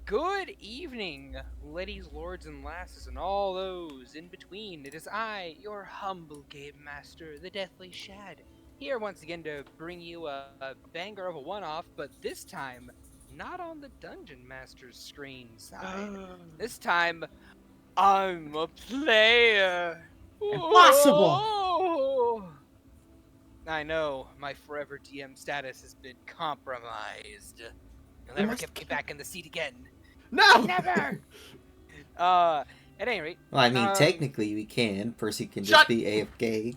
Good evening, ladies, lords, and lasses, and all those in between. It is I, your humble game master, the Deathly Shad, here once again to bring you a banger of a one-off, but this time not on the Dungeon Master's screen side. This time, I'm a player. Impossible! Whoa! I know, my forever DM status has been compromised. You'll You never must get me kill. back in the seat again. No! Never! Uh, at any rate, Well, I mean, um, technically we can. Percy can just Shut! be AFK.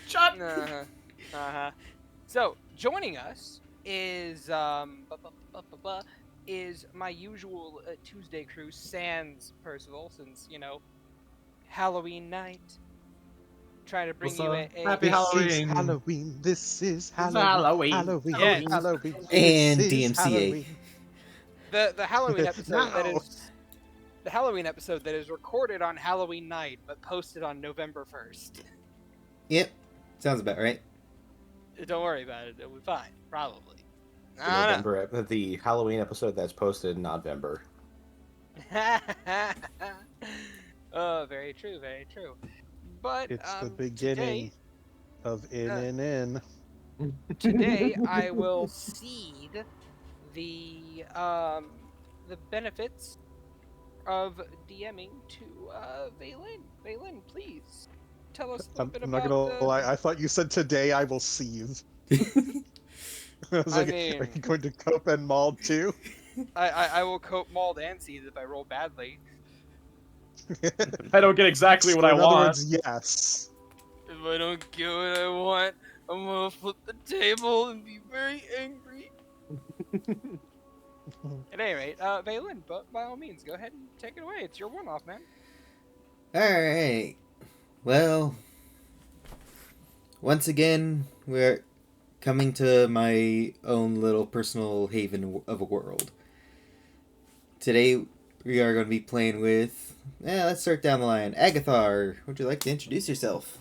Shut! uh-huh, uh-huh. So, joining us is, is my usual Tuesday crew, sans Percival, since, Halloween night. Trying to bring What's you Happy This is Halloween! Halloween. This is It's Halloween. Halloween! Halloween. yes, Halloween! Halloween. This And is DMCA. Halloween. the Halloween episode that Now. is the Halloween episode that is recorded on Halloween night, but posted on November 1st. Yep. Sounds about right. Don't worry about it; it'll be fine, probably. The the Halloween episode that's posted in November. Oh, very true, very true. But It's the beginning of in. today I will cede the benefits of DMing to Vaelyn. Vaelyn, please tell us a little I'm bit not about. gonna lie. I thought you said today I will seethe. I was I like, mean- are you going to cope and maul too? I will cope mauled and seethe if I roll badly. I don't get exactly what I in other want. words, yes. If I don't get what I want, I'm gonna flip the table and be very angry. At any rate, Vaelyn, but by all means, go ahead and take it away. It's your one-off, man. Alright. Well, once again, we're coming to my own little personal haven of a world. Today, we are going to be playing with... let's start down the line. Agathar, would you like to introduce yourself?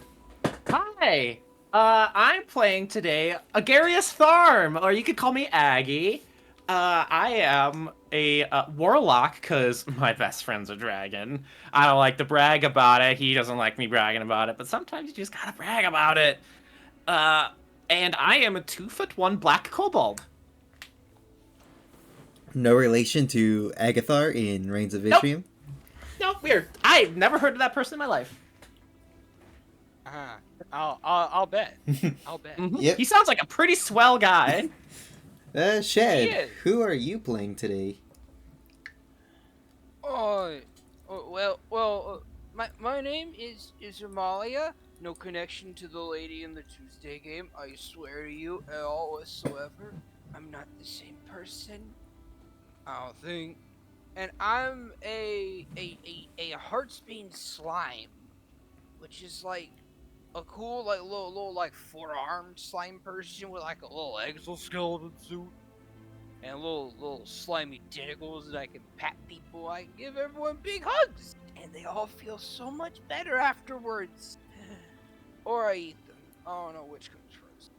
Hi! I'm playing today Agarius Tharm, or you could call me Aggie. I am a warlock, because my best friend's a dragon. I don't like to brag about it, he doesn't like me bragging about it, but sometimes you just gotta brag about it. And I am a 2'1" black kobold. No relation to Agathar in Rains of Vitrium? No, weird. I've never heard of that person in my life. I'll bet. I'll bet. Yep. He sounds like a pretty swell guy. Shad, He is. who are you playing today? My name is Amalia. No connection to the lady in the Tuesday game. I swear to you, at all whatsoever. I'm not the same person. I don't think. And I'm a Heartsbane slime, which is like a cool little like four-armed slime person with like a little exoskeleton suit and little slimy tentacles that I can pat people. I can give everyone big hugs, and they all feel so much better afterwards. Or I eat them. I don't know which comes first.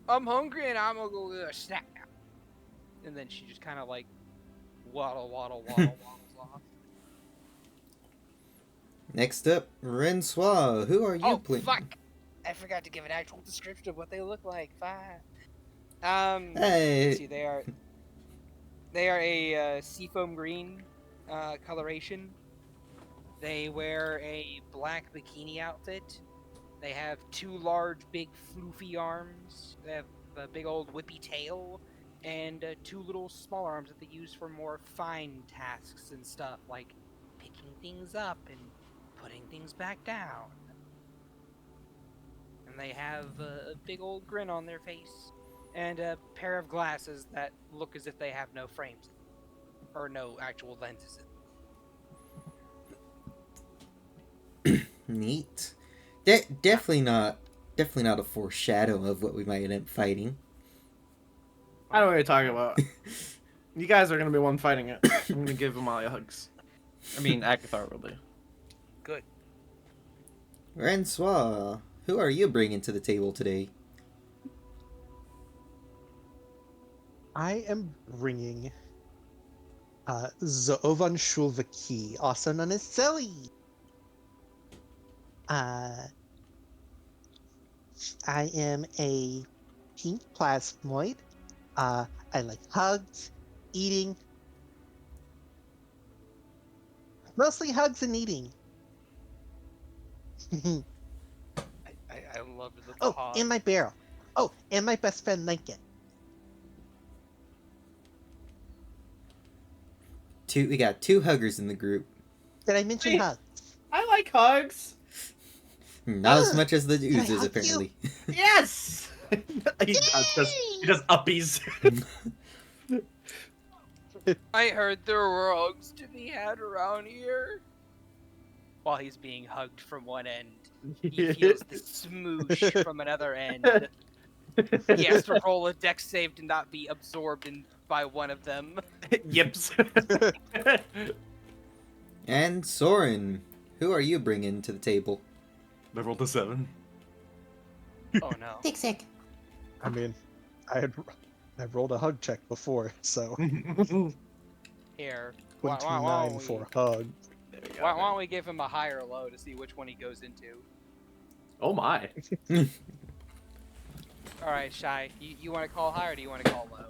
I'm hungry and I'm gonna go get a snack now. And then she just kind of like waddles off. Next up, Rensois, who are you Oh playing? fuck! I forgot to give an actual description of what they look like. Fuck. Hey. Let's see, they are a seafoam green coloration. They wear a black bikini outfit. They have two large, big, floofy arms. They have a big old whippy tail, and two little small arms that they use for more fine tasks and stuff, like picking things up and putting things back down. And they have a big old grin on their face, and a pair of glasses that look as if they have no frames, or no actual lenses. Neat. Definitely not a foreshadow of what we might end up fighting. I don't know what you're talking about. You guys are gonna be one fighting it. I'm gonna give Amalia hugs. I mean, Agathar will be. Good. Rensois, who are you bringing to the table today? I am bringing Zovan Shulvaki, also known as Zoe. I am a pink plasmoid. I like hugs, eating, mostly hugs and eating. I love the Oh, hog. and my barrel. Oh, and my best friend Lincoln. We got 2 huggers in the group. Did I mention Wait. hugs? I like hugs. Not as much as the Can I oozes, hug you? apparently. Yes. he does uppies. I heard there were hugs to be had around here. While he's being hugged from one end, he feels the smoosh from another end. He has to roll a dex save to not be absorbed by one of them. Yips. And Soren, who are you bringing to the table? I rolled a 7. Oh no. Sick. I mean, I rolled a hug check before, so Here. Why 29 for hug. don't we give him a high or low to see which one he goes into? Oh my. Alright, Shy, you want to call high or do you want to call low?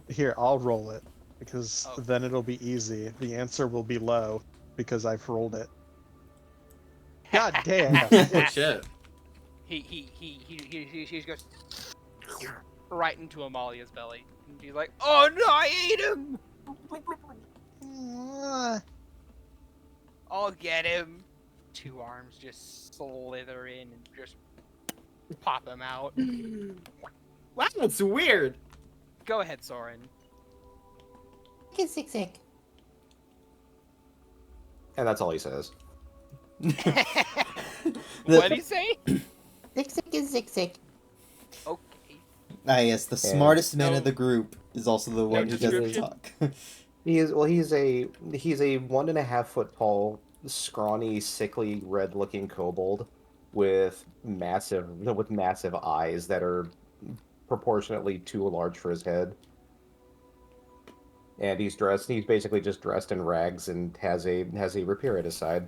Here, I'll roll it because Oh. then it'll be easy. The answer will be low because I've rolled it. God damn! Oh shit. He goes right into Amalia's belly. And he's like, oh no, I ate him! I'll get him. 2 arms just slither in and just pop him out. Wow, that's weird. Go ahead, Soren. Sick. And that's all he says. What'd he say? Sick. Okay. Yes, the smartest man no- of the group is also the one who doesn't description? talk. He's a 1.5 foot tall, scrawny, sickly, red looking kobold with massive eyes that are proportionately too large for his head. And he's basically just dressed in rags and has a rapier at his side.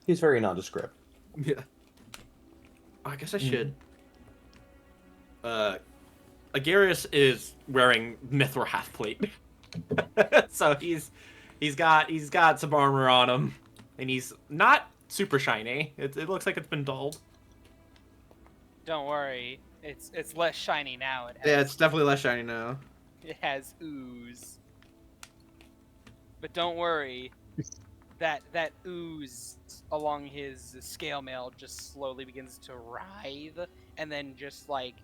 He's very nondescript. Yeah. I guess I should. Agarius is wearing Mithril half plate. So he's got some armor on him. And he's not super shiny. It looks like it's been dulled. Don't worry. It's less shiny now. Yeah, it's definitely less shiny now. It has ooze. But don't worry. That ooze along his scale mail just slowly begins to writhe, and then just like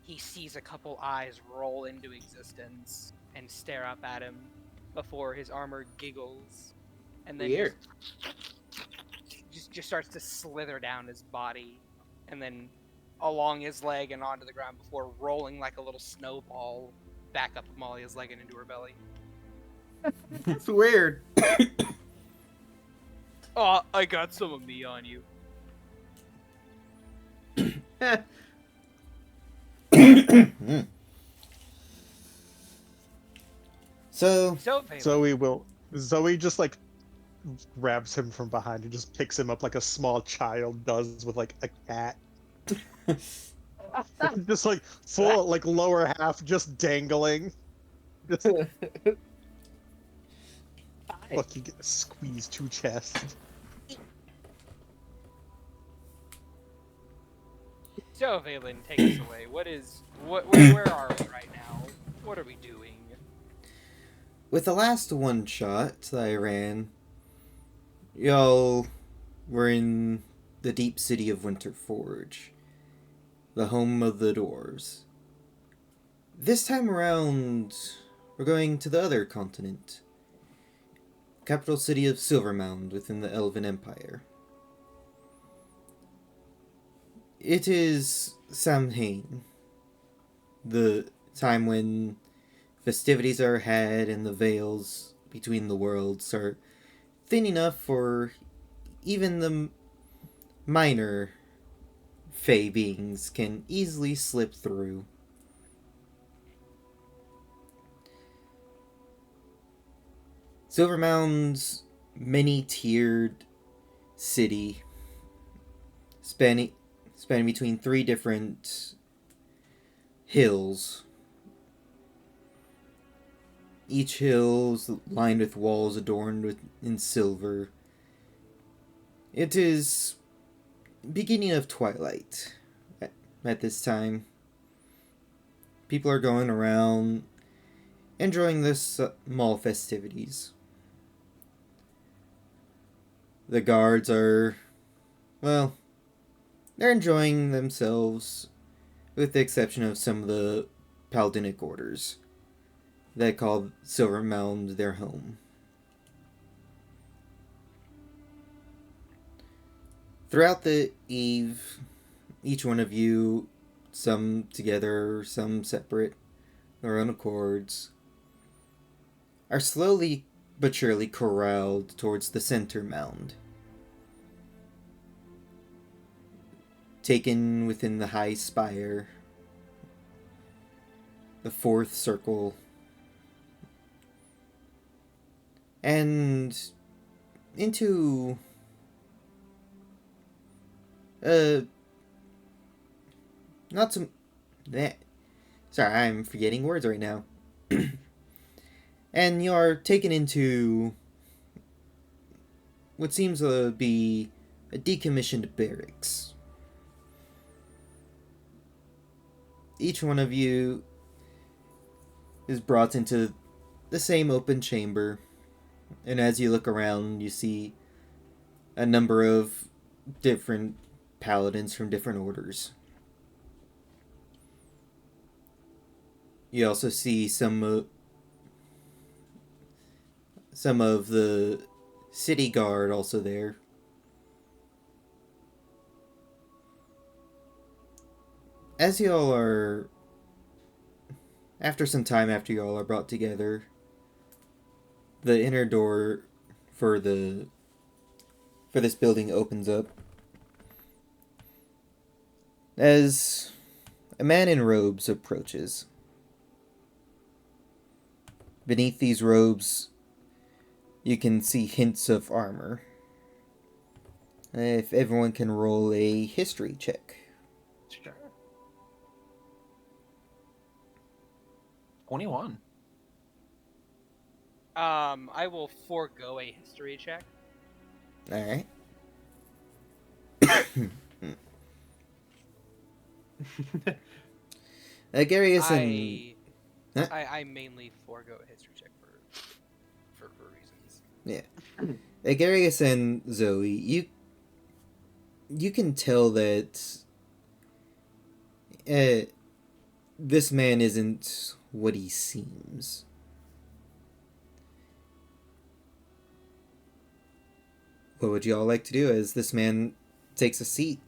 he sees a couple eyes roll into existence and stare up at him before his armor giggles, and then Weird. just starts to slither down his body, and then along his leg and onto the ground before rolling like a little snowball back up Amalia's leg and into her belly. That's weird. Oh, I got some of me on you. Hmm. So, So, Vaelyn, Zoe just like grabs him from behind and just picks him up like a small child does with like a cat. Just like full like lower half just dangling. Just, look, you get squeezed 2 chests. So, Vaelyn, take us away. Where are we right now? What are we doing? with the last one shot that I ran, y'all were in the deep city of Winterforge, the home of the dwarves. This time around, we're going to the other continent, capital city of Silvermound within the Elven Empire. It is Samhain, the time when festivities are had and the veils between the worlds are thin enough for even the minor fey beings can easily slip through. Silvermound's many-tiered city, spanning between three different hills. Each hill's lined with walls adorned in silver. It is beginning of twilight at this time. People are going around enjoying the small festivities. The guards are, well, they're enjoying themselves, with the exception of some of the Paladinic orders that call Silver Mound their home. Throughout the eve, each one of you, some together, some separate, their own accords, are slowly but surely corralled towards the center mound. Taken within the high spire, the fourth circle, and into not some that sorry, I'm forgetting words right now. And you are taken into what seems to be a decommissioned barracks. Each one of you is brought into the same open chamber, and as you look around, you see a number of different paladins from different orders. You also see some of the city guard also there. As y'all are, after some time after y'all are brought together, the inner door for this building opens up as a man in robes approaches. Beneath these robes, you can see hints of armor. If everyone can roll a history check. Sure. 21. I will forego a history check. Alright. Gary is in... Huh? I mainly forego a history check for reasons. Yeah. Agarius and Zoe, you can tell that this man isn't what he seems. What would you all like to do as this man takes a seat?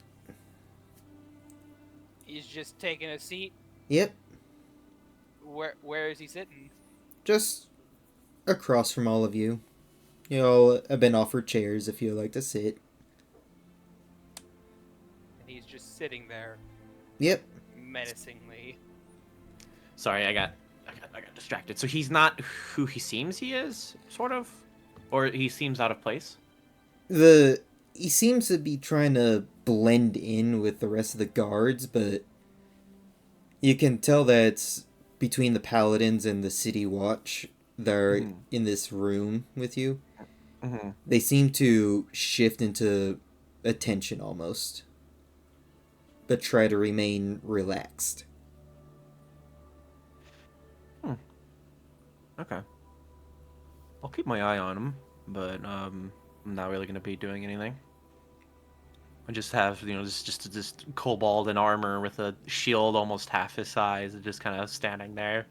He's just taking a seat. Yep, Where is he sitting? just across from all of you. You all have been offered chairs if you'd like to sit. And he's just sitting there Yep. menacingly. Sorry, I got distracted. So he's not who he seems he is, sort of, or he seems out of place. He seems to be trying to blend in with the rest of the guards, but you can tell that it's between the paladins and the city watch that are in this room with you. Mm-hmm. They seem to shift into attention almost, but try to remain relaxed. Okay. I'll keep my eye on him, but I'm not really gonna be doing anything. I just have, just kobold in armor with a shield almost half his size, just kind of standing there.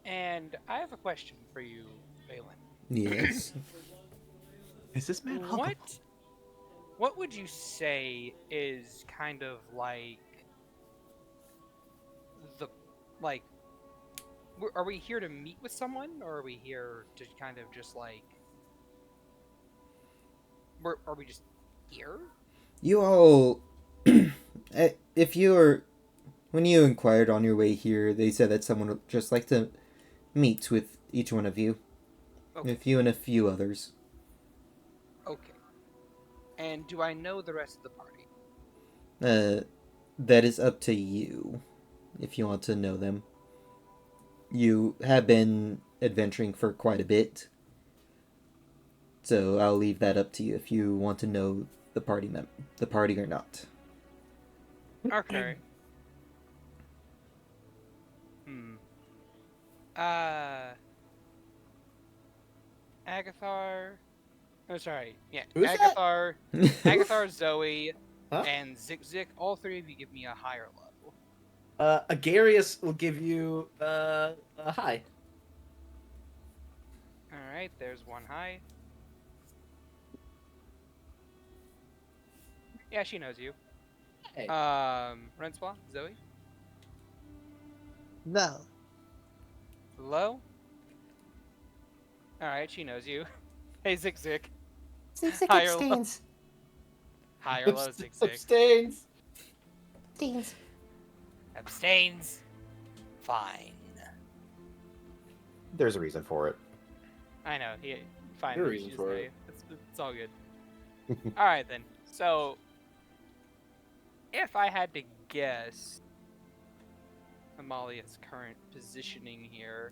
And I have a question for you, Vaelyn. Yes. Is this man huggable? What would you say is kind of like are we here to meet with someone, or are we here to kind of just like are we just here? You all, if you were, when you inquired on your way here, they said that someone would just like to meet with each one of you. Okay. With you and a few others. Okay. And do I know the rest of the party? That is up to you, if you want to know them. You have been adventuring for quite a bit, so I'll leave that up to you if you want to know the party or not. Okay. Uh, Agathar. Oh, sorry. Yeah, Who's that? Agathar, Agathar, Zoe, Huh? and Zik. All three of you give me a higher level. Agarius will give you a high. All right, there's one high. Yeah, she knows you. Hey. Rensois, Zoe, No. low. All right, she knows you. Hey, Zik. Zik Zik Higher low. abstains. Higher low, Zik. Abstains. Abstains. Abstains. Fine. There's a reason for it. I know. Fine. There are she reasons just for know it. you. It's all good. All right then. So, if I had to guess Amalia's current positioning here,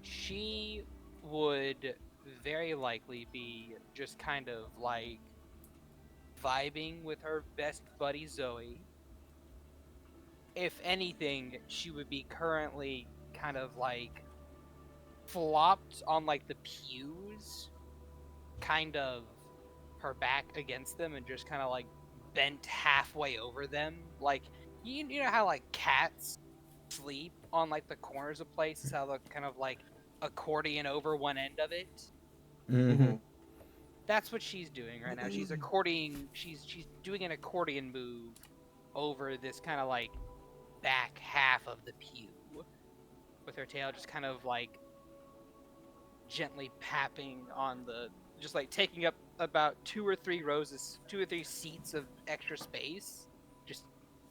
she would very likely be just kind of like vibing with her best buddy Zoe. If anything, she would be currently kind of like flopped on like the pews, kind of her back against them and just kind of like bent halfway over them. Like, you know how like cats sleep on like the corners of places, how they'll kind of like accordion over one end of it? Mm-hmm. That's what she's doing right now. She's doing an accordion move over this kind of like back half of the pew, with her tail just kind of like gently papping on the, just like taking up about two or three seats of extra space, just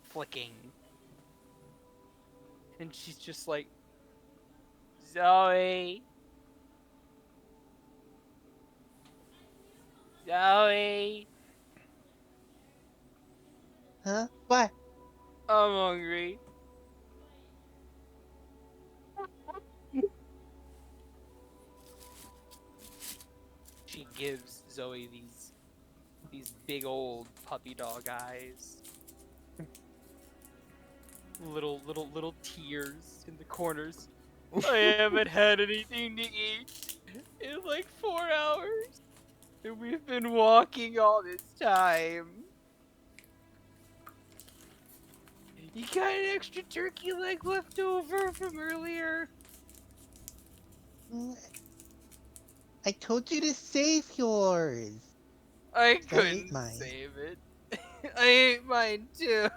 flicking. And she's just like, Zoe, Zoe, Huh? What? I'm hungry. She gives Zoe these big old puppy dog eyes. Little tears in the corners. I haven't had anything to eat in like 4 hours. And we've been walking all this time. You got an extra turkey leg left over from earlier? Mm, I told you to save yours. I I ate couldn't mine. save it. I ate mine too.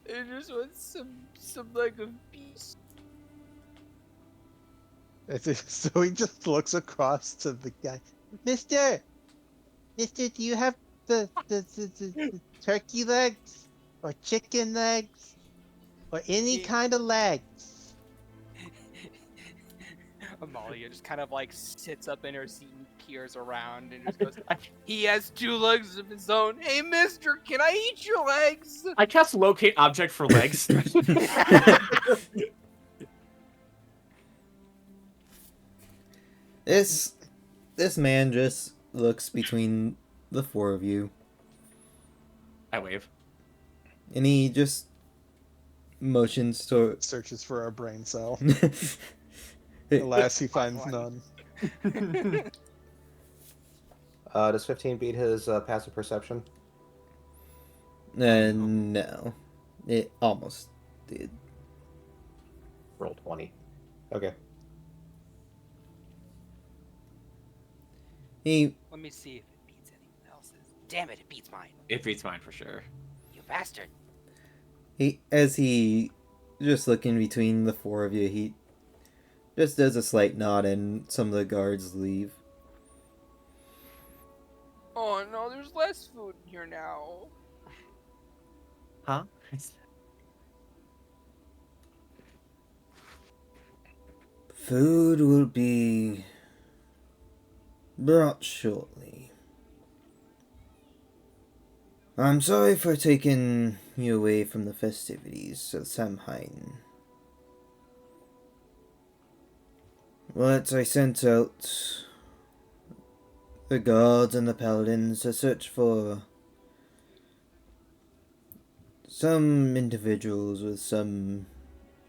I just want some leg of beef. So he just looks across to the guy. Mister, do you have the turkey legs or chicken legs or any Yeah. kind of legs? Amalia just kind of like sits up in her seat and peers around and just goes, he has 2 legs of his own. Hey, mister, can I eat your legs? I cast locate object for legs. This man just looks between the four of you, I wave. and he just motions to. Searches for our brain cell. Hey, Alas, he finds none. Does 15 beat his passive perception? no, it almost did. Roll 20. Okay. He Let me see if it beats anyone else's. Damn it beats mine. It beats mine for sure. You bastard. as he just looking between the four of you, he just does a slight nod, and some of the guards leave. Oh no, there's less food in here now. Huh? Food will be brought shortly. I'm sorry for taking you away from the festivities of Samhain. But I sent out the guards and the paladins to search for some individuals with some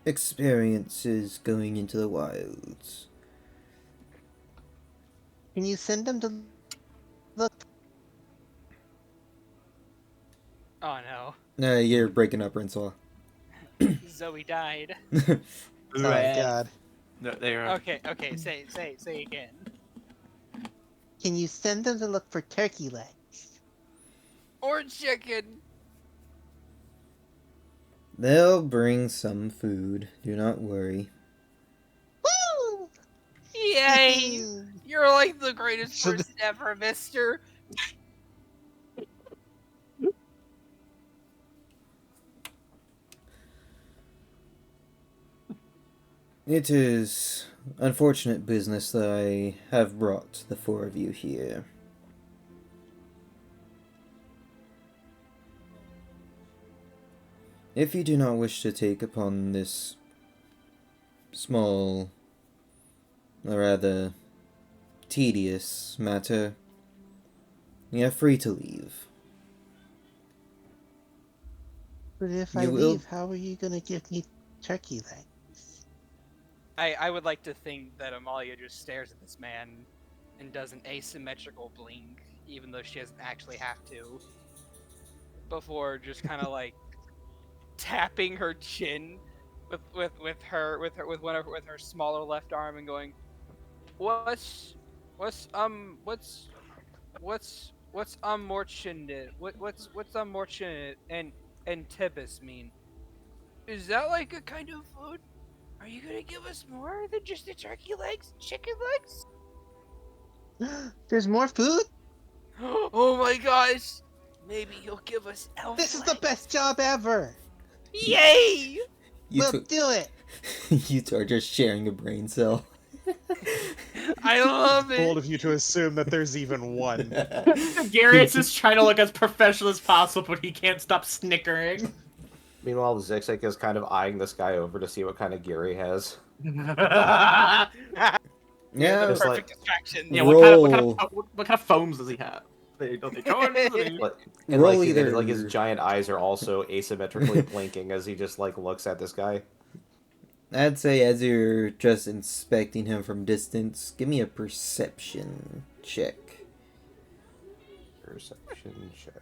experiences going into the wilds. Can you send them to look? Oh no, You're breaking up, Rinsaw. Zoe died. Oh God. No, they're Okay. Say again. Can you send them to look for turkey legs? Or chicken. They'll bring some food, do not worry. Woo! Yay! You're like the greatest So person ever, mister. It is unfortunate business that I have brought the four of you here. If you do not wish to take upon this small, or rather tedious matter, you are free to leave. But if I You will- leave, how are you gonna give me turkey legs? I would like to think that Amalia just stares at this man and does an asymmetrical blink, even though she doesn't actually have to, before just kind of like tapping her chin with her smaller left arm and going, what's morchin what's morchin and tibis mean? Is that like a kind of food? Are you gonna give us more than just the turkey legs, chicken legs? There's more food? Oh my gosh! Maybe you'll give us elf This is the legs. best job ever! Yay! You, We'll two, do it! you two are just sharing a brain cell. I love Bold it. of you to assume that there's even one. Garrett's just trying to look as professional as possible, but he can't stop snickering. Meanwhile, Zixik is kind of eyeing this guy over to see what kind of gear he has. Yeah, The Just perfect like- distraction. Yeah, Roll. what kind of foams does he have? Don't they join? Like, and Roll like, either- like his giant eyes are also asymmetrically blinking as he just like looks at this guy. I'd say as you're just inspecting him from distance, give me a perception check. Perception check.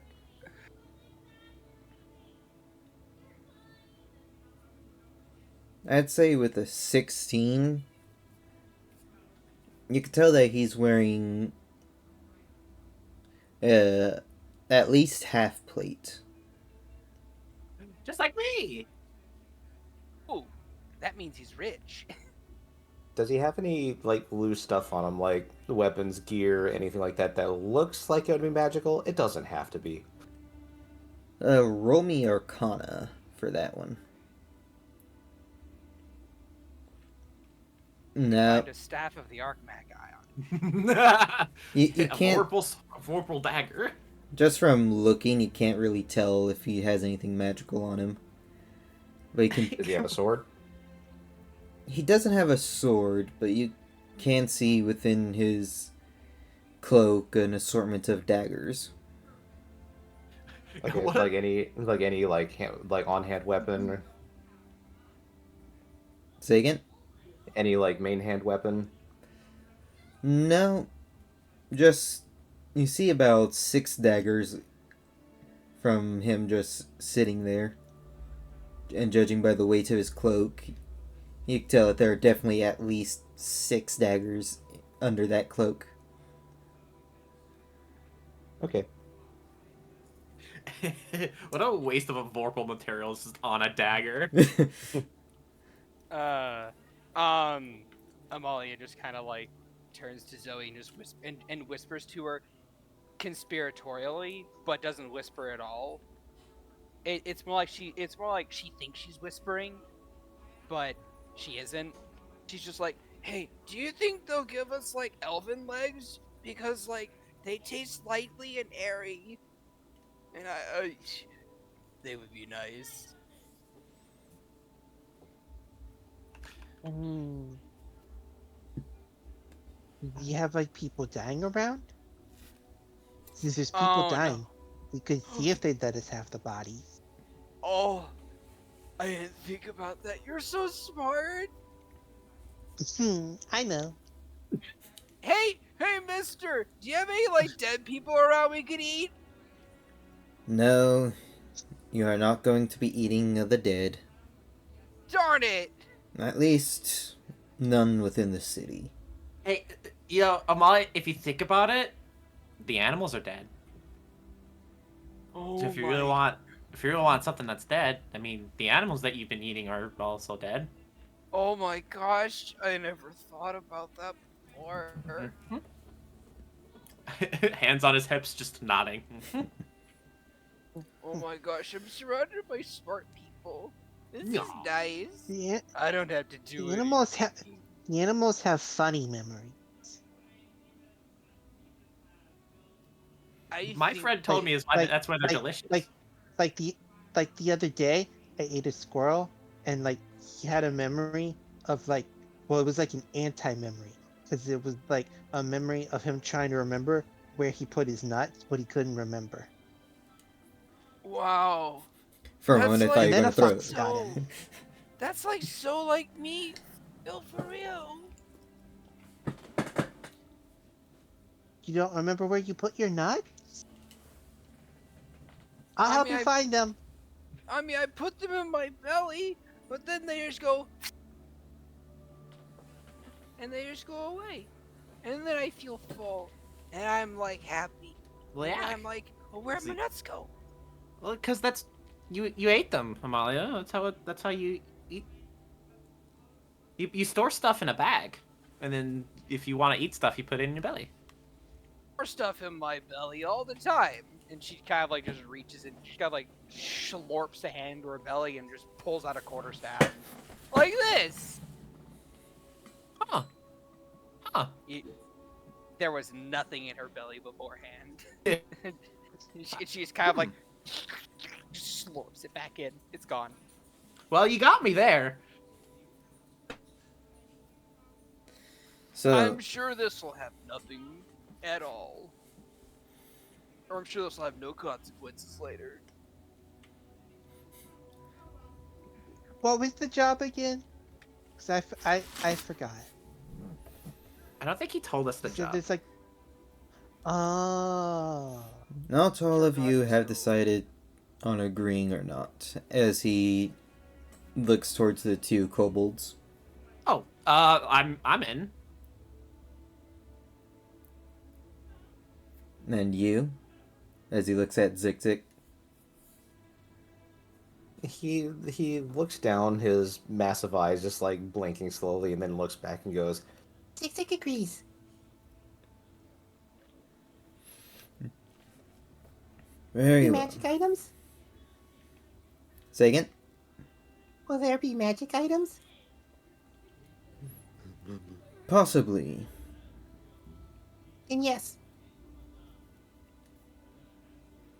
I'd say with a 16, you can tell that he's wearing at least half plate. Just like me. Ooh, that means he's rich. Does he have any like loose stuff on him, like weapons, gear, anything like that that looks like it would be magical? It doesn't have to be. Roll me Arcana for that one. No, Find a staff of the Archmagi on. you A can't. vorpal dagger. Just from looking, you can't really tell if he has anything magical on him. But you can. Does he have a sword? He doesn't have a sword, but you can see within his cloak an assortment of daggers. Like, What? like any like on hand weapon, Say again? any like main hand weapon. No. Just. You see about 6 daggers from him just sitting there. And judging by the weight of his cloak, you can tell that there are definitely at least 6 daggers under that cloak. Okay. What a waste of a vorpal material is just on a dagger. Amalia just kind of like turns to Zoe and just whispers to her, conspiratorially, but doesn't whisper at all. It's more like she thinks she's whispering, but she isn't. She's just like, hey, do you think they'll give us like elven legs? Because like they taste lightly and airy, and they would be nice. Mm. Do you have like people dying around? Since there's people Oh, no. dying, we could see if they'd let us have the bodies. Oh, I didn't think about that. You're so smart. I know. Hey, mister, do you have any like dead people around we could eat? No, you are not going to be eating the dead. Darn it! At least, none within the city. Hey, you know, Amalia, if you think about it, the animals are dead. Oh So if you my. really want something that's dead, I mean, the animals that you've been eating are also dead. Oh my gosh, I never thought about that before. Hands on his hips, just nodding. Oh my gosh, I'm surrounded by smart people. This No. is nice. The, I don't have to do the it. animals have funny memories. My think friend told me that's why they're delicious. Like the other day, I ate a squirrel, and like he had a memory of like, well, it was like an anti-memory because it was like a memory of him trying to remember where he put his nuts, but he couldn't remember. Wow. For a That's moment, I like- thought you And were then going a to throw fox it. got So, him. that's like so like me. Feel for real. You don't remember where you put your nuts? I'll help you find them. I mean, I put them in my belly, but then they just go, and they just go away, and then I feel full, and I'm like happy. Well, And yeah. I'm like, well, where'd my nuts go? Well, because that's you ate them, Amalia. That's how you eat. You store stuff in a bag, and then if you want to eat stuff, you put it in your belly. More stuff in my belly all the time. And she kind of like just reaches in, she kind of like slurps a hand into her belly and just pulls out a quarterstaff. Like this! Huh. There was nothing in her belly beforehand. She's kind of like slurps it back in. It's gone. Well, you got me there. So, I'm sure this will have nothing at all. Or I'm sure this will have no consequences later. What was the job again? Because I forgot. I don't think he told us the So job. there's like, oh, not all of you have decided on agreeing or not, as he looks towards the two kobolds. Oh, I'm in. And you, as he looks at Zik Zik. He looks down, his massive eyes just like blinking slowly, and then looks back and goes, Zik agrees. Very well. Magic items? Say again? Will there be magic items? Possibly. And yes.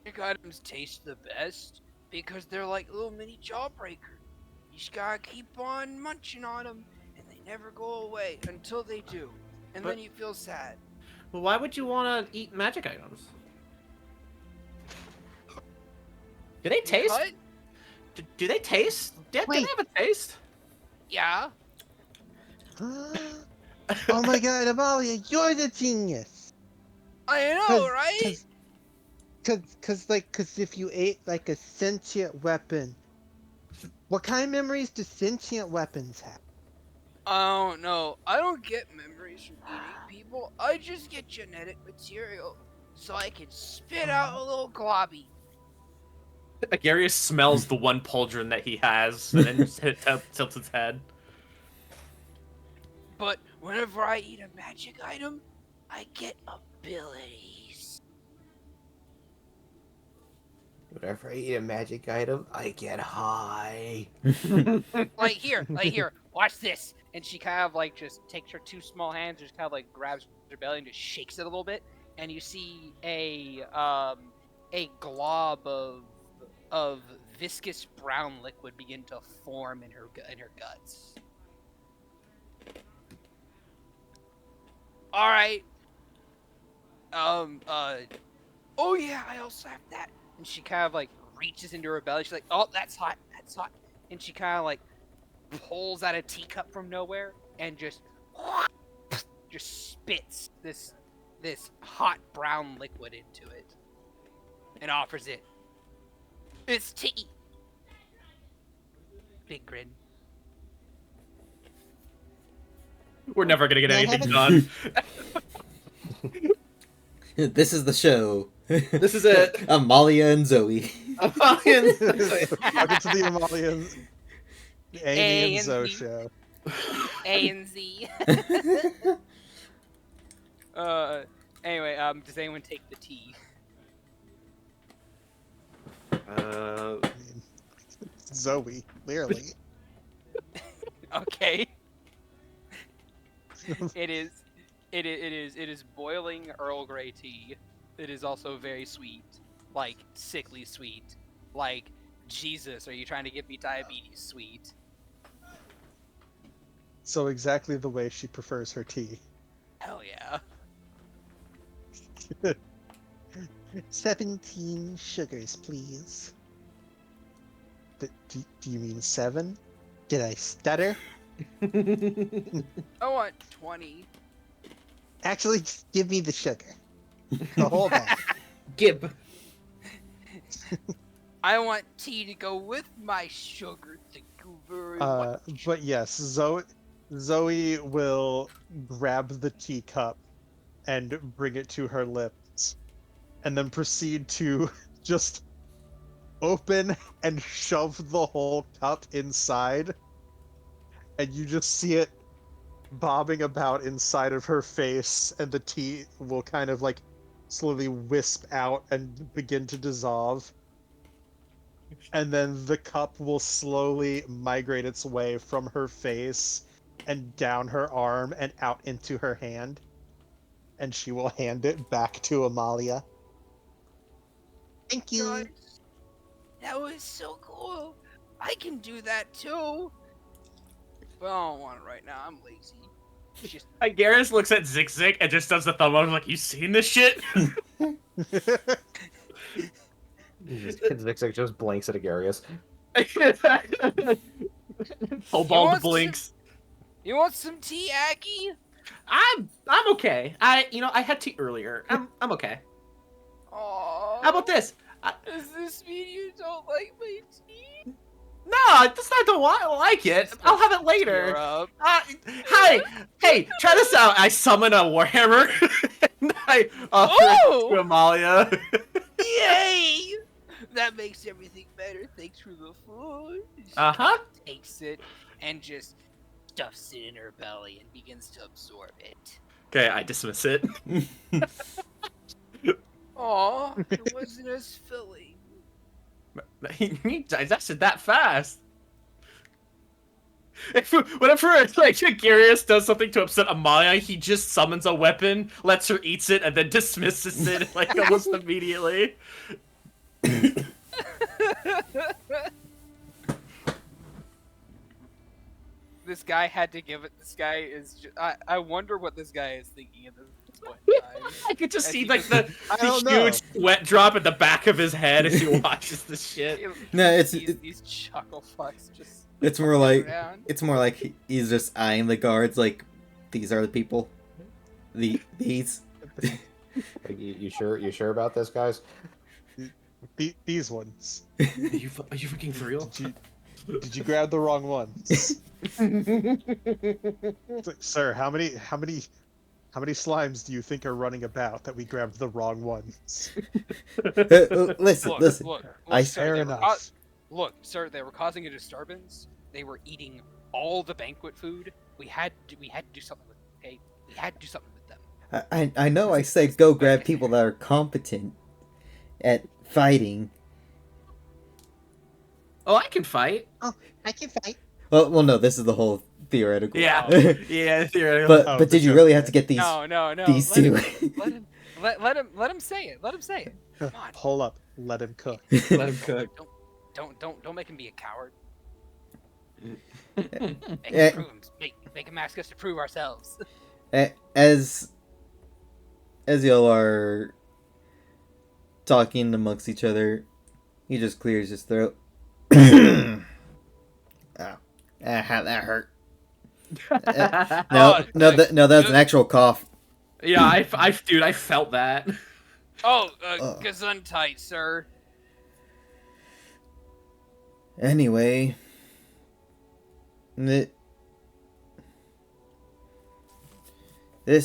Magic items taste the best because they're like little mini jawbreakers. You just gotta keep on munching on them, and they never go away until they do. And then you feel sad. Well, why would you want to eat magic items? Do they taste? What? Do they taste? Do they Wait. have a taste? Yeah. oh my God, Amalia, you're the genius. I know, right? Cause if you ate like a sentient weapon, what kind of memories do sentient weapons have? I don't know. I don't get memories from eating people. I just get genetic material so I can spit out a little globby. Agarius smells the one pauldron that he has, and then just tilts his head. But whenever I eat a magic item, I get abilities. Whenever I eat a magic item, I get high. Like here, watch this. And she kind of like just takes her two small hands, just kind of like grabs her belly and just shakes it a little bit, and you see a glob of viscous brown liquid begin to form in her guts. All right. Oh yeah, I also have that. And she kind of like reaches into her belly. She's like, oh, that's hot. And she kind of like pulls out a teacup from nowhere and just spits this hot brown liquid into it and offers it. It's tea. Big grin. We're never gonna get May I anything have done. This is the show. This is it. Amalia and Zoe. Amalia. Welcome to the Amalia, Amy and Zoe Z. show. A and Z. Anyway, does anyone take the tea? I mean, Zoe, clearly. Okay. It is boiling Earl Grey tea. It is also very sweet, like sickly sweet, like Jesus. Are you trying to give me diabetes sweet? So exactly the way she prefers her tea. Hell yeah. 17 sugars, please. Do you mean 7? Did I stutter? I want 20. Actually, just give me the sugar. The whole bag. Gib. I want tea to go with my sugar. Thank you very much. But yes, Zoe will grab the teacup and bring it to her lips, and then proceed to just open and shove the whole cup inside, and you just see it bobbing about inside of her face, and the tea will kind of like slowly wisp out and begin to dissolve. And then the cup will slowly migrate its way from her face and down her arm and out into her hand. And she will hand it back to Amalia. Thank you. God, that was so cool. I can do that too. But I don't want it right now. I'm lazy. Just Garrus looks at Zik Zik and just does the thumb up like, you seen this shit? Zixig just blinks at Agarius. Cobalt blinks. You want some tea, Aggie? I'm okay. I had tea earlier. I'm okay. Aww. How about this? Does this mean you don't like my tea? No, it's not. I don't like it. I'll have it Tear later. up. Hey, try this out. I summon a warhammer and I offer it to Amalia. Yay! That makes everything better. Thanks for the food. She takes it and just stuffs it in her belly and begins to absorb it. Okay, I dismiss it. Aw, it wasn't as filling. He digested that fast. Whenever like Garius does something to upset Amalia, he just summons a weapon, lets her eat it, and then dismisses it like almost immediately. This guy had to give it. This guy is. I wonder what this guy is thinking at this point in time. I could just As see he like just- the huge sweat drop at the back of his head as he watches this shit. No, these chuckle fucks just. it's more like around. it's more like he's just eyeing the guards like these are the people. These. Like, you sure about this, guys? These ones. Are you fucking for real? Did you grab the wrong ones? It's like, sir, how many slimes do you think are running about that we grabbed the wrong ones? Listen. Look, I- sir, Fair they were enough. look, sir, they were causing a disturbance. They were eating all the banquet food. We had to do something with them, okay? We had to do something with them. I know I said go grab people that are competent at fighting, Oh, I can fight. Oh, I can fight. Well, no, this is the whole theoretical. Yeah. Oh. Yeah, theoretically. But Oh, but the did you joke, really have yeah. to get these No, no. these Let two? him, let him say it. Let him say it. Come on. Hold up. Let him cook. Let him cook. Don't make him be a coward. Eh, Make him prove him. Make him ask us to prove ourselves. as y'all are talking amongst each other, he just clears his throat. Oh, that hurt. No, Oh, no, that's an actual cough. yeah, dude, I felt that. Oh, Ugh. Gesundheit, sir. Anyway, this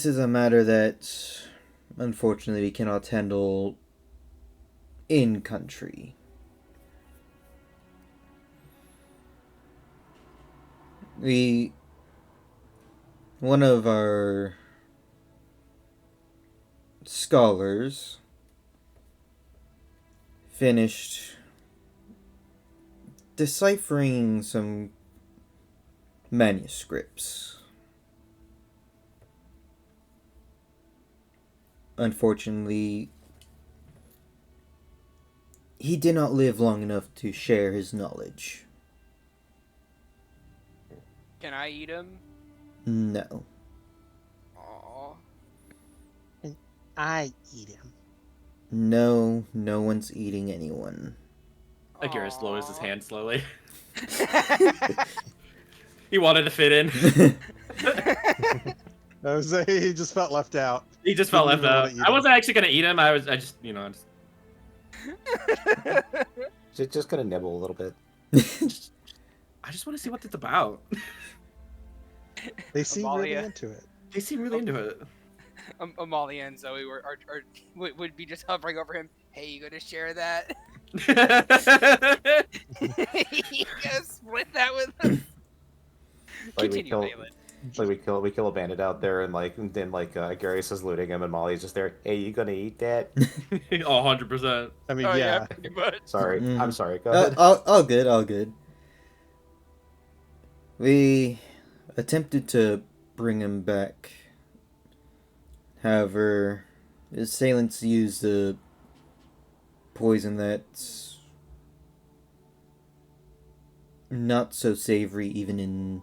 is a matter that, unfortunately, we cannot handle in country. One of our scholars finished deciphering some manuscripts. Unfortunately, he did not live long enough to share his knowledge. Can I eat him? No. Aw. I eat him. No one's eating anyone. Agarus lowers his Aw. hand slowly. He wanted to fit in. I was he just felt left out. He just felt left Didn't even out. wanna eat I him. wasn't actually gonna eat him. I just, you know, Just gonna nibble a little bit. I just want to see what it's about. They seem really Amalia. into it. They seem really into it. Amalia and Zoe would be just hovering over him. Hey, you gonna share that? You gonna split that with us? Like we Continue, kill, Vaelyn. we kill a bandit out there, and then Garius is looting him, and Molly's just there. Hey, you gonna eat that? Oh, 100%. I mean, Oh yeah. pretty much. Sorry, Mm. I'm sorry. Go ahead. All good. We attempted to bring him back. However, his assailants used a poison that's not so savory even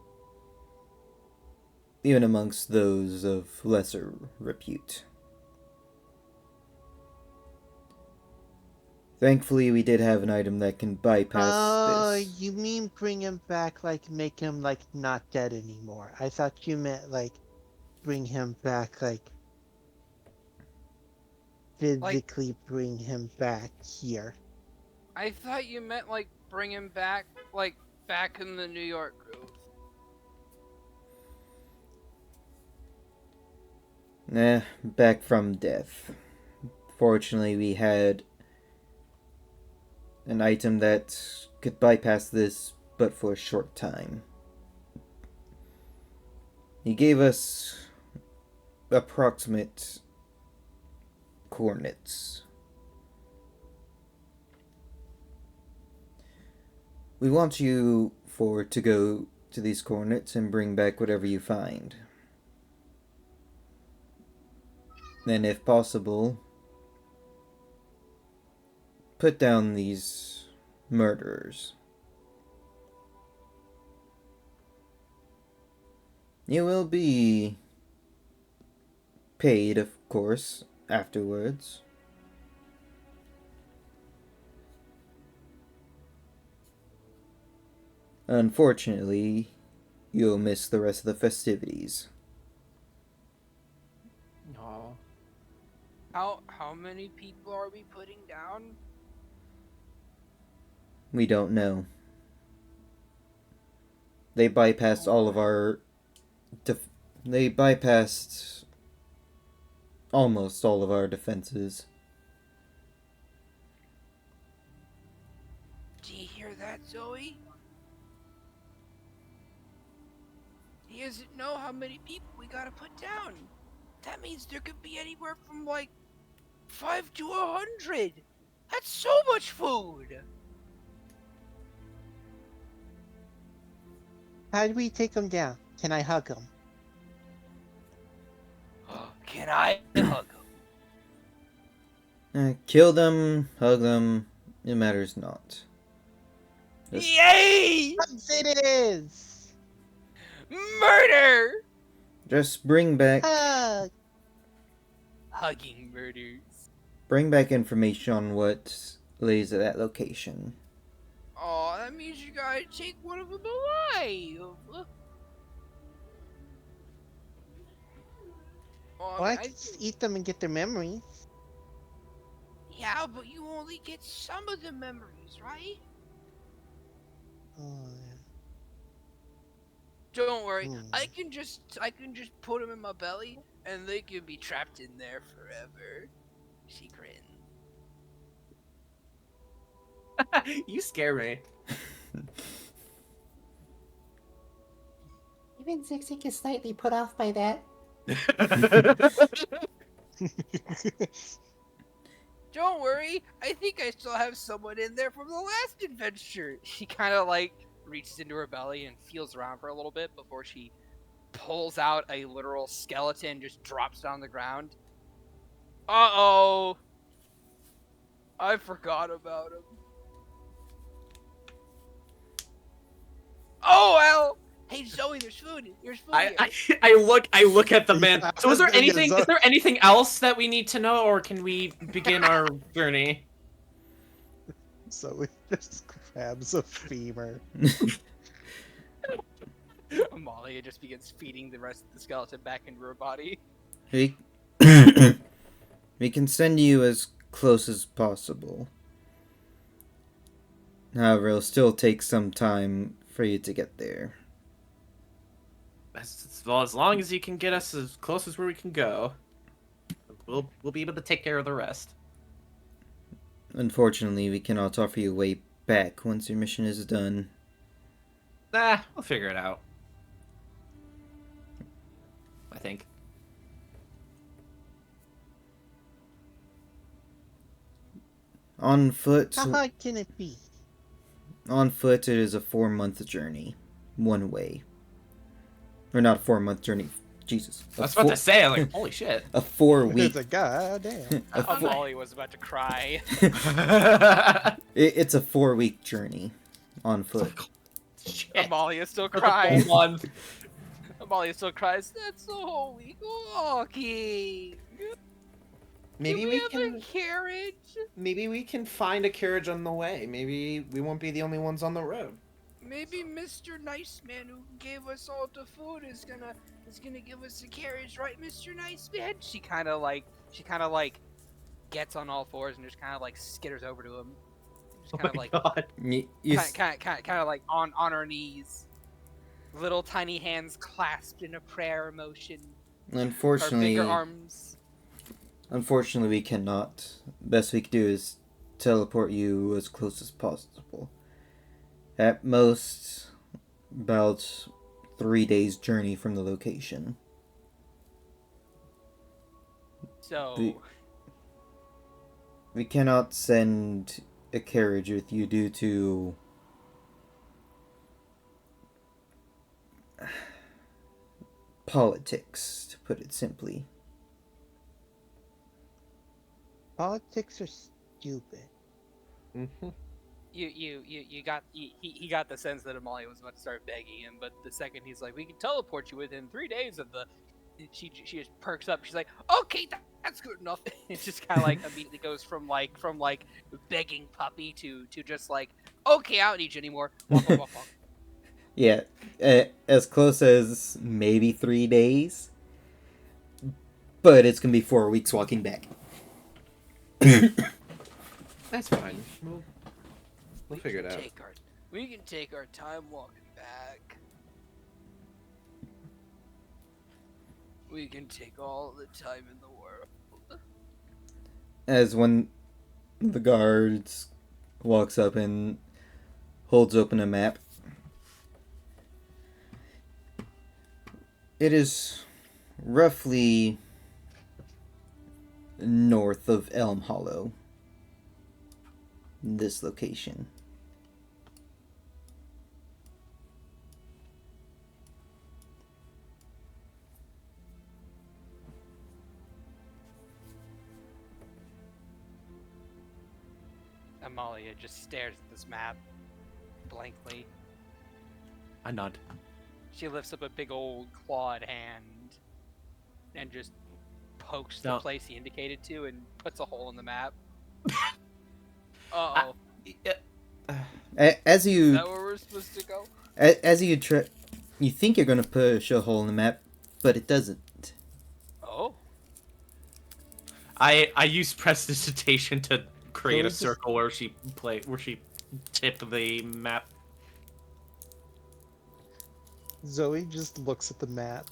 amongst those of lesser repute. Thankfully, we did have an item that can bypass this. You mean bring him back, like make him like not dead anymore? I thought you meant like bring him back, like physically bring him back here. I thought you meant like bring him back, like back in the New York Grove. Back from death. Fortunately, we had an item that could bypass this, but for a short time. He gave us approximate coordinates. We want you to go to these coordinates and bring back whatever you find. And if possible, put down these murderers. You will be paid, of course, afterwards. Unfortunately, you'll miss the rest of the festivities. Oh. How many people are we putting down? We don't know. They bypassed all of our... They bypassed almost all of our defenses. Do you hear that, Zoe? He doesn't know how many people we gotta put down. That means there could be anywhere from like 5 to 100. That's so much food. How do we take him down? Can I hug him? Can I hug him? Kill them, hug them, it matters not. Just- Yay! Hugs it is! Murder! Just bring back Hugging murders. information on what lays at that location. Oh, that means you gotta take one of them alive. Oh, Well, I can just eat them and get their memories. yeah, but you only get some of the memories, right? Oh, Don't worry, Hmm. I can just put them in my belly, and they can be trapped in there forever. She grins. You scare me. Even Zixik is slightly put off by that. Don't worry, I think I still have someone in there from the last adventure. She kind of like reaches into her belly and feels around for a little bit before she pulls out a literal skeleton and just drops it on the ground. Uh-oh. I forgot about him. Oh, well. Hey, Zoe, there's food. There's food here. I look at the man. Yeah, So is there I was gonna get anything? Zoe. Is there anything else that we need to know, or can we begin our journey? So it just grabs a femur. Amalia just begins feeding the rest of the skeleton back into her body. We, we can send you as close as possible. However, it'll still take some time for you to get there. Well, as long as you can get us as close as where we can go, we'll be able to take care of the rest. Unfortunately, we cannot offer you a way back once your mission is done. Nah, we'll figure it out. I think. On foot, How hard can it be? it is a 4-month journey, one way. Or not a 4-month journey. Jesus. I was about to say, I'm like, holy shit. A 4-week. It's a goddamn. Amalia was about to cry. It's a 4-week journey on foot. Shit. Amalia still That's a cries. full month. Amalia still cries. That's the whole week walking. Maybe Do we have can. a carriage. Maybe we can find a carriage on the way. Maybe we won't be the only ones on the road. Maybe Mr. Nice Man who gave us all the food is gonna give us a carriage, right, Mr. Nice Man? She kind of like gets on all fours and just kind of like skitters over to him. Just kind of like God. kind of like on her knees, little tiny hands clasped in a prayer motion. Her Unfortunately, bigger arms. we cannot. Best we can do is teleport you as close as possible. At most, about 3 days' journey from the location. So We cannot send a carriage with you due to politics, to put it simply. Politics are stupid. Mm-hmm. he got the sense that Amalia was about to start begging him, but the second he's like, "We can teleport you within 3 days of the," she just perks up. She's like, "Okay, that's good enough." It just kind of like immediately goes from like begging puppy to just like, "Okay, I don't need you anymore." Walk, walk, walk, walk. Yeah, as close as maybe 3 days. But it's gonna be 4 weeks walking back. That's fine. We'll figure it out. We can take our time walking back. We can take all the time in the world. As one of the guards walks up and holds open a map. It is roughly north of Elm Hollow. This location. Amalia just stares at this map blankly. I nod. She lifts up a big old clawed hand and just pokes the Don't- place he indicated to and puts a hole in the map. Uh-oh. As Is you that where we're supposed to go? as you try, you think you're gonna push a hole in the map, but it doesn't. Oh. I use prestidigitation to create Zoe a just- circle where she tipped the map. Zoe just looks at the map,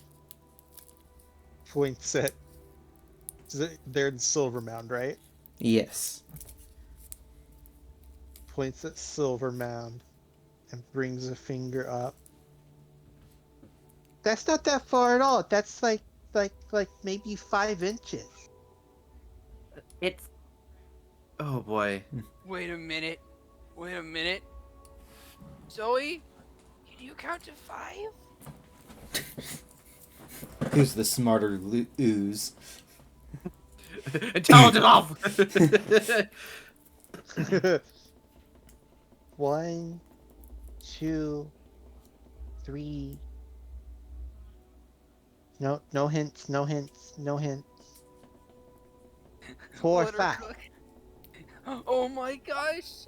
points at. They're in Silvermound, right? Yes. Points at Silvermound, and brings a finger up. That's not that far at all. That's like maybe 5 inches. It's. Oh boy. Wait a minute. Zoe, can you count to 5? Who's the smarter ooze? Intelligent off. 1, 2, 3. No hints. 4, Let her 5. cook. Oh my gosh.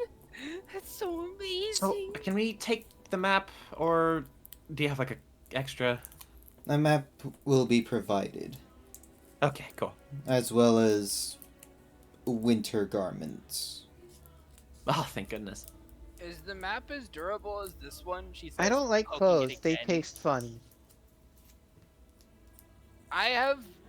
That's so amazing. So, can we take the map, or do you have like a extra? A map will be provided, Okay, cool. as well as winter garments. Oh, thank goodness. Is the map as durable as this one? She says, I don't like poking clothes. it They again. taste funny. I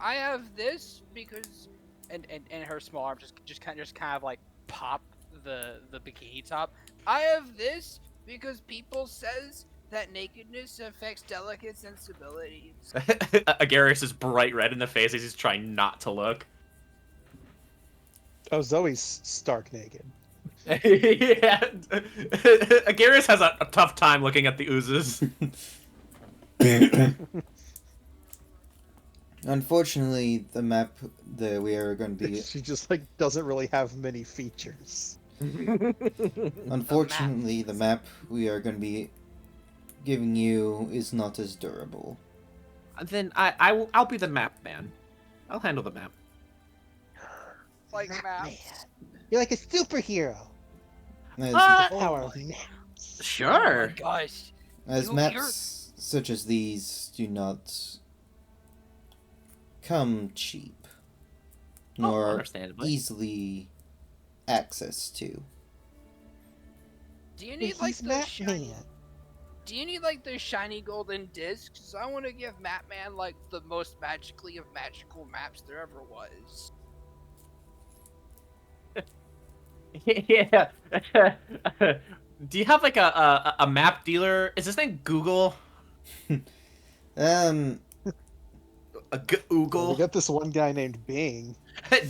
have this because And her small arm just kind of like pop the bikini top. I have this because people says that nakedness affects delicate sensibilities. Agarius is bright red in the face as he's trying not to look. Oh, Zoe's stark naked. Yeah. Agarius has a tough time looking at the oozes. Unfortunately, the map that we are going to be She just like doesn't really have many features. unfortunately the map we are going to be giving you is not as durable. Then I'll be the map man. I'll handle the map. Like Map maps. man. You're like a superhero. As, Uh, The power of maps. Sure. Oh my gosh. as you- maps such as these do not come cheap, nor understandably. easily access to. Do you need He's like those Map shiny? Man. Do you need like those shiny golden discs? I want to give Mapman like the most magically of magical maps there ever was. Yeah. Do you have like a map dealer? Is his name Google? A We Google? got this one guy named Bing.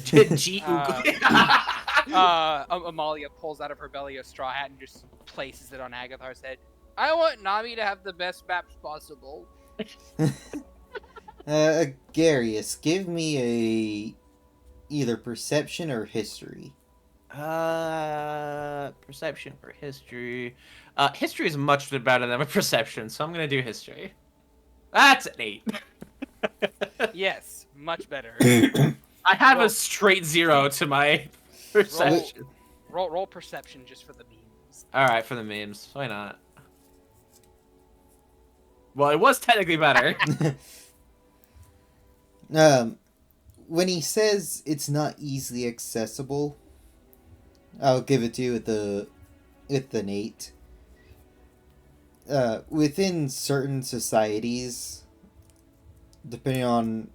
G Google. Amalia pulls out of her belly a straw hat and just places it on Agathar's head. I want Nami to have the best maps possible. Garius, give me a either perception or history. Perception for history. History is much better than my perception, so I'm gonna do history. That's an 8. Yes, much better. I have Well- a straight 0 to my perception. Roll perception just for the memes. All right, for the memes. Why not? Well, it was technically better. When he says it's not easily accessible, I'll give it to you with an 8. Within certain societies, depending on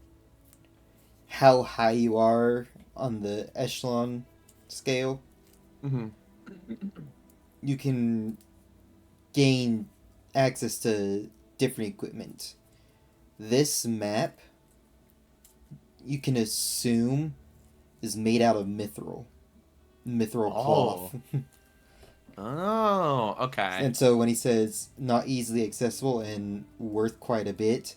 how high you are on the echelon scale, Mm-hmm. you can gain access to different equipment. This map, you can assume, is made out of mithril cloth. Oh, okay. And so when he says not easily accessible and worth quite a bit,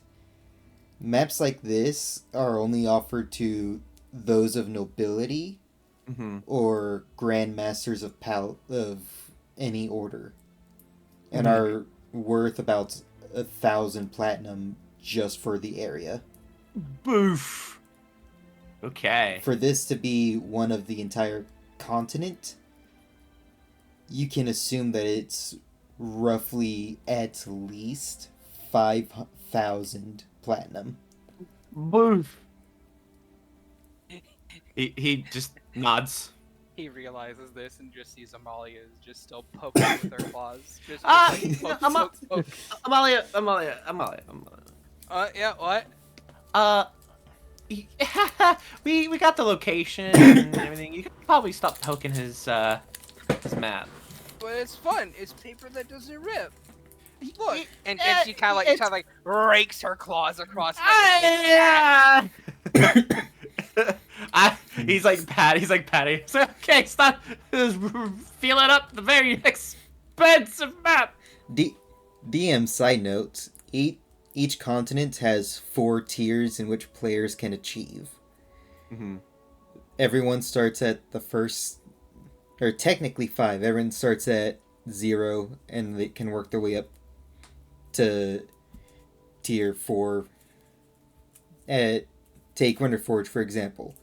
maps like this are only offered to those of nobility Mm-hmm. or grandmasters of any order, and Mhm. are worth about 1,000 platinum just for the area. Boof. Okay. For this to be one of the entire continent, you can assume that it's roughly at least 5,000 platinum. Boof. He just nods. He realizes this and just sees Amalia is just still poking with her claws. Just Ah, like, poke, Ama- poke, poke. Amalia. Yeah, what? Uh, we got the location and everything. You could probably stop poking his map. But it's fun. It's paper that doesn't rip. Look. And she kind of like rakes her claws across. He's like patting. So, okay, stop feeling up the very expensive map. DM side note: each continent has 4 tiers in which players can achieve. Mm-hmm. Everyone starts at the first, or technically 5. Everyone starts at 0, and they can work their way up to tier 4. Take Wonderforge, for example.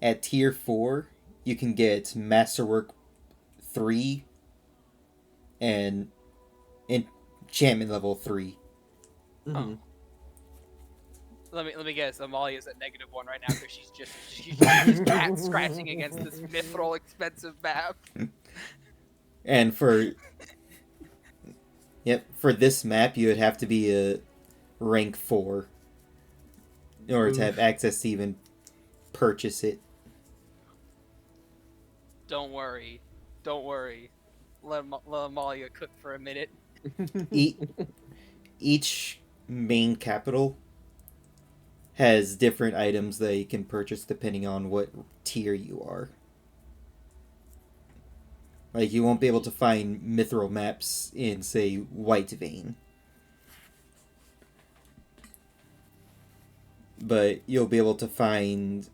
At tier 4, you can get Masterwork 3 and Enchantment level 3. Mm-hmm. Let me guess. Amalia's at -1 right now because she's just cat scratching against this mithril expensive map. And for this map, you would have to be a rank 4 in order to have access to even purchase it. Don't worry. Let Amalia cook for a minute. Each main capital has different items that you can purchase depending on what tier you are. Like, you won't be able to find mithril maps in, say, White Vein. But you'll be able to find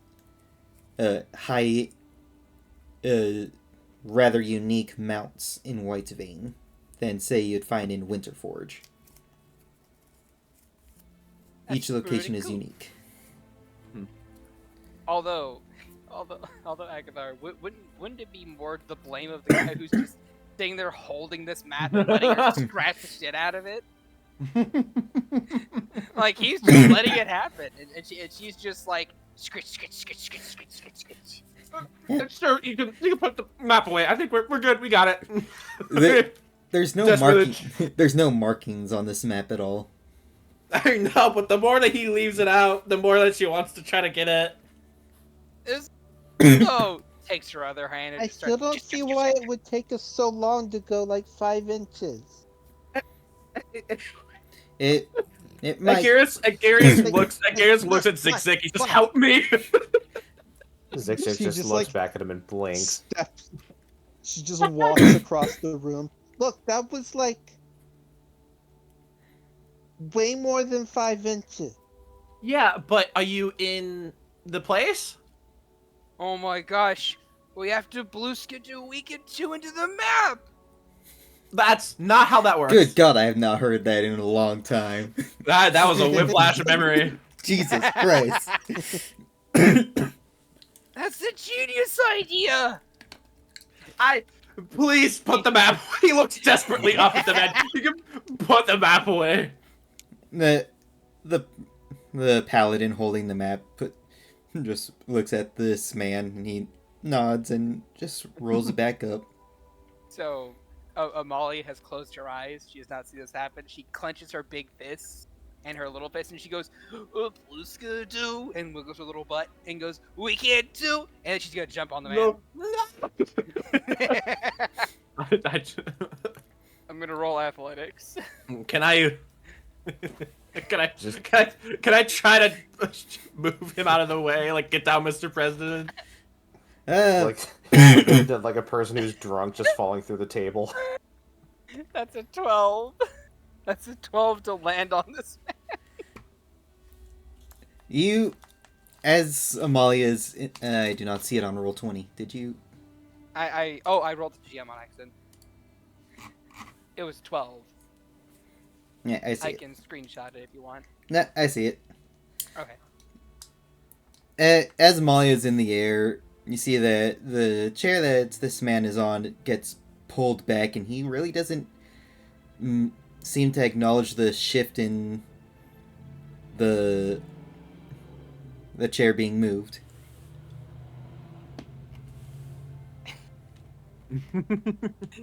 rather unique mounts in White Vein than, say, you'd find in Winterforge. Each That's location pretty is cool. unique. Although Agatha, wouldn't it be more the blame of the guy who's just sitting there holding this map and letting her scratch the shit out of it? Like, he's just letting it happen, and she's just like scritch. Sure, you can put the map away. I think we're good. We got it. There's no Just marking. There's no markings on this map at all. I know, but the more that he leaves it out, the more that she wants to try to get it. Oh, takes her other hand and I just still starts. don't see why it would take us so long to go like 5 inches. It might. Agarius looks at Zig. He says, "Help me." Zig She just just, looks like, back at him and blinks. Steps. She just walks across the room. Look, that was like way more than 5 inches. Yeah, but are you in the place? Oh my gosh. We have to blue skidoo a week and 2 into the map. That's not how that works. Good God, I have not heard that in a long time. That was a whiplash of memory. Jesus Christ. That's a genius idea. Please put the map. He looks desperately up at the bed. You can put the map away. The paladin holding the map just looks at this man and he nods and just rolls it back up. So, Amalia has closed her eyes. She has not seen this happen. She clenches her big fists and her little fist, and she goes, blue skidoo, and wiggles her little butt, and goes, we can't do, and then she's gonna jump on the man. I'm gonna roll athletics. Can I try to move him out of the way? Like, get down, Mr. President? Like a person who's drunk just falling through the table. That's a 12. That's a 12 to land on this man. as Amalia's, I do not see it on roll 20. Did you? I rolled the GM on accident. It was 12. Yeah, I see I it. can screenshot it if you want. Nah, I see it. Okay. As Amalia's in the air, you see that the chair that this man is on gets pulled back, and he really doesn't seem to acknowledge the shift in the chair being moved.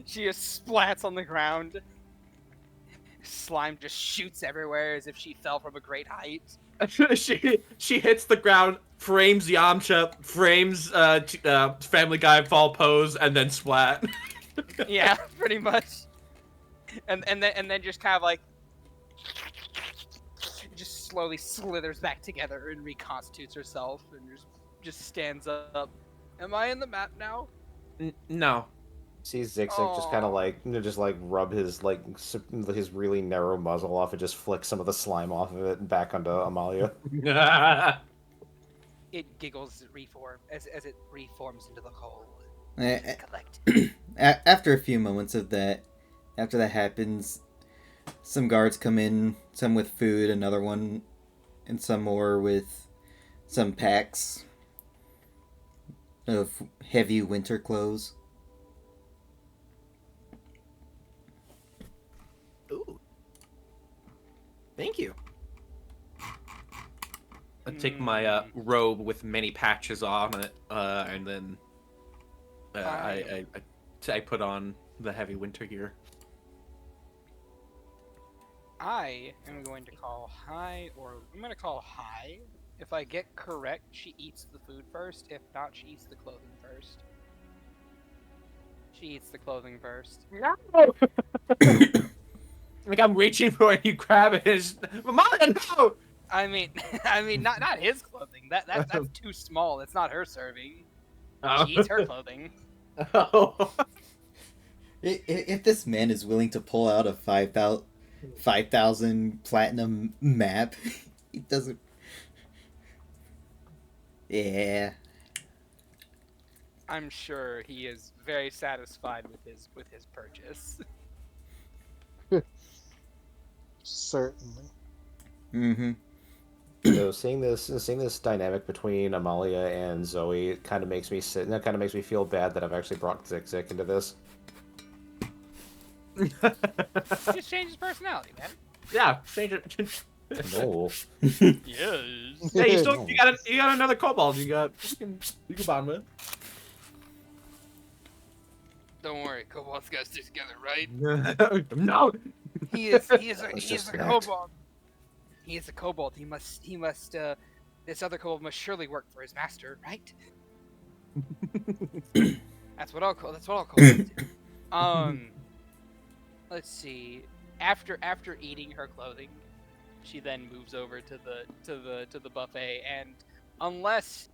She just splats on the ground. Slime just shoots everywhere as if she fell from a great height. she hits the ground, frames Yamcha, frames Family Guy fall pose, and then splat. Yeah, pretty much. And then just kind of like just slowly slithers back together and reconstitutes herself and just stands up. Am I in the map now? No. See Zigzag just kind of like rub his his really narrow muzzle off and just flick some of the slime off of it and back onto Amalia. It giggles as it reforms into the hole. Collect. After a few moments of that, after that happens, some guards come in, some with food, another one, and some more with some packs of heavy winter clothes. Ooh. Thank you. I take my robe with many patches on it, and then I put on the heavy winter gear. I am going to call hi, or I'm going to call hi. If I get correct, she eats the food first. If not, she eats the clothing first. She eats the clothing first. No! Like I'm reaching for it, you grab it. Amalia, no! I mean, not his clothing. That's too small. It's not her serving. Oh. She eats her clothing. Oh. If this man is willing to pull out a 5,000 platinum map, he doesn't. Yeah. I'm sure he is very satisfied with his purchase. Certainly. Mm-hmm. So seeing this dynamic between Amalia and Zoe kind of makes me feel bad that I've actually brought Zigzag into this. Just change his personality, man. Yeah, change it. No. Yes. Hey, you got another kobold. You can bond with. Don't worry, kobolds gotta stick together, right? No. He is just a an act. kobold. He is a kobold. He must this other kobold must surely work for his master, right? That's what I'll call it. Let's see. After eating her clothing, she then moves over to the buffet, and unless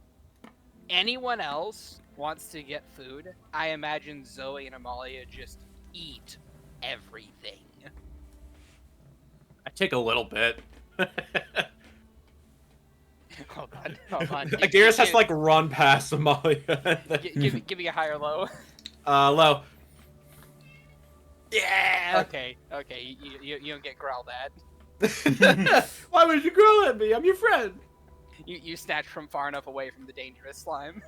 anyone else wants to get food, I imagine Zoe and Amalia just eat everything. I take a little bit. Hold on. Agarus has to like run past Amalia. Give me a high or low. Low. Yeah. Okay. You don't get growled at. Why would you growl at me? I'm your friend. You snatch from far enough away from the dangerous slime.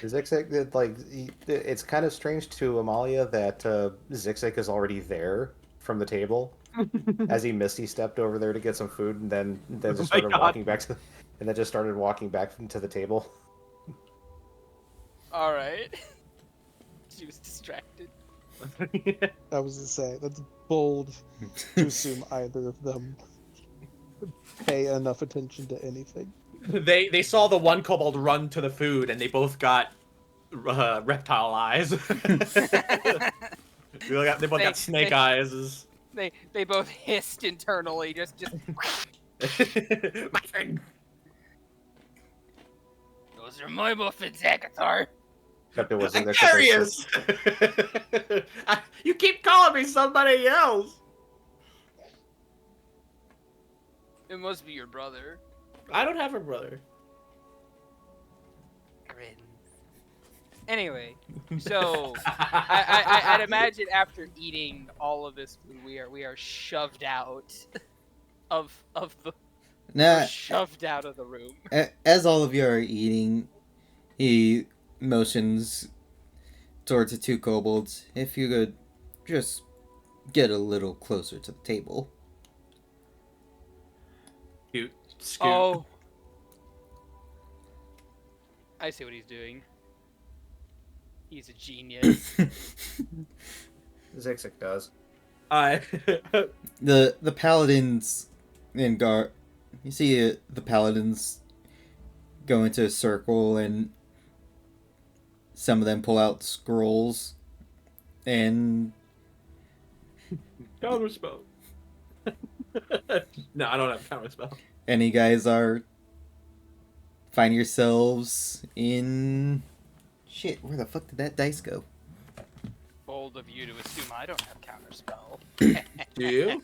Zigzag, it's kind of strange to Amalia that Zigzag is already there from the table, as he Misty stepped over there to get some food, and then just started walking back to, and then just started walking back to the table. All right. She was distracted. I was gonna say that's bold to assume either of them pay enough attention to anything. They saw the one kobold run to the food, and they both got reptile eyes. They both got snake eyes. They both hissed internally, just. My friend. Those are my muffins, Agathar. Except it wasn't there. Darius! You keep calling me somebody else. It must be your brother. I don't have a brother. Grins. Anyway, so I'd imagine after eating all of this food, we are shoved out of the we're Now, shoved out of the room. as all of you are eating, he motions towards the two kobolds. If you could just get a little closer to the table. Scoot. Scoot. Oh, I see what he's doing. He's a genius. Zixik does. The paladins and guard. You see the paladins go into a circle, and some of them pull out scrolls, and Counterspell. No, I don't have counterspell. and you guys are find yourselves in shit. Where the fuck did that dice go? Bold of you to assume I don't have counterspell. Do you?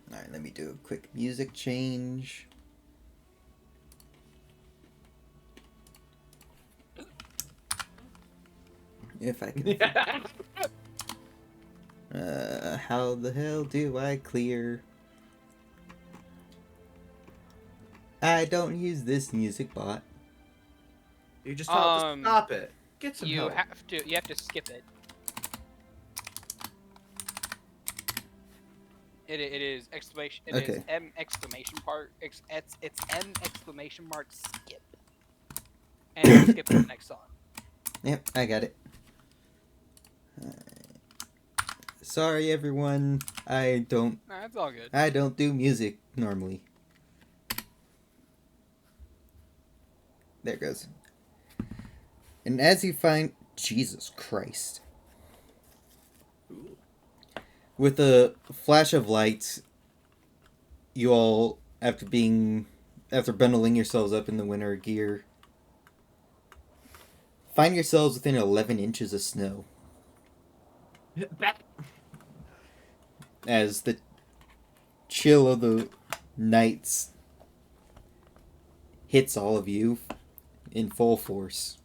Alright, let me do a quick music change. If I can. How the hell do I clear? I don't use this music bot. You just tell it to stop it. Get some you help. have to skip it. It is exclamation. It is Okay. M exclamation part. It's M exclamation mark skip. And you skip to the next song. Yep, I got it. Sorry, everyone. I don't Nah, it's all good. do music normally. There it goes. And as you find Jesus Christ. With a flash of light, you all, after bundling yourselves up in the winter gear, find yourselves within 11 inches of snow. As the chill of the nights hits all of you in full force.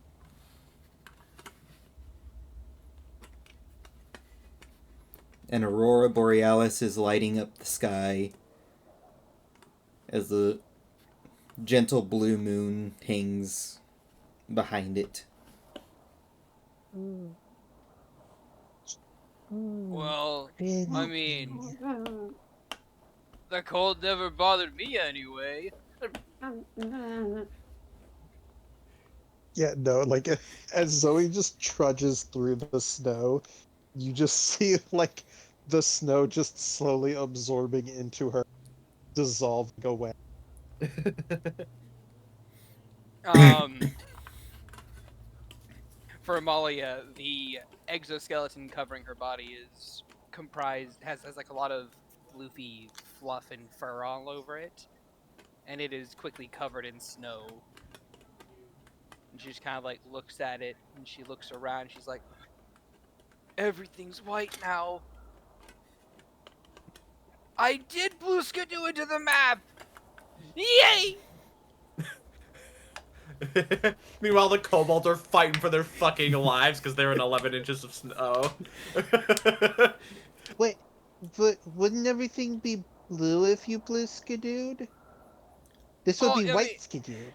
An aurora borealis is lighting up the sky as the gentle blue moon hangs behind it. Well, Really? I mean, the cold never bothered me anyway. Yeah, no, like as Zoe just trudges through the snow, you just see like the snow just slowly absorbing into her, dissolving away. For Amalia, the exoskeleton covering her body is comprised has like a lot of floofy fluff and fur all over it, and it is quickly covered in snow. And she just kind of like looks at it, and she looks around. And she's like, Everything's white now. I did blue skidoo into the map! Yay! Meanwhile, the kobolds are fighting for their fucking lives because they're in 11 inches of snow. Wait, but wouldn't everything be blue if you blue skidooed? This would Oh, be I white mean- skidooed.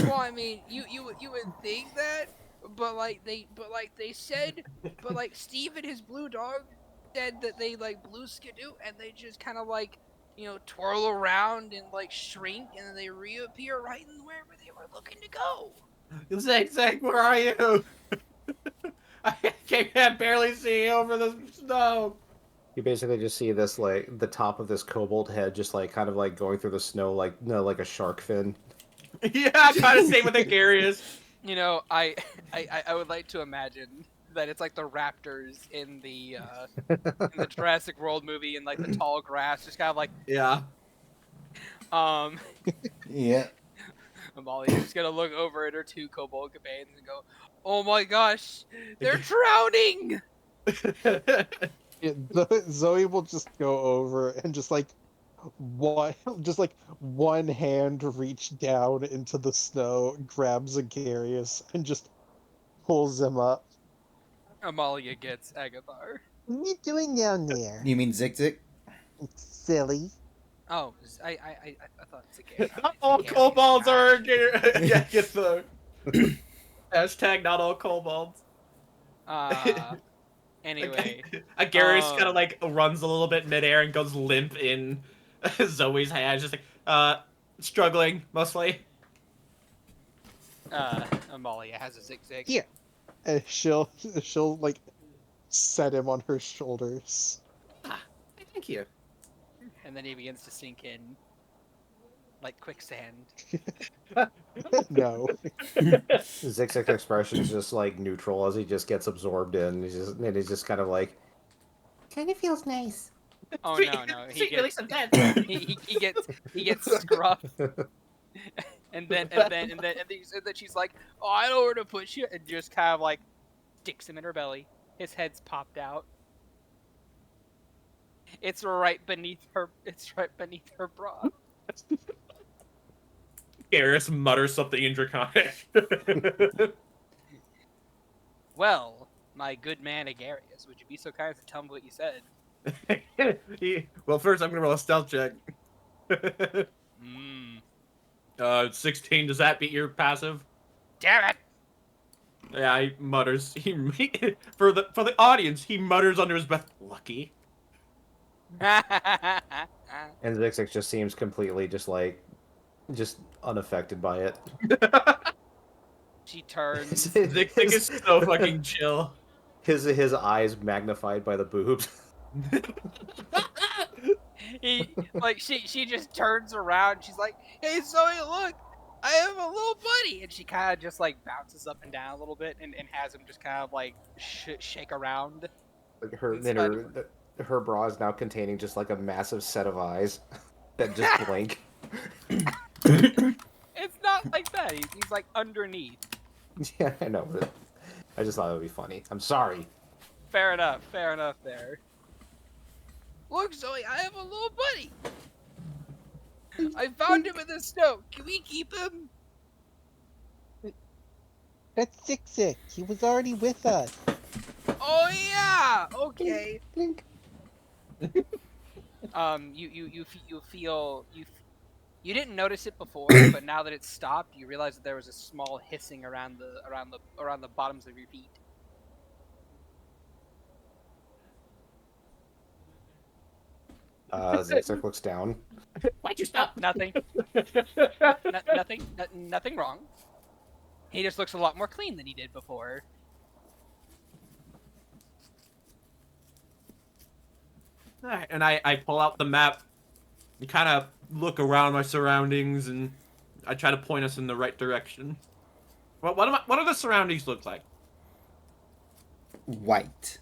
Well, I mean, you would think that, but they said, Steve and his blue dog said that they like blue skidoo and they just kind of like, twirl around and like shrink and then they reappear right in wherever they were looking to go. Zag, where are you? I can't barely see over the snow. You basically just see this, like, the top of this kobold head just, like, kind of, like, going through the snow like a shark fin. Yeah, I'm kind of same with Agarius. I would like to imagine that it's like the raptors in the Jurassic World movie and like the tall grass, just kind of like Yeah. Yeah. Amalia's just gonna look over at her two kobold companions and go, "Oh my gosh, they're drowning!" Yeah, Zoe will just go over and just like one hand reach down into the snow, grabs Agarius, and just pulls him up. Amalia gets Agathar. What are you doing down there? You mean Zik Zik? Silly. Oh, I thought Zagarius. Not all kobolds are yeah, get the hashtag not all kobolds. Anyway, Garrus kind of like runs a little bit midair and goes limp in Zoe's hand, just like struggling mostly. Amalia has a zigzag. Here. And she'll like set him on her shoulders. Thank you. And then he begins to sink in like quicksand. No. Zigzag's expression is just like neutral as he just gets absorbed in. He's just kind of like, Kind of feels nice. Oh no, he gets he gets scruffed. and then she's like, "Oh, I know where to put you," and just kind of like sticks him in her belly. His head's popped out. It's right beneath her. It's right beneath her bra. Garrus mutters something in Draconic. Well, my good man Agarius, would you be so kind as to tell me what you said? Well, first I'm gonna roll a stealth check. 16. Does that beat your passive? Damn it! Yeah, he mutters. For the audience, he mutters under his breath, "Lucky." and Zigzag just seems completely just unaffected by it. She turns. Zig is so fucking chill. His eyes magnified by the boobs. She just turns around. She's like, "Hey Zoe, look, I have a little buddy," and she kind of just like bounces up and down a little bit and has him just kind of like shake around. Like her bra is now containing just like a massive set of eyes that just blink. It's not like that. He's like underneath. Yeah, I know, but I just thought it would be funny. I'm sorry. Fair enough there. Look, Zoe, I have a little buddy. I found him in the snow. Can we keep him? That's Zig. He was already with us. Oh yeah. Okay. Blink. You didn't notice it before, but now that it's stopped, you realize that there was a small hissing around the bottoms of your feet. Zigzag looks down. Why'd you stop? Nothing. Nothing wrong. He just looks a lot more clean than he did before. Alright, and I pull out the map and kind of look around my surroundings, and I try to point us in the right direction. What do the surroundings look like? White.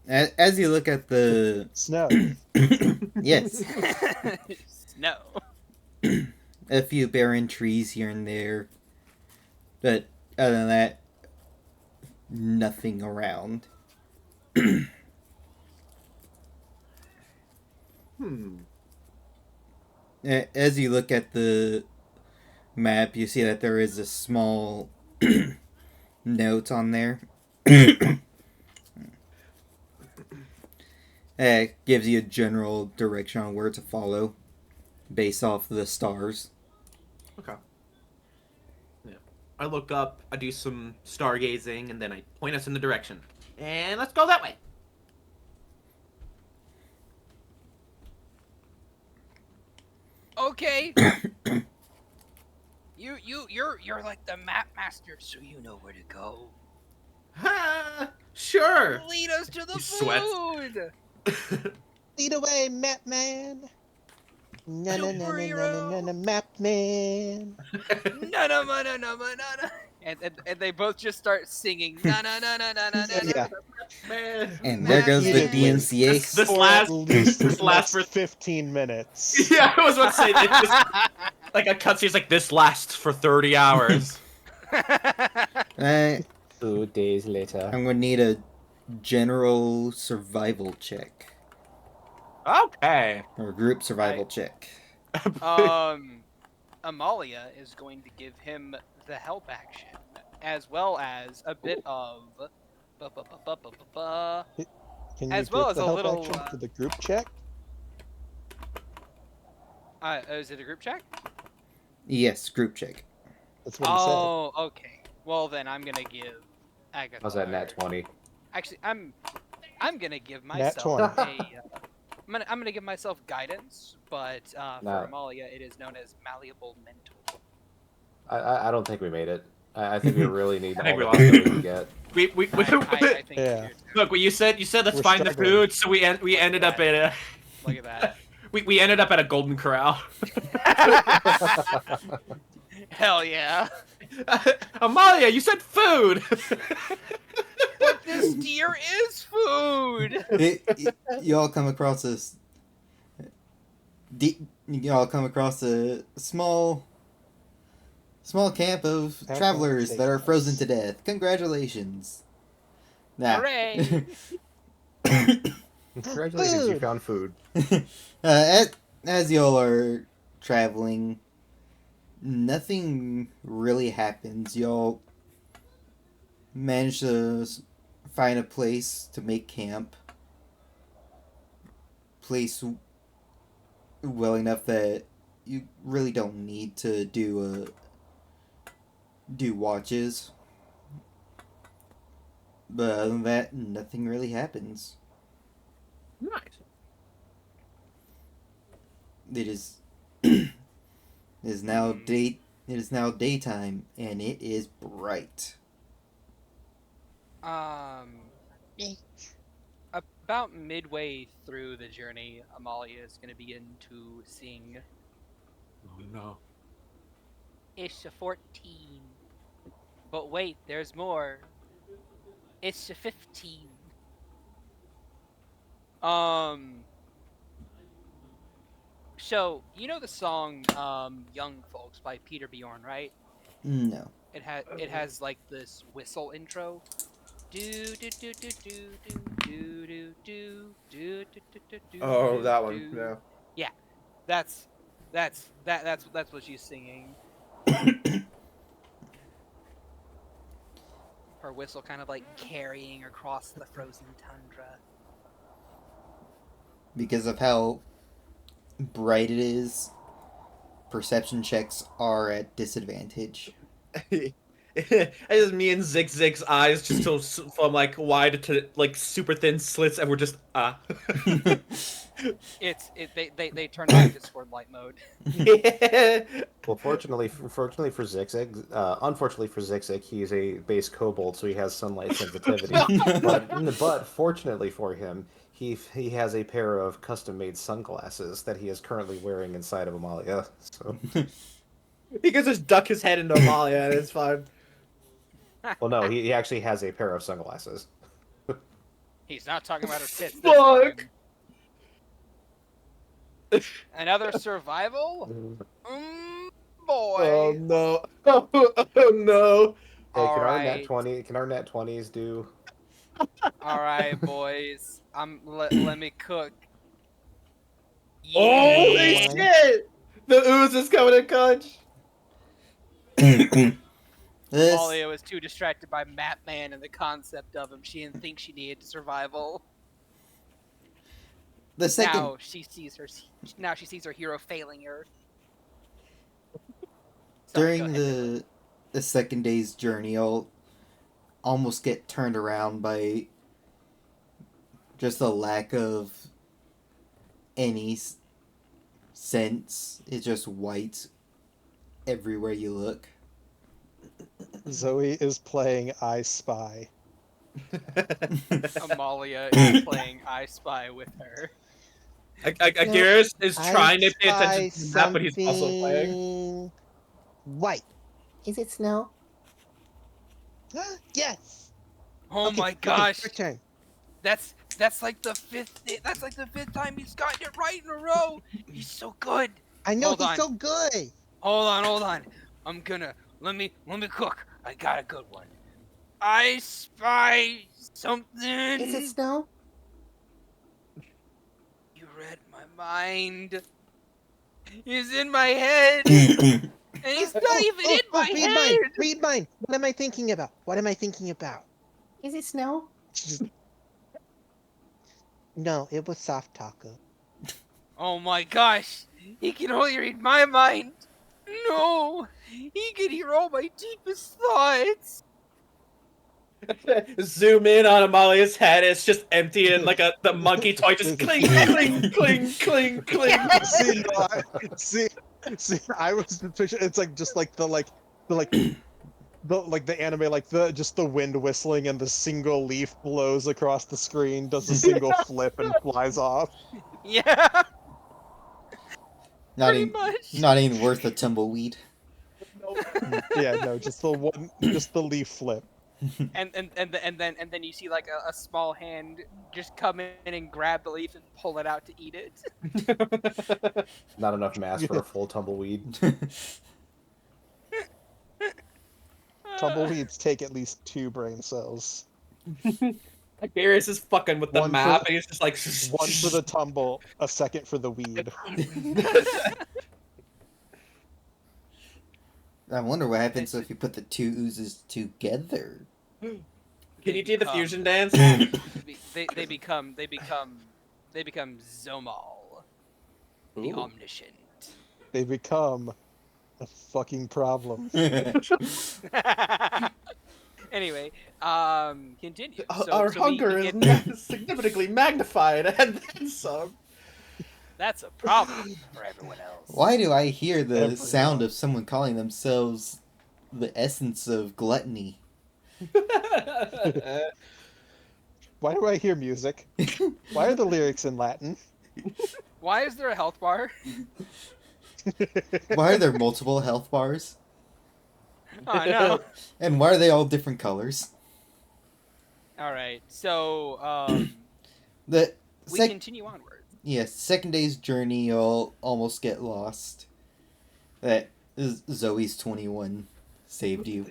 As you look at the Snow. yes, No. a few barren trees here and there, but other than that, nothing around. As you look at the map, you see that there is a small note on there. It gives you a general direction on where to follow based off the stars. Okay. Yeah. I look up, I do some stargazing, and then I point us in the direction. And let's go that way. Okay. You're like the map master, so you know where to go. Sure. Lead us to the He sweats. food. Lead away, map man. Na na na na na na na map man. No. And they both just start singing. Na na na na na na na. Yeah. Man. And there goes the DMCA. This For last- at least this the lasts next for 15 minutes. Yeah, I was about to say, it's just, like a cutscene's like, this lasts for 30 hours. Days later. I'm gonna need a general survival check Okay. or a group survival check. Amalia is going to give him the help action, as well as a bit of, Can you as well give as the a help little. action for the group check? Is it a group check? Yes, group check. That's what he said. Oh, okay. Well then, I'm gonna give Agatha. How's that nat 20? Actually, I'm gonna give Nat myself 20. I'm gonna give myself guidance, but for Nah. Amalia, it is known as malleable mental. I don't think we made it. I think we really need I all think we the lost help it. that we can get. I think Yeah. you do too. Look, you said let's We're find the struggling. food, so we ended up at a Look at that. we ended up at a golden corral. Hell yeah. Amalia, you said food. But this deer is food. Y'all come across this. Y'all come across a small camp of Camp travelers of that are steakhouse. frozen to death. Congratulations. Now, Hooray. Congratulations, you Food. found food. as y'all are traveling, nothing really happens. Y'all manage to find a place to make camp. Place well enough that you really don't need to do watches. But other than that, nothing really happens. Nice. It is it is now daytime and it is bright. About midway through the journey, Amalia is gonna begin to sing. Oh no. It's a 14. But wait, there's more. It's a 15. So, you know the song Young Folks by Peter Bjorn, right? No. It has like this whistle intro. Do do do do do do do do do do do. Oh, that one. Yeah. Yeah. That's what she's singing. Her whistle kind of like carrying across the frozen tundra. Because of how bright it is, perception checks are at disadvantage. It's just me and Zig's eyes just so from like wide to like super thin slits, and we're just They turn on Discord light mode. Well, fortunately for Zigzag, unfortunately for Zigzag, he's a base kobold, so he has sunlight sensitivity. but fortunately for him, he has a pair of custom-made sunglasses that he is currently wearing inside of Amalia. So, he can just duck his head into Amalia, and it's fine. well, no, he actually has a pair of sunglasses. He's not talking about her tits. this Fuck. time. Another survival? Boy. Oh no! Oh no! Hey, All can our right. nat 20? Can our nat 20s do? All right, boys. Let me cook. Holy Yeah. shit! The ooze is coming in clutch. This Amalia was too distracted by Map Man and the concept of him. She didn't think she needed survival. the second Now she sees her hero failing her. Sorry, go during ahead. the second day's journey, I'll almost get turned around by just the lack of any sense. It's just white everywhere you look. Zoe is playing I Spy. Amalia is playing I Spy with her. Agiris is trying to pay attention to the map, but he's also playing. Something white. Is it snow? Yes. Oh Okay, my okay, gosh, your turn. that's like the fifth time he's gotten it right in a row. He's so good. I know Hold he's on. so good. Hold on. I'm gonna let me cook. I got a good one. I spy something. Is it snow? You read my mind. He's in my head. And he's not even in my read head. mine! Read mine! What am I thinking about? What am I thinking about? Is it snow? No, it was soft taco. Oh my gosh. He can only read my mind. No. He can hear all my deepest thoughts. Zoom in on Amalia's head. It's just empty and like the monkey toy just cling, cling, cling, cling, cling. See, no, see, I was picturing it's like just like the anime, like the wind whistling and the single leaf blows across the screen, does a single flip and flies off. Yeah. Not Pretty even, much. not even worth a tumbleweed. Yeah, no, just the leaf flip. And then you see like a small hand just come in and grab the leaf and pull it out to eat it. Not enough mass for a full tumbleweed. Tumbleweeds take at least 2 brain cells. Darius is fucking with the One for map, the- and he's just like One for the tumble, a second for the weed. I wonder what happens if you put the two oozes together. Can you do the fusion dance? They become Zomal, the Ooh. omniscient. They become a fucking problem. Anyway, continue. Our we hunger get- is significantly magnified, and then some. That's a problem for everyone else. Why do I hear the Everyone. sound of someone calling themselves the essence of gluttony? Why do I hear music? Why are the lyrics in Latin? Why is there a health bar? Why are there multiple health bars? Oh no. And why are they all different colors? All right, so The we sec- continue onward. yes, second day's journey, you'll almost get lost. That is Zoe's 21 saved you.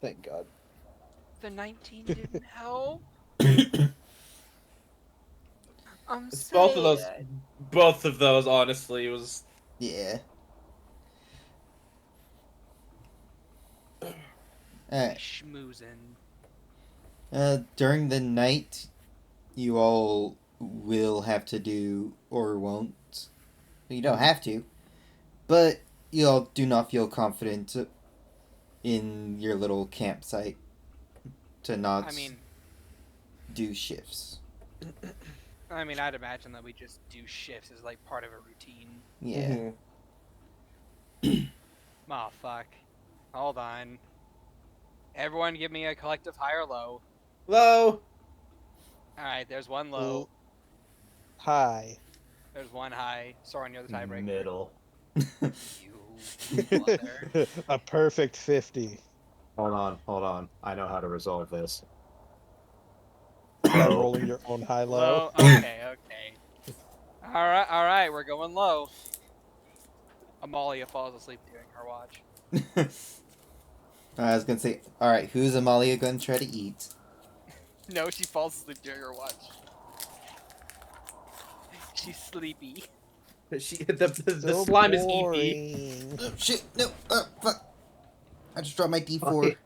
Thank God. The 19 didn't help. I'm Both of those, sad. honestly, was. Yeah. Schmoozin'. During the night, you all will have to do, or won't. You don't have to, but you all do not feel confident in your little campsite to not I mean, do shifts. I'd imagine that we just do shifts as like part of a routine. Yeah. Oh fuck. Hold on. Everyone, give me a collective high or low. Low. All right, there's one low. Hi. There's one high. Soren, you're the tiebreaker. Middle. You mother. A perfect 50. Hold on. I know how to resolve this. By rolling your own high-low. Low. Okay. All right. We're going low. Amalia falls asleep during her watch. I was gonna say, alright, who's Amalia gonna try to eat? No, she falls asleep during her watch. She's sleepy. The So slime is EP. boring. Oh, shit, no, fuck. I just dropped my D4.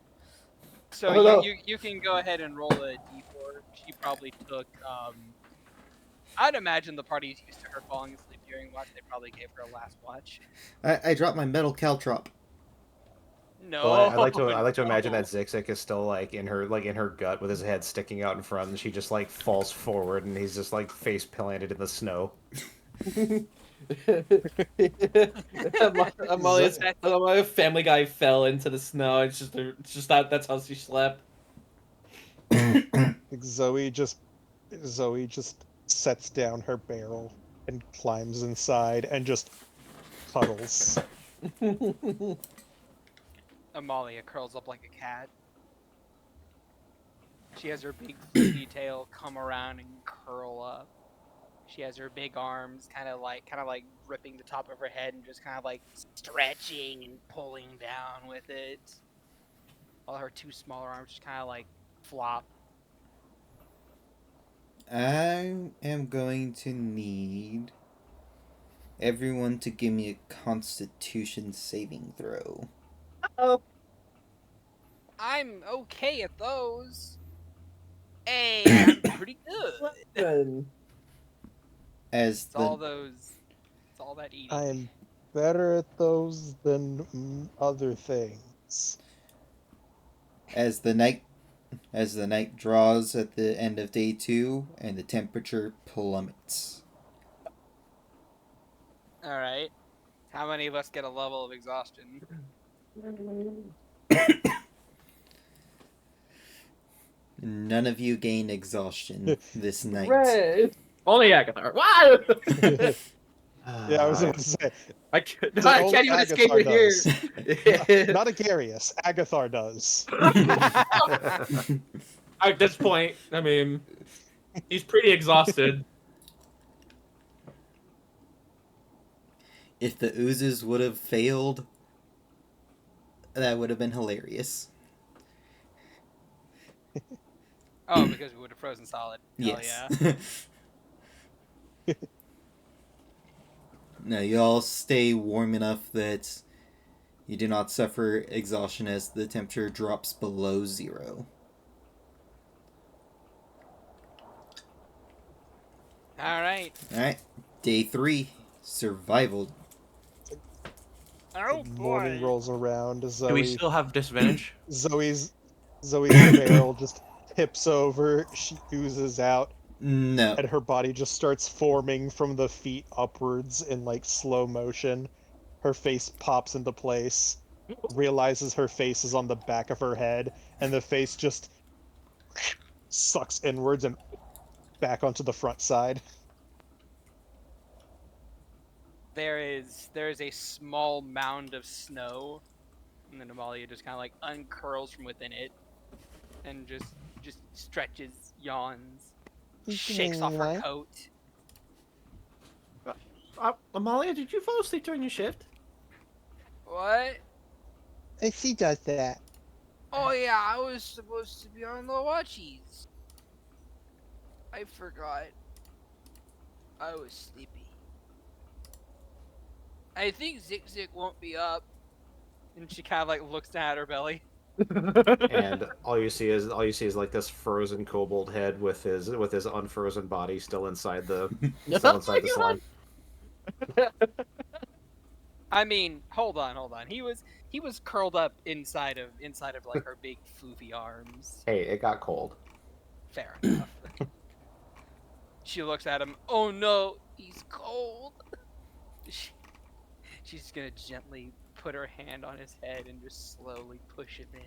So Oh, no. you can go ahead and roll a d4. She probably took I'd imagine the party's used to her falling asleep during watch. They probably gave her a last watch. I dropped my metal caltrop. No. Well, I like to imagine no. that Zixik is still like in her gut with his head sticking out in front, and she just like falls forward, and he's just like face planted in the snow. Amalia Family Guy fell into the snow. It's just that's how she slept. Like Zoe just sets down her barrel and climbs inside and just cuddles. Amalia curls up like a cat. She has her big fluffy tail come around and curl up. She has her big arms kind of like gripping the top of her head and just kind of like stretching and pulling down with it. while her two smaller arms just kind of like flop. I am going to need everyone to give me a Constitution saving throw. Oh, I'm okay at those. Hey, I'm pretty good. Then As It's all the those. It's all that eating. I'm better at those than other things. as the night as the night draws at the end of day 2 and the temperature plummets. All right. How many of us get a level of exhaustion? None of you gain exhaustion this night. Red. Only Agathar. Wow! Yeah, I was about to say. I can't, So I only can't even escape Agathar it here. Not Agarius. Agathar does. At this point, I mean, he's pretty exhausted. If the oozes would have failed, that would have been hilarious. Oh, because we would have frozen solid. Hell Yes. yeah. No, you all stay warm enough that you do not suffer exhaustion as the temperature drops below 0. All right. Alright, day 3, survival. Oh Morning boy. rolls around. Do we still have disadvantage? Zoe's barrel just tips over. She oozes out, No. and her body just starts forming from the feet upwards in like slow motion. Her face pops into place. Realizes her face is on the back of her head, and the face just sucks inwards and back onto the front side. There is a small mound of snow, and then Amalia just kind of like uncurls from within it, and just stretches, yawns, shakes off her coat. Amalia, did you fall asleep during your shift? What? And she does that. Oh yeah, I was supposed to be on the watchies. I forgot. I was sleepy. I think Zik won't be up. And she kind of like looks down at her belly. and all you see is like this frozen kobold head with his unfrozen body still inside the slime. I mean, hold on. He was curled up inside of like her big floofy arms. Hey, it got cold. Fair enough. She looks at him. Oh no, he's cold. She's gonna gently put her hand on his head and just slowly push him in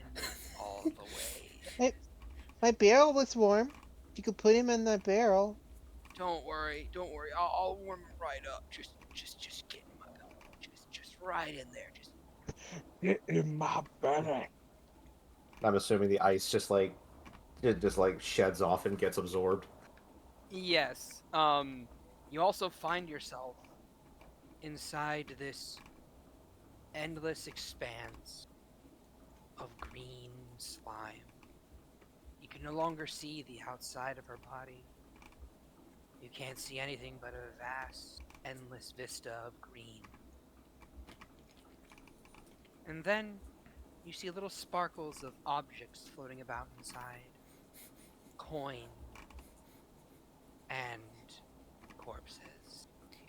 all the way. My barrel was warm. You could put him in the barrel. Don't worry. I'll warm him right up. Just get in my belly. Just right in there. Just Get in my belly. I'm assuming the ice just like sheds off and gets absorbed. Yes. You also find yourself inside this endless expanse of green slime. You can no longer see the outside of her body. You can't see anything but a vast, endless vista of green. And then you see little sparkles of objects floating about inside. Coin and corpses.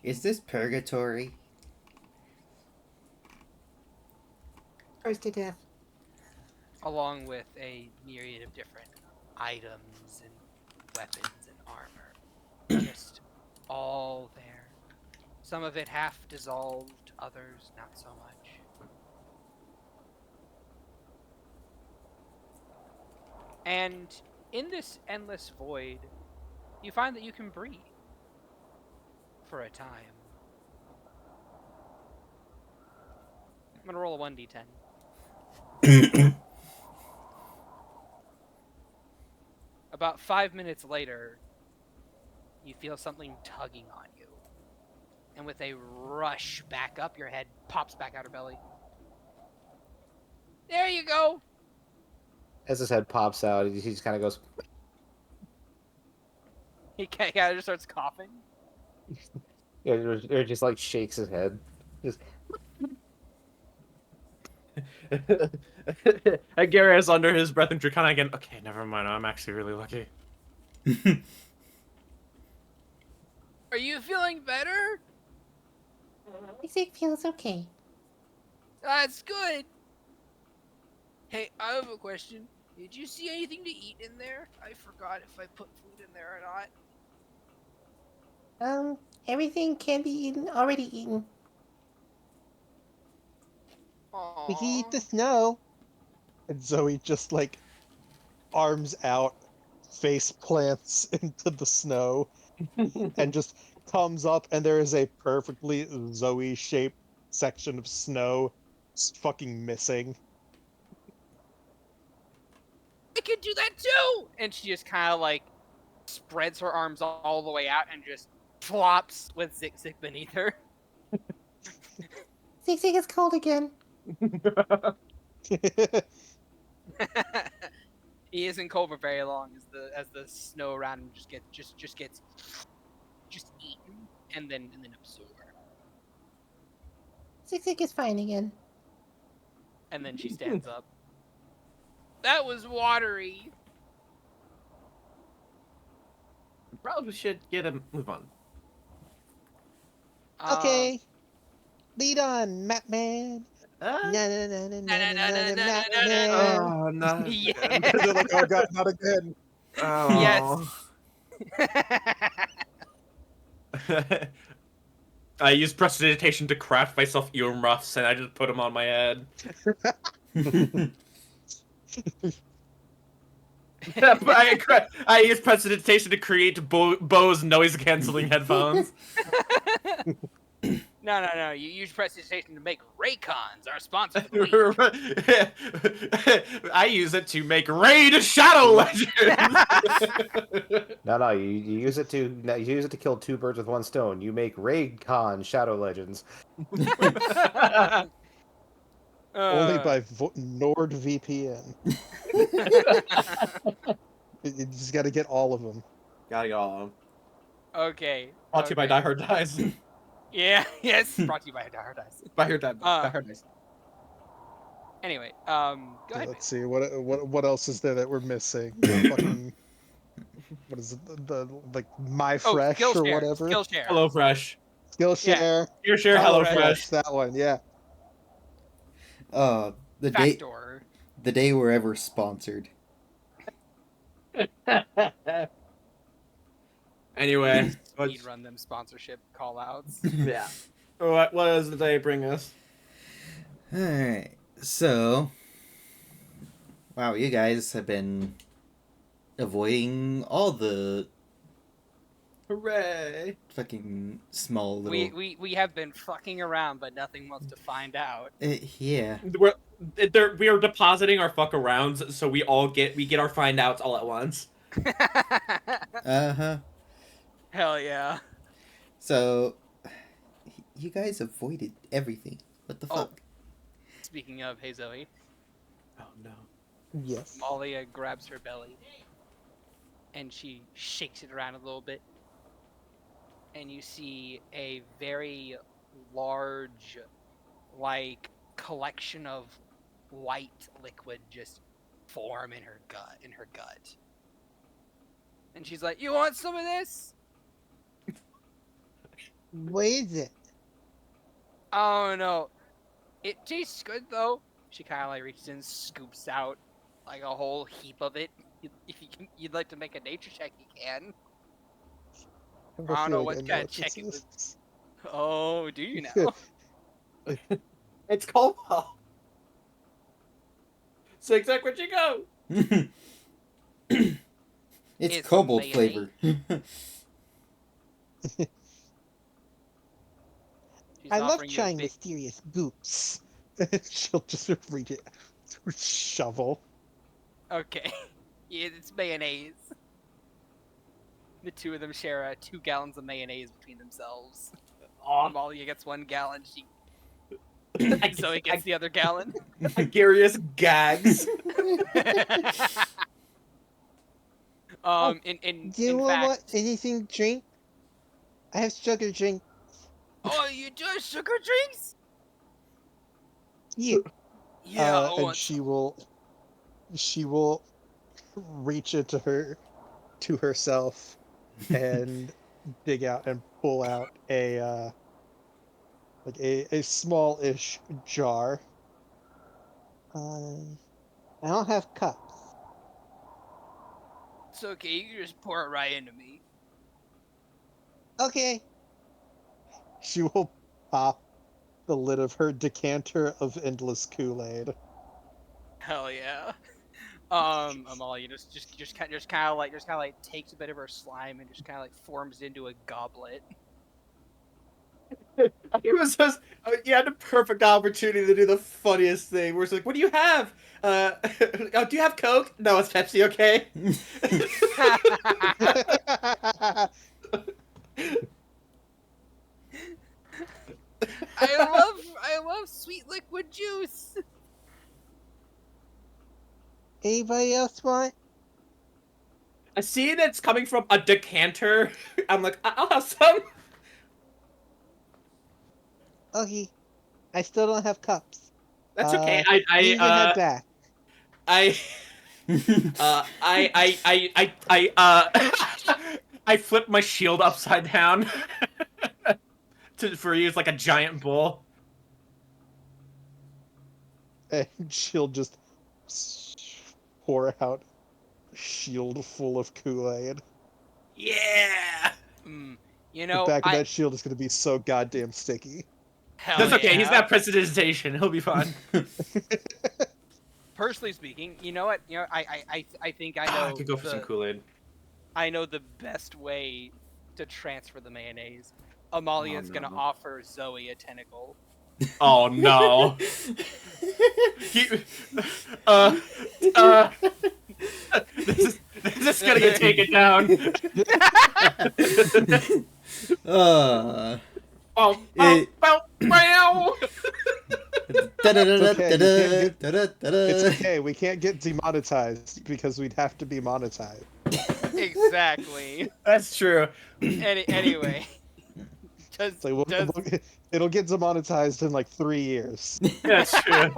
Is this purgatory? First to death. Along with a myriad of different items and weapons and armor. Just all there. Some of it half dissolved, others not so much. And in this endless void, you find that you can breathe. For a time. I'm gonna roll a 1d10. About 5 minutes later, you feel something tugging on you. And with a rush back up, your head pops back out her belly. There you go! as his head pops out, he just kind of goes. He kind of just starts coughing. Yeah, or just like shakes his head. Just Agarius under his breath and Dracana again. Okay, never mind. I'm actually really lucky. Are you feeling better? Isaac feels okay. That's good. Hey, I have a question. Did you see anything to eat in there? I forgot if I put food in there or not. Everything can be eaten, already eaten. We can eat Aww. the snow. And Zoe just like arms out, face plants into the snow, and just comes up, and there is a perfectly Zoe-shaped section of snow fucking missing. I can do that too! And she just kind of like spreads her arms all the way out and just flops with Zig beneath her. Zig is cold again. He isn't cold for very long as the snow around him just gets eaten and then absorbed. Zig is fine again. And then she stands up. That was watery. Probably should get a move on. Okay. Lead on, Map Man. Uh, Na na na na na Na, na, na na, na na, Map na, na, na. Man. oh, no. Yeah. They're like, oh god, not again. Oh. I used prestidigitation to craft myself earmuffs, and I just put them on my head. I used prestidigitation to create Bo's noise-canceling headphones. No. You use prestidigitation to make Raycons, our sponsor for the week. I use it to make Raid Shadow Legends. no, you use it to kill two birds with one stone. You make Raid-Con Shadow Legends. Only by NordVPN. You just got to get all of them. Gotta get all of them. Okay. Brought to you by Die Hard Dice. Yeah, yes. Brought to you by Die Dice. Die Hard Dice. Anyway, go ahead. Let's see what else is there that we're missing. Fucking, what is it? The like My Fresh or Skillshare, whatever. Skillshare. HelloFresh. Skillshare. Skillshare, HelloFresh. That one, yeah. The Factor. day we're ever sponsored. Anyway, Speed run them sponsorship call-outs. yeah. What does the day bring us? Alright, so... Wow, you guys have been avoiding all the Hooray! fucking small little... We have been fucking around, but nothing wants to find out. Yeah. We are depositing our fuck arounds, so we get our find outs all at once. Uh-huh. Hell yeah. So, you guys avoided everything. What the fuck? Speaking of, hey Zoe, Oh no. Yes. Malia grabs her belly and she shakes it around a little bit, and you see a very large, like, collection of white liquid just form in her gut. And she's like, "You want some of this?" What is it? Oh no, it tastes good though. She kind of like reaches in, scoops out like a whole heap of it. If you'd like to make a nature check, you can. have a I don't know feeling what I kind know of what check this it was. is. Oh, do you know? It's cobalt. So exact where'd you go? It's It's cobalt mayonnaise. flavor. She's I love offering you a trying big- mysterious goops. She'll just reach it with a shovel. Okay, yeah, it's mayonnaise. The two of them share 2 gallons of mayonnaise between themselves. Malia gets 1 gallon. Zoe gets the other gallon. Agarius gags. Do you In want fact, anything to drink? I have sugar drink. Oh, you do have sugar drinks? Yeah. Yeah, I And want she will reach into to herself and dig out and pull out a like a small-ish jar. I don't have cups. It's okay, you can just pour it right into me. Okay. She will pop the lid of her decanter of endless Kool-Aid. hell yeah. Amalia just kind of like takes a bit of her slime and just kind of like forms into a goblet. It was just, you had the perfect opportunity to do the funniest thing. Where it's like, what do you have? Oh, do you have Coke? No, it's Pepsi, okay? I love sweet liquid juice. Anybody else want? I see it's coming from a decanter. I'm like, I'll have some. Okay. I still don't have cups. That's okay. You can head back. I I flip my shield upside down for use like a giant bull. And she'll just pour out a shield full of Kool-Aid. Yeah. You The know, back of that shield is going to be so goddamn sticky. hell That's okay. He's yeah. got prestidigitation. He'll be fine. Personally speaking, you know what? You know, I think I know. I could go for some Kool-Aid. I know the best way to transfer the mayonnaise. Amalia's gonna offer Zoe a tentacle. Oh no. This is gonna get taken down. It's okay. We can't get demonetized because we'd have to be monetized. Exactly. That's true. Anyway, So it'll get demonetized in like 3 years. That's true.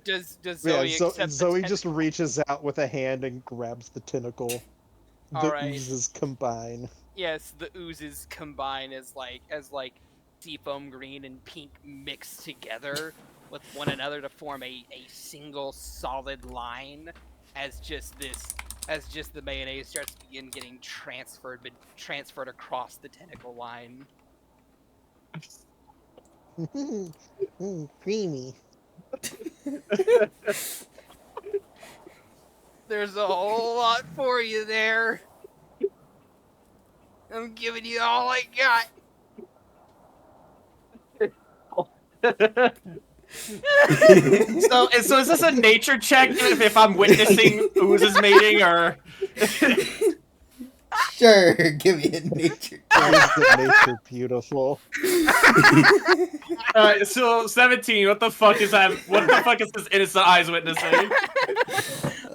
does Yeah, Zoe accept Zoe the just reaches out with a hand and grabs the tentacle. The Alright. oozes combine. Yes, the oozes combine as seafoam green and pink mixed together with one another to form a single solid line as just the mayonnaise starts to begin getting transferred across the tentacle line. Creamy. There's a whole lot for you there. I'm giving you all I got. So is this a nature check if I'm witnessing oozes mating or? Sure, give me a nature. Isn't nature beautiful? Alright, so 17. What the fuck is that? What the fuck is this innocent eyes witnessing?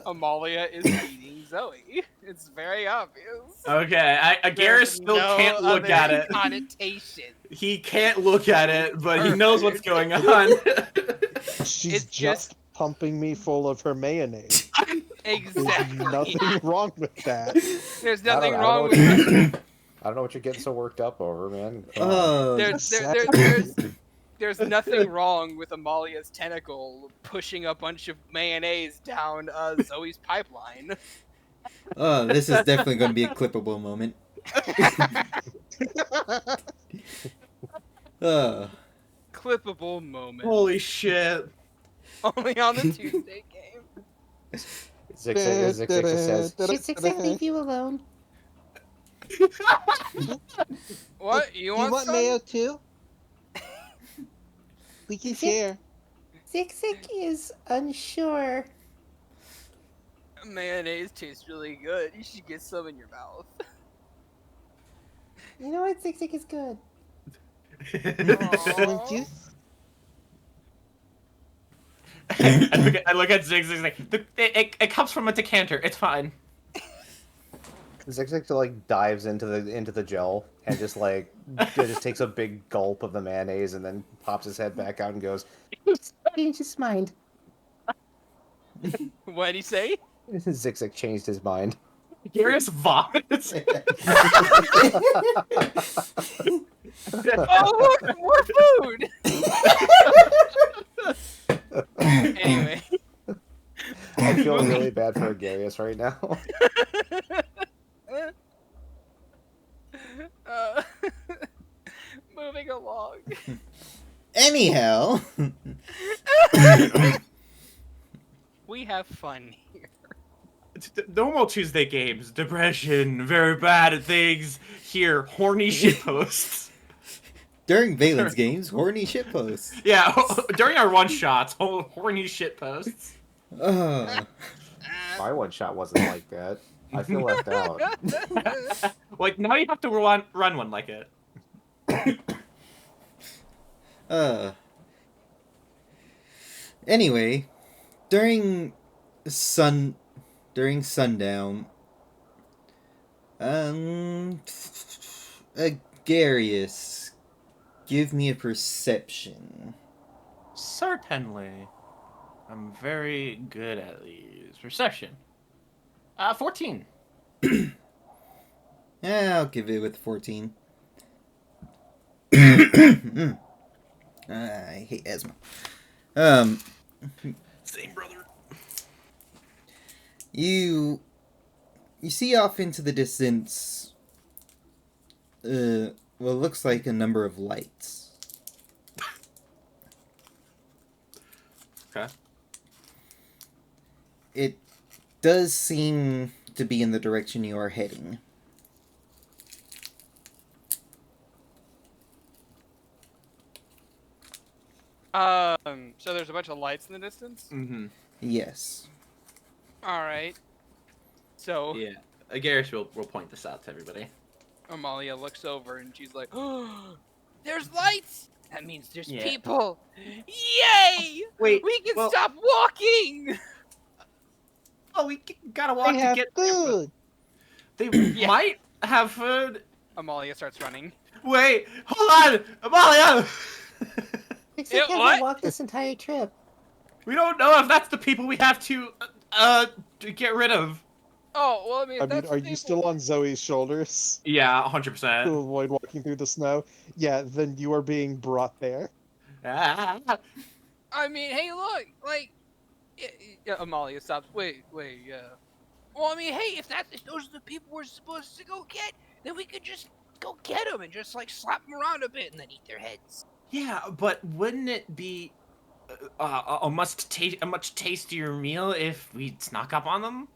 Amalia is eating Zoe. It's very obvious. Okay, Garrus still can't look at it. Connotation. He can't look at it, but he knows what's going on. She's It's just pumping me full of her mayonnaise. Exactly. There's nothing wrong with that. There's I nothing don't wrong know with that. I don't know what you're getting so worked up over, man. Oh, There's nothing wrong with Amalia's tentacle pushing a bunch of mayonnaise down Zoe's pipeline. oh, this is definitely going to be a clippable moment. Oh, Clippable moment. Holy shit. Only on the Tuesday game. Zigzag says, Should leave you alone? What? You want some? mayo too? We can share. Zig is unsure. Mayonnaise tastes really good. You should get some in your mouth. You know what? Zig is good. Orange juice? I look at Zigzag like, it comes from a decanter. It's fine. Zigzag like dives into the gel and just just takes a big gulp of the mayonnaise and then pops his head back out and goes, Change his mind. What did he say? Zigzag changed his mind. Garius vomits. Oh, look, more food. Anyway, I feel really bad for Agarius right now. uh, moving along. Anyhow, We have fun here. Normal Tuesday games, depression, very bad at things. Here, horny shitposts. during Vaelyn's games, horny shitposts. Yeah, during our one shots, horny shitposts. My one shot wasn't like that. I feel left out. Like now you have to run one like it. Anyway, during sundown, Agarius, give me a perception. Certainly. I'm very good at these. Perception. 14. Yeah, I'll give it with 14. I hate asthma. Same brother. You see off into the distance, what looks like a number of lights. Okay. It does seem to be in the direction you are heading. So there's a bunch of lights in the distance. Mm-hmm. Yes. All right. So Yeah. Agarius will point this out to everybody. Amalia looks over and she's like, "Oh, there's lights. That means there's Yeah. people. Yay! Wait, We can well- stop walking." Oh, we gotta walk They to have get there, but food. They Yeah. might have food. Amalia starts running. Wait, hold on, Amalia. Except Yeah, hasn't what? walked this entire trip. We don't know if that's the people we have to get rid of. Oh well, I mean, I mean, that's are the you people- still on Zoe's shoulders Yeah, to 100%. avoid walking through the snow? Yeah, then you are being brought there. Ah. I mean, hey, look, like, yeah, Amalia stops. Wait, yeah. Well, I mean, hey, if those are the people we're supposed to go get, then we could just go get them and just like slap them around a bit and then eat their heads. Yeah, but wouldn't it be a much tastier meal if we snuck up on them?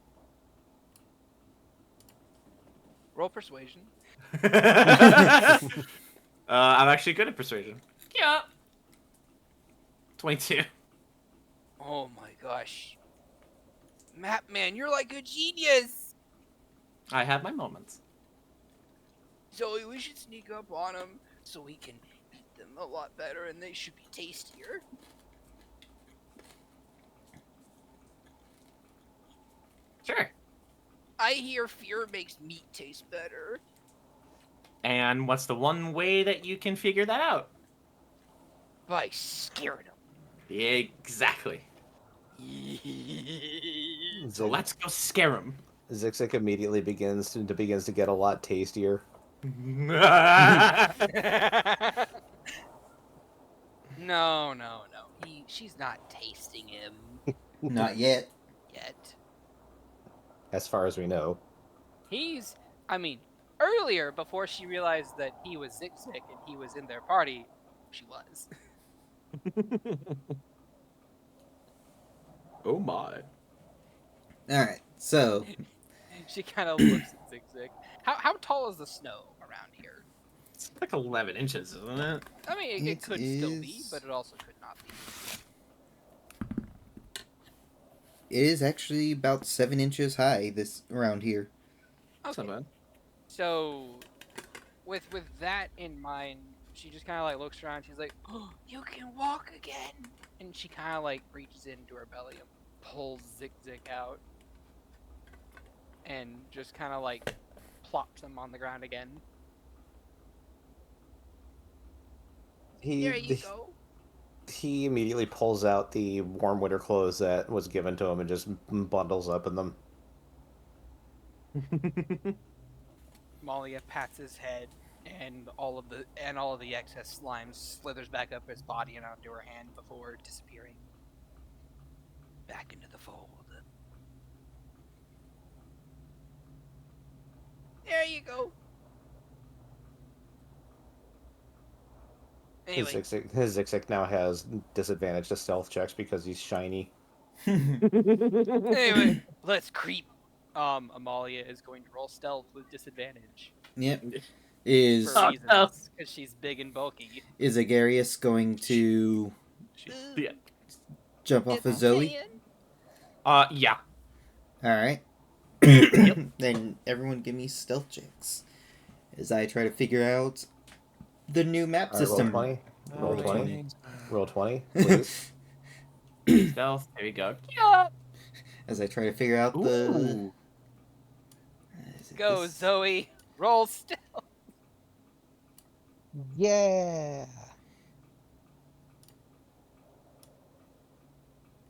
Roll persuasion. I'm actually good at persuasion. Yeah. 22. Oh my gosh, man, you're like a genius. I have my moments. Zoe, we should sneak up on them so we can eat them a lot better, and they should be tastier. Sure. I hear fear makes meat taste better. And what's the one way that you can figure that out? By scaring them. Exactly. So Zig- let's go scare them. Zigzag immediately begins to get a lot tastier. No. She's not tasting him Not yet. yet. As far as we know. Earlier, before she realized that he was Zig-Zig and he was in their party, she was. Oh my. Alright, so She kind of looks at Zig-Zig. How tall is the snow around here? It's like 11 inches, isn't it? I mean, it It could still be, is- but it also could not be. it is actually about 7 inches high this around here. That's not bad. So, with that in mind, she just kind of like looks around. She's like, "Oh, you can walk again!" And she kind of like reaches into her belly and pulls Zik out, and just kind of like plops him on the ground again. He There you go. he immediately pulls out the warm winter clothes that was given to him and just bundles up in them. Malia pats his head, and all of the excess slime slithers back up his body and onto her hand before disappearing back into the fold. There you go. His Anyway, Zixik now has disadvantage to stealth checks because he's shiny. anyway, Let's creep. Amalia is going to roll stealth with disadvantage Yep. for Is Oh, reasons, no. because she's big and bulky. Agarius going to Yeah. jump off of it's Zoe? tan. Yeah. Alright. Then everyone give me stealth checks. As I try to figure out the new map All right, system. roll 20. Roll 20. 20. Roll 20, please. Stealth. There we go. As I try to figure out the... Ooh. Is it Go, this? Zoe. Roll stealth. Yeah.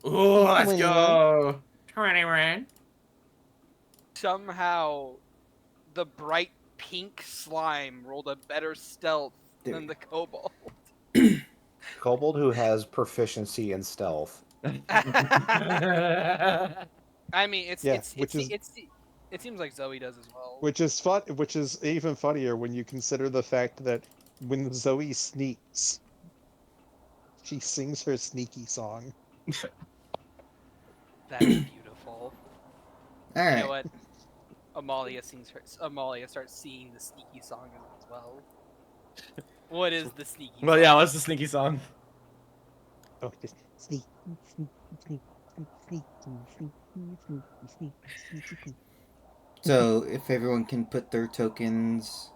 Ooh, let's 21. go. 21. Somehow, the bright pink slime rolled a better stealth There than we the kobold. Kobold who has proficiency in stealth. I mean, Yeah, which is it seems like Zoe does as well. which is fun. Which is even funnier when you consider the fact that when Zoe sneaks, she sings her sneaky song. That is beautiful. You Alright. know what? Amalia starts singing the sneaky song as well. What is the sneaky Well, song? yeah, what's the sneaky song? Oh, just sneak, sneak, sneak, sneak, sneak, sneak, sneak, sneak, sneak. So, if everyone can put their tokens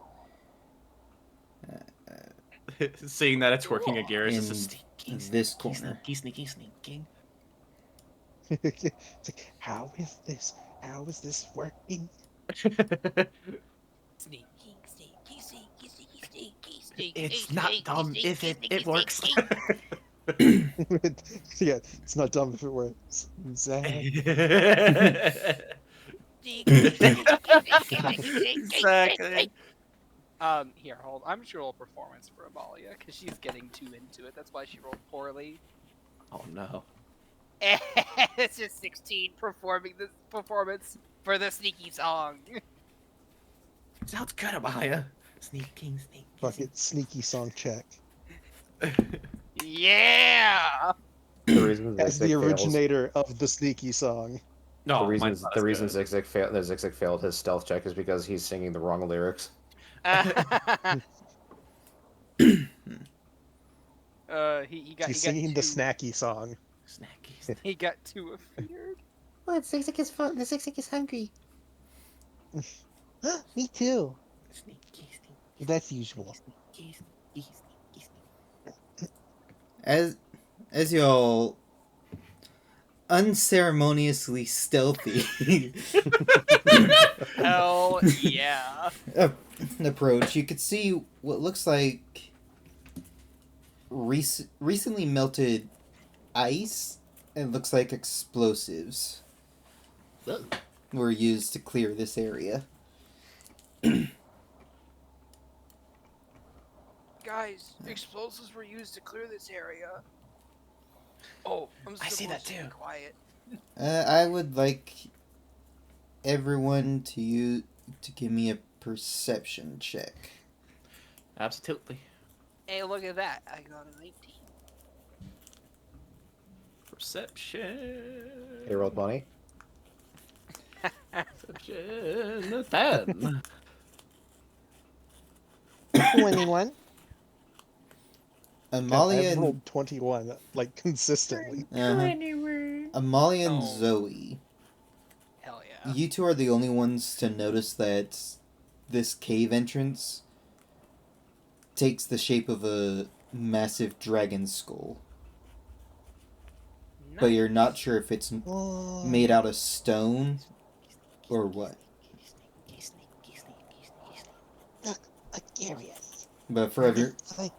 Seeing that it's working Cool. Agaris is in a sneaky, this corner. sneaky. It's like, how is this? How is this working? Sneaky, sneaky, sneaky, sneaky, sneaky, sneaky. It's not sneaky, dumb sneaky, if sneaky, it works. Yeah, it's not dumb if it works. Exactly. Exactly. Here, hold. I'm just gonna roll performance for Amalia because she's getting too into it. That's why she rolled poorly. Oh no. It's just 16 performing this performance for the sneaky song. Sounds good, Amaya. Sneaking. Fuck it, sneaky song check. Yeah. The reason As the Zixik fails. originator of the sneaky song. No, The reason mine's not the as reason good. Zixik failed his stealth check is because he's singing the wrong lyrics. He got She's too, singing the snacky song. Snacky. He got too afeared. What? Zigzag is fun. The Zigzag is hungry. Me too. Sneaky. That's usual. Sneaky. As y'all unceremoniously stealthy Hell yeah. approach, you could see what looks like recently melted ice. It looks like explosives were used to clear this area. Guys, explosives were used to clear this area. Oh, I'm I see that supposed to be too. Quiet. I would like everyone to give me a perception check. Absolutely. Hey, look at that. I got a 19. Perception. Hey, rolled money. Perception. 10. 21. Amalia I've and rolled 21, like, consistently. Amalia and Oh. Zoe. Hell yeah. You two are the only ones to notice that this cave entrance takes the shape of a massive dragon skull. But you're not sure if it's made out of stone or what. Look, Agarius. But for It's like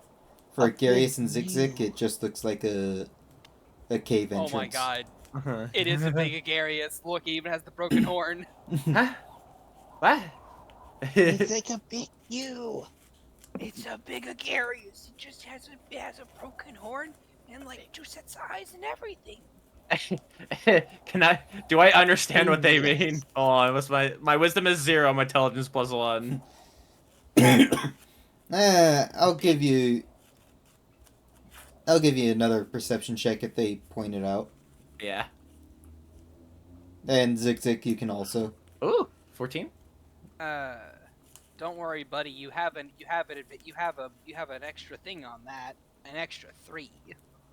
for a Agarius big and Zigzag, you. it just looks like a cave entrance. Oh my god. It is a big Agarius. Look, it even has the broken horn. Huh? What? It's like a big you. It's a big Agarius. It has a broken horn and like 2 sets of eyes and everything. Do I understand what they mean? Oh, my wisdom is 0, my intelligence plus 1. I'll give you another perception check if they point it out. Yeah. And Zigzag, you can also. Ooh, 14. Don't worry, buddy. You have an extra thing on that. An extra 3.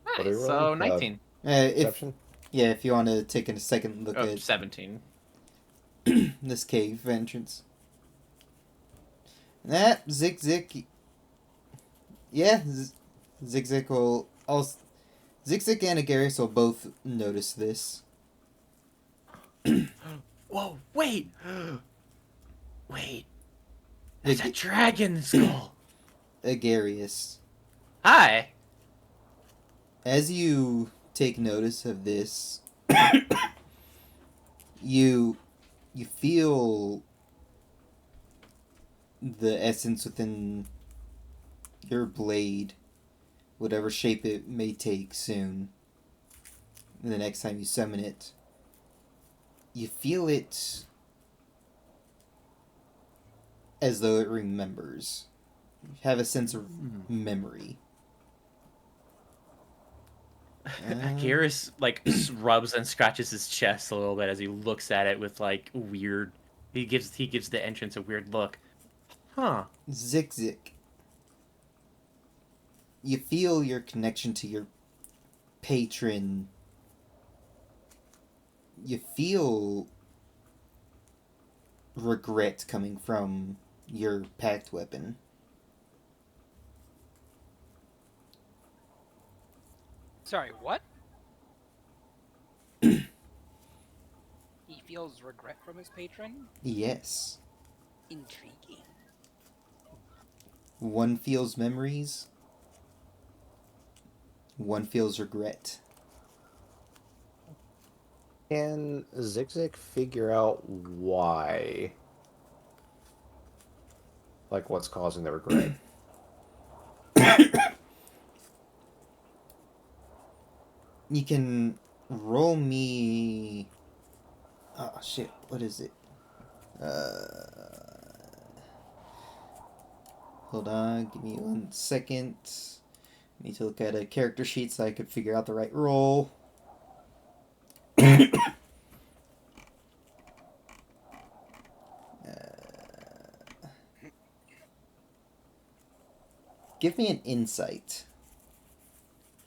What are we Nice. So rolling? 19. If Perception? if you want to take a second look Oh, at 17. this cave entrance. That Zigzag. Yeah, Zigzag will also. Zigzag and Agarius will both notice this. Whoa, wait! Wait. That's a dragon skull! Agarius. Hi! As you take notice of this, you feel the essence within your blade, whatever shape it may take soon. The next time you summon it, you feel it as though it remembers. You have a sense of memory. Garrus rubs and scratches his chest a little bit as he looks at it with weird. He gives the entrance a weird look. Huh. Zigzag. You feel your connection to your patron. You feel regret coming from your pact weapon. Sorry, what? He feels regret from his patron? Yes. Intriguing. One feels memories. One feels regret. Can Zigzag figure out why? Like, what's causing the regret? You can roll me. Oh shit! What is it? Hold on. Give me 1 second. Need to look at a character sheet so I could figure out the right roll. Give me an insight.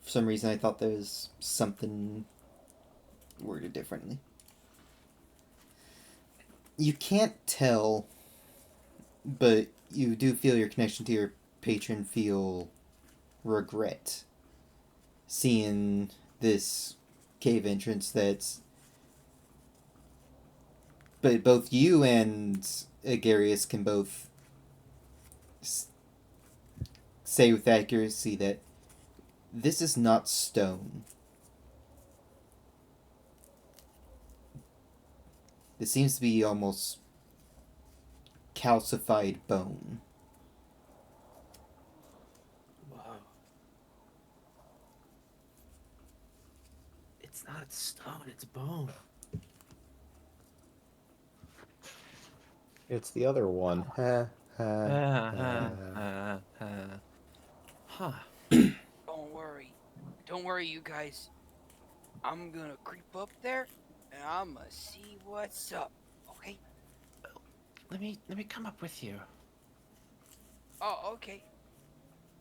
For some reason, I thought there was something worded differently. You can't tell, but you do feel your connection to your patron feel regret. Seeing this cave entrance that's. But both you and Agarius can both say with accuracy that this is not stone. This seems to be almost calcified bone. Whoa. It's not stone, it's bone. It's the other one. Huh. Don't worry, you guys. I'm gonna creep up there and I'm gonna see what's up. Okay? Let me come up with you. Oh, okay.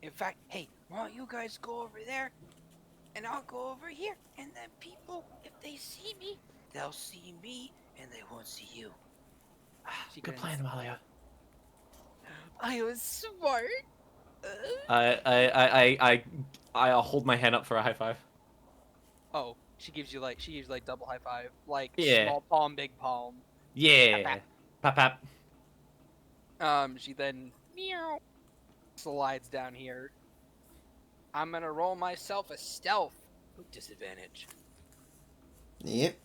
In fact, hey, why don't you guys go over there and I'll go over here, and then people, if they see me, they'll see me and they won't see you. Good plan, Amalia. I was smart. I'll hold my hand up for a high five. Oh, she gives you like double high five, like Yeah. small palm, big palm. Yeah. Pap pap. She then meow slides down here. I'm gonna roll myself a stealth with disadvantage. Yep.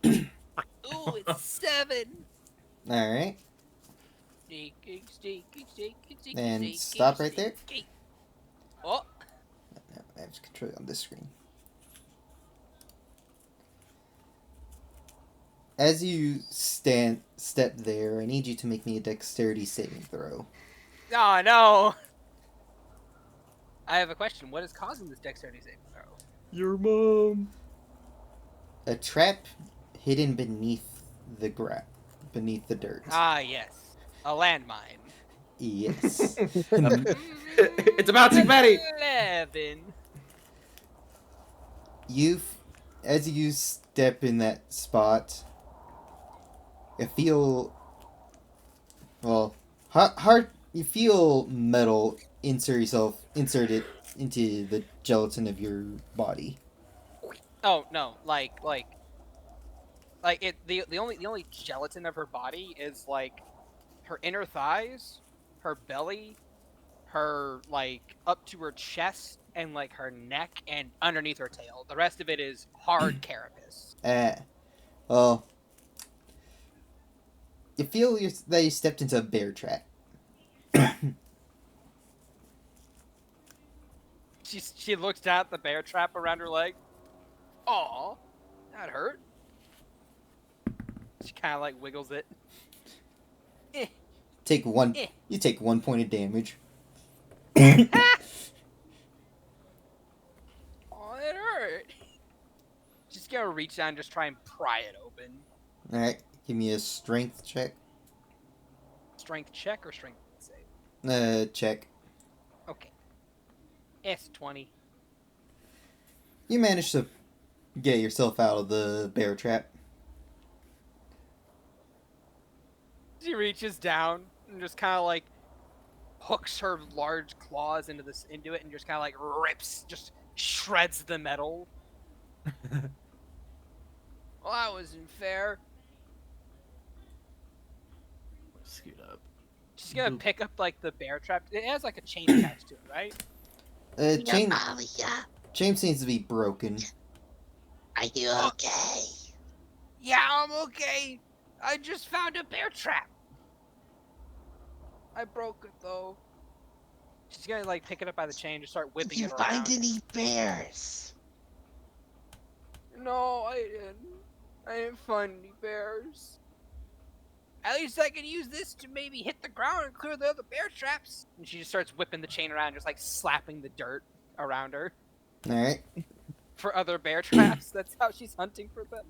Ooh, it's 7. All right. And stop right there. Oh, No, I have to control it on this screen. As you step there, I need you to make me a dexterity saving throw. oh no! I have a question. What is causing this dexterity saving throw? Your mom. A trap hidden beneath beneath the dirt. Ah, yes, a landmine. Yes. It's about to Betty. 11. As you step in that spot, you feel, well, hard. You feel metal inserted into the gelatin of your body. Oh no, like it. The only gelatin of her body is like her inner thighs, her belly, her like up to her chest, and like her neck and underneath her tail. The rest of it is hard carapace. Well, you feel that you stepped into a bear trap. She looks down at the bear trap around her leg. Aw, that hurt. She kind of like wiggles it. Eh, Take one. eh. You take 1 point of damage. Oh, it hurt. She's gonna reach down and just try and pry it open. All right, give me a strength check. Strength check or strength save? Check. Okay. S20. You managed to get yourself out of the bear trap. She reaches down and just kind of like hooks her large claws into it and just kind of like rips, just shreds the metal. Well, that wasn't fair. Scoot up. She's gonna pick up like the bear trap. It has like a chain attached to it, right? Chain Amalia, chain seems to be broken. are you okay? Yeah, I'm okay. I just found a bear trap. I broke it though. She's gonna like pick it up by the chain, just start whipping Did you it find around. any bears? No, I didn't. I didn't find any bears. At least I can use this to maybe hit the ground and clear the other bear traps. And she just starts whipping the chain around, just like slapping the dirt around her All right. for other bear traps. That's how she's hunting for them.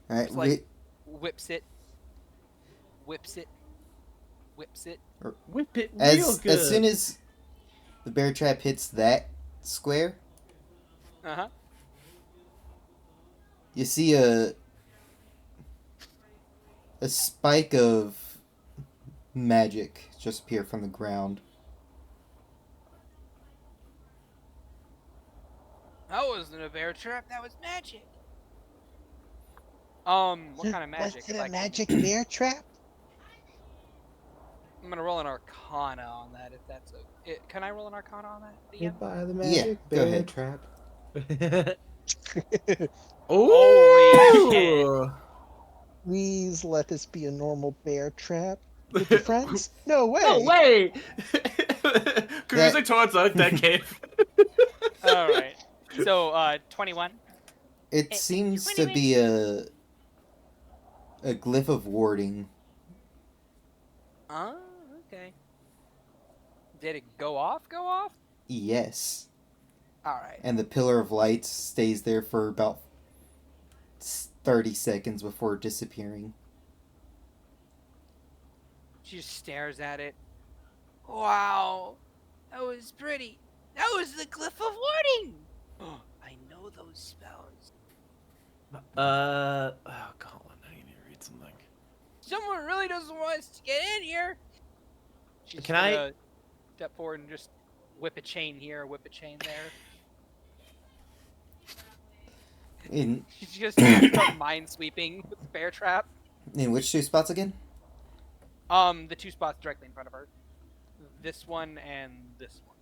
All right. Just like whips it, whips it, whips it. Whip it real good. As soon as the bear trap hits that square, Uh-huh. you see a spike of magic just appear from the ground. That wasn't a bear trap. That was magic. What kind of magic? Was it a Like, magic bear trap? I'm gonna roll an Arcana on that. If that's can I roll an Arcana on that? DM? Goodbye, the Yeah, magic go bear ahead. trap. Oh! Please let this be a normal bear trap. With your friends? No way. No way! Cruising towards a dead cave. All right. So, 21. It seems to be a glyph of warding. Oh, okay. Did it go off? Go off? Yes. All right. And the pillar of light stays there for about 30 seconds before disappearing. She just stares at it. Wow, that was pretty. That was the glyph of warding. I know those spells. Oh, Colin, I need to read something. Someone really doesn't want us to get in here. She's Can just I- gonna step forward and just whip a chain here, whip a chain there. In She's just gonna start mine sweeping with the bear trap. which two spots again? The two spots directly in front of her. This one and this one.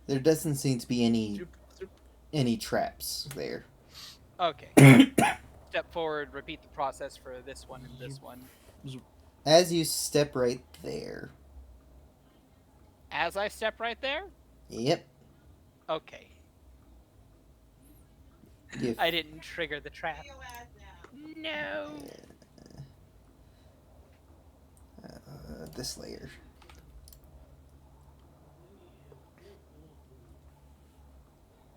There doesn't seem to be any Zoop, zoop. any traps there. Okay. Step forward, repeat the process for this one and this one. As you step right there. As I step right there? Yep. Okay. You I didn't trigger the trap. No. this layer.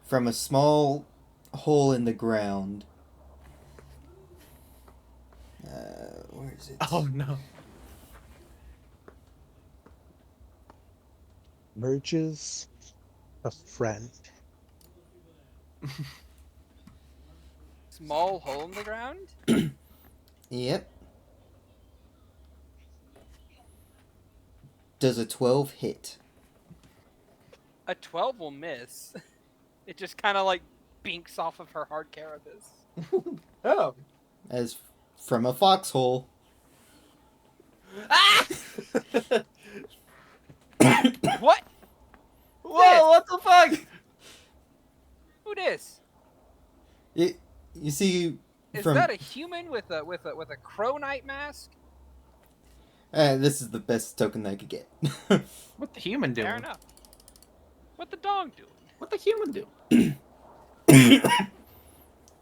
From a small hole in the ground. Where is it? Oh no. Emerges a friend. Small hole in the ground? Yep. Does a 12 hit? A 12 will miss. It just kind of like binks off of her hard carapace. Oh. As from a foxhole. Ah! What? Whoa! What the fuck? Who dis? You see Is from that a human with a crow knight mask? this is the best token I could get. What the human doing? Fair enough. What the dog doing? What the human do?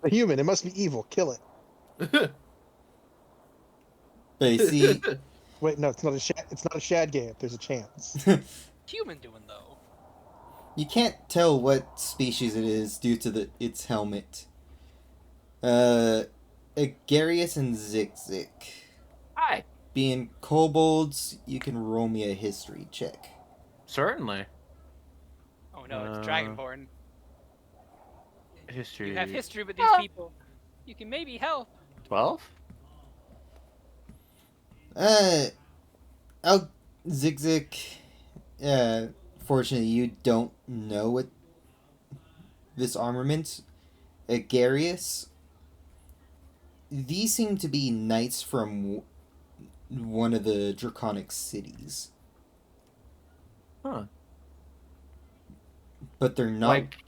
A human. It must be evil. Kill it. But you see, Wait, no, it's not a shad. It's not a shad game. There's a chance. Human doing though? you can't tell what species it is due to its helmet. Agarius and Zigzig. Hi. Being kobolds, you can roll me a history check. Certainly. Oh no, it's Dragonborn. History. You have history with these people. You can maybe help. 12? Zigzig. Fortunately, you don't know what this armament. Agarius. These seem to be knights from one of the draconic cities. Huh. But they're not. Like,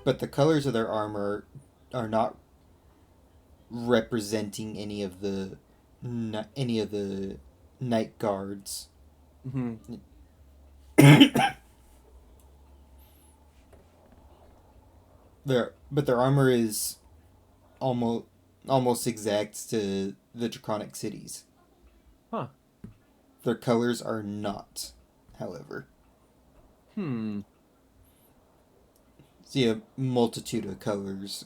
But the colors of their armor are not representing any of the night guards. mm-hmm. But their armor is almost exact to the draconic cities. Huh. Their colors are not, however. See a multitude of colors: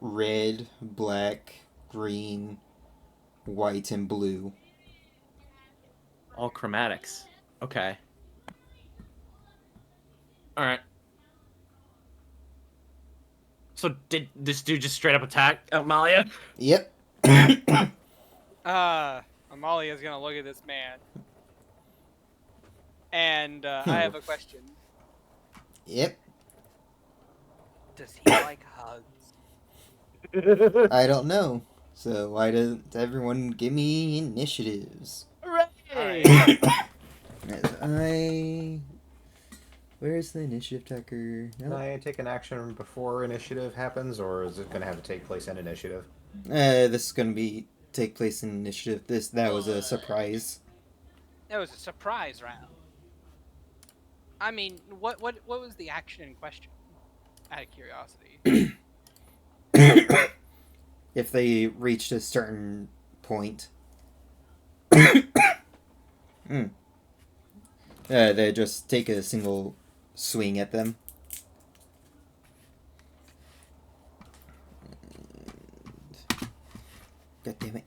red, black, green, white, and blue. All chromatics. Okay. Alright. So did this dude just straight up attack Amalia? Yep. Amalia's gonna look at this man. And I have a question. Yep. Does he like hugs? I don't know. So why doesn't everyone give me initiatives? Hooray! As where's the initiative tracker? Can I take an action before initiative happens, or is it going to have to take place in initiative? This is gonna take place in initiative. That was a surprise. That was a surprise round. I mean, what was the action in question? Out of curiosity. If they reached a certain point, they just take a single swing at them. God damn it.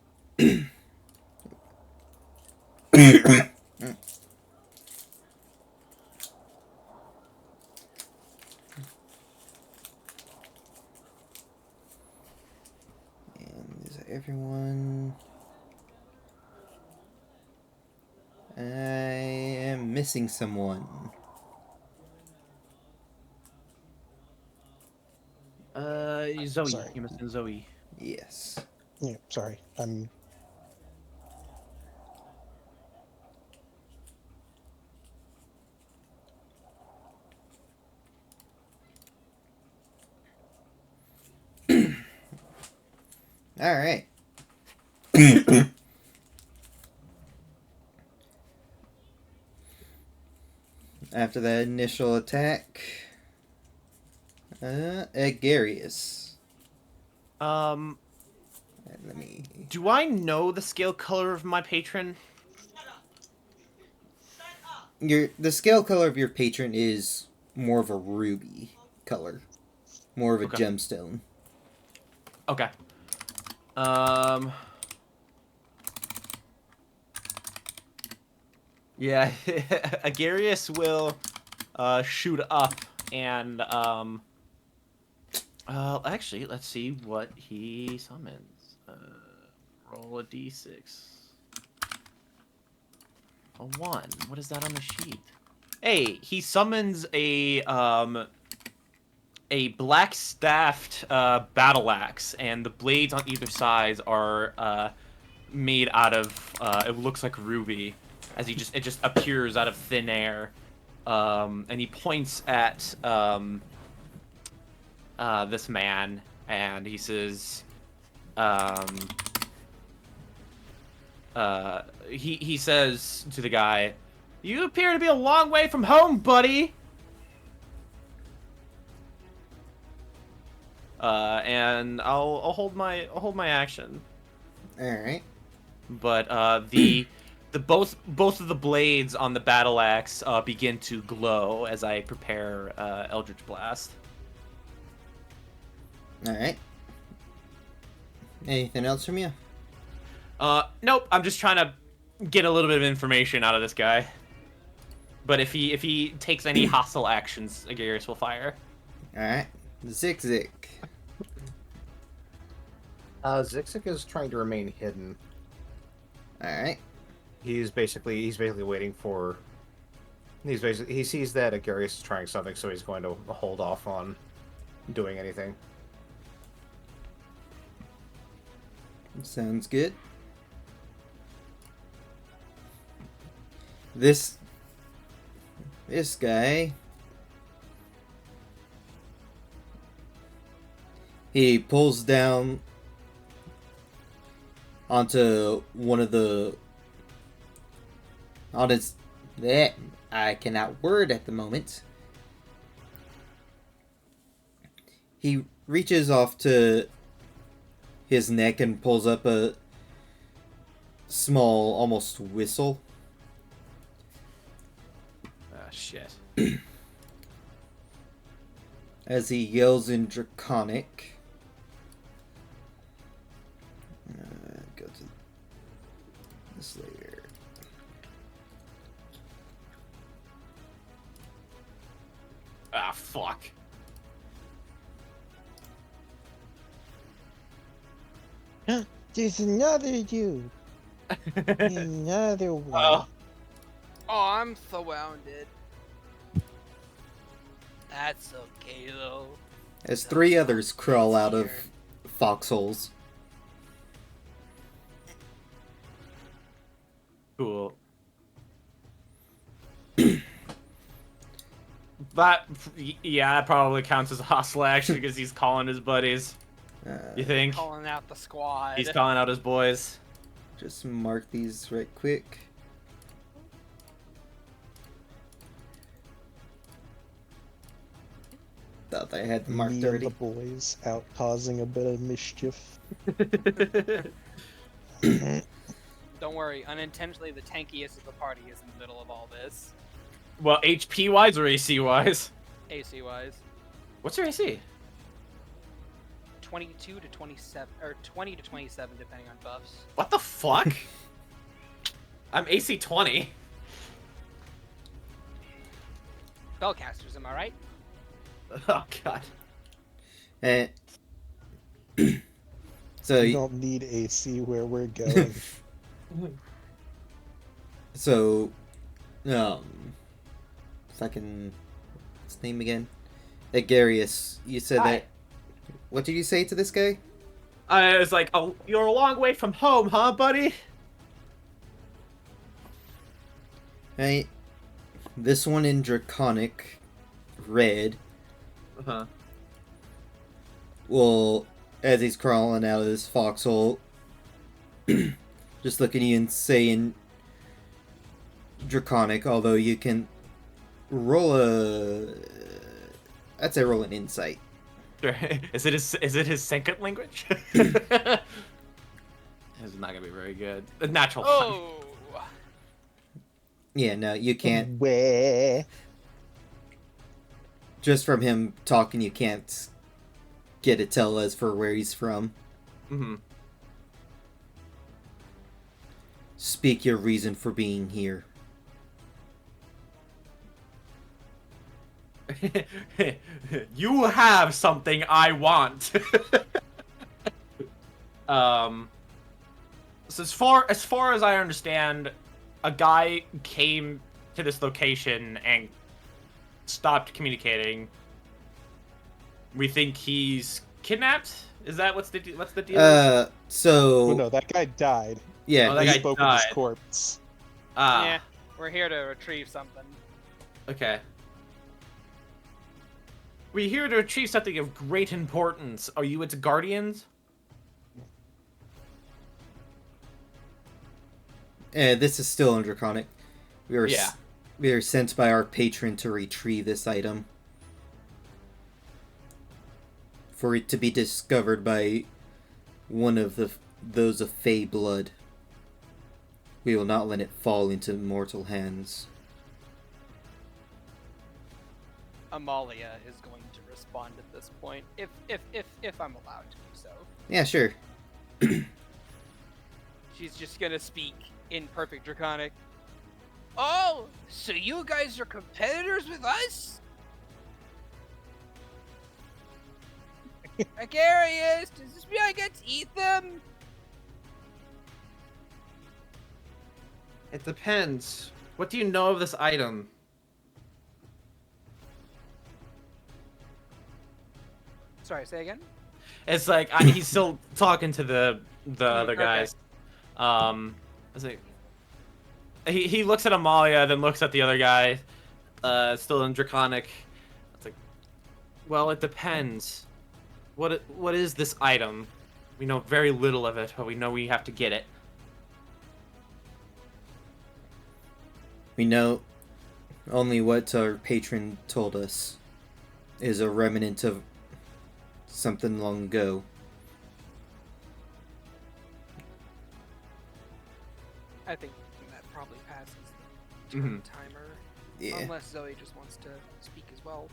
And is that everyone? I am missing someone. Zoe. Sorry. You missing Zoe. Yes. Yeah, sorry. I'm All right. After that initial attack, Agarius. Let me. Do I know the scale color of my patron? The scale color of your patron is more of a ruby color, more of a Okay. gemstone. Okay. Yeah, Agarius will shoot up and actually, let's see what he summons. Roll a d6. A 1. What is that on the sheet? Hey, he summons a black staffed battle axe, and the blades on either side are made out of it looks like ruby, as it just appears out of thin air, and he points at this man, and he says, he says to the guy, "You appear to be a long way from home, buddy." And I'll hold my action. All right. But the both of the blades on the battle axe begin to glow as I prepare Eldritch Blast. All right. Anything else from you? Nope. I'm just trying to get a little bit of information out of this guy. But if he takes any hostile actions, Agarius will fire. All right. Zik. Zixik is trying to remain hidden. All right. He's basically waiting for. He sees that Agarius is trying something, so he's going to hold off on doing anything. Sounds good. This guy, he pulls down onto one of the on his that I cannot word at the moment. He reaches off to his neck and pulls up a small, almost whistle. Ah, shit. As he yells in Draconic. Go to this later. Ah, fuck. There's another dude. Another one. Oh. Oh, I'm surrounded. That's okay though. As three others crawl out of foxholes. Cool. That probably counts as a hostile action because he's calling his buddies. You think? Calling out the squad. He's calling out his boys. Just mark these right quick. Thought I had them marked Me and already. the boys out causing a bit of mischief. Don't worry, unintentionally the tankiest of the party is in the middle of all this. Well, HP wise or AC wise? AC wise. What's your AC? 22 to 27, or 20 to 27 depending on buffs. What the fuck? I'm AC 20. Spellcasters, am I right? Oh god. And so We don't need AC where we're going. So, if I can, what's his name again? Agarius. You said Hi. that. What did you say to this guy? I was like, oh, you're a long way from home, huh, buddy? Right. This one in Draconic Red Uh-huh. will, as he's crawling out of this foxhole, just looking at you and saying Draconic, although you can roll a. I'd say roll an insight. Is it his second language? It's not gonna be very good. A natural one. Oh, Yeah, no, you can't. Where? Just from him talking, you can't get a tell as for where he's from. Mm-hmm. Speak your reason for being here. You have something I want. So as far as I understand, a guy came to this location and stopped communicating. We think he's kidnapped. Is that what's the deal? So Oh, no, that guy died. yeah, Oh, that We guy spoke with his died. corpse. yeah. We're here to retrieve something. Okay. We're here to achieve something of great importance. Are you its guardians? this is still in Draconic. We are Yeah. we are sent by our patron to retrieve this item. For it to be discovered by one of those of Fey blood. We will not let it fall into mortal hands. Amalia is going to respond at this point, if I'm allowed to do so. Yeah, sure. She's just gonna speak in perfect Draconic. Oh, so you guys are competitors with us? Agarius, does this mean I get to eat them? It depends. What do you know of this item? Sorry, say again. It's like he's still talking to the other okay. guys. It's like he looks at Amalia, then looks at the other guy, still in Draconic. It's like, well, it depends. What is this item? We know very little of it, but we know we have to get it. We know only what our patron told us is a remnant of something long ago. I think that probably passes the Mhm. turn timer. Yeah. Unless Zoe just wants to speak as well.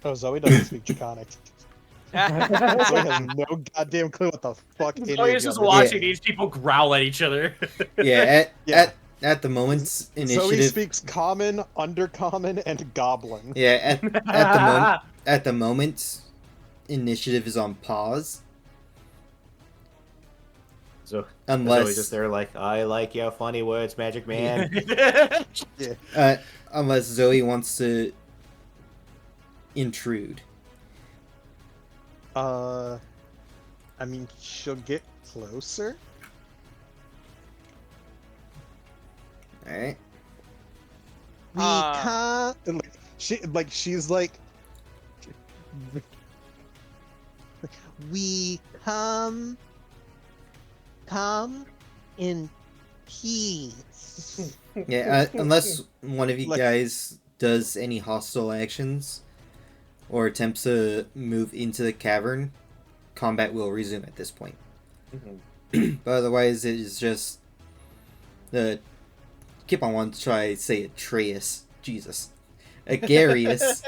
Oh, Zoe doesn't speak Draconic. Zoe has no goddamn clue what the fuck any Zoe's of just y'all are watching doing. these people growl at each other. Yeah, Yeah. at the moment, Zoe initiative. speaks Common, Undercommon, and Goblin. Yeah, at the moment, initiative is on pause. So Unless Zoe's just there like, I like your funny words, Magic Man. unless Zoe wants to intrude. I mean, she'll get closer. Alright. We can't. And she's like. We come in peace. Yeah, unless one of you Like- guys does any hostile actions or attempts to move into the cavern, combat will resume at this point. But otherwise, it is just keep on wanting to try to say Atreus. Jesus. Agarius.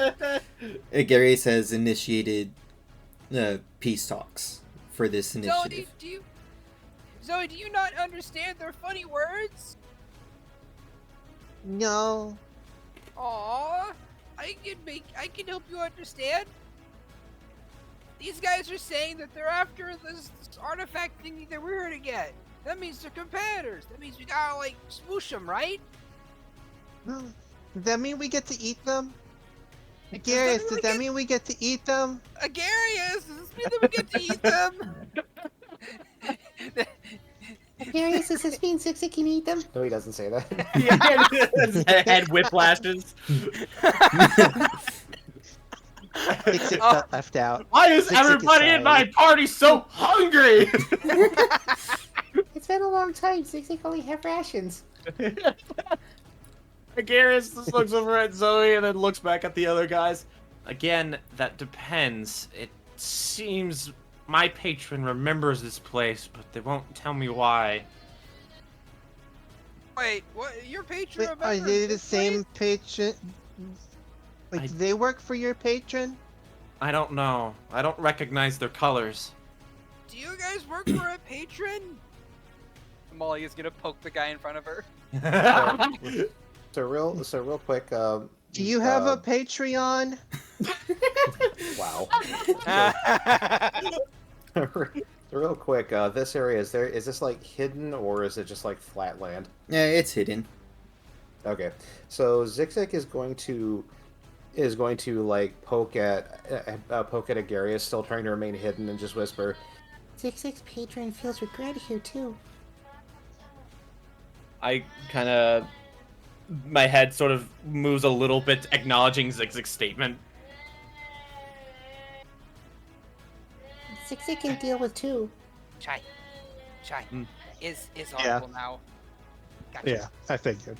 Agarius has initiated peace talks for this initiative. Zoe, do you not understand their funny words? No. Aww, I can help you understand. These guys are saying that they're after this artifact thingy that we're here to get. That means they're competitors. That means we gotta like smoosh them, right? Well, does that mean we get to eat them? Does that Agarius, mean does we that get- mean we get to eat them? Agarius, does this mean that we get to eat them? Darius, does this mean Zixi can eat them? No, he doesn't say that. Yeah, head whiplashes. Dixit Oh. got left out. Why is Zixi everybody in my decided. party so hungry? It's been a long time. Zixi only have rations. Garrus just looks over at Zoe and then looks back at the other guys. Again, that depends. It seems my patron remembers this place, but they won't tell me why. Wait, what? Your patron? Wait, are remembers they the this same place? patron? Like, I- do they work for your patron? I don't know. I don't recognize their colors. Do you guys work for a patron? Amalia's gonna poke the guy in front of her. So real quick. Do you have a Patreon? Wow. So real quick, this area is this like hidden or is it just like flat land? Yeah, it's hidden. Okay, so Zixik is going to like poke at Agarius, still trying to remain hidden, and just whisper, Zix's patron feels regret here too. I kind of... My head sort of moves a little bit, acknowledging Zigzag's statement. Zixi can deal with two. Chai. Mm. Is Yeah. audible now. Gotcha. Yeah, I figured.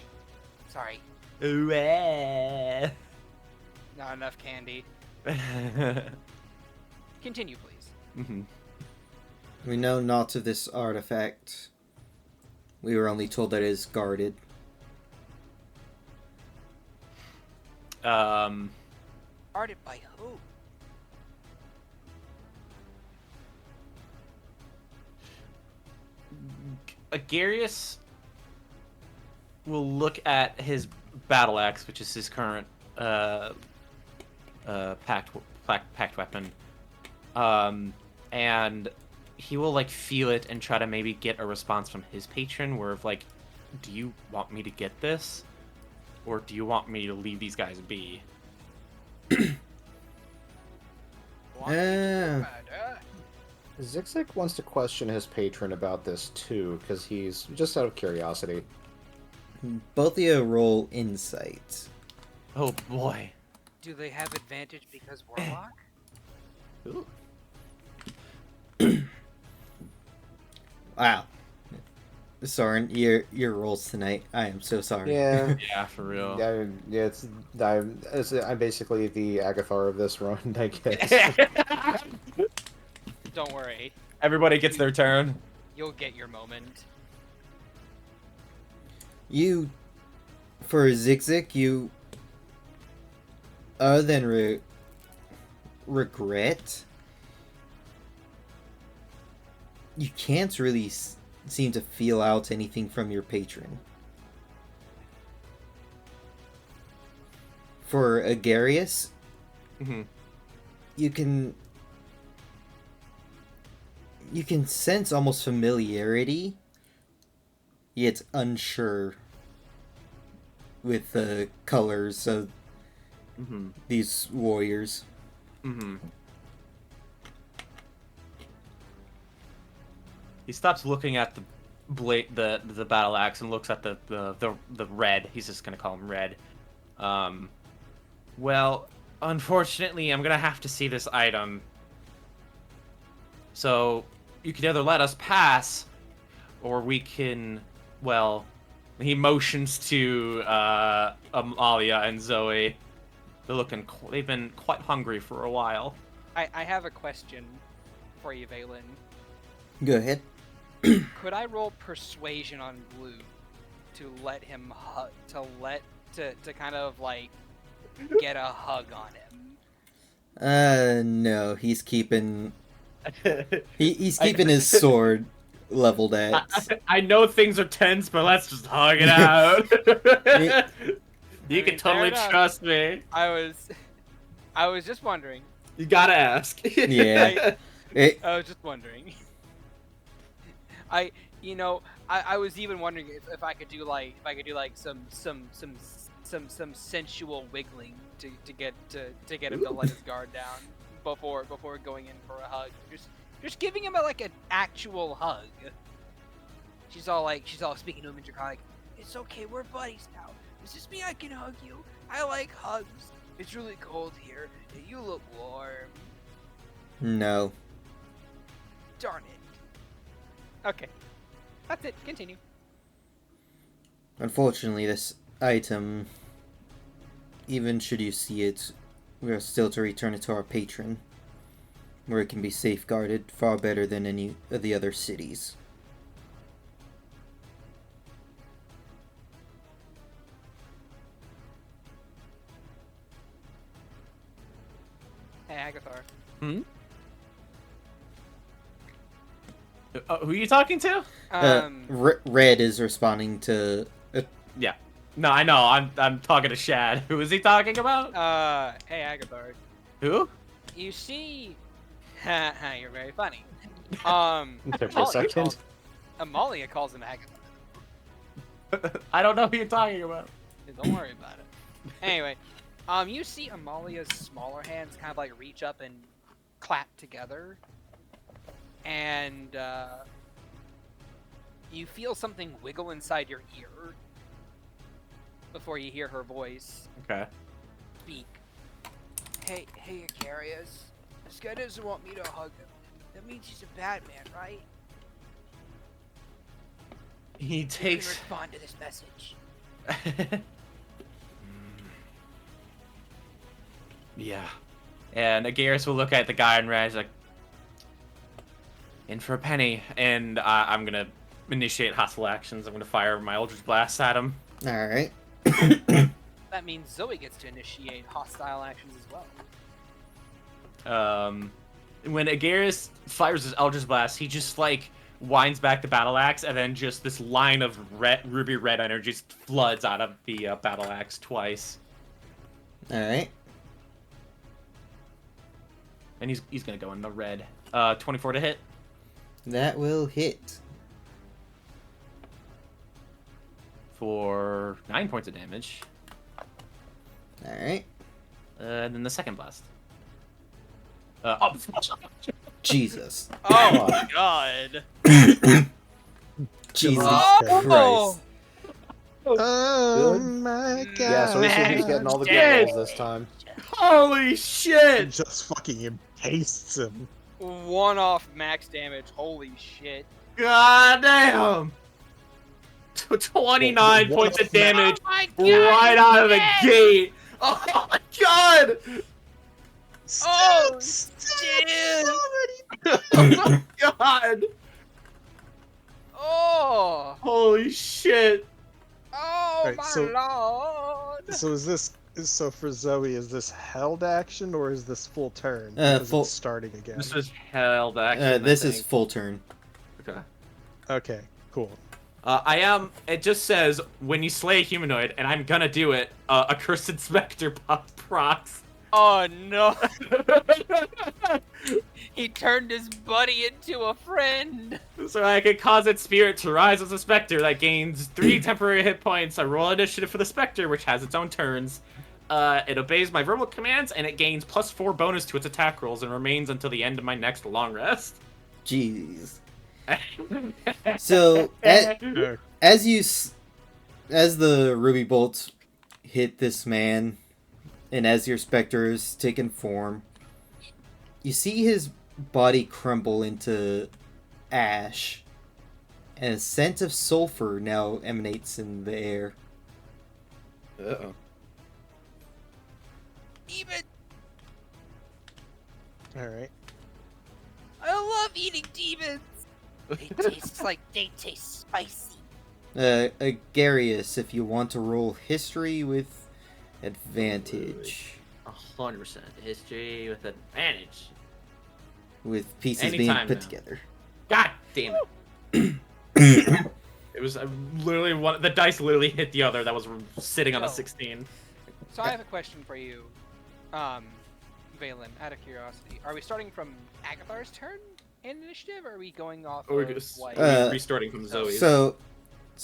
Sorry. Ooh, eh. Not enough candy. Continue, please. Mhm. We know naught of this artifact. We were only told that it is guarded. Guarded by who? Agarius will look at his battle axe, which is his current packed weapon, and he will like feel it and try to maybe get a response from his patron, where of like, do you want me to get this, or do you want me to leave these guys be? Zixik wants to question his patron about this too, because he's just out of curiosity. Both of you roll insight. Oh boy. Do they have advantage because warlock? Ooh. Wow. Soren, your rolls tonight. I am so sorry. Yeah. Yeah, for real. Yeah, I'm basically the Agathar of this run, I guess. Don't worry. Everybody gets their turn. You'll get your moment. You, for Zigzag, you, other than regret, you can't really seem to feel out anything from your patron. For Agarius, Mm-hmm. you can sense almost familiarity, yet unsure with the colors of Mm-hmm. these warriors. Mm-hmm. He stops looking at the blade, the battle axe, and looks at the red. He's just gonna call him Red. Well, unfortunately, I'm gonna have to see this item. So you could either let us pass, or we can. Well, he motions to Amalia and Zoe. They've been quite hungry for a while. I have a question for you, Vaelyn. Go ahead. Could I roll persuasion on Blue to let him to kind of like get a hug on him? No, he's keeping he's keeping his sword leveled at. I know things are tense, but let's just hug it out. You can mean, totally fair enough. trust me. I was just wondering. You gotta ask. Yeah. I was just wondering. You know, I was even wondering if I could do like some sensual wiggling to get him to let his guard down before going in for a hug. Just giving him like an actual hug. She's all speaking to him in Draconic. It's okay, we're buddies now. Does this mean I can hug you? I like hugs. It's really cold here, and you look warm. No. Darn it. Okay. That's it. Continue. Unfortunately, this item, even should you see it, we are still to return it to our patron, where it can be safeguarded far better than any of the other cities. Hey, Agathar. Hmm? Who are you talking to? Red is responding to... Yeah. No, I know. I'm talking to Shad. Who is he talking about? Hey, Agathar. Who? You see... You're very funny. Took me a second. Amalia calls him Agathar. I don't know who you're talking about. Don't worry about it. Anyway, you see Amalia's smaller hands kind of like reach up and clap together. And, you feel something wiggle inside your ear before you hear her voice Okay. speak. Hey, Icarius. This guy doesn't want me to hug him. That means he's a bad man, right? He You can takes... respond to this message. Yeah. And Agaris will look at the guy and Raz like, in for a penny, and I'm gonna initiate hostile actions. I'm gonna fire my Eldritch Blast at him. Alright. That means Zoe gets to initiate hostile actions as well. When Agaris fires his Eldritch Blast, he just like winds back the battle axe, and then just this line of ruby red energy just floods out of the battle axe twice. Alright. And he's gonna go in the red. 24 to hit. That will hit. For 9 points of damage. Alright. And then the second blast. Jesus. Oh my god! Jesus Oh! Christ. Oh Good. my god. Yeah, so he's getting all the Dead. good rolls this time. Holy shit! Just fucking impastes him. One off max damage. Holy shit! God damn! 29 What points a of damage my right out of the gate! Oh my god! Oh, Stop! Oh my god! Oh! Holy shit! Oh Right, my so- lord! So so for Zoe, is this held action or is this full turn? Because full- it's starting again. This is held action. This I is think. full turn. Okay. Okay, cool. It just says, when you slay a humanoid, and I'm gonna do it, a cursed specter procs. Oh no! He turned his buddy into a friend! So I can cause its spirit to rise as a specter that gains 3 temporary hit points. I roll initiative for the specter, which has its own turns. It obeys my verbal commands, and it gains +4 bonus to its attack rolls and remains until the end of my next long rest. Jeez. So, as the ruby bolts hit this man, and as your specter is taken form, you see his body crumble into ash, and a scent of sulfur now emanates in the air. Uh-oh. Even Alright. I love eating demons. They taste spicy. Agarius, if you want to roll history with advantage, 100% history with advantage. with pieces Anytime being put now. together. God damn it. It was literally one. The dice literally hit the other that was sitting on a Oh. 16. So I have a question for you, Vaelyn, out of curiosity. Are we starting from Agathar's turn hand initiative, or are we going off Or of just like? restarting from Zoe's. So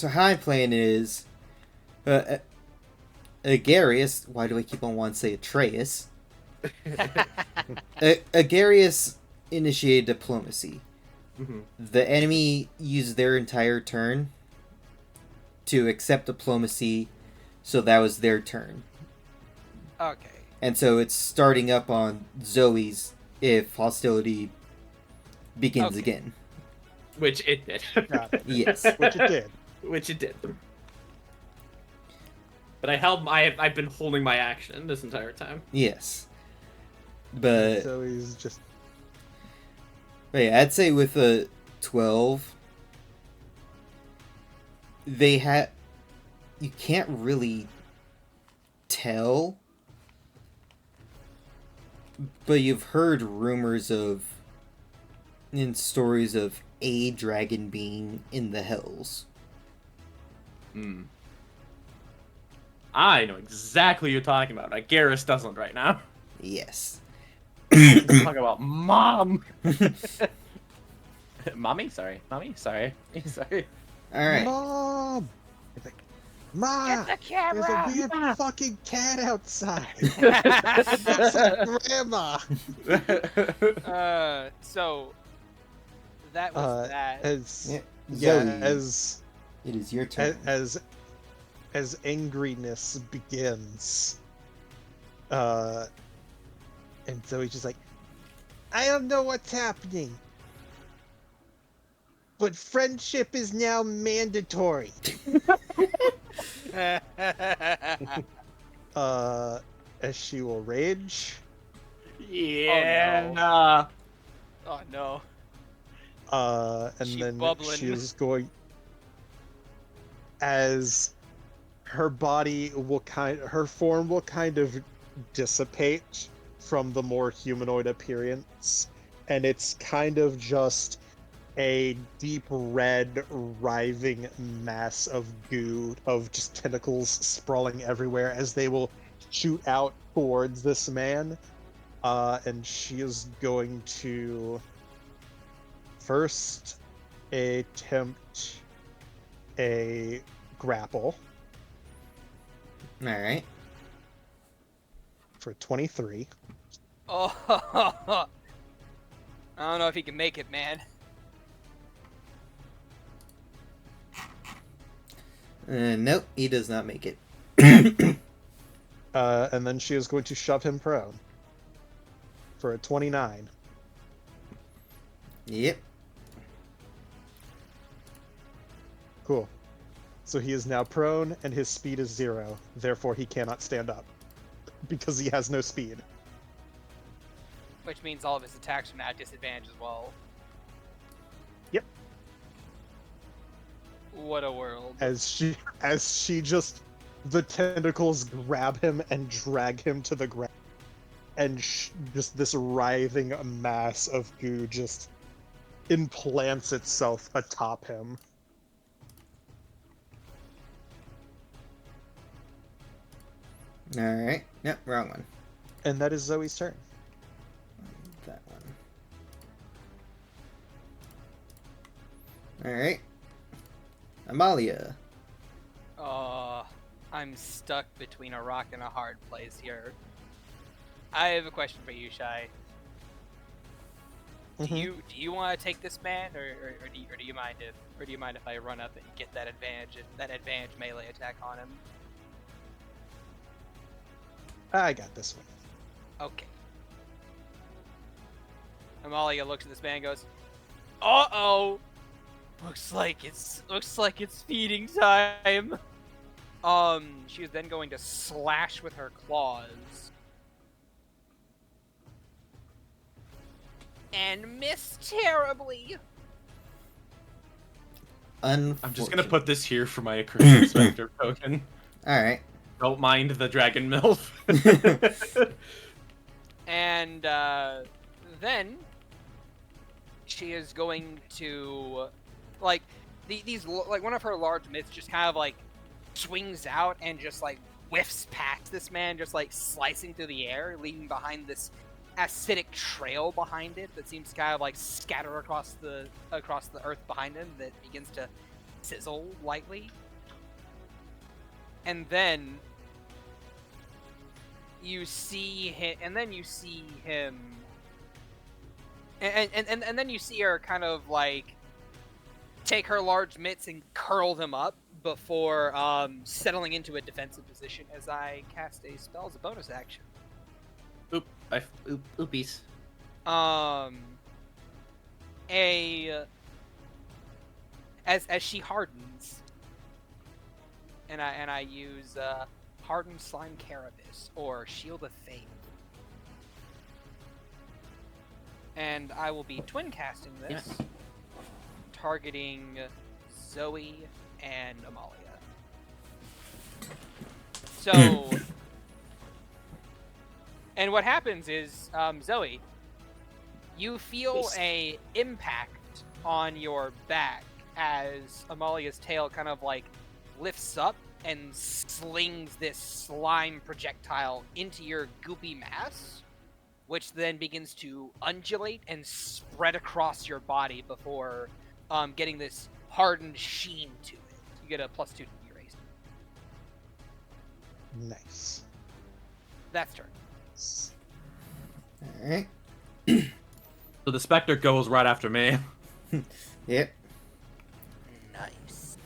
how I'm playing is, Agarius. Why do I keep on wanting to say Atreus? Agarius initiated diplomacy. Mhm. The enemy used their entire turn to accept diplomacy, so that was their turn. Okay. And so it's starting up on Zoe's if hostility begins Okay. again. Which it did. Got it. Yes. Which it did. Which it did. But I've been holding my action this entire time. Yes. But So he's just yeah, I'd say with a 12, you can't really tell, but you've heard rumors in stories of a dragon being in the hills. Hmm. I know exactly what you're talking about. Garrus doesn't right now. Yes. He's talking about mom. Mommy? Sorry. Mommy? Sorry. Sorry. Alright. Mom. It's like, Ma, Get the there's a camera. weird fucking cat outside. It's Grandma. So that was that. As Yeah, yeah, Zoe, it is your turn. as angriness begins, and Zoe's just like, I don't know what's happening, but friendship is now mandatory. As she will rage, Yeah. Oh no. and She then bubbling. she is going, as her her form will kind of dissipate from the more humanoid appearance, and it's kind of just a deep red writhing mass of goo, of just tentacles sprawling everywhere as they will shoot out towards this man, and she is going to first attempt a grapple Alright. for 23. Oh. I don't know if he can make it, man. Nope, he does not make it. And then she is going to shove him prone for a 29. Yep. Cool. So he is now prone, and his speed is 0. Therefore, he cannot stand up because he has no speed. Which means all of his attacks are now at disadvantage as well. Yep. What a world. As she just, the tentacles grab him and drag him to the ground, and just this writhing mass of goo just implants itself atop him. Alright. Nope, wrong one. And that is Zoe's turn. That one. Alright. Amalia. I'm stuck between a rock and a hard place here. I have a question for you, Shai. Do you want to take this man, or do you mind if I run up and get that advantage melee attack on him? I got this one. Okay. Amalia looks at this man and goes, "Uh-oh! Looks like it's feeding time." She is then going to slash with her claws. And miss terribly. I'm just gonna put this here for my Accursed Spectre token. Alright. Don't mind the Dragon MILF. And then she is going to, like, these like one of her large mitts just kind of like swings out and just like whiffs past this man, just like slicing through the air, leaving behind this acidic trail behind it that seems to kind of like scatter across the earth behind him that begins to sizzle lightly. And then you see him, and then you see her kind of like take her large mitts and curl them up before settling into a defensive position as I cast a spell as a bonus action. Oopies. As she hardens, and I use Hardened Slime Carapace or Shield of Fate, and I will be twin casting this, targeting Zoe and Amalia. So, and what happens is, Zoe, you feel a impact on your back as Amalia's tail kind of like lifts up and slings this slime projectile into your goopy mass, which then begins to undulate and spread across your body before getting this hardened sheen to it. You get a +2 to your AC. Nice. That's turn. Alright. So the Spectre goes right after me. Yep. Nice.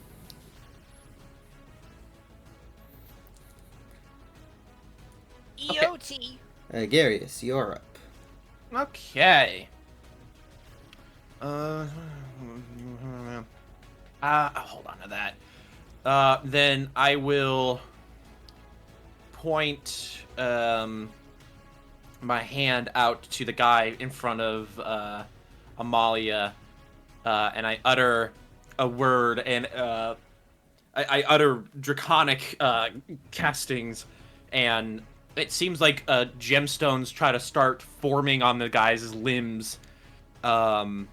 EOT. Garius, you're up. Okay. I'll hold on to that. Then I will point my hand out to the guy in front of Amalia, and I utter a word, and I utter draconic castings, and it seems like gemstones try to start forming on the guy's limbs. Him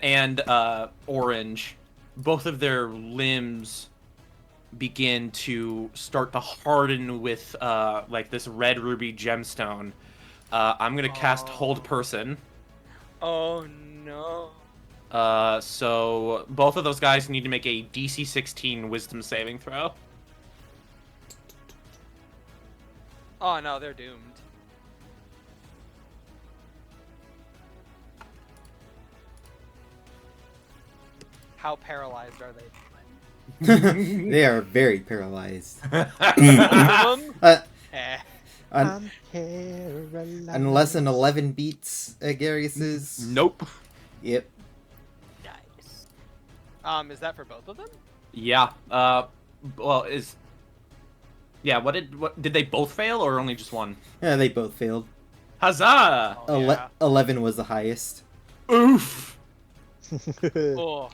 and Orange, both of their limbs begin to start to harden with like this red ruby gemstone. I'm gonna cast Hold Person. Oh no. So both of those guys need to make a DC 16 Wisdom saving throw. Oh no, they're doomed. How paralyzed are they? They are very paralyzed. Them? Uh, Eh. un- paralyzed. unless an 11 beats Garius's. Nope. Yep. Nice. Is that for both of them? Yeah. Well, what did they both fail or only just one? Yeah, they both failed. Huzzah! Oh, yeah. 11 was the highest. Oof. Oh.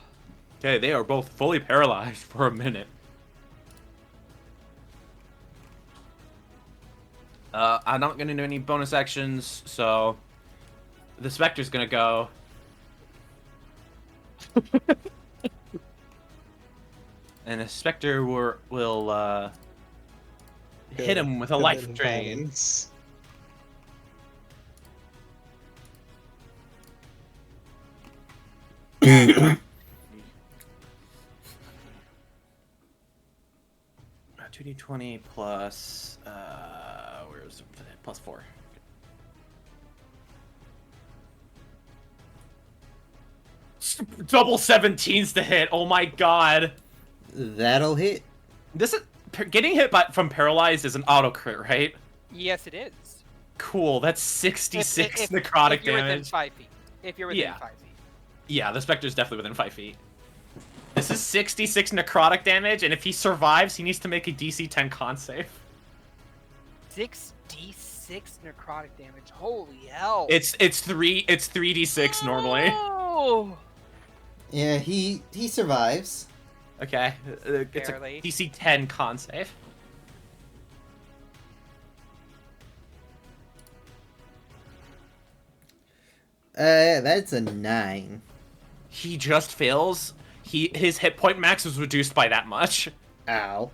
Okay, they are both fully paralyzed for a minute. I'm not gonna do any bonus actions, so the Spectre's gonna go. And the Spectre will hit him with a life drain. 2d20 plus where's plus 4. Double 17s to hit. Oh my god. That'll hit. This is getting hit from paralyzed is an auto crit, right? Yes, it is. Cool. That's 66 If necrotic you're within damage. 5 feet. If you're within Yeah. 5 feet. Yeah, the Spectre's definitely within 5 feet. This is 66 necrotic damage, and if he survives, he needs to make a DC 10 con save. 6d6 necrotic damage. Holy hell. It's 3d6 normally. Oh! Yeah, he survives. Okay, it's a Barely. DC 10 con save. That's a 9. He just fails. His hit point max was reduced by that much. Ow.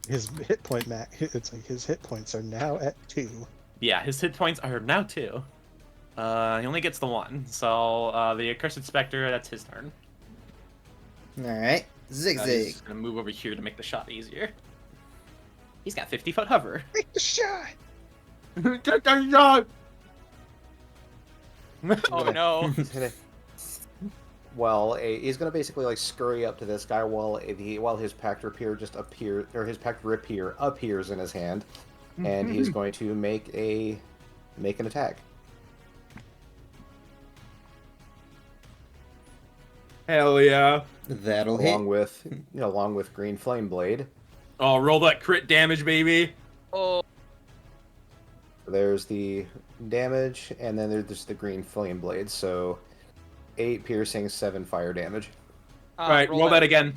his hit point it's like his hit points are now at 2. Yeah, his hit points are now 2. He only gets the 1. So the Accursed Spectre, that's his turn. Alright. Zig He's Zig. just gonna move over here to make the shot easier. He's got 50-foot hover. Make the shot! Get the shot! Oh no. Well, he's gonna basically like scurry up to this guy while his pact rapier appears in his hand, and he's going to make an attack. Hell yeah. That'll along hit. with Green Flame Blade. Oh, roll that crit damage, baby. Oh. There's the damage, and then there's the Green Flame Blade. So 8 piercing, 7 fire damage. All right, roll that again.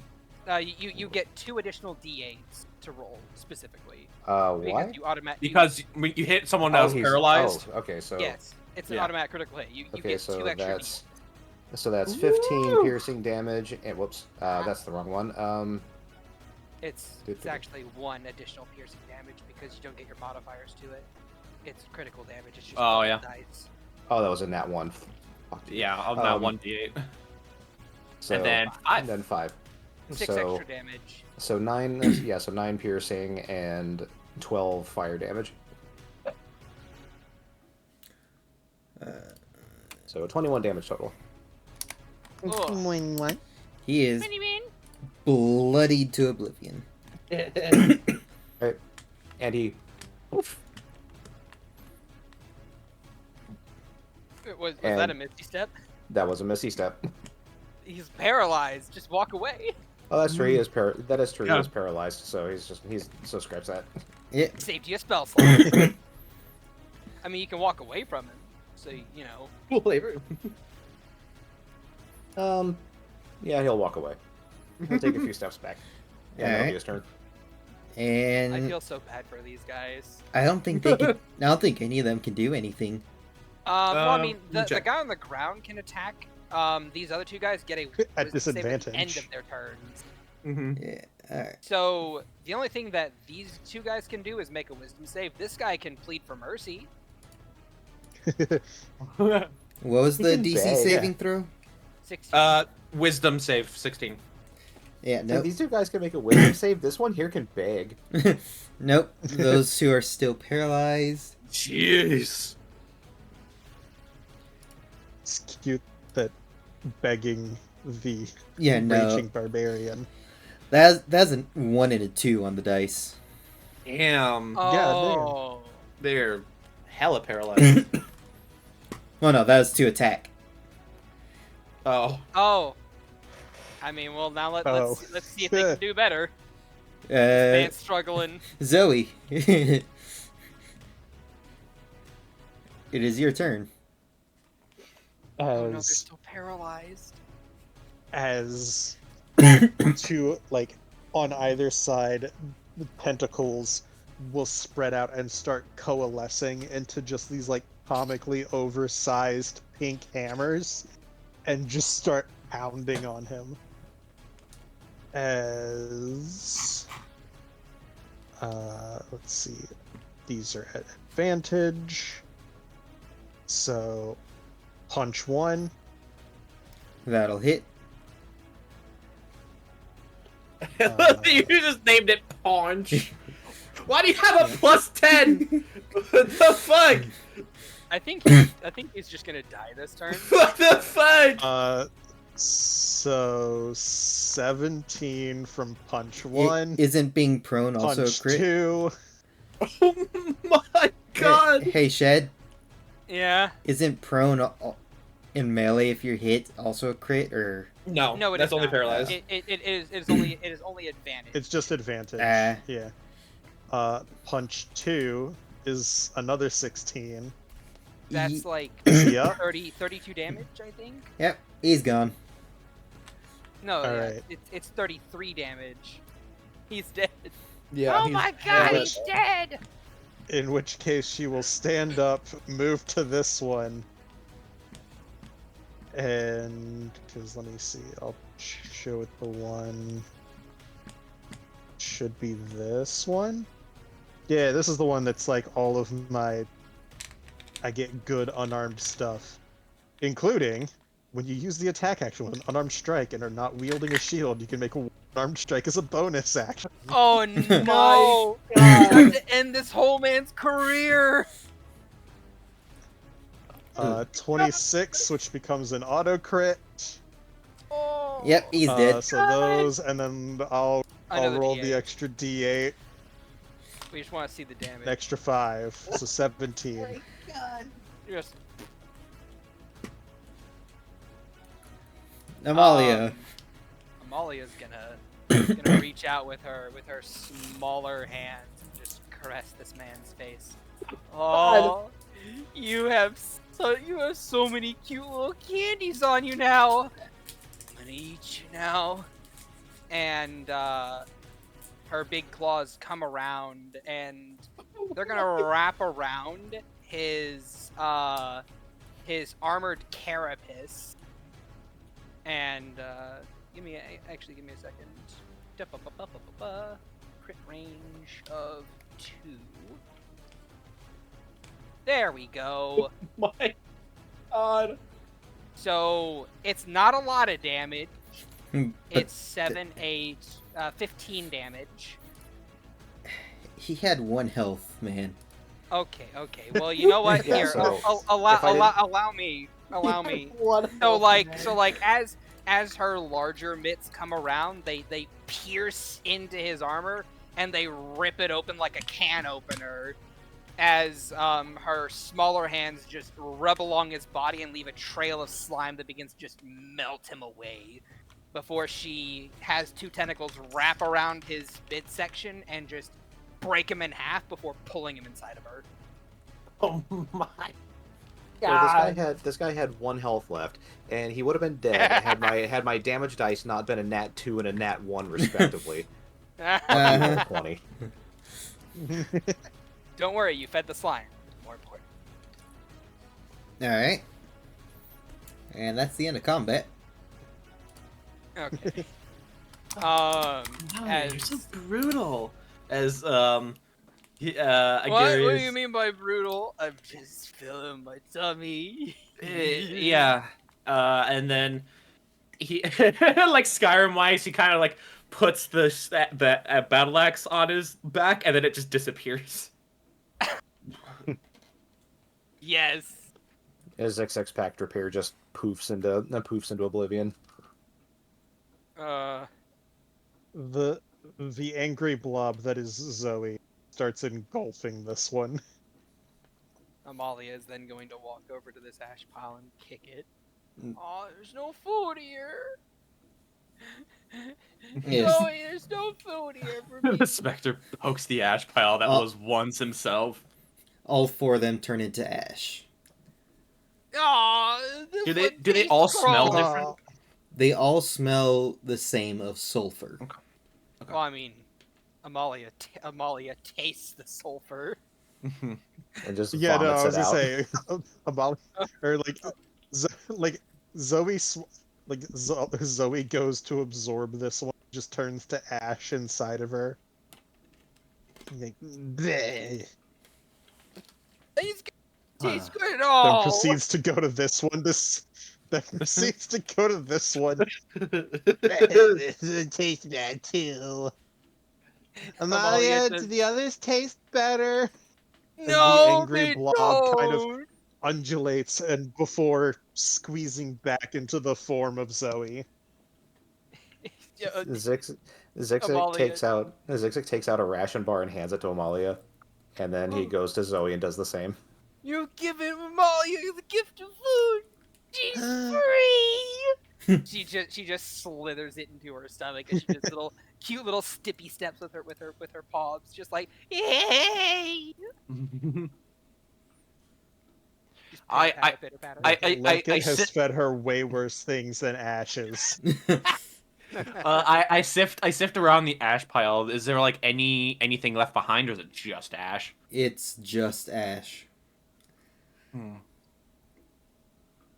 You get 2 additional d8s to roll specifically. Why? Because you automatically. Because when you hit someone else paralyzed. Oh, okay, so Yes, it's an Yeah. automatic critical hit. You okay, get so 2 extra that's 15 piercing damage. And whoops, that's the wrong one. It's actually 1 additional piercing damage because you don't get your modifiers to it. It's critical damage. It's just Oh, yeah. dice. Oh, that was in that one. Fuck. Yeah, of that 1d8. So, And then 5. And then 5. 6 extra damage. So 9. Yeah, so 9 piercing and 12 fire damage. So 21 damage total. Ugh. What? He is What do you mean? bloodied to oblivion. Right. And he. Oof. Was that a And- misty step? That was a missy step. He's paralyzed. Just walk away. Oh, that's true. He is that is true. Yeah. He is paralyzed. So so scraps that. Yeah. Saved you a spell slot. I mean, you can walk away from him. So, you know. Flavor. Yeah, he'll walk away. He'll take a few steps back. Yeah, that'll be Alright. his turn. And I feel so bad for these guys. I don't think they can. I don't think any of them can do anything. Well, I mean, the check. guy on the ground can attack. These other 2 guys get a At wisdom save at the end disadvantage. of their turns. Mm-hmm. Yeah. All right. So the only thing that these 2 guys can do is make a wisdom save. This guy can plead for mercy. What was He the can DC beg. saving throw? 16. Wisdom save 16. Yeah. So Nope. these 2 guys can make a wisdom save. This one here can beg. Nope. Those 2 are still paralyzed. Jeez. It's cute that begging the Yeah. No. raging barbarian. That's a 1 and a 2 on the dice. Damn. Oh. They're hella paralyzed. Well, no, that was to attack. Oh. Oh. I mean, well, now Oh. let's see if they can do better. Uh, Man's struggling. Zoe. It is your turn. Oh no, they're As still paralyzed. as 2 like on either side, the tentacles will spread out and start coalescing into just these like comically oversized pink hammers and just start pounding on him. As let's see, these are at advantage. So punch 1. That'll hit. You just named it Paunch. Why do you have a +10? What the fuck? I think he's just gonna die this turn. What the fuck? So 17 from punch 1. Isn't being prone also a Punch crit? 2. Oh my god. Hey, Shad. Yeah. Isn't prone in melee if you're hit also a crit or? No, No, that's is only not. paralyzed. It is only advantage. It's just advantage. Yeah. Punch 2 is another 16. That's like Yeah. 32 damage, I think. Yep, he's gone. No, yeah, Alright. it's 33 damage. He's dead. Yeah. Oh my god, he's dead! In which case she will stand up, move to this one. And because let me see, I'll show it the one. should be this one. Yeah, this is the one that's like all of my... I get good unarmed stuff. Including, when you use the attack action with an unarmed strike and are not wielding a shield, you can make a unarmed strike as a bonus action. Oh My no! God. Time to end this whole man's career. 26, which becomes an auto crit. Oh. Yep, he's dead. So those, and then I'll Another roll D8. the extra d8, We just want to see the damage. an extra 5, so 17. God. Just Amalia. Amalia's gonna reach out with her smaller hands and just caress this man's face. Oh, you have so many cute little candies on you now. I'm gonna eat you now. And her big claws come around and they're gonna wrap around his armored carapace. And give me a second. Crit range of 2. There we go. My God. So it's not a lot of damage. But It's 15 damage. he had 1 health, man. Okay. Well, you know what? Yeah, Here, so allow me. What? So like as her larger mitts come around, they pierce into his armor and they rip it open like a can opener. As her smaller hands just rub along his body and leave a trail of slime that begins to just melt him away. Before she has 2 tentacles wrap around his midsection and just break him in half before pulling him inside of her. Oh my So God. this guy had 1 health left, and he would have been dead had my damage dice not been a nat 2 and a nat 1 respectively. Uh-huh. 20. Don't worry, you fed the slime. More important. Alright. And that's the end of combat. Okay. No, as you're so brutal. As what do you Agarius. mean by brutal? I'm just filling my tummy. Yeah. And then he, like Skyrim wise, he kind of like puts the battle axe on his back, and then it just disappears. Yes. His XX Pact Repair just poofs into oblivion. The angry blob that is Zoe starts engulfing this one. Amalia is then going to walk over to this ash pile and kick it. Mm. Oh, there's no food here. Yes. No, there's no food here for me. The Spectre pokes the ash pile that Oh. was once himself. All 4 of them turn into ash. Oh, this Do one they tastes all smell gross. different? They all smell the same of sulfur. Well, I mean, Amalia tastes the sulfur. And just Yeah, no, I vomits was it gonna out. say about or like Zoe Zoe goes to absorb this one, just turns to ash inside of her. Like, bleh. Tastes good at Then all. proceeds to go to this one. Then proceeds to go to this one. It tastes bad too. Amalia, says, do the others taste better? the No, angry they blob kind of don't. undulates and before squeezing back into the form of Zoe. Yeah, Zixik Amalia. takes out a ration bar and hands it to Amalia, and then he goes to Zoe and does the same. You've given Amalia the gift of food. She's free. she just slithers it into her stomach and she does cute little stippy steps with her paws, just like yay. Just pitter patter. Lincoln has sit- fed her way worse things than ashes. I sift around the ash pile. Is there like anything left behind, or is it just ash? It's just ash.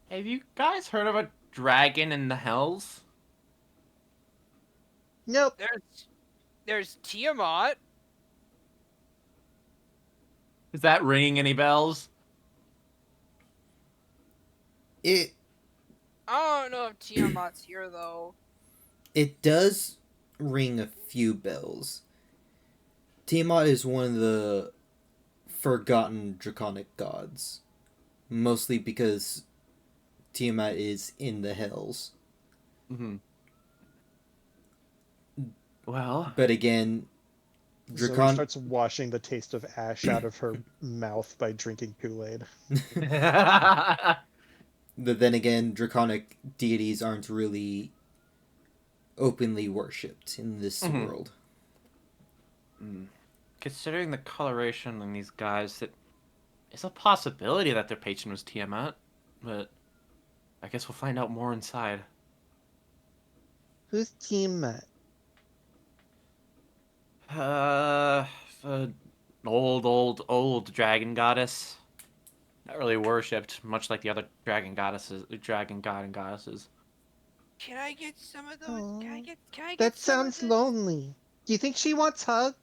Have you guys heard of a dragon in the hells? Nope. There's Tiamat. Is that ringing any bells? It I don't know if Tiamat's here though. it does ring a few bells. Tiamat is one of the forgotten draconic gods, mostly because Tiamat is in the hells. Mm-hmm. Well, But again, Zoe starts washing the taste of ash out of her mouth by drinking Kool-Aid. but then again, draconic deities aren't really openly worshipped in this Mhm. world. Considering the coloration in these guys, it's a possibility that their patron was Tiamat, but I guess we'll find out more inside. Who's Tiamat? Uh, an old dragon goddess. Not really worshipped, much like the other dragon goddesses, dragon god and goddesses. Can I get some of those? Aw, Can I get that some of sounds this? lonely. Do you think she wants hugs?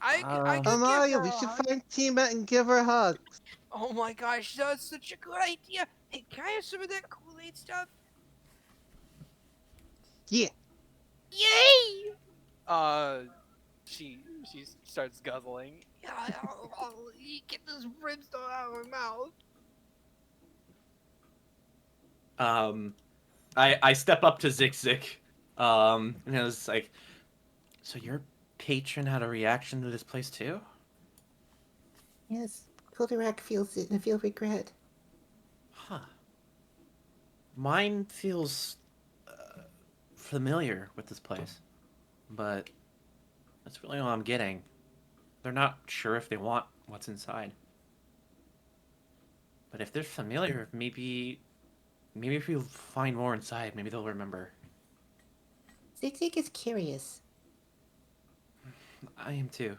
I could give Amalia, her we a should hug. find Tiamat and give her hugs. Oh my gosh, that's such a good idea. Hey, can I have some of that Kool-Aid stuff? Yeah. Yay! She starts guzzling. Yeah, get this brimstone out of my mouth. I step up to Zik, and I was like, so your patron had a reaction to this place too? Yes, Goldorak feels it and feel regret. Huh. Mine feels familiar with this place, but that's really all I'm getting. They're not sure if they want what's inside. But if they're familiar, maybe if we find more inside, maybe they'll remember. Zig is curious. I am too.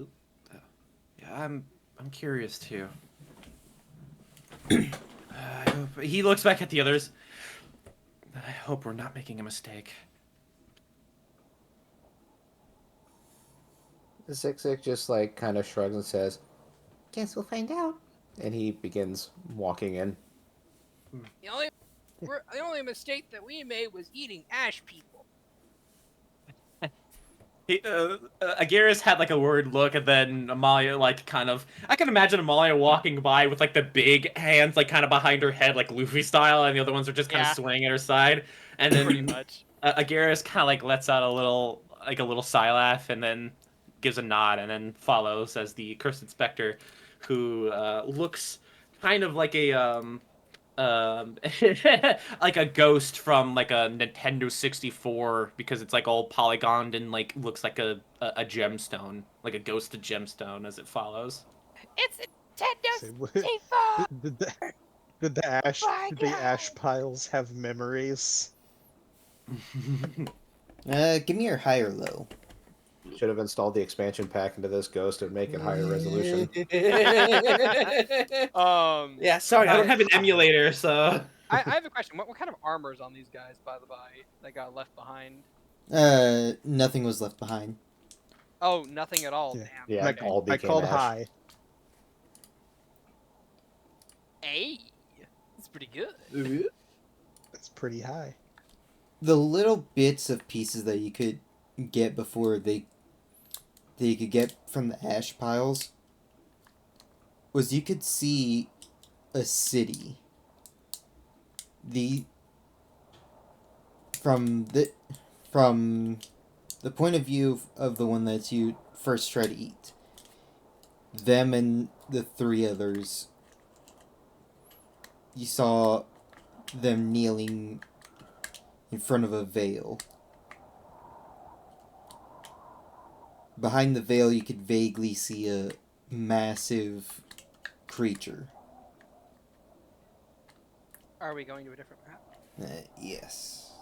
Oop. Yeah, I'm curious too. He looks back at the others. I hope we're not making a mistake. Zik just like kind of shrugs and says, Guess we'll find out. and he begins walking in. The only mistake that we made was eating ash people. Aguirre's had like a worried look, and then Amalia like kind of. I can imagine Amalia walking by with like the big hands like kind of behind her head, like Luffy style, and the other ones are just kind Yeah. of swaying at her side. And then Pretty much. Aguirre's kind of like lets out a little sigh laugh, and then gives a nod, and then follows as the cursed inspector, who looks kind of like a like a ghost from like a Nintendo 64 because it's like all polygoned and like looks like a gemstone, like a ghosted gemstone as it follows. It's Nintendo Say, 64. did My the ash God. piles have memories? Give me your high or low. Should have installed the expansion pack into this ghost and make it higher resolution. Yeah, sorry, I don't have an I- emulator, so. I have a question. What kind of armor's on these guys, by the by, that got left behind? Nothing was left behind. Oh, nothing at all. Yeah. Damn. Yeah, I, it all I became called ash. high. Hey, that's pretty good. It's pretty high. The little bits of pieces that you could get before that you could get from the ash piles was you could see a city. From the point of view of the one that you first try to eat, them and the three others, you saw them kneeling in front of a veil. Behind the veil, you could vaguely see a massive creature. Are we going to a different map? Yes.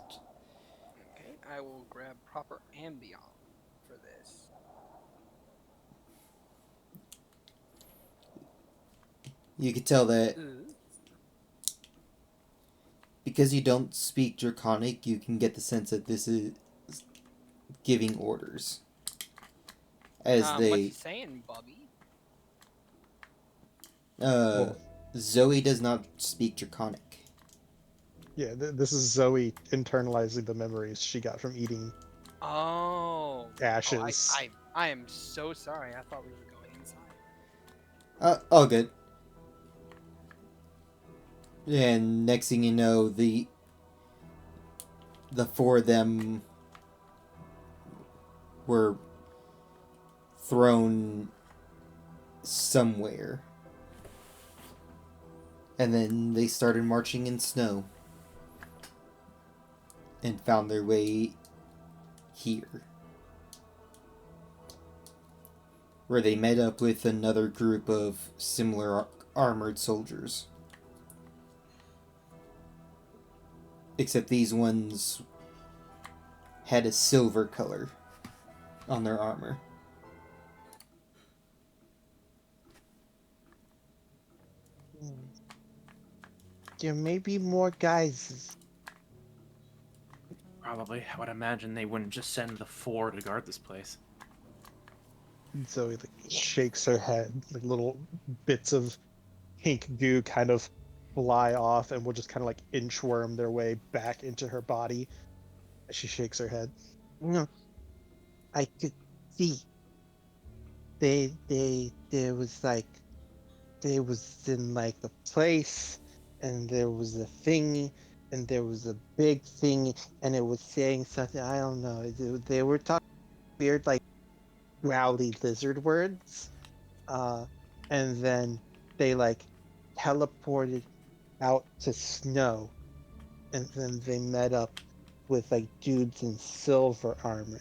Okay, I will grab proper ambient for this. You could tell that because you don't speak Draconic, you can get the sense that this is giving orders. As What they, you saying, Bobby? Well, Zoe does not speak Draconic. yeah, this is Zoe internalizing the memories she got from eating Oh. ashes. I am so sorry. I thought we were going inside. All good. And next thing you know, the four of them were thrown somewhere. And then they started marching in snow. And found their way here. Where they met up with another group of similar armored soldiers. Except these ones had a silver color on their armor. There may be more guys. Probably. I would imagine they wouldn't just send the 4 to guard this place. Zoe like shakes her head, like little bits of pink goo kind of fly off and will just kind of like inchworm their way back into her body as she shakes her head. No, I could see. There was like, there was in like a place, and there was a thing, and there was a big thing, and it was saying something. I don't know. They were talking weird like growly lizard words, and then they like teleported out to snow, and then they met up with like dudes in silver armor,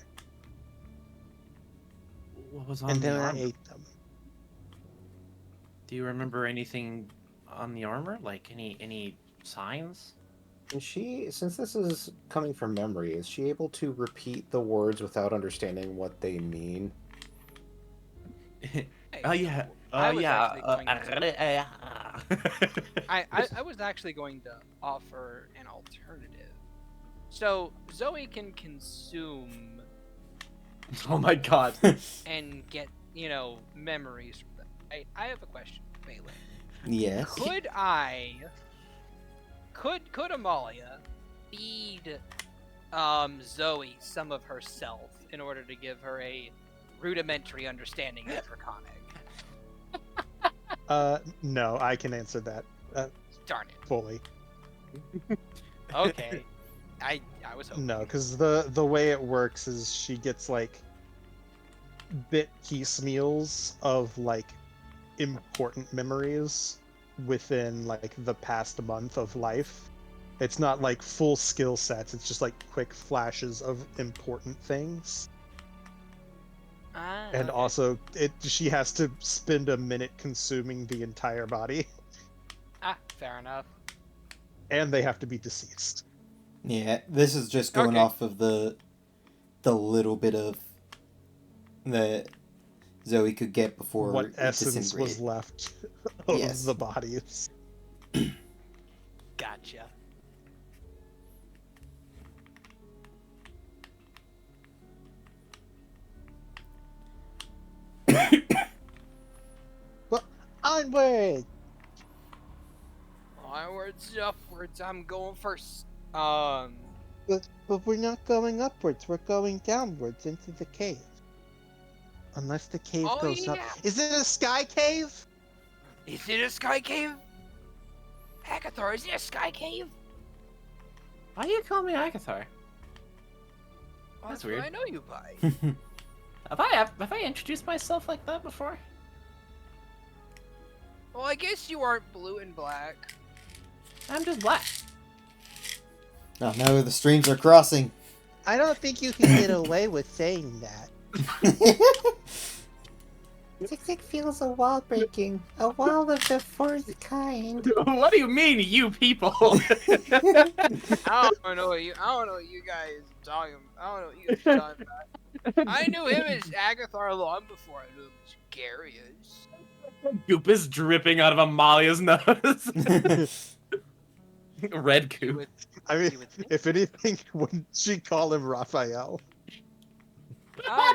What was on and the then I armor? ate them. Do you remember anything on the armor? Like any signs? Is she, since this is coming from memory, is she able to repeat the words without understanding what they mean? Oh yeah. I was yeah. actually I was actually going to offer an alternative. So Zoe can consume Oh my god. and get, memories from them. I have a question, Vaelyn. Yes. Could Amalia feed Zoe some of herself in order to give her a rudimentary understanding of Draconic? No, I can answer that Darn it. fully. Okay. I was hoping. No, because the way it works is she gets like bit piecemeals of like important memories within like the past month of life. It's not like full skill sets, it's just like quick flashes of important things. And Okay. also she has to spend a minute consuming the entire body. Fair enough. And they have to be deceased. Yeah, this is just going Okay. off of the little bit of that Zoe could get before What it essence was disintegrated. left of Yes. the bodies. Gotcha. Well, onward! Onwards, upwards. I'm going first. But we're not going upwards, we're going downwards into the cave. Unless the cave Oh, goes up. yeah. Is it a sky cave? Is it a sky cave? Hackathor, is it a sky cave? Why do you call me Agathar? Well, That's what weird. I know you by. Have I introduced myself like that before? Well, I guess you aren't blue and black. I'm just black. Oh no, the streams are crossing. I don't think you can get away with saying that. Zik feels a wall breaking. A wall of the fourth kind. What do you mean, you people? I don't know what you guys are talking. I don't know what you guys are talking about. I knew him as Agathar long before I knew him as Garius. Goop is dripping out of Amalia's nose. Red You Goop. would, I mean, you would think. if anything, wouldn't she call him Raphael? No.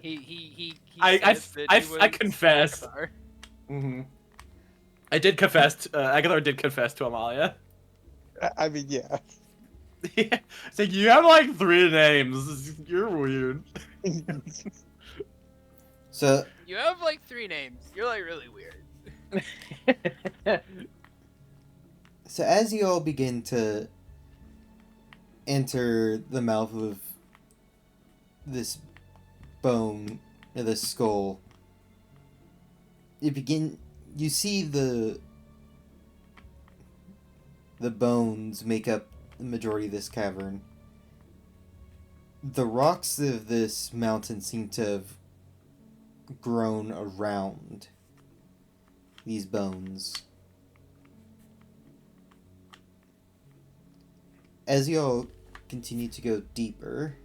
He I said that he was confess. Agatha. Mm-hmm. I did confess. Aguilar did confess to Amalia. I mean, yeah. Yeah. It's like, you have like 3 names. You're weird. So, You have like 3 names. You're like really weird. so as you all begin to enter the mouth of this bone, or this skull, you see the bones make up the majority of this cavern. The rocks of this mountain seem to have grown around these bones. As you all continue to go deeper,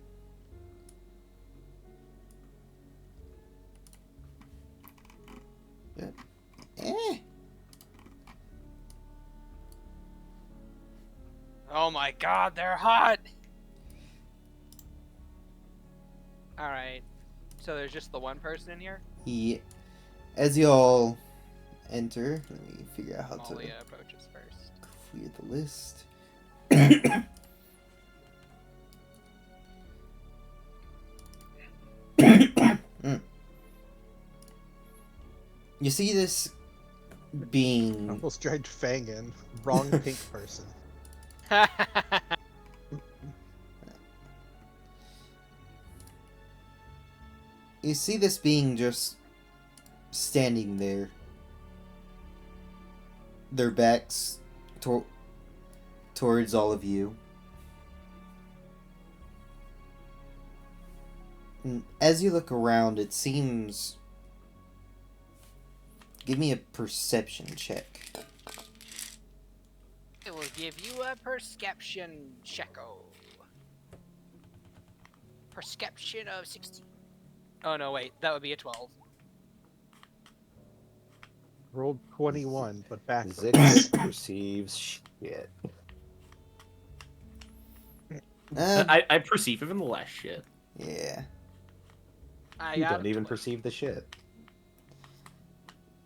Oh my god, they're hot! Alright. So there's just the one person in here? as you all enter, let me figure out how to Amalia approaches first. clear the list. You see this being. Almost dragged Fang in. Wrong pink person. You see this being just standing there. Their backs towards all of you. And as you look around, it seems. Give me a perception check. It will give you a perception checko. Perception of 16. Oh no, wait, that would be a 12. Rolled 21, but backwards. Zix perceives shit. I perceive even less shit. Yeah. I You got don't a even 20. perceive the shit.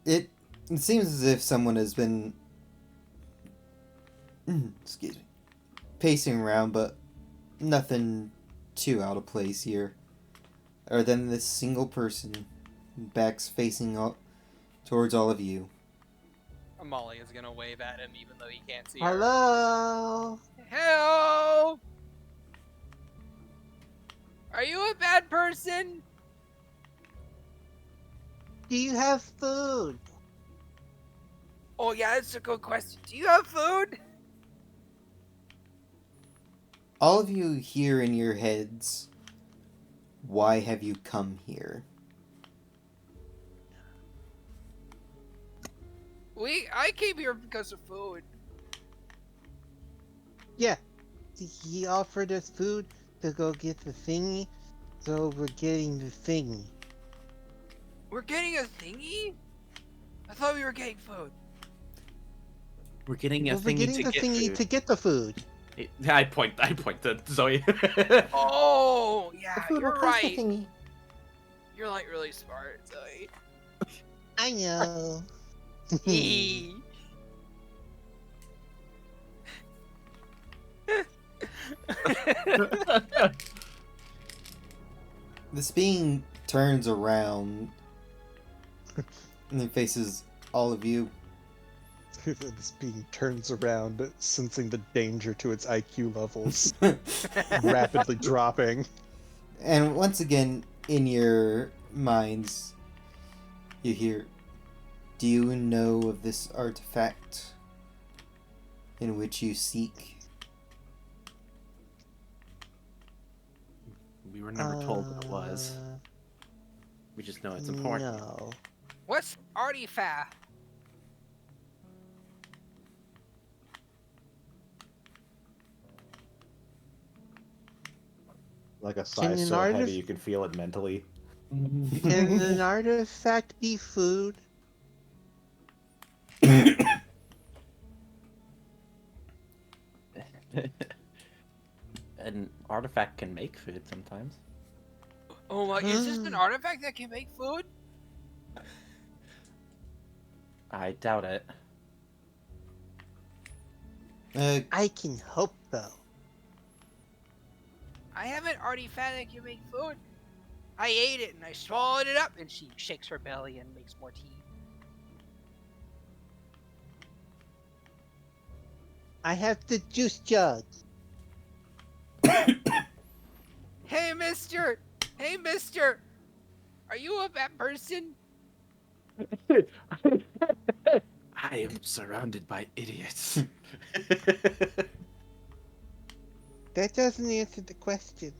It seems as if someone has been excuse me, pacing around, but nothing too out of place here. Other than this single person, backs facing towards all of you. Amalia's gonna wave at him even though he can't see her. Hello? Hello! Are you a bad person? Do you have food? Oh yeah, that's a good question. Do you have food? All of you hear in your heads, why have you come here? I came here because of food. Yeah. He offered us food to go get the thingy, so we're getting the thingy. We're getting a thingy? I thought we were getting food. We're getting a Well, we're thingy getting to the get thingy food. to get the food. I point to Zoe. Oh, The yeah, food will you're cost the right. thingy. You're like really smart, Zoe. I know. Eee. This being turns around and then faces all of you. This being turns around, sensing the danger to its IQ levels, rapidly dropping. And once again, in your minds, you hear, do you know of this artifact in which you seek? We were never told what it was. We just know it's important. No. What's artifact? Like a Can size an so heavy artist- you can feel it mentally. Can an artifact be food? an artifact can make food sometimes. Oh my, is this an artifact that can make food? I doubt it. I can hope though. I have an artifact that can make food. I ate it and I swallowed it up. And she shakes her belly and makes more tea. I have the juice jug. Hey, mister! Hey, mister! Are you a bad person? I am surrounded by idiots. That doesn't answer the question.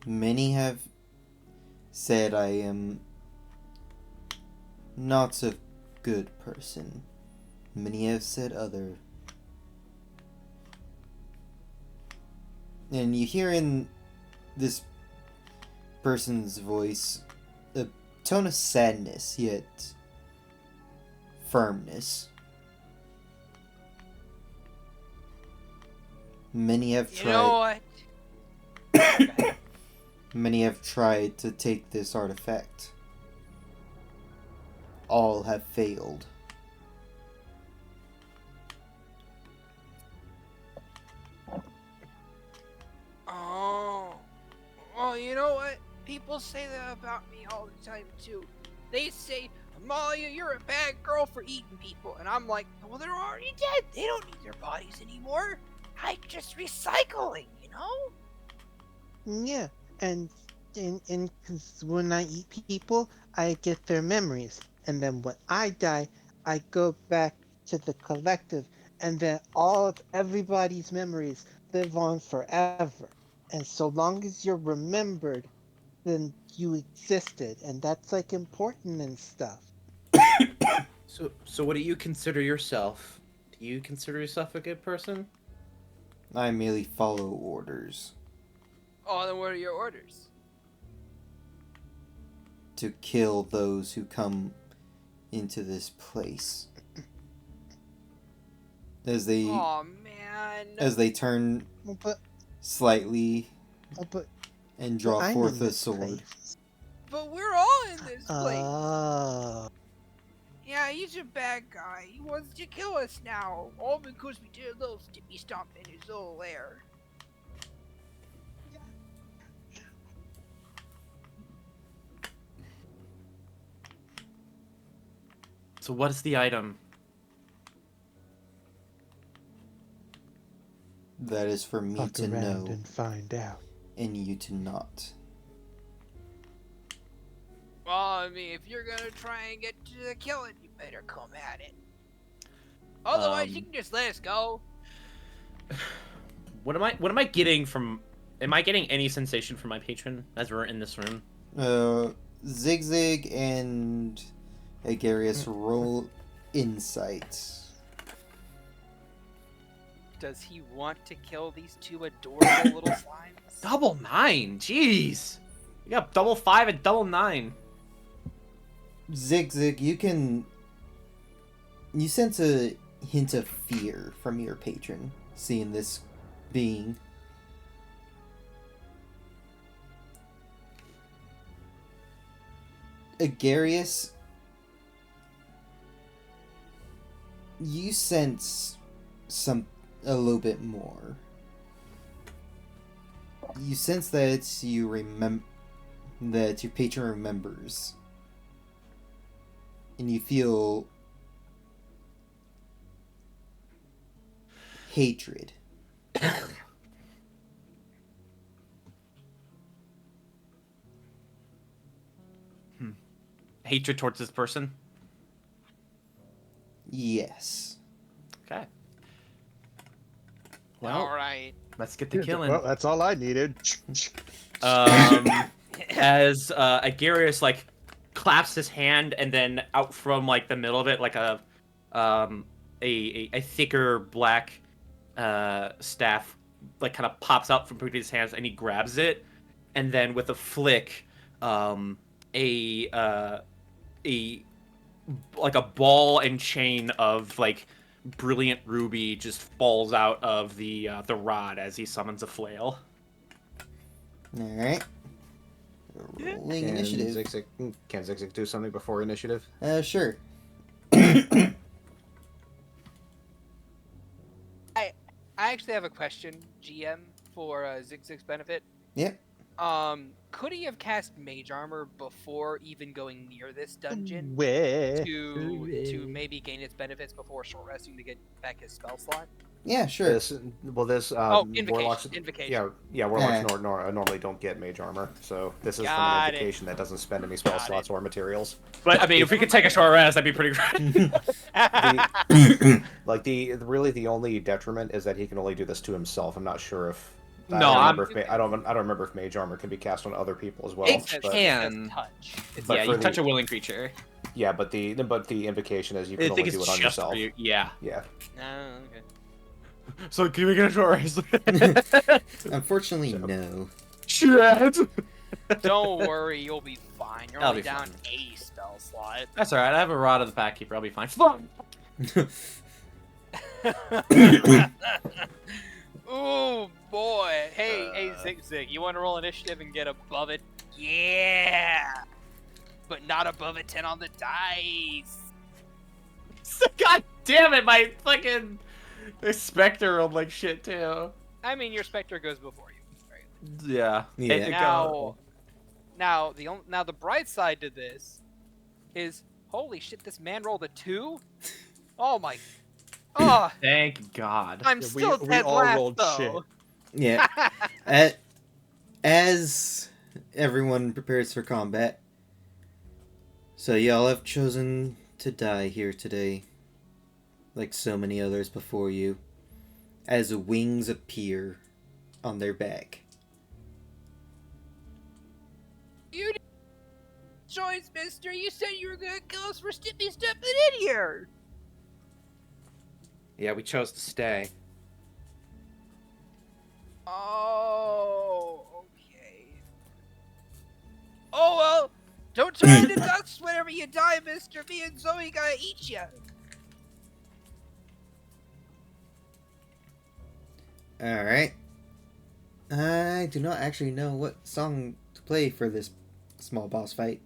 Many have said I am not a good person. Many have said other. And you hear in this person's voice a tone of sadness, yet firmness. Many have You know tried. what? Many have tried to take this artifact. All have failed. Oh. Well, you know what? People say that about me all the time, too. They say, Amalia, you're a bad girl for eating people. And I'm like, well, they're already dead. They don't need their bodies anymore. I'm just recycling, you know? Yeah, and 'cause when I eat people, I get their memories, and then when I die, I go back to the collective, and then all of everybody's memories live on forever. And so long as you're remembered, then you existed, and that's like important and stuff. So what do you consider yourself? Do you consider yourself a good person? I merely follow orders Oh, then what are your orders? to kill those who come into this place. As they Oh, man. as they turn Well, But slightly but and draw I'm forth in a this sword. place. But we're all in this place. Oh. Yeah, he's a bad guy. He wants to kill us now. All because we did a little stippy stomp in his little lair. So what is the item? That is for me Fuck to around know and find out. and you to not. Well, I mean, if you're gonna try and get to the killing, you better come at it. Otherwise, you can just let us go. What am I getting from? Am I getting any sensation from my patron as we're in this room? Zigzag and Agarius roll insight. Does he want to kill these two adorable little slimes? Double 9, jeez. You got double 5 and double 9. Zigzag, you sense a hint of fear from your patron, seeing this being. Agarius, you sense a little bit more. You sense that that your patron remembers, and you feel hatred. Hatred towards this person? Yes. Okay. Well, Alright. let's get the killing. Well, that's all I needed. As Agarius like claps his hand, and then out from like the middle of it, like a thicker black staff like kind of pops out from between his hands, and he grabs it, and then with a flick, a like a ball and chain of like brilliant ruby just falls out of the rod as he summons a flail. All right. Rolling initiative. Can Zigzag do something before initiative? Sure. I actually have a question, GM, for Zigzag's benefit. Yep. Could he have cast Mage Armor before even going near this dungeon Where? to maybe gain its benefits before short resting to get back his spell slot? Yeah, sure. This Invocation. warlocks. Invocation. Yeah, warlocks Yeah. normally don't get mage armor, so this is from Got an it. invocation that doesn't spend any spell Got slots or materials. But I mean, if we could take a short rest, that'd be pretty great. The only detriment is that he can only do this to himself. I'm not sure if. No, I don't remember if mage armor can be cast on other people as well. It says- but, can. It says touch. It's But Yeah, for you touch the- a willing creature. yeah, but the invocation is you I can only think do it's it on just yourself. for you. Yeah. Yeah. Oh, okay. So can we get a short rest? Unfortunately, no. Shit. Don't worry, you'll be fine. You're I'll only be down fine. a spell slot. That's alright. I have a rod of the pack keeper. I'll be fine. Fuck. Ooh, boy. Hey, Zig, you want to roll initiative and get above it? Yeah! But not above a 10 on the dice. God damn it! My fucking Spectre rolled like shit too. I mean, your Spectre goes before you. Right? Yeah. Yeah. Now the bright side to this is, holy shit, this man rolled a 2? Oh my... Oh, Thank God. I'm Yeah, still we dead all last, rolled though. shit. Yeah. As everyone prepares for combat, so y'all have chosen to die here today, like so many others before you, as wings appear on their back. You didn't choice, mister. You said you were gonna kill us for stepping in here. Yeah, we chose to stay. Oh, okay. Oh well, don't turn into dust whenever you die, mister. Me and Zoe gotta eat you. Alright. I do not actually know what song to play for this small boss fight.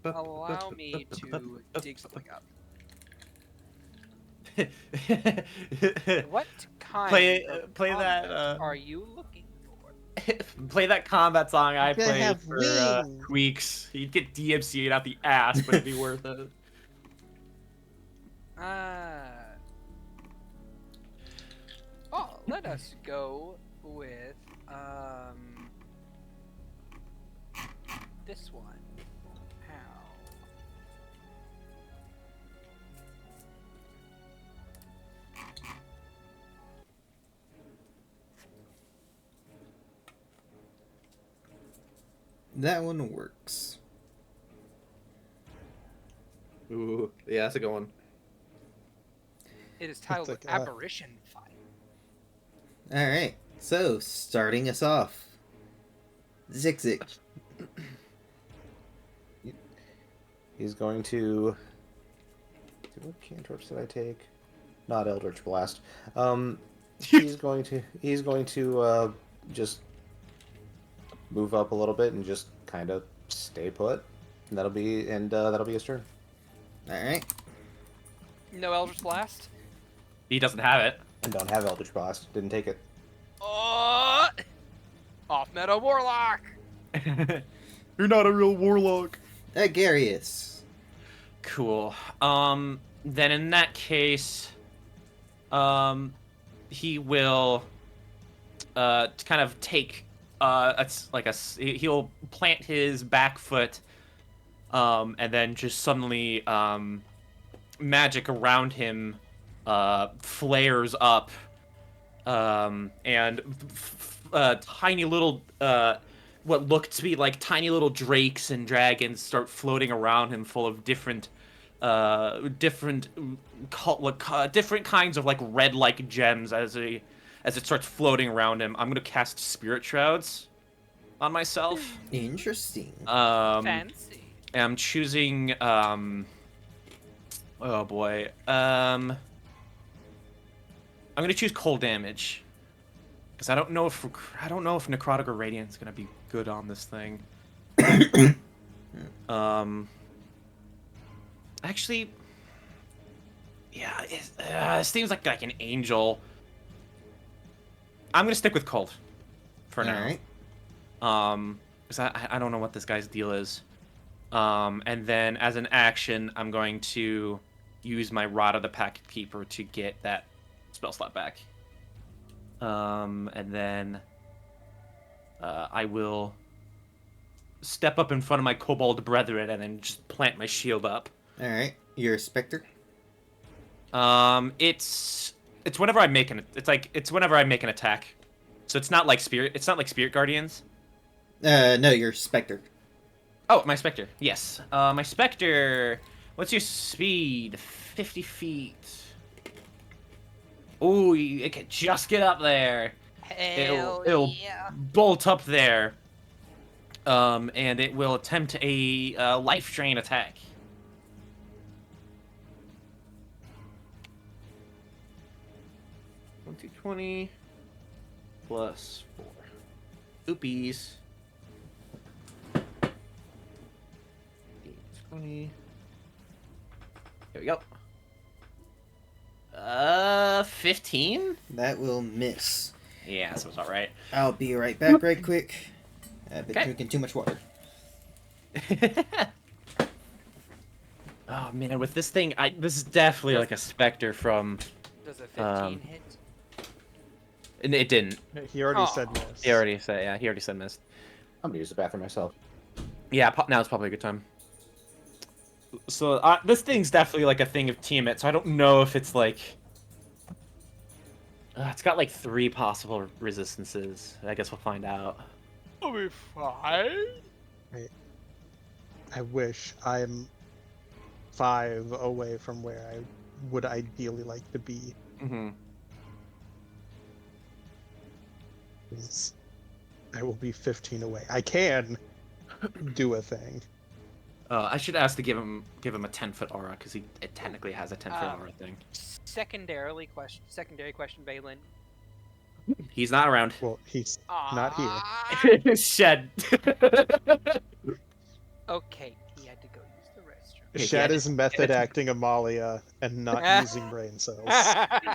Allow me to dig something up. What kind Play- of play that, combat are you looking for? Play that combat song I Gonna played have for wings. weeks. You'd get DMCA'd out the ass, but it'd be worth it. Oh, let us go with this one. How? That one works. Ooh, yeah, that's a good one. It is titled like, Aberration Fight. Alright, so starting us off. Zig. He's going to. What cantrips did I take? Not Eldritch Blast. He's going to just move up a little bit and just kind of stay put. And that'll be his turn. Alright. No Eldritch Blast. He doesn't have it. And don't have Eldritch Blast. Didn't take it. Oh! Off meta Warlock! You're not a real warlock. Agarius. Cool. Then in that case, he will, kind of take, he'll plant his back foot, and then just suddenly, magic around him, flares up, and tiny little, what look to be like tiny little drakes and dragons start floating around him, full of different kinds of like red-like gems as it starts floating around him. I'm gonna cast Spirit Shrouds on myself. Interesting. Fancy. I'm choosing oh boy. I'm gonna choose cold damage. Because I don't know if necrotic or radiant's gonna be good on this thing. Actually, yeah, it seems like an angel. I'm gonna stick with cold for now. Alright. Because I don't know what this guy's deal is. And then as an action, I'm going to use my Rod of the Pack Keeper to get that spell slot back. And then I will step up in front of my kobold brethren and then just plant my shield up. Alright. You're a specter? It's whenever I make it's whenever I make an attack. So it's not like spirit guardians. No, you're specter. Oh, my specter. Yes. My specter. What's your speed? 50 feet. Ooh, it can just get up there. It'll yeah. bolt up there. And it will attempt a life drain attack. $1,220 plus 4. Oopies. 20. Here we go. 15? That will miss. Yeah, that sounds all right. I'll be right back right quick. I've been Okay. drinking too much water. Oh man, with this thing, this is definitely like a specter from. Does a 15 hit? And it didn't. He already Aw. said miss. He already said missed. I'm gonna use the bathroom myself. Yeah, now's probably a good time. So this thing's definitely like a thing of Tiamat, so I don't know if it's like. It's got like 3 possible resistances. I guess we'll find out. I'll be fine. I wish I'm 5 away from where I would ideally like to be. Mm-hmm. 'Cause I will be 15 away. I can do a thing. I should ask to give him a 10-foot aura because it technically has a 10-foot aura thing. Secondary question, Vaelyn. He's not around. Well, he's not Ah, here. Shed. Okay, he had to go use the restroom. Okay, Shad yeah, is method acting Amalia and not using brain cells.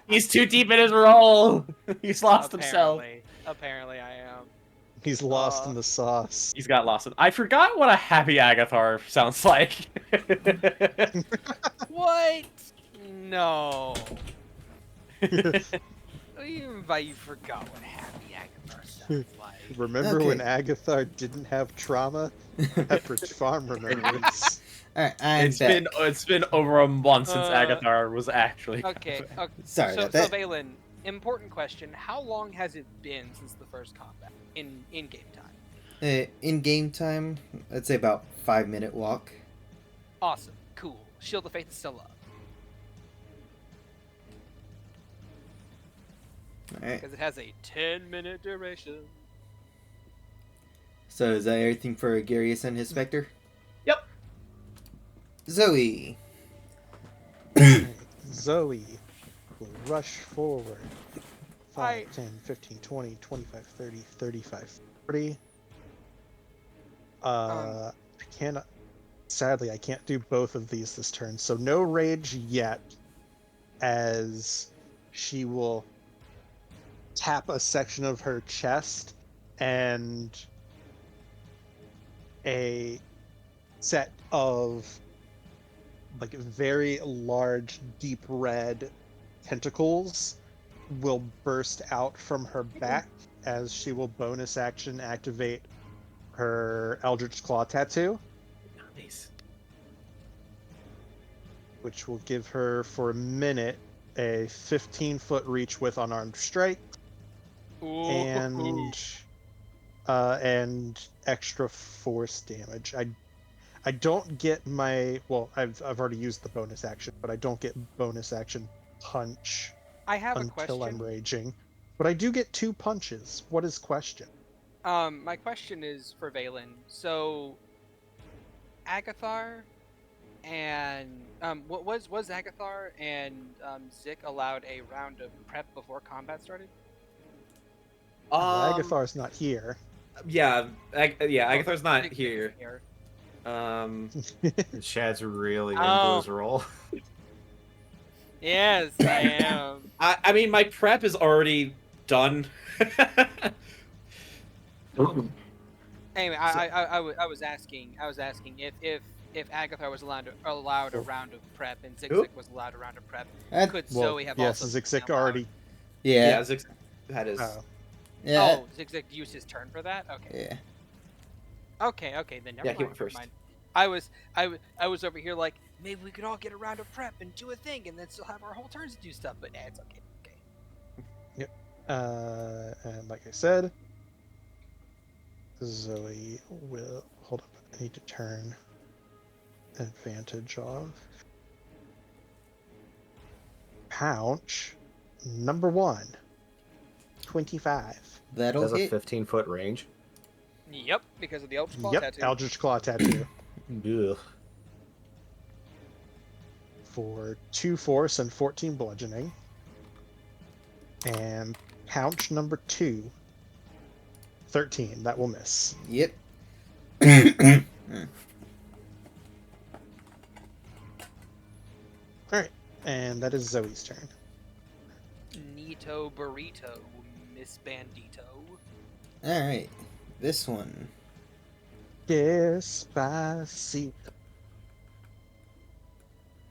He's too deep in his role. He's lost himself. Apparently, I am. He's lost in the sauce. He's got lost. I forgot what a happy Agathar sounds like. What? No. Even by you forgot what happy Agatha sounds like. Remember Okay. when Agathar didn't have trauma? Pepperidge Farm remembers. Alright, I'm back. It's been over a month since Uh, Agathar was actually. Okay. Sorry so, about so that. Vaelyn, important question: how long has it been since the first combat in game time? In game time, I'd say about 5-minute walk. Awesome. Cool. Shield of Faith is still up Alright. because it has a 10-minute duration. So is that everything for Agarius and his specter? Yep. Zoe. Zoe will rush forward. 5, Alright. 10, 15, 20, 25, 30, 35, 40. I cannot. Sadly, I can't do both of these this turn, so no rage yet, as she will tap a section of her chest and a set of like very large, deep red tentacles will burst out from her back as she will bonus action activate her Eldritch Claw tattoo, Nice. which will give her for a minute a 15-foot reach with unarmed strike and extra force damage. I don't get my I've already used the bonus action, but I don't get bonus action punch I have a until I'm question. raging. But I do get 2 punches. What is question? My question is for Vaelyn. So, Agathar And was Agathar and Zik allowed a round of prep before combat started? Agathar's not here. Yeah, Oh, Agathar's not Zik here. isn't here. Shad's really into Oh. his role. Yes, I am. I mean, my prep is already done. Anyway, I was asking if Agathar was allowed a round of prep and Zik Who? Zik was allowed a round of prep, Uh, could Well, Zoe have yes, also Zik been allowed? already. Yeah. Zix had his. Oh, Yeah. Oh, Zik Zik used his turn for that. Okay. Yeah. Okay. Then never Yeah, mind. he went first. Never mind. I was over here like maybe we could all get a round of prep and do a thing and then still have our whole turns to do stuff. But nah, it's okay. Okay. and like I said, Zoe will hold up. I need to turn advantage off. Pouch number 1, 25. That'll Has a hit. 15-foot range. Yep, because of the Eldritch Claw Yep, tattoo. Eldritch Claw tattoo. Ugh. For 2 force and 14 bludgeoning. And pouch number 2, 13. That will miss. Yep. Alright, and that is Zoe's turn. Nito Burrito, Miss Bandito. Alright. This one. Despacito.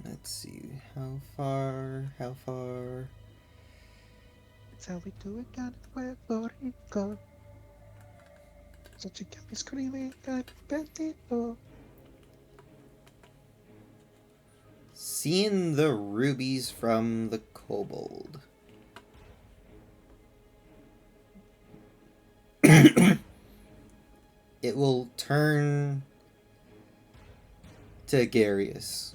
Let's see. How far? That's how we do it down in Puerto Rico. Such a yummy screaming bandito. Seeing the rubies from the kobold. It will turn to Garius.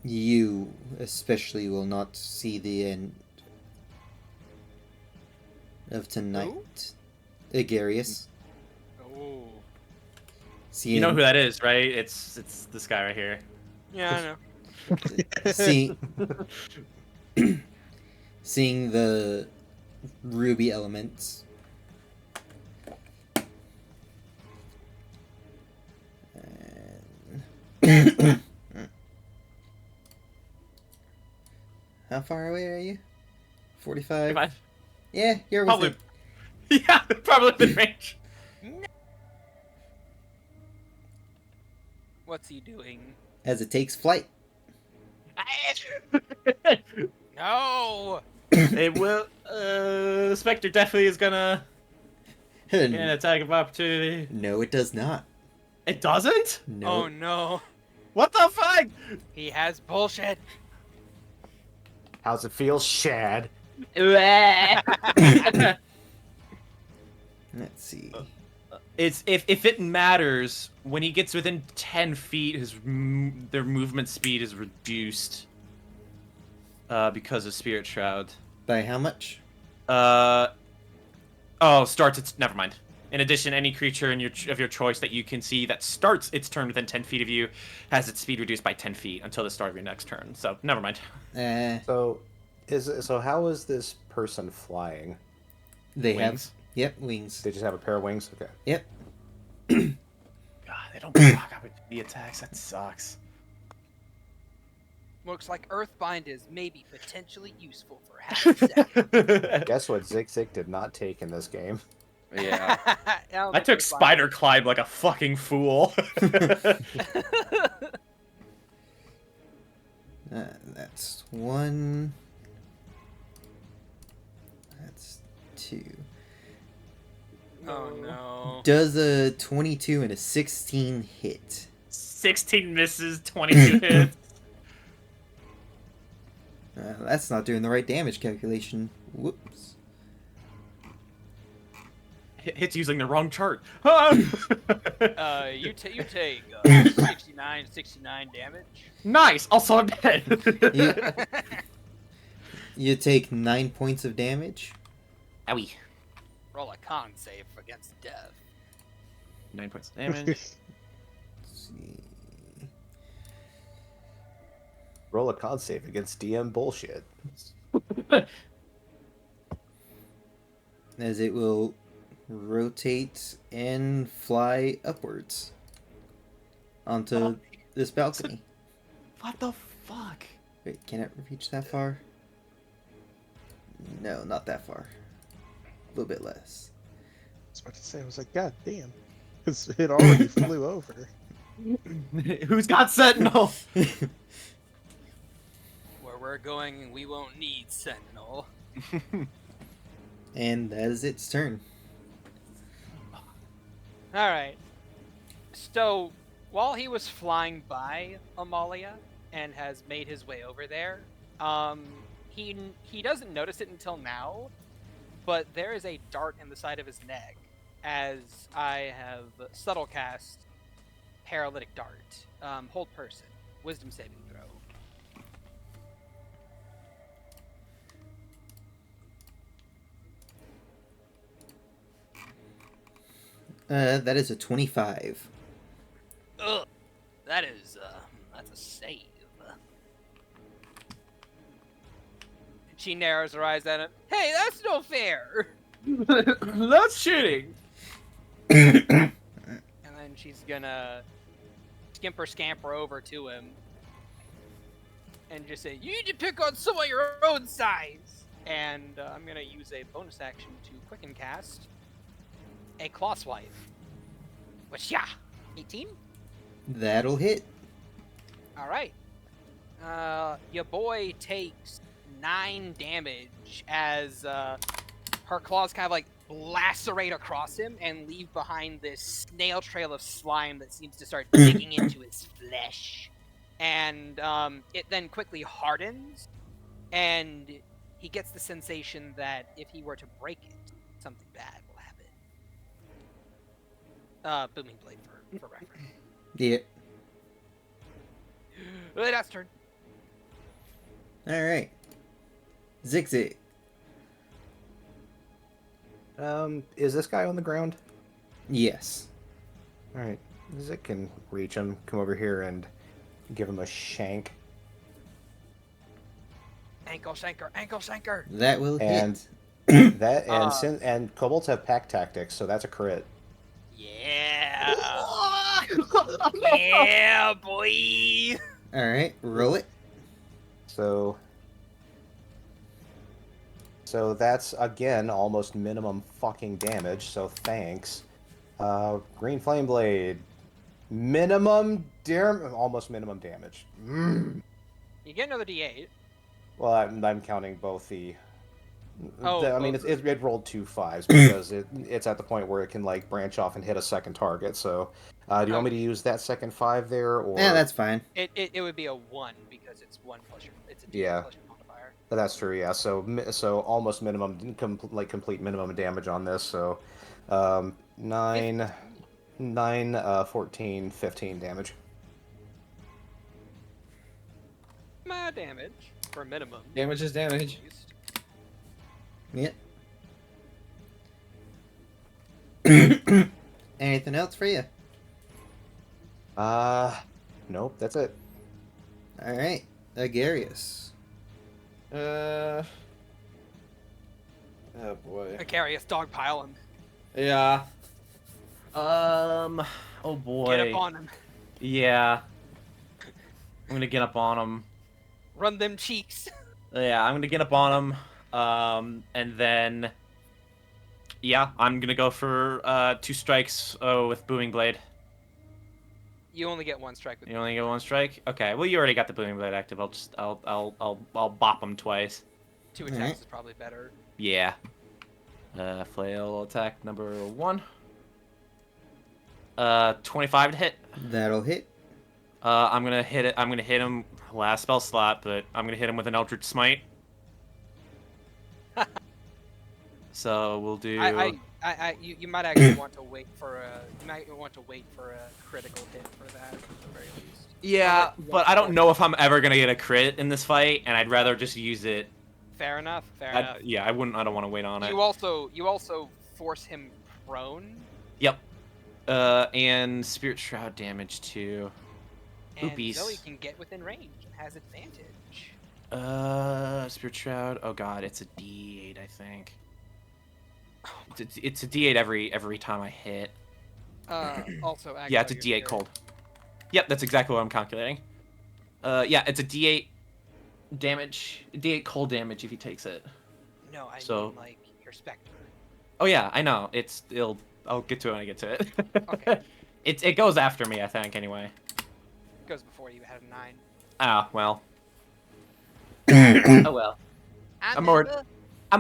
You especially will not see the end of tonight. Agarius. Oh. Seeing, You know who that is, right? It's this guy right here. Yeah, I know. seeing the ruby elements. And how far away are you? 45? Fine. Yeah, you're Probably. within. Yeah, probably the range. What's he doing? As it takes flight. No! It will. Spectre definitely is gonna get an attack of opportunity. No, it does not. It doesn't? No. Oh no. What the fuck? He has bullshit. How's it feel, Shad? Let's see. It's if it matters, when he gets within 10 feet, their movement speed is reduced because of Spirit Shroud. By how much? Starts its never mind. In addition, any creature of your choice that you can see that starts its turn within 10 feet of you has its speed reduced by 10 feet until the start of your next turn. So never mind. So how is this person flying? They have. Wings. Yep, wings. They just have a pair of wings? Okay. Yep. God, they don't block opportunity attacks. That sucks. Looks like Earthbind is maybe potentially useful for half a second. Guess what Zik did not take in this game? Yeah. Now I the took Earthbind- Spider Climb like a fucking fool. That's one. That's two. Oh no. Does a 22 and a 16 hit? 16 misses, 22 hits. That's not doing the right damage calculation. Whoops. Hits using the wrong chart. You take 69 damage. Nice. Also, I'm dead. You take 9 points of damage. Owie. Roll a con save against death. 9 points of damage. Let's see. Roll a con save against DM bullshit. As it will rotate and fly upwards onto this balcony. What the fuck? Wait, can it reach that far? No, not that far. A little bit less. I was about to say, I was like, God damn. Because it already flew over. Who's got Sentinel? Where we're going, we won't need Sentinel. And that is its turn. Alright. So, while he was flying by Amalia and has made his way over there, he doesn't notice it until now, but there is a dart in the side of his neck as I have subtle cast Paralytic Dart. Hold person. Wisdom saving throw. That is a 25. Ugh. That's a save. She narrows her eyes at him. Hey, that's no fair! That's cheating. And then she's gonna scamper over to him and just say, "You need to pick on someone your own size." And I'm gonna use a bonus action to quicken cast a claw swipe. Which, yeah, 18. That'll hit. All right. Your boy takes 9 damage as her claws kind of like lacerate across him and leave behind this snail trail of slime that seems to start digging into his flesh. And it then quickly hardens, and he gets the sensation that if he were to break it, something bad will happen. Booming Blade for reference. Yeah. That's turn. Alright. Zig. Is this guy on the ground? Yes. Alright. Zik can reach him, come over here and give him a shank. Ankle shanker. That will And hit. that and kobolds have pack tactics, so that's a crit. Yeah. Yeah, boy. Alright, roll it. So that's again almost minimum fucking damage, so thanks. Green Flame Blade. Almost minimum damage. You get another D8. Well, I'm counting both the. Oh, I mean, both. it rolled 2 5s because it's at the point where it can like branch off and hit a second target. So, do you want me to use that second 5 there, or? Yeah, that's fine. It would be a 1 because it's 1 plus your. It's a D8 Yeah. plus your modifier. That's true. Yeah. So almost minimum, complete minimum damage on this. So, 9, 14, 15 damage. My damage for minimum. Damage is damage. Yep. Anything else for you? Nope. That's it. Alright. Agarius. Oh boy. Acarius dogpile him. Yeah. Oh boy. Get up on him. Yeah. I'm gonna get up on him. Run them cheeks. Yeah, I'm gonna get up on him. And then, yeah, I'm gonna go for 2 strikes with Booming Blade. You only get 1 strike with You only get 1 strike. Okay, well you already got the Booming Blade active. I'll bop him twice. 2 attacks Alright. is probably better. Yeah. Flail attack number 1. 25 to hit. That'll hit. I'm gonna hit it. I'm gonna hit him last spell slot, but I'm gonna hit him with an Eldritch Smite. So we'll do. You might actually want to wait for a. You might want to wait for a critical hit for that at the very least. Yeah, but I don't know if I'm ever gonna get a crit in this fight, and I'd rather just use it. Fair enough. Fair enough. Yeah, I wouldn't. I don't want to wait on it. You also force him prone. Yep. And Spirit Shroud damage too. And Oopies. Zoe can get within range. has advantage. Spirit Shroud. Oh god, it's a D8, I think. It's a D8 every time I hit. Also, Yeah, it's a Agatha, D8 you're- cold. Yep, that's exactly what I'm calculating. Yeah, it's a D8 damage, D8 cold damage if he takes it. No, I So- mean like your Spectre. Oh yeah, I know. I'll get to it when I get to it. Okay. It goes after me, I think. Anyway. It goes before you had a 9. Ah, well. Oh well. I'm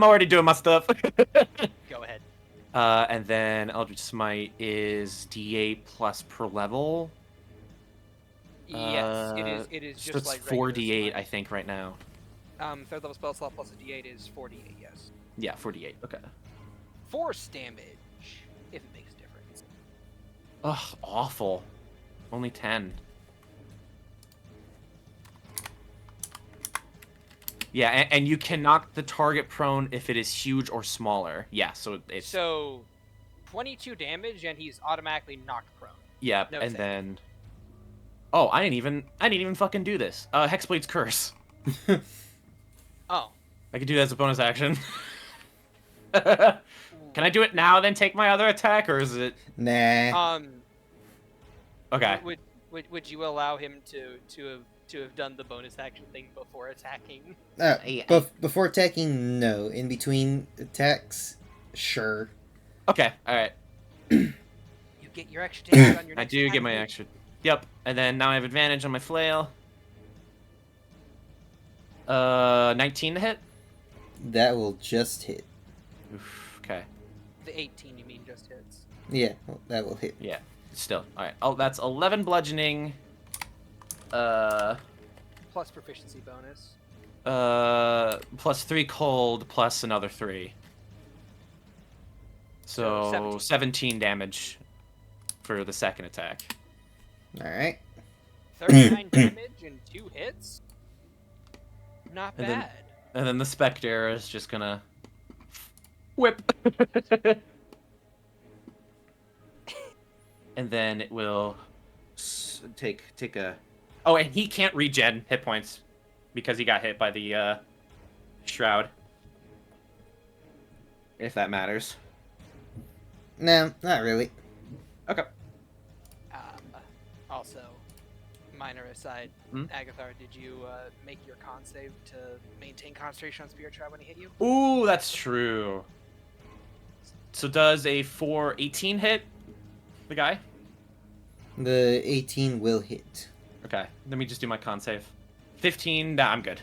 already doing my stuff. Go ahead. And then Eldritch Smite is D8 plus per level. Yes, it is So just it's like 4d8, regular I think, right now. smite. Third level spell slot plus a D8 is 48. Yes. Yeah, 4d8. Okay. Force damage, if it makes a difference. Ugh, awful. Only 10. Yeah, and you can knock the target prone if it is huge or smaller. Yeah, so it's So, 22 damage, and he's automatically knocked prone. yeah, no and save. then oh, I didn't even fucking do this. Hexblade's Curse. Oh. I could do that as a bonus action. Can I do it now, then take my other attack, or is it Nah. okay? Would you allow him to have done the bonus action thing before attacking? Before attacking, no. In between attacks, sure. Okay, all right. You get your extra damage on your I next do attack. get my extra. Yep, and then now I have advantage on my flail. 19 to hit. That will just hit. Oof, okay. The 18, you mean, just hits. Yeah, well, that will hit. Yeah. Still. All right. Oh, that's 11 bludgeoning. Plus proficiency bonus. Plus 3 cold, plus another 3. So, So 17 damage for the second attack. All right. 39 damage and 2 hits? Not And then- bad. And then the Spectre is just gonna whip. And then it will take a. Oh, and he can't regen hit points because he got hit by the shroud. If that matters. No, not really. Okay. Also, minor aside, Hmm? Agathar, did you make your con save to maintain concentration on Spirit Shroud when he hit you? Ooh, that's true. So does a 4/18 hit the guy? The 18 will hit. Okay, let me just do my con save. 15, nah, I'm good.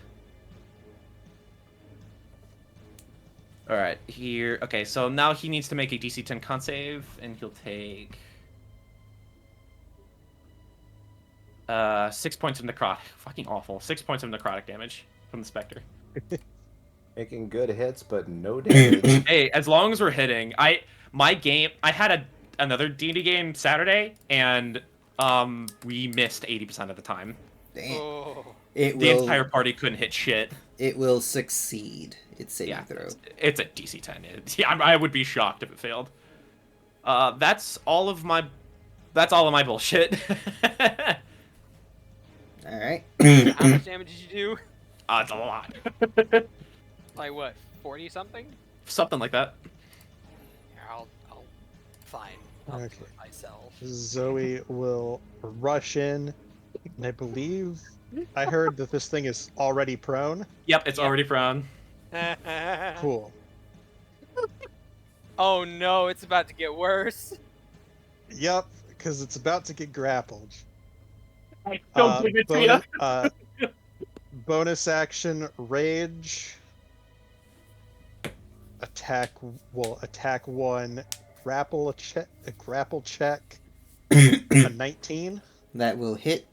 Alright, here. Okay, so now he needs to make a DC 10 con save, and he'll take 6 points of necrotic. Fucking awful. 6 points of necrotic damage from the Spectre. Making good hits, but no damage. Hey, as long as we're hitting, I had another D&D game Saturday, and we missed 80% of the time. Damn. Oh. It The will. entire party couldn't hit shit. It will succeed. Its saving Yeah, throw. it's a DC 10. I would be shocked if it failed. That's all of my bullshit. All right. How much damage did you do? It's a lot. Like what, 40 something? Something like that. Here, I'll fine. I'll do Okay. it myself. Zoe will rush in, and I believe I heard that this thing is already prone. Yep, it's already prone. Cool. Oh no, it's about to get worse. Yep, because it's about to get grappled. Don't give it to you. Bonus action rage. Attack one. Grapple check. A 19. That will hit.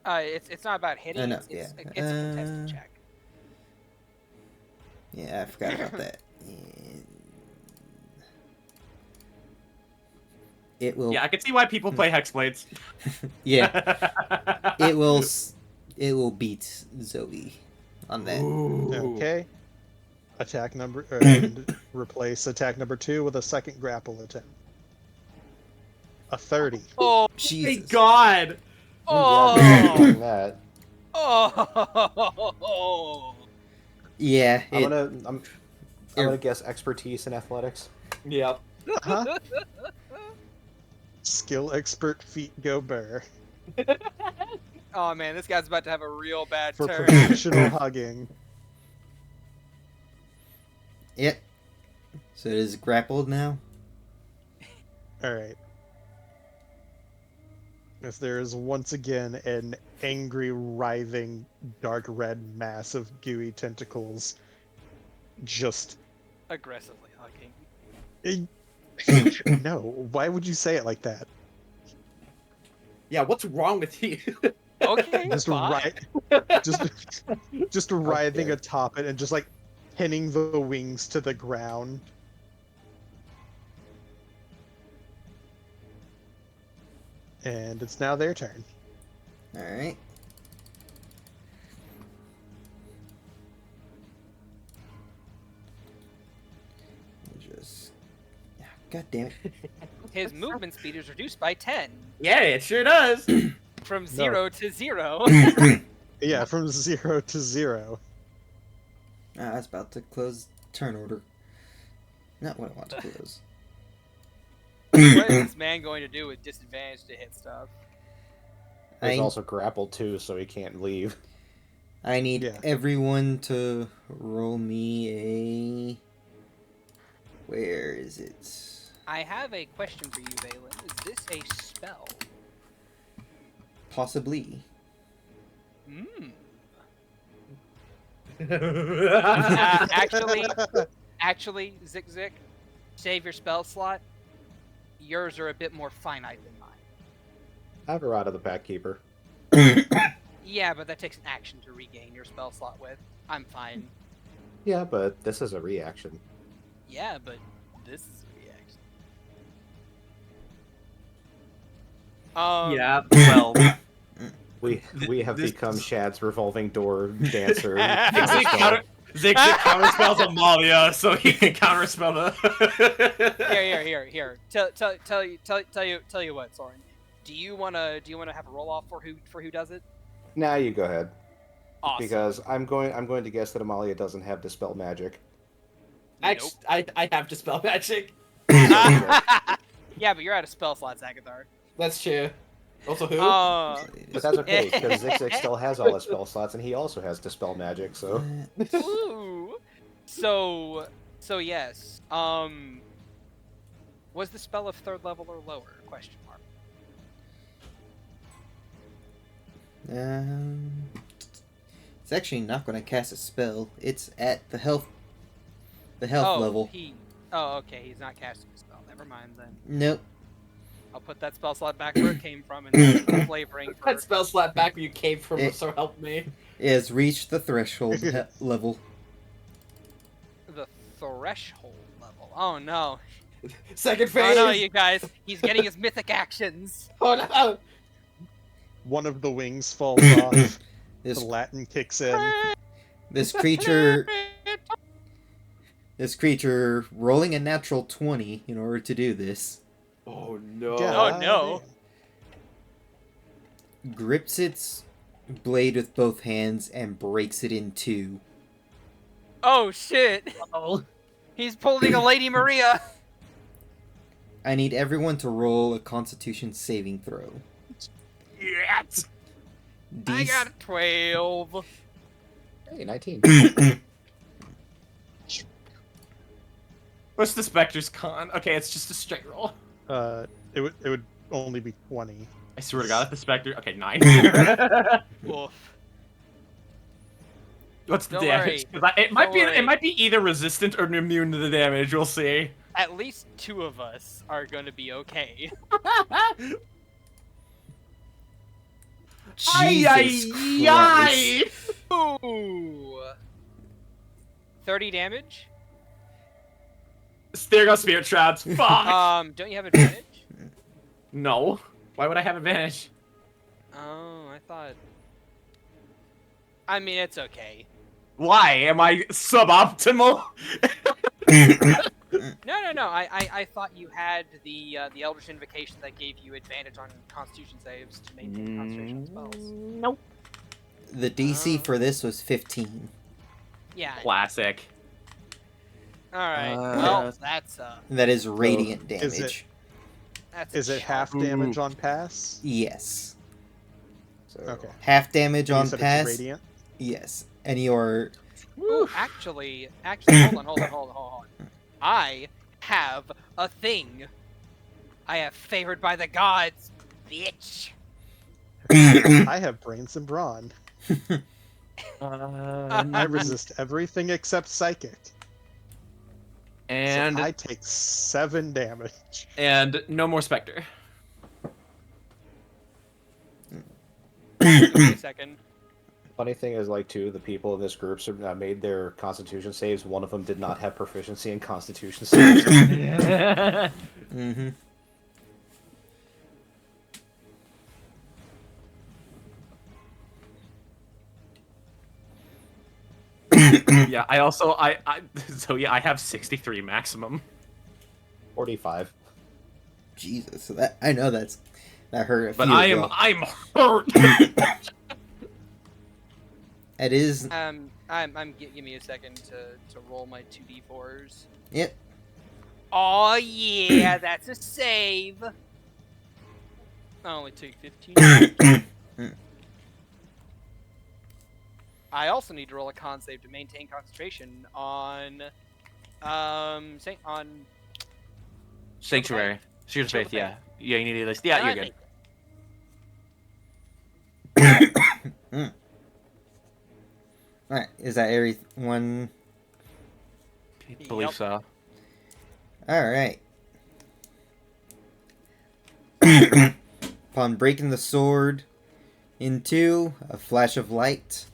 It's not about hitting. No, It's yeah. a contested check. Yeah, I forgot about that. It will. Yeah, I can see why people play Hexblades. Yeah, it will. It will beat Zoe on that. Okay. Attack number. Replace attack number 2 with a second grapple attack. A 30. Oh, Thank Jesus. God! oh, Yeah, that. Oh. Yeah, I'm gonna guess expertise in athletics. Yep. Huh? Skill expert feet go burr Oh man, this guy's about to have a real bad for turn. professional hugging. Yep. So it is grappled now. All right. As there is once again an angry, writhing, dark red mass of gooey tentacles just. Aggressively hugging. No, why would you say it like that? Yeah, what's wrong with you? Okay, Just fine. just writhing Okay. atop it and just like pinning the wings to the ground. And it's now their turn. All right. Just. God damn it. His movement speed is reduced by 10 Yeah, it sure does. from 0 to 0. Yeah, from 0 to 0. I was about to close turn order. Not what I want to close. What is this man going to do with disadvantage to hit stuff? He's I also grappled too, so he can't leave. I need Yeah. everyone to roll me a. Where is it? I have a question for you, Vaelyn. Is this a spell? Possibly. Hmm. That's Actually, Zik, save your spell slot. Yours are a bit more finite than mine. I have a Rod of the Pack Keeper. Yeah, but that takes an action to regain your spell slot with. I'm fine. Yeah, but this is a reaction. Yeah, but this is a reaction. yeah, well, We have This- become Shad's revolving door dancer. Zig counterspells Amalia, so he can counterspell the. Here. Tell you what, Soren. Do you wanna have a roll off for who does it? Now you go ahead, Awesome. because I'm going to guess that Amalia doesn't have dispel magic. Nope. I have dispel magic. Yeah, but you're out of spell slots, Agathar. That's true. Also, who? But that's okay, because Zig still has all his spell slots, and he also has dispel magic. So Ooh. So yes. Was the spell of 3rd level or lower? Question mark. It's actually not going to cast a spell. It's at the health Oh, level. Oh, okay. He's not casting a spell. Never mind then. Nope. I'll put that spell slot back where it came from and then flavoring for That spell slap back where you came from, It- so help me. It has reached the threshold level. the threshold level. Oh no. Second Oh phase. no, you guys. He's getting his mythic actions. Oh no. One of the wings falls off. This The Latin kicks in. this creature rolling a natural 20 in order to do this. Oh no. Yeah. Oh no. Grips its blade with both hands and breaks it in two. Oh shit. Oh. He's pulling a Lady Maria. I need everyone to roll a Constitution saving throw. Yes. I got a 12. hey, 19. What's the Spectre's con? Okay, it's just a straight roll. It would only be 20. I swear to God, the Spectre. Okay, 9. Oof. What's the Don't damage? worry. 'Cause it might Don't be worry. it might be either resistant or immune to the damage. We'll see. At least 2 of us are gonna be okay. Jesus Christ. Ooh. 30 damage. There goes Spirit Traps. Fuck. Don't you have advantage? No. Why would I have advantage? Oh, I thought. I mean, it's okay. Why? Am I suboptimal? No. I thought you had the Eldritch Invocation that gave you advantage on Constitution saves to maintain concentration on spells. Nope. The DC Oh. for this was 15. Yeah. Classic. All right. Uh, Well, that's That is radiant is it- damage. Is it half Ooh. damage on pass? Yes. So Okay. Half damage And you on said pass. it's radiant? Yes. And you're Ooh, actually, hold on. I have a thing. I have favored by the gods, bitch. I have brains and brawn. I Um, resist everything except psychic. and So I take 7 damage. and no more Spectre. Give me a second. funny thing is, like, too, the people in this group made their Constitution saves. One of them did not have proficiency in Constitution saves. Mm-hmm. Yeah, I also I so yeah, I have 63 maximum. 45. Jesus. So that I know that hurt a few. But of y'all. I'm hurt. It is. Give me a second to roll my 2d4s. Yep. Oh yeah, that's a save. I only take 15. I also need to roll a con save to maintain concentration on on Sanctuary. Shooter's Shield Faith, of yeah. Yeah, you need to yeah, And you're I good. make All right. Is that everyone? I believe Yep. so. All right. Upon breaking the sword in two, a flash of light.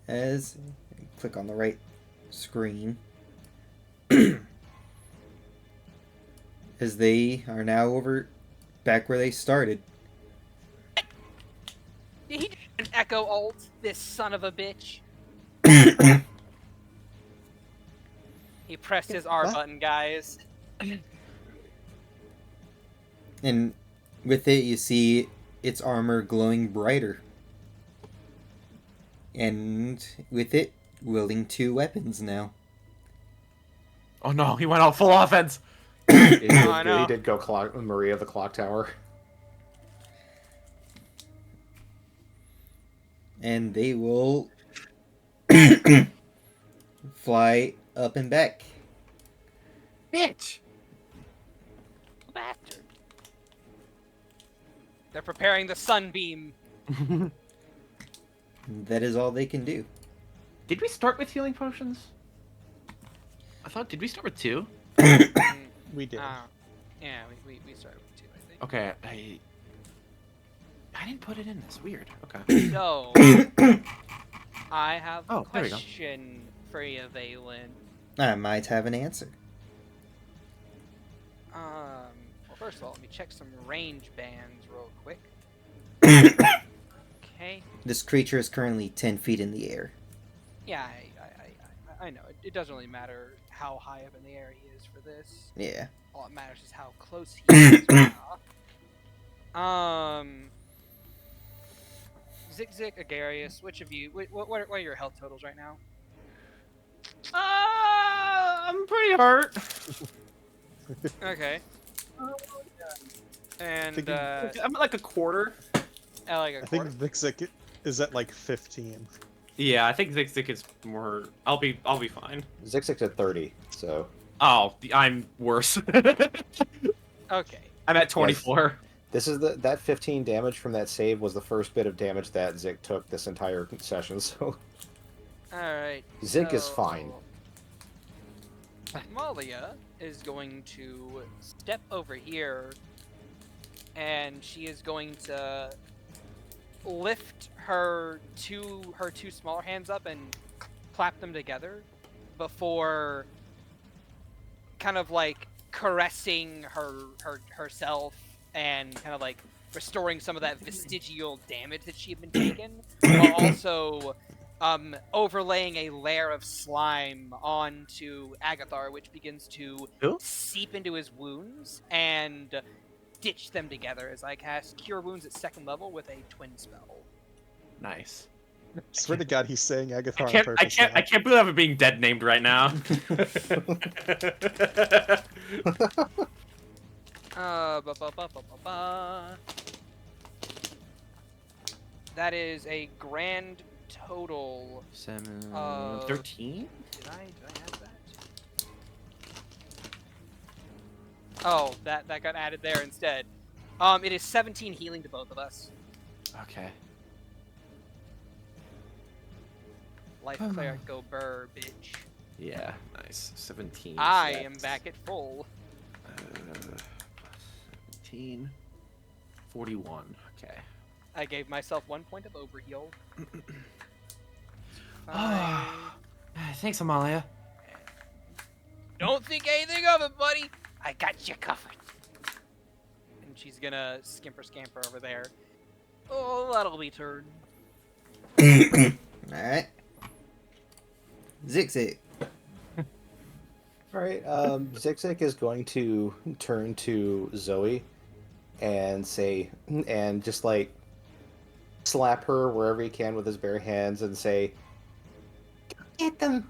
As click on the right screen. As they are now over back where they started. Did he do an echo ult? This son of a bitch. He pressed his R What? button, guys. And with it, you see its armor glowing brighter. And with it, wielding 2 weapons now. Oh no, he went out full offense. I know. He did go Maria the Clock Tower. And they will fly up and back. Bitch. Bastard. They're preparing the sunbeam. That is all they can do. Did we start with healing potions? Did we start with 2? We did. Yeah, we started with 2, I think. Okay, I didn't put it in this. Weird. Okay. So, I have a Oh, there we go. question for you, Vaelyn. I might have an answer. Well, first of all, let me check some range bands real quick. Okay. This creature is currently 10 feet in the air. Yeah, I know. It doesn't really matter how high up in the air he is for this. Yeah. All that matters is how close he is. Zig, Agarius, which of you? What are your health totals right now? I'm pretty hurt. Okay. And Thinking- I'm at like a quarter. like a I think quarter. Vixik is at like 15. Yeah, I think Zig is more. I'll be fine. Zixix at 30, so... Oh, I'm worse. Okay. I'm at 24. This is that 15 damage from that save was the first bit of damage that Zik took this entire session, so... All right. Zik is fine. Malia is going to step over here, and she is going to lift her two smaller hands up and clap them together before kind of like caressing herself and kind of like restoring some of that vestigial damage that she had been taken, while also overlaying a layer of slime onto Agathar, which begins to Ooh. seep into his wounds and stitch them together as I cast Cure Wounds at 2nd level with a twin spell. Nice. Swear to God, he's saying Agathar I on can't, purpose I can't believe I'm being dead named right now. Ba. That is a grand total. 7, of 13? Did I have that? Oh, that got added there instead. It is 17 healing to both of us. Okay. Life cleric go burr, bitch. Yeah, nice. 17. I so am that's, back at full. 17. 41. Okay. I gave myself 1 point of overheal. Thanks, Amalia. Don't think anything of it, buddy. I got you covered. And she's gonna scamper over there. Oh, that'll be turn. Alright. Zig. Alright, Zigzag is going to turn to Zoe and say, and just like slap her wherever he can with his bare hands and say, Get them.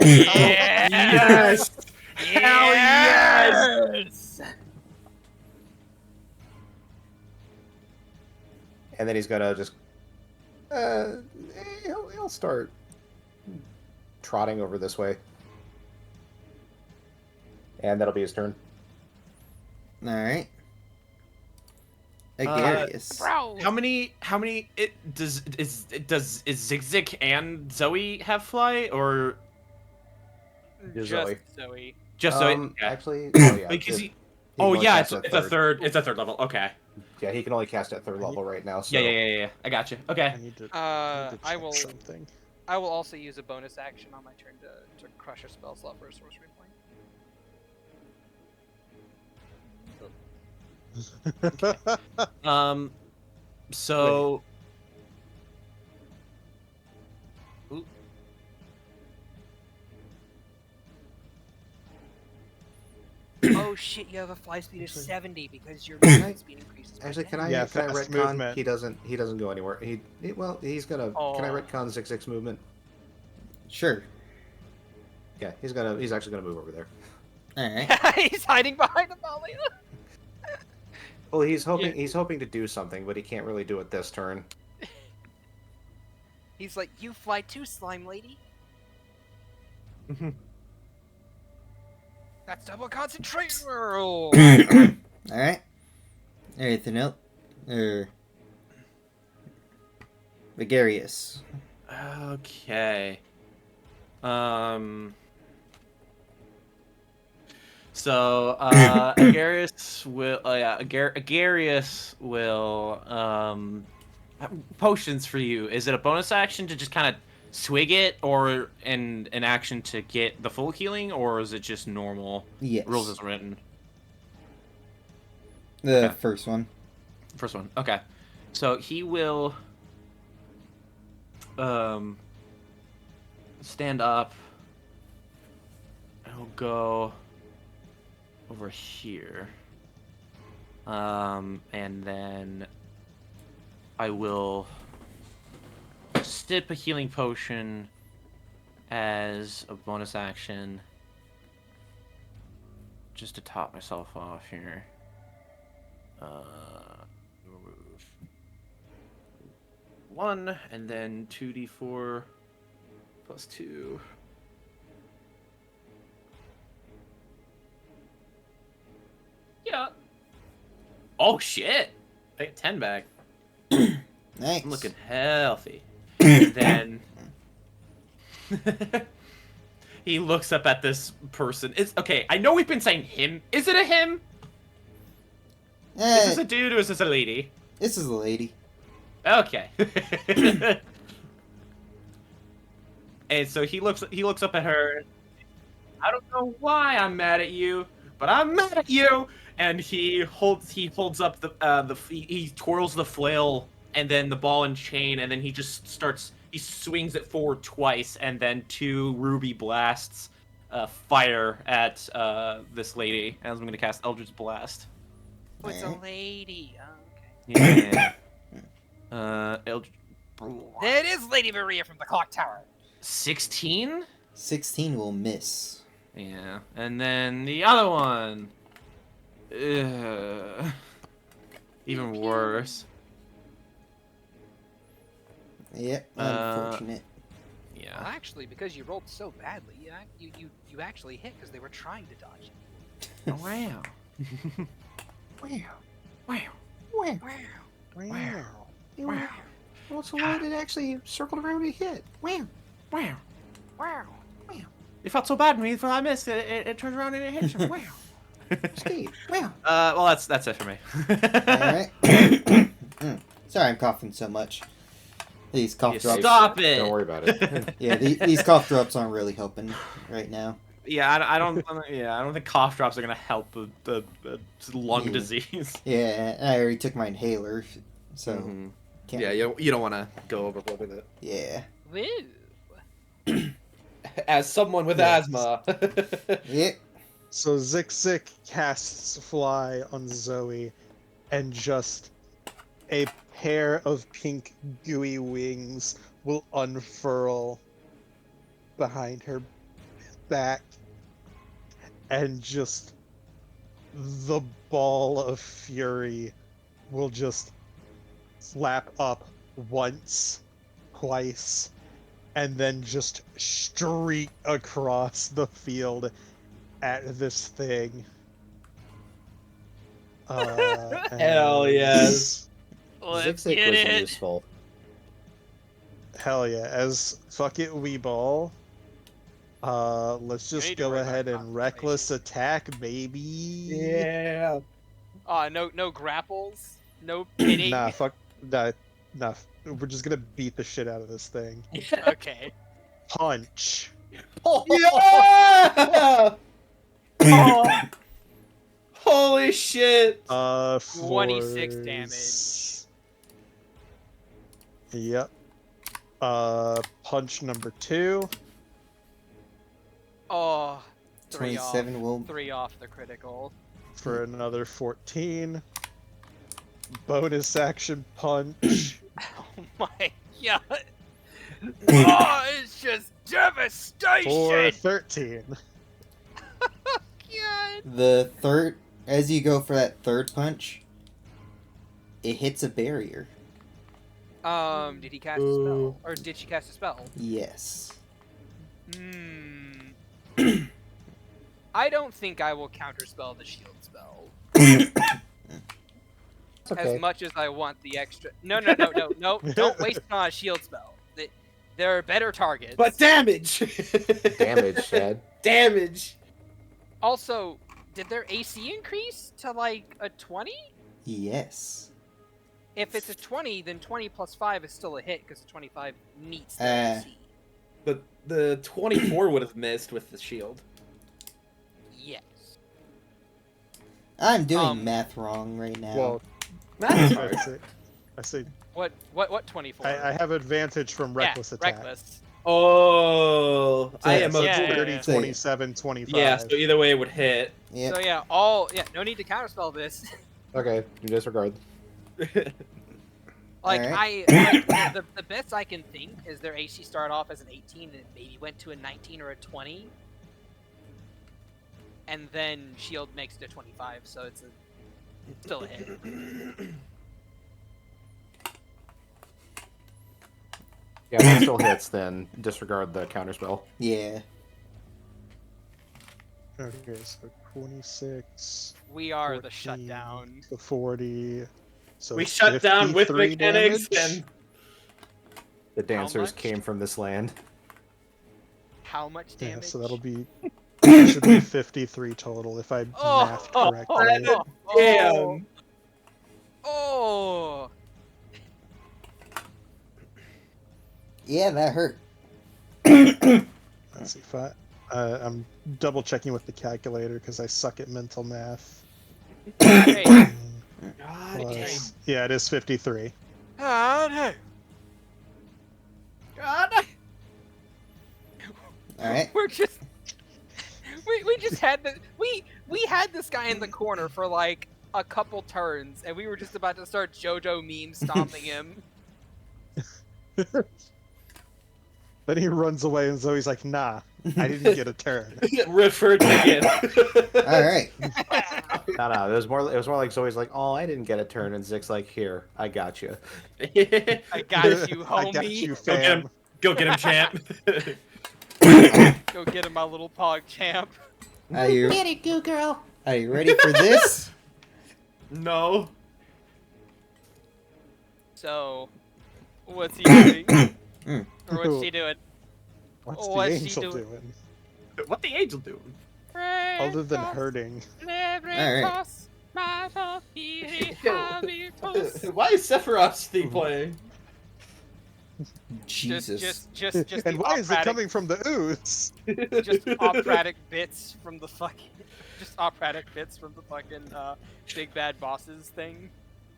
Yes! Hell yes! and then he's gonna just, he'll start trotting over this way. And that'll be his turn. Alright. Agarius. Bro. How many does Zigzag and Zoe have fly, or Just Zoe. Zoe. just Zoe? Okay. Actually, oh yeah. Because he oh can only yeah, cast it's at a third. It's a third level. Okay. Yeah, he can only cast at third level right now. So. Yeah. I got you. Okay. I need to I check will. something. I will also use a bonus action on my turn to crush a spell slot for a sorcery point. So. Ooh. Oh shit! You have a fly speed of 70 because your movement speed increases. by Actually, 10. can I Yeah, can I fast retcon? movement. He doesn't go anywhere. Well, he's gonna. Can I Oh. retcon Zigzag's movement? Sure. Yeah, he's actually gonna move over there. Alright. He's hiding behind Amalia. Well, he's hoping to do something, but he can't really do it this turn. He's like, you fly too, slime lady. That's double concentration roll. Alright. Anything else? Agarius. Okay. So Agarius will. Agarius will. Potions for you. Is it a bonus action to just kind of swig it, or an action to get the full healing, or is it just normal? Yes. Rules as written. The Okay. first one. First one. Okay. So he will stand up. He'll go over here. And then I will sip a healing potion as a bonus action just to top myself off here. Remove 1, and then 2d4 plus 2. Yeah. Oh shit! I get 10 back. Nice. I'm looking healthy. And then he looks up at this person. It's okay. I know we've been saying him. Is it a him? Is this a dude or is this a lady? This is a lady. Okay. And so he looks up at her. I don't know why I'm mad at you, but I'm mad at you. And he holds up he twirls the flail and then the ball and chain, and then he swings it forward twice, and then 2 ruby blasts fire at this lady. As I'm gonna cast Eldritch Blast. Oh, it's a Alright. lady. Oh, okay. Yeah. Eldritch. There it is, Lady Maria from the clock tower. 16? 16 will miss. Yeah. And then the other one. Ugh. Even worse. Yep, Uh, unfortunate. Well, Yeah. actually, because you rolled so badly, you actually hit because they were trying to dodge you. Oh, wow. Wow. Wow. Wow. Wow. Wow. Well, so what? It actually circled around and hit. Wow. Wow. Wow. It felt so bad when I missed it. It turned around and it hit you. Wow. Steve. Wow. Well, that's it for me. Alright. Sorry I'm coughing so much. These cough You drops. stop it. Don't worry about it. Yeah, these cough drops aren't really helping right now. Yeah, I don't. Yeah, I don't think cough drops are gonna help the lung Yeah. disease. Yeah, I already took my inhaler, so Mhm. can't. Yeah, you don't want to go overboard with it. Yeah. Woo. As someone with Yeah. asthma. Yep. So Zik casts Fly on Zoe, and just a pair of pink gooey wings will unfurl behind her back, and just the ball of fury will just flap up once, twice, and then just streak across the field at this thing. Hell yes. Let's Zig-Zag get was it. useful. Hell yeah, as fuck it we ball. Let's You just need to go worry about ahead and concentration. reckless attack, baby. Yeah. No grapples. No pitting. Nah, fuck. Nah. We're just gonna beat the shit out of this thing. Okay. Punch. Yeah! Oh. Holy shit! 26 damage. Yep. Punch number 2. Oh. 27 off. will. 3 off the critical. For another 14. Bonus action punch. Oh my god. Oh, it's just devastation. For 13. God. The third, as you go for that third punch, it hits a barrier. Did he cast a spell? Or did she cast a spell? Yes. I don't think I will counterspell the shield spell. It's okay. As much as I want the extra. No. Don't waste it on a shield spell. There are better targets. But damage! Damage, Shad. Damage! Also, did their AC increase to like a 20? Yes. If it's a 20, then 20 plus 5 is still a hit because 25 meets their AC. But the 24 would have missed with the shield. Yes. I'm doing math wrong right now. Well, That's hard. I say What 24? I have advantage from reckless attack. Reckless. Oh, I am a Yeah. 30, So, 27, 25. Yeah, so either way it would hit. Yep. So yeah, no need to counterspell this. Okay, you disregard. Like Alright. the best I can think is their AC started off as an 18 and it maybe went to a 19 or a 20, and then shield makes it a 25, so it's still a hit. Yeah, if it still hits, then disregard the counterspell. Yeah. Okay, so 26. We are the 14, shutdown. The 40. So We shut down with 53 mechanics damage. and The dancers much? came from this land. How much Yeah, damage? so that'll be should be 53 total if I Oh, math correctly. damn. Oh. Yeah, that hurt. Let's see if I'm double checking with the calculator because I suck at mental math. Hey. God Plus, yeah, it is 53. God. Alright. We're just we just had we had this guy in the corner for like a couple turns, and we were just about to start JoJo meme stomping him. Then he runs away, and Zoe's like, "Nah, I didn't get a turn." Refer ticket. All right. No, it was more like Zoe's like, "Oh, I didn't get a turn," and Zick's like, "Here, I got you." I got you, homie. I got you, Go get him. fam. Go get him, champ. Go get him, my little pog champ. Are you Get it, Goo Girl. ready for this? No. So, what's he doing? Mm. Or what's she doing? What's What's the she angel doing? doing? What the angel doing? Other than hurting. Alright. Why is Sephiroth's theme playing? Jesus. Just And the why is it operatic- coming from the ooze? Just operatic bits from the fucking, just operatic bits from the fucking big bad bosses thing.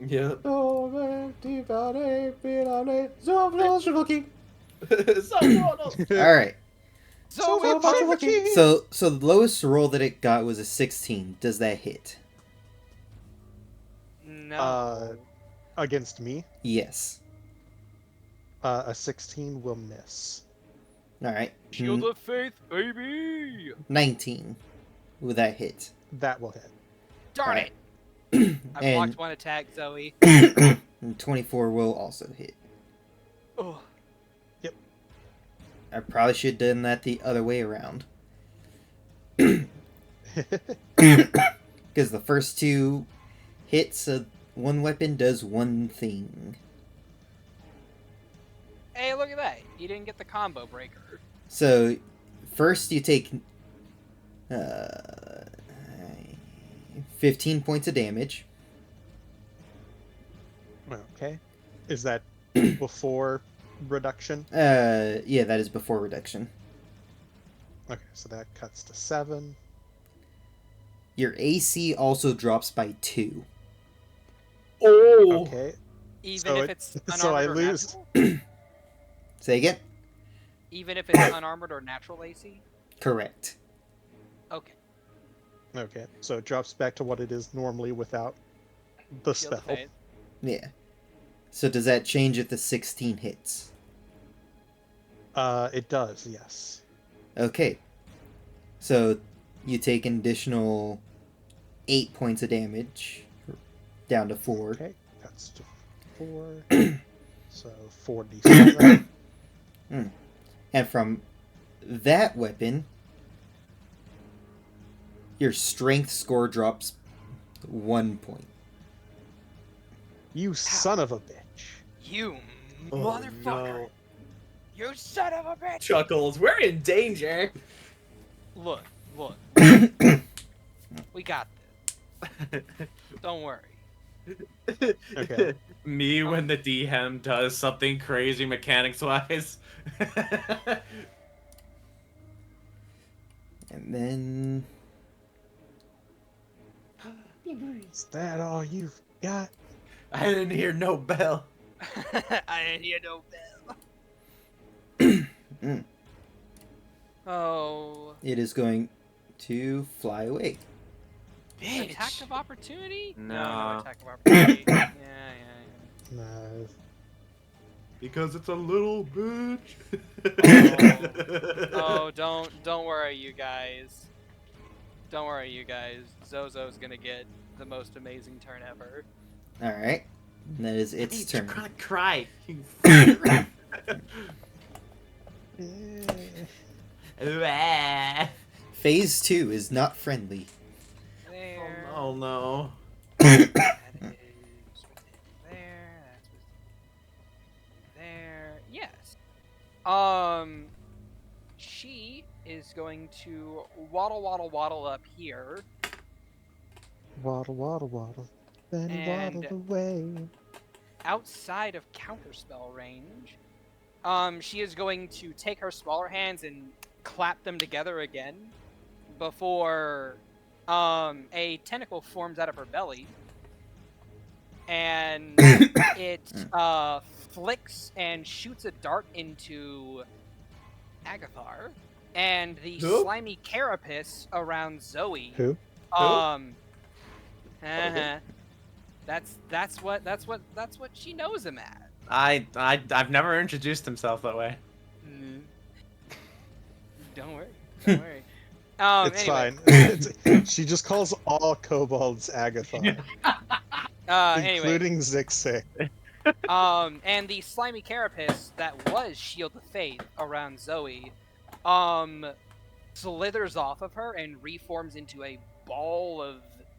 Yeah. Oh, All right. So So the lowest roll that it got was a 16. Does that hit? no. Against me, Yes. a 16 will miss. All right. Shield of Faith, baby. 19. Will that hit? That will hit. Darn Alright. it! I And- blocked one attack, Zoe. And 24 will also hit. Oh, I probably should have done that the other way around. Because the first two hits of one weapon does one thing. hey, look at that! You didn't get the combo breaker. So, first you take 15 points of damage. Okay. Is that before reduction? Yeah, that is before reduction. Okay, so that cuts to 7. Your AC also drops by 2. Oh. Okay. Even So if it- it's so I unarmored or lose. natural? Say again? Even if it's unarmored or natural AC? Correct. Okay. Okay, so it drops back to what it is normally without the Shield of spell. Faith. Yeah. So does that change if the 16 hits? It does, yes. Okay. So you take an additional 8 points of damage, down to 4. Okay, cuts to 4. So 4d7. And from that weapon, your strength score drops 1 point. You son of a bitch. You Oh, motherfucker! no. You son of a bitch! Chuckles, we're in danger. Look. We got this. Don't worry. Okay. Me when the DM does something crazy mechanics wise. And then Is that all you've got? I didn't hear no bell. I didn't hear no bell. Mm. Oh. it is going to fly away. Attack of opportunity? No No. attack of opportunity. yeah. No. Because it's a little bitch. Oh, don't worry, you guys. Don't worry, you guys. Zozo's gonna get the most amazing turn ever. Alright. That is its You're turn. gonna cry. You Eh. Phase 2 is not friendly. There. Oh no. That is there. That's there. Yes. She is going to waddle up here. Waddle, waddle, waddle. Then And- waddle away. Outside of counterspell range. She is going to take her smaller hands and clap them together again before a tentacle forms out of her belly. And it flicks and shoots a dart into Agathar. And the Who? slimy carapace around Zoe Who? Uh-huh. That's what she knows him at. I've never introduced himself that way. Mm. Don't worry. Don't worry. It's Anyway. fine. She just calls all kobolds Agathon, Anyway. including Zixik. And the slimy carapace that was Shield of Faith around Zoe, slithers off of her and reforms into a ball of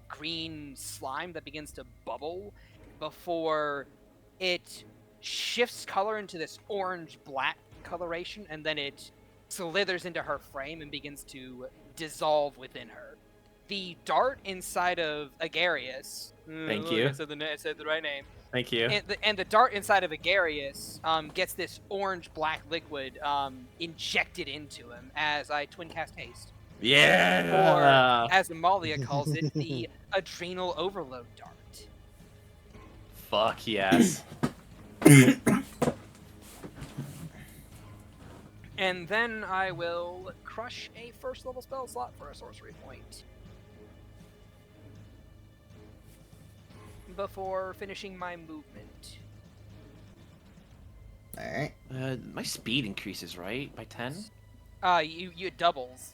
green slime that begins to bubble before it shifts color into this orange-black coloration, and then it slithers into her frame and begins to dissolve within her. The dart inside of Agarius. Thank you. I said the right name. Thank you. And the dart inside of Agarius gets this orange-black liquid injected into him as I twin cast haste. Yeah. Or, as Amalia calls it, the adrenal overload dart. Fuck yes. And then I will crush a first level spell slot for a sorcery point. Before finishing my movement. Alright. My speed increases, right? By 10? You doubles.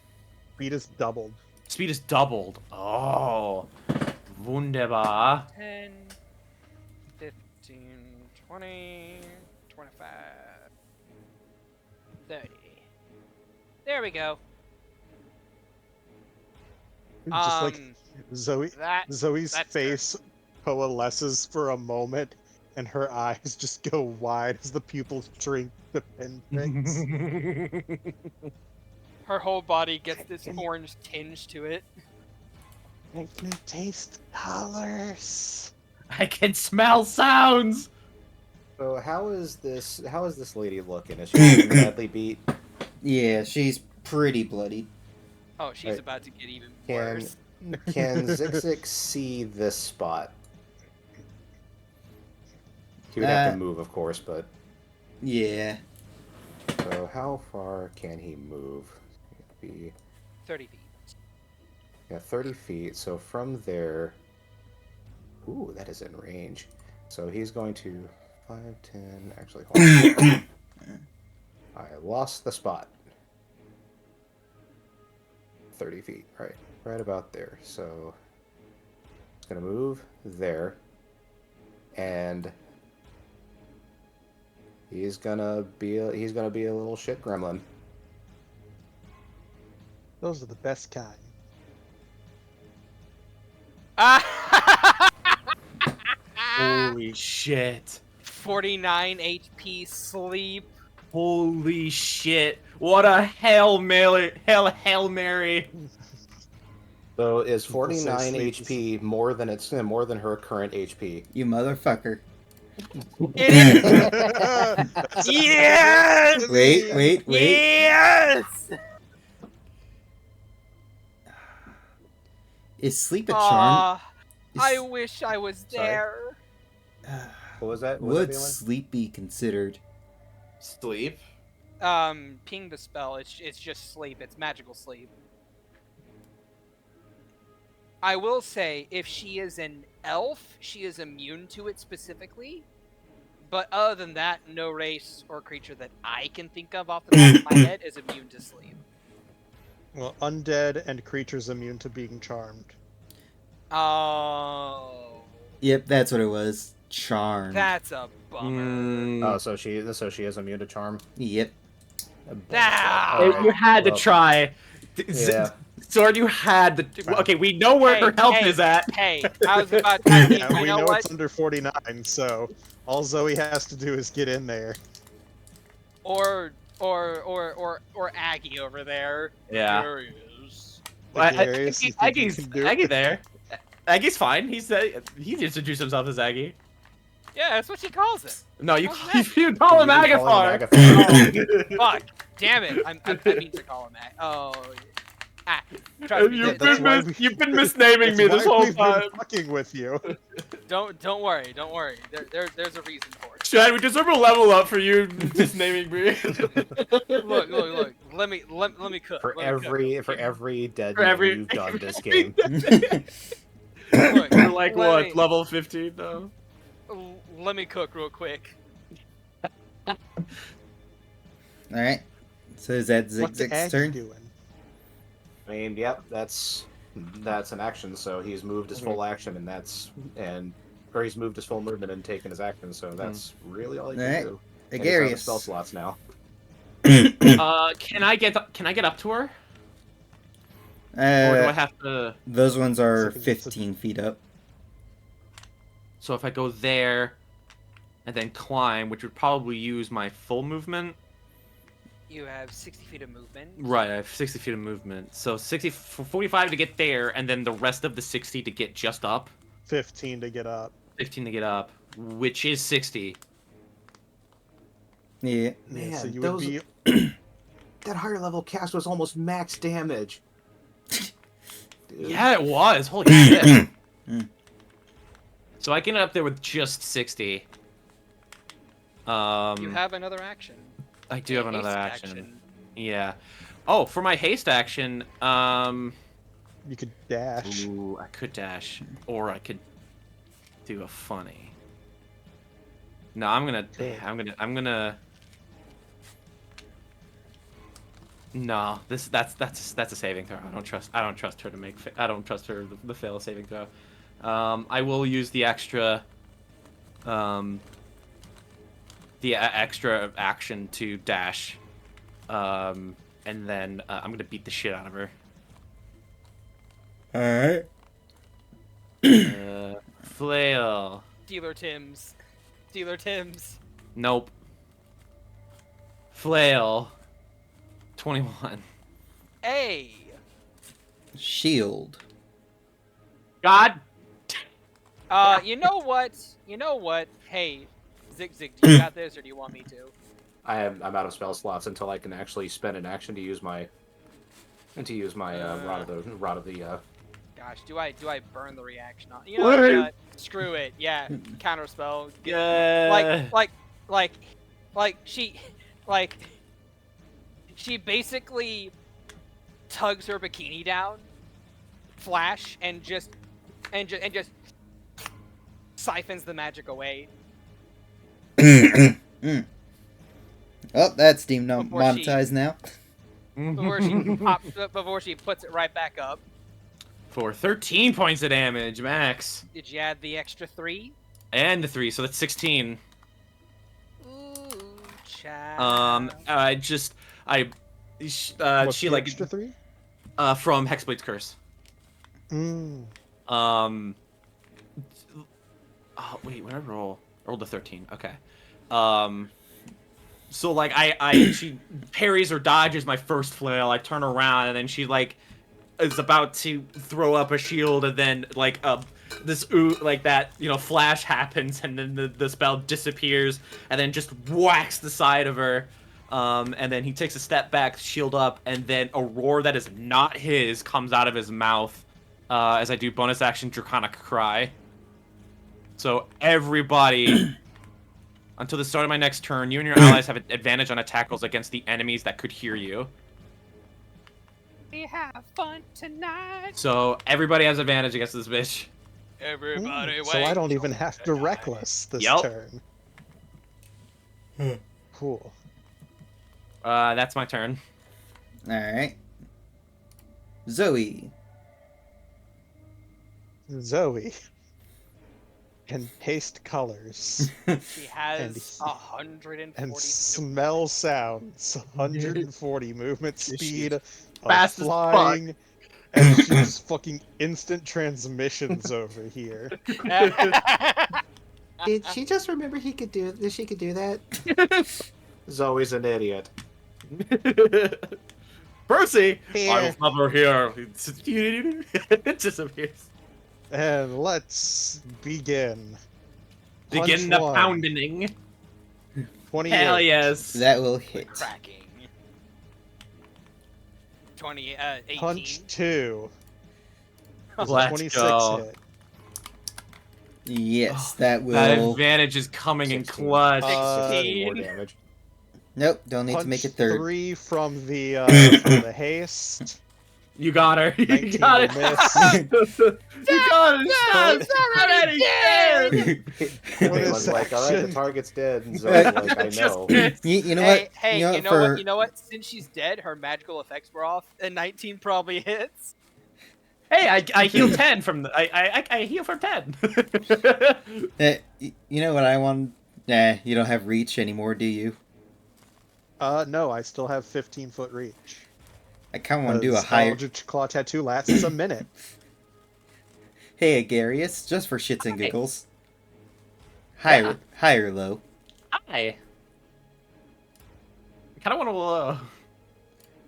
Speed is doubled. Speed is doubled. Oh. Wunderbar. 10, 15, 20, 25, 30. There we go. Just like Zoe's that's face coalesces for a moment, and her eyes just go wide as the pupils drink the pinpricks. Her whole body gets this orange tinge to it. I can taste colors. I can smell sounds. So how is this lady looking? Is she badly beat? Yeah, she's pretty bloodied. Oh, she's Right. about to get even Can worse. can Zixik see this spot? He would have to move, of course, but Yeah. so how far can he move? It'd be 30 feet. 30 feet. So from there, ooh, that is in range. So he's going to 5, 10. Actually, hold on. I lost the spot. 30 feet, right about there. So it's gonna move there, and he's gonna be a little shit gremlin. Those are the best kind. Holy shit. 49 HP sleep. Holy shit. What a Hail Mary. Hail Mary. So is People say 49 sleep HP more than her current HP? You motherfucker. Yes! Wait. Yes! Is sleep a charm? I wish I was Sorry? there. What was that? Would Vaelyn? sleep be considered? Sleep. Ping the spell. It's just sleep. It's magical sleep. I will say, if she is an elf, she is immune to it specifically. But other than that, no race or creature that I can think of off the top of my head is immune to sleep. Well, undead and creatures immune to being charmed. Oh, Yep, that's what it was. Charm. that's a bummer. Oh, so she is immune to charm. Yep. Ah! Alright, You had to well, try. Yeah. Sword, you had to. Okay, we know where her health is at. Hey, I was about to say, Yeah, you we know know what? it's under 49, so all Zoe has to do is get in there. Or Aggie over there. Yeah. There he is. Darius, you think you can do it? Aggie there. Aggie's fine. He introduced himself as Aggie. Yeah, that's what she calls it. No, you How's you call him You can call him Agathar. Agathar. Fuck. Damn it. I mean to call him Aggie. Oh. Ah. Trust me. You've been misnaming me this That's why whole we've been time. fucking with you. Don't worry. Don't worry. There's a reason for it. Shad, we deserve a level up for you misnaming me. Look. Let me cook. For Let me cook. every dead For every- man you've done this game. Look, You're like let what? me- Level 15 though. Let me cook real quick. All right. So is that What's Zigzag's Aggie turn? doing? I mean, yep, that's an action. So he's moved his full action, or he's moved his full movement and taken his action. So that's really all he can Alright. do. And he's out of Agarius. spell slots now. Can I get up to her? Or do I have to? Those ones are I think it's a- 15 feet up. So if I go there, and then climb, which would probably use my full movement. You have 60 feet of movement. Right, I have 60 feet of movement. So 45 to get there, and then the rest of the 60 to get just up. 15 to get up. 15 to get up, which is 60. Yeah. Yeah, so Man, you those- would be. That higher level cast was almost max damage. Dude. Yeah, it was. Holy shit. So I can get up there with just 60. You have another action. I do have A another haste action. Yeah. Oh, for my haste action, You could dash. ooh, I could dash, or I could do a funny. No, I'm gonna. No, that's a saving throw. I don't trust her to make. I don't trust her to fail a saving throw. I will use the extra. Extra action to dash, and then I'm gonna beat the shit out of her. Alright. Flail. Dealer Tim's. Dealer Tim's. Nope. Flail. 21. Hey! Shield. God. You know what? You know what? Hey, Zig, do you got this, or do you want me to? I'm out of spell slots until I can actually spend an action to use my rod of the. Gosh, do I burn the reaction on? You know what? Screw it. Yeah, counter spell. Yeah. She basically tugs her bikini down, flash, and just siphons the magic away. Oh, that's deemed Before monetized now. Before she puts it right back up. For 13 points of damage, max. Did you add the extra 3? And the 3, so that's 16. Ooh, child. What's She the like extra 3? from Hexblade's Curse. Mm. Oh, wait, what did I roll? I rolled a 13. Okay. So like she parries or dodges my first flail. I turn around and then she like is about to throw up a shield, and then like flash happens, and then the spell disappears, and then just whacks the side of her. And then he takes a step back, shield up, and then a roar that is not his comes out of his mouth as I do bonus action Draconic Cry. So everybody, until the start of my next turn, you and your allies have an advantage on attack rolls against the enemies that could hear you. We have fun tonight. So everybody has advantage against this bitch. Everybody, wait. So I don't even have to reckless this Yup. turn. Cool. That's my turn. Alright. Zoe. Zoe can taste colors She has 140. and smell sounds. 140 movement speed, fast as flying, and she's fucking instant transmissions over here. Did she just remember she could do that? Zoe's an idiot. Percy! Here. I was never here. It disappears. And let's begin. Begin Punch the one. pounding. 28. Hell yes. That will hit. Cracking. 18. Punch 2. Does a Let's 26 go. hit. Yes, that That will. advantage is coming in 16. clutch. 16. More damage. Nope, don't need Punch to make it third. 3 from the haste. You got her. You 19 got will it. miss. You got it. Shad. already dead! Valen's like, all right, the action. target's dead. And Zoe's like, I know. You know Hey, what? hey, you know what? you know what? Since she's dead, her magical effects were off, and 19 probably hits. Hey, I heal 10 from the. I heal for 10. You know what I want? Nah, you don't have reach anymore, do you? No, I still have 15-foot reach. I kind of want to do a Because higher. Eldritch Claw Tattoo lasts a minute. Hey, Agarius, just for shits and Hi. giggles. Yeah. Higher or low. Hi. I kind of want to.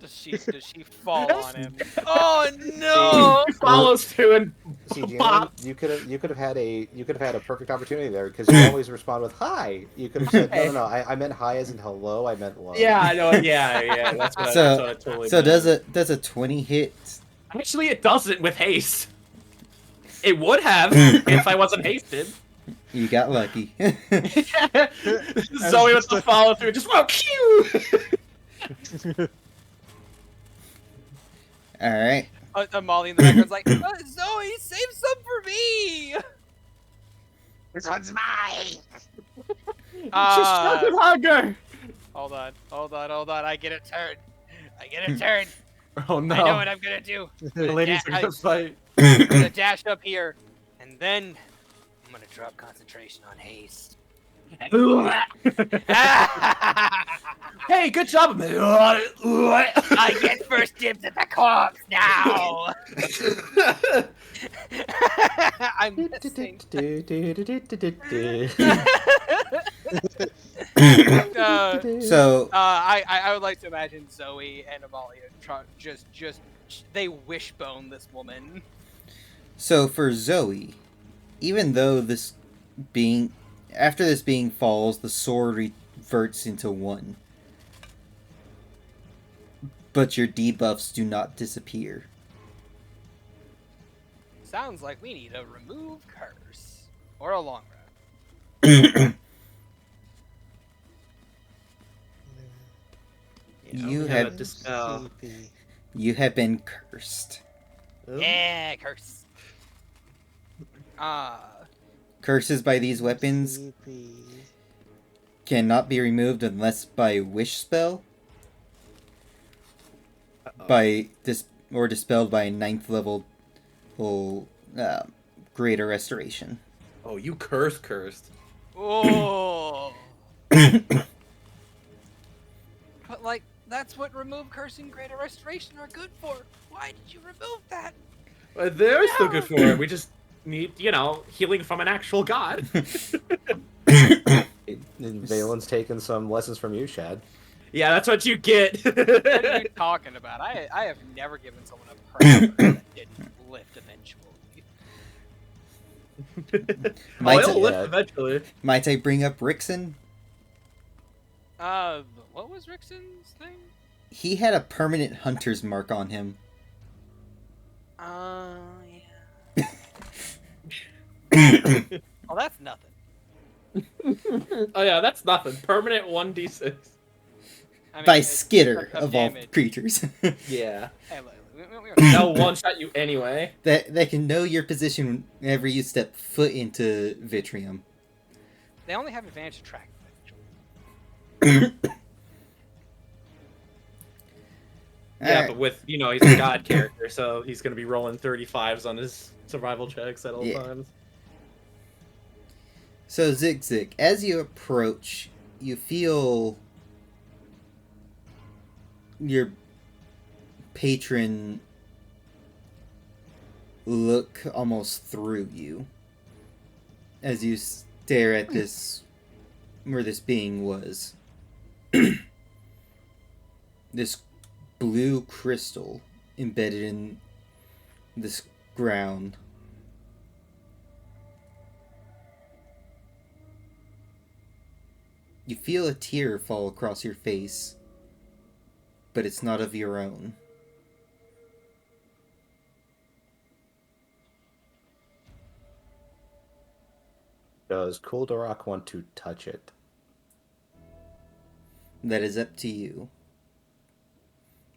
Does she fall on him? Oh no! Follows through and See, Gino, pop. you could have had a perfect opportunity there because you always respond with hi. You could have said no. I meant hi as in hello. I meant low. Yeah, I know. Yeah. That's what So- that's what I totally. So meant. does a 20 hit? Actually, it doesn't with haste. It would have if I wasn't hasted. You got lucky. Zoe with the follow through, just whoa, cue. All right. Molly in the background's like, Zoe, save some for me! This one's mine. She's stuck with hunger. Hold on. I get a turn. Oh no! I know what I'm gonna do. The ladies are gonna fight. I'm gonna dash up here, and then I'm gonna drop concentration on haste. Hey, good job. I get first dibs at the corpse now. I'm missing. So I would like to imagine Zoe and Amalia just they wishbone this woman. So for Zoe, even though after this being falls, the sword reverts into 1. But your debuffs do not disappear. Sounds like we need a remove curse or a long rest. You have a have dispel. you have been cursed. Yeah, curse. Curses by these weapons cannot be removed unless by wish spell, or dispelled by 9th level greater restoration. Oh, you cursed. Oh. But like, that's what remove curse and greater restoration are good for. Why did you remove that? But they're still good for it. We just need, healing from an actual god. Valen's taken some lessons from you, Shad. Yeah, that's what you get. What are you talking about? I have never given someone a prayer that didn't lift eventually. It'll lift eventually. Might I bring up Rickson? What was Rickson's thing? He had a permanent hunter's mark on him. Yeah. Oh, that's nothing. Oh yeah, that's nothing. Permanent 1d6. I mean, By it's Skitter, of all damage. creatures. Yeah. Hey, look, They'll one-shot you anyway. that can know your position whenever you step foot into Vitrium. they only have advantage to track. Yeah, Alright. but with, he's a god character, so he's going to be rolling 35s on his survival checks at all times. So Zig, as you approach, you feel your patron look almost through you as you stare at this, where this being was. This blue crystal embedded in this ground. You feel a tear fall across your face, but it's not of your own. Does Kuldarak want to touch it? That is up to you.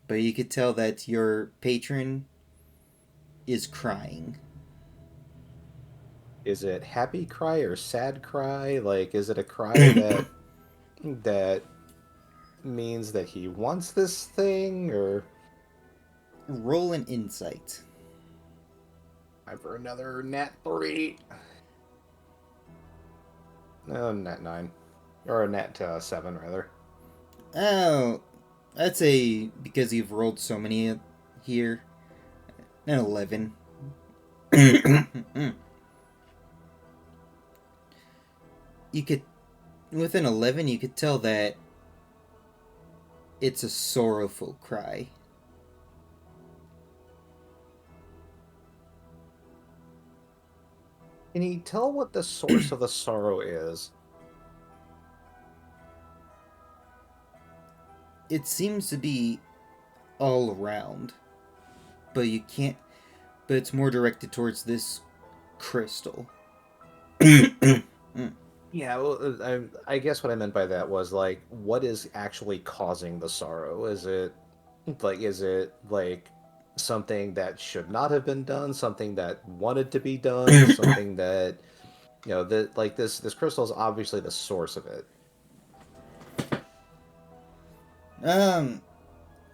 but you could tell that your patron is crying. Is it happy cry or sad cry? Like, is it a cry that means that he wants this thing, or Roll an insight. time for another nat 3? No, nat 9. Or a nat 7, rather. Oh, I'd say because you've rolled so many here, an 11. You could, with an 11, you could tell that it's a sorrowful cry. Can you tell what the source of the sorrow is? It seems to be all around, but you can't. But it's more directed towards this crystal. Yeah, well, I guess what I meant by that was, like, what is actually causing the sorrow? Is it like something that should not have been done, something that wanted to be done, something that, that, like, this crystal is obviously the source of it.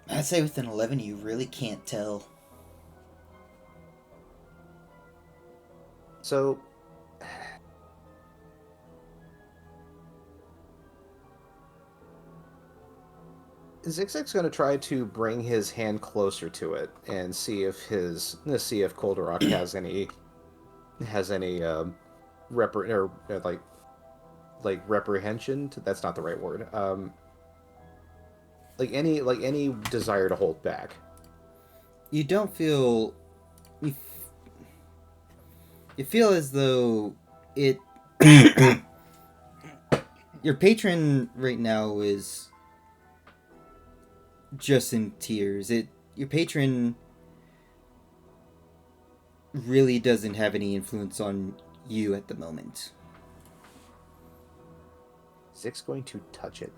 I'd say with an 11, you really can't tell. So, Zigzag's going to try to bring his hand closer to it and see if Koldarok has any like reprehension. That's not the right word. Like any desire to hold back. You don't feel. You feel as though it. Your patron right now is just in tears. Your patron really doesn't have any influence on you at the moment. Zig's going to touch it.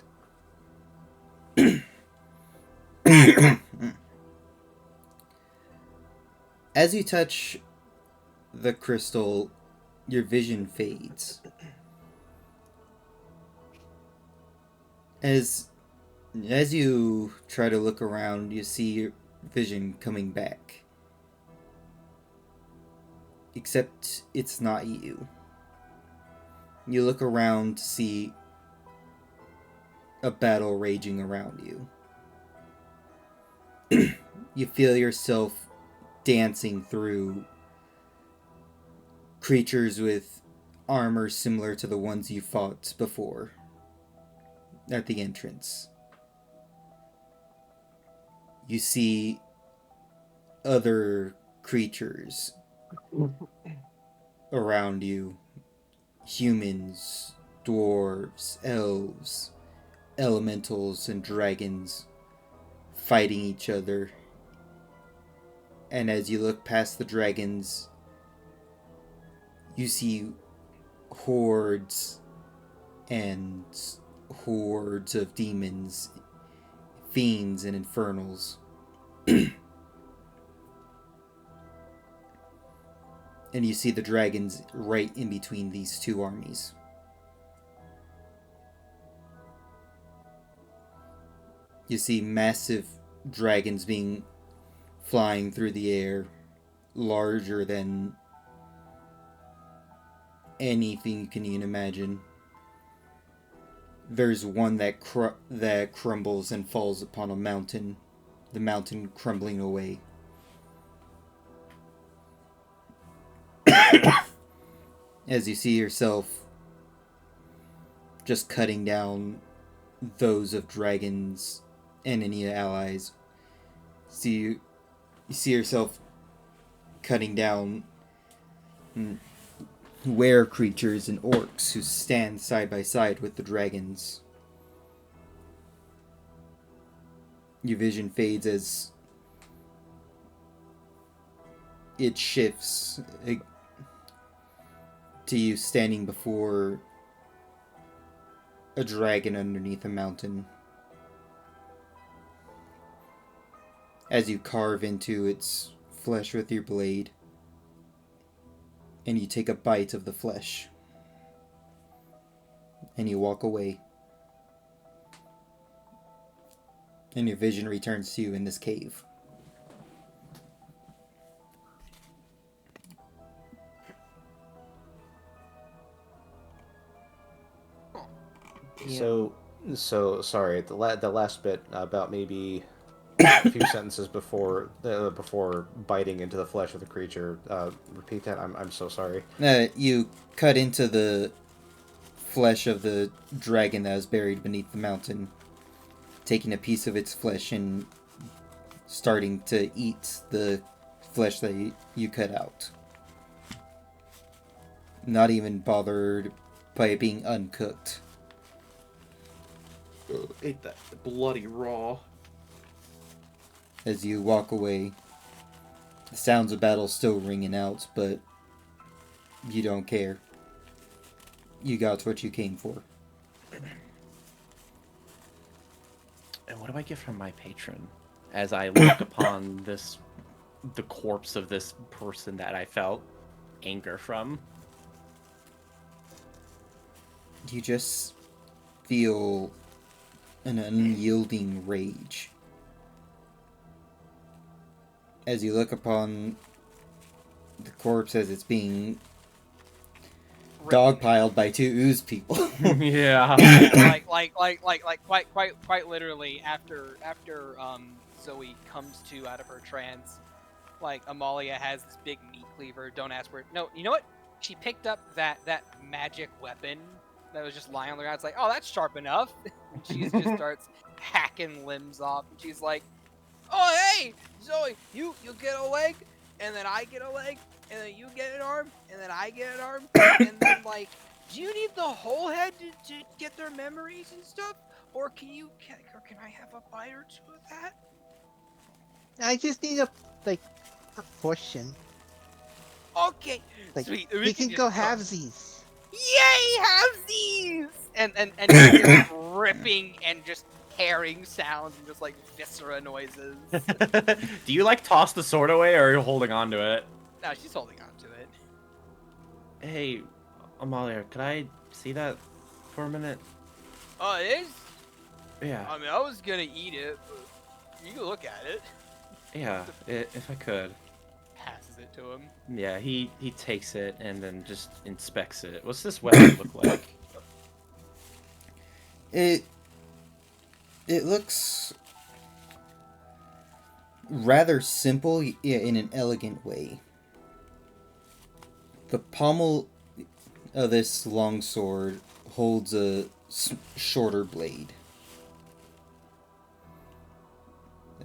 As you touch the crystal, your vision fades. As you try to look around, you see your vision coming back. Except it's not you. You look around to see a battle raging around you. You feel yourself dancing through creatures with armor similar to the ones you fought before at the entrance. You see other creatures around you. Humans, dwarves, elves, elementals, and dragons fighting each other. And as you look past the dragons, you see hordes and hordes of demons, fiends, and infernals. And you see the dragons right in between these two armies. You see massive dragons flying through the air, larger than anything you can even imagine. There's one that crumbles and falls upon a mountain, the mountain crumbling away. As you see yourself just cutting down those of dragons and any allies. You see yourself cutting down were creatures and orcs who stand side by side with the dragons. Your vision fades as it shifts to you standing before a dragon underneath a mountain. as you carve into its flesh with your blade, and you take a bite of the flesh, and you walk away, and your vision returns to you in this cave. So sorry. The last bit about maybe a few sentences before biting into the flesh of the creature. Repeat that. I'm so sorry. You cut into the flesh of the dragon that was buried beneath the mountain, taking a piece of its flesh and starting to eat the flesh that you cut out. Not even bothered by it being uncooked. Ate that bloody raw. As you walk away, the sounds of battle still ringing out, but you don't care. You got what you came for. And what do I get from my patron as I look upon the corpse of this person that I felt anger from? You just feel an unyielding rage as you look upon the corpse as it's being dogpiled by two ooze people. Yeah. Quite literally after Zoe comes to out of her trance, like Amalia has this big meat cleaver. Don't ask where. No, you know what? She picked up that magic weapon that was just lying on the ground. It's like, oh, that's sharp enough. She just starts hacking limbs off, and she's like, oh hey, Zoe, you get a leg, and then I get a leg, and then you get an arm, and then I get an arm, and then like, do you need the whole head to get their memories and stuff, or can I have a bite or two of that? I just need a portion. Okay, Like, sweet. we can go halvesies. Yay, halvesies! And you hear ripping and just tearing sounds and just like viscera noises. Do you like toss the sword away, or are you holding on to it? No, she's holding on to it. Hey, Amalia, could I see that for a minute? Oh, it is? Yeah. I mean, I was gonna eat it, but you can look at it. Yeah, if I could. Passes it to him. Yeah, he takes it and then just inspects it. What's this weapon look like? It looks rather simple in an elegant way. The pommel of this longsword holds a shorter blade.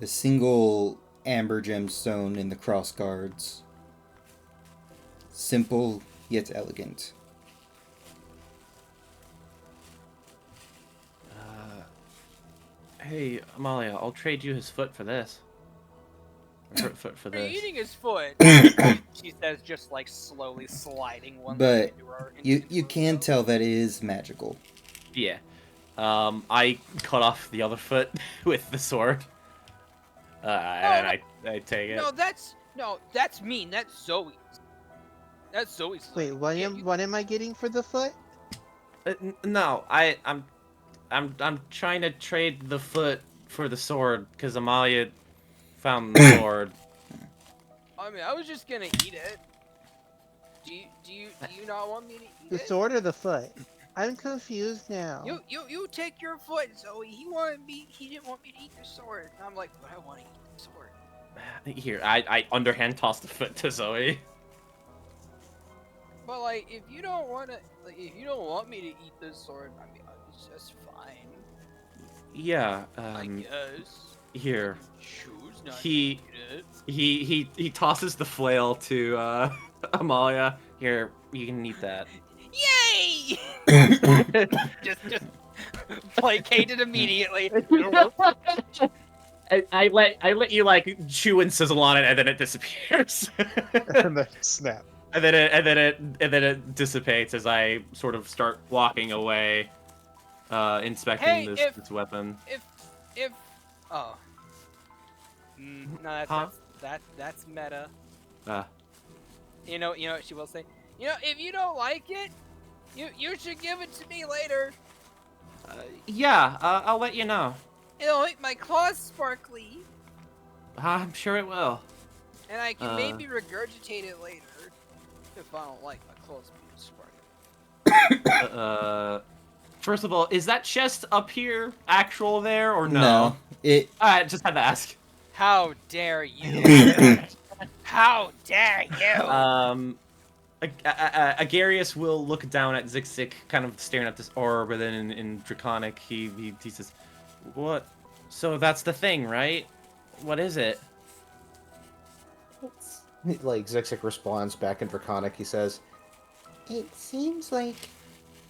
A single amber gemstone in the crossguards. Simple yet elegant. Hey, Amalia, I'll trade you his foot for this. For You're this. eating his foot. She says, just like slowly sliding one But leg into her. you can tell that it is magical. Yeah. I cut off the other foot with the sword. And I take it. No, that's mean. That's Zoe's. That's Zoe's. Wait, what am I getting for the foot? No, I'm trying to trade the foot for the sword because Amalia found the sword. I mean, I was just gonna eat it. Do you not want me to eat The it? sword or the foot? I'm confused now. You take your foot, Zoe. He didn't want me to eat the sword. And I'm like, but I want to eat the sword. Here, I underhand toss the foot to Zoe. But like, if you don't want me to eat this sword, I mean, it's just fine. Yeah. I guess. Here. Choose not He- to eat it. He tosses the flail to Amalia. Here, you can eat that. Yay! just placated immediately. I let you like chew and sizzle on it, and then it disappears. And then snap. and then it dissipates as I sort of start walking away, inspecting Hey, this weapon. If No, Huh? that's meta. Uh, You know what she will say? If you don't like it, you should give it to me later. yeah, I'll let you know. It'll make my claws sparkly, I'm sure it will. and I can maybe regurgitate it later if I don't like my claws being sparkly. First of all, is that chest up here actual there or no? No, it. I just had to ask. How dare you? How dare you? Agarius will look down at Zixik, kind of staring at this orb, and then in Draconic, he says, "What? So that's the thing, right? What is it?" It's, Like Zixik responds back in Draconic. He says, it seems like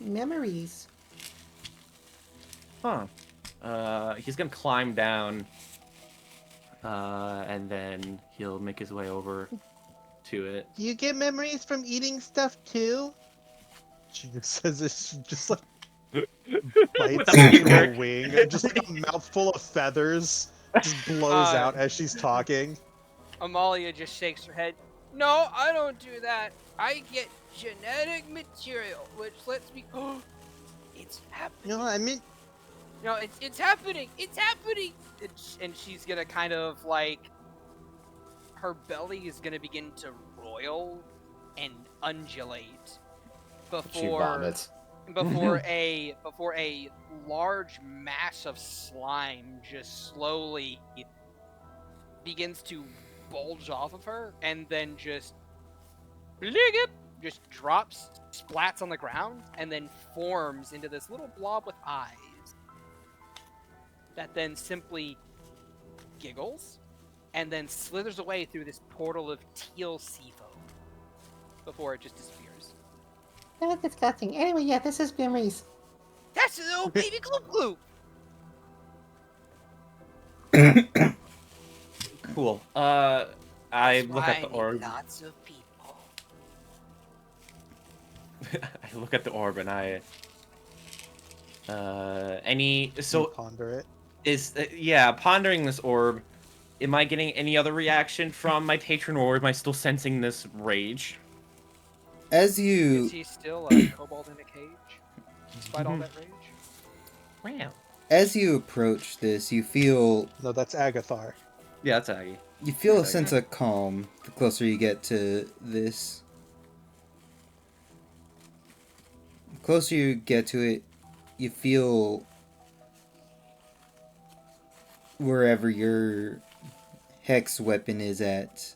memories. Huh. He's gonna climb down, and then he'll make his way over to it. Do you get memories from eating stuff too? She just says it. She just like bites a into finger. a wing, just like a mouthful of feathers, just blows out as she's talking. Amalia just shakes her head. No, I don't do that. I get genetic material, which lets me. Oh, it's happening. No, I mean, No, it's happening. It's happening. And she's gonna kind of like. Her belly is gonna begin to roil and undulate she before vomits. before a large mass of slime just slowly begins to bulge off of her and then just drops, splats on the ground, and then forms into this little blob with eyes that then simply giggles and then slithers away through this portal of teal sea foam before it just disappears. That's disgusting. Anyway, yeah, this is memories. That's a little baby gloop gloop. Cool. I look at the orb. Lots of people. I look at the orb and I. you So ponder it. is yeah, pondering this orb. Am I getting any other reaction from my patron, or am I still sensing this rage? As Is you he still a kobold in a cage, despite all that rage? Wow. as you approach this, you feel No, that's Agathar. Yeah, that's Aggie. a sense of calm the closer you get to this. The closer you get to it, you feel wherever your hex weapon is at,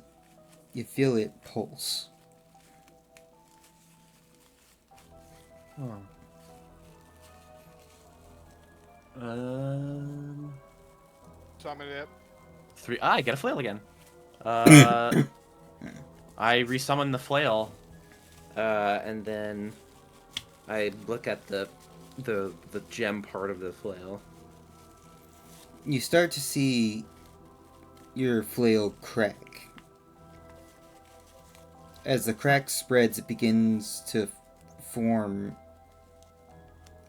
you feel it pulse. Oh. Summon it. 3. I get a flail again. I resummon the flail, and then I look at the gem part of the flail. You start to see your flail crack. As the crack spreads, it begins to form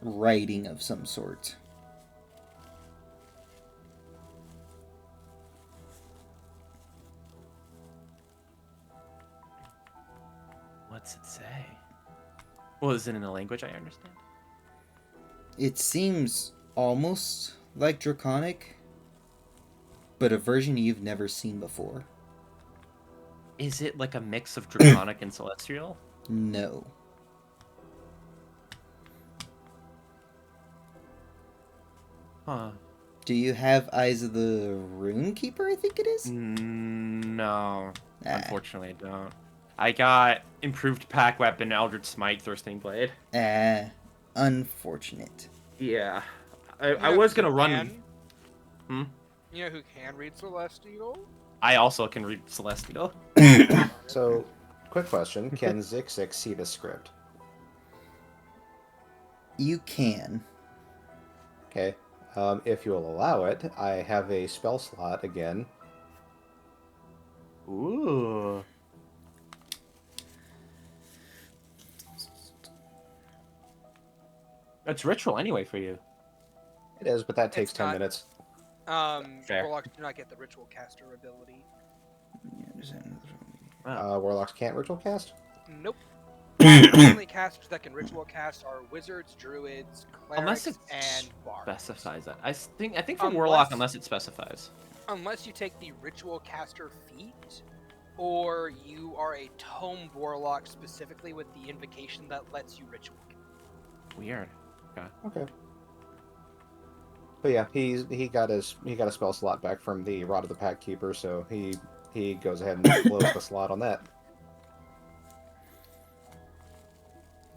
writing of some sort. What's it say? Well, is it in a language I understand? It seems almost like Draconic, but a version you've never seen before. Is it like a mix of Draconic and Celestial? No. Huh. Do you have Eyes of the Rune Keeper, I think it is? No. Ah. Unfortunately, I don't. I got improved pack weapon, Eldritch Smite, Thirsting Blade. Unfortunate. Yeah. I was gonna run. Hmm? You know who can read Celestial? I also can read Celestial. So, quick question: can Zixik see the script? You can. Okay. If you'll allow it, I have a spell slot again. Ooh. That's ritual anyway for you. It is, but that takes It's 10 not- minutes. Fair. Warlocks do not get the ritual caster ability. Warlocks can't ritual cast? Nope. The only casters that can ritual cast are wizards, druids, Unless clerics, it and bards. specifies that. I think for Warlock, Unless- unless it specifies. Unless you take the ritual caster feat, or you are a tome warlock specifically with the invocation that lets you ritual cast. Weird. Okay. But yeah, he got a spell slot back from the Rod of the Pack Keeper, so he goes ahead and blows the slot on that.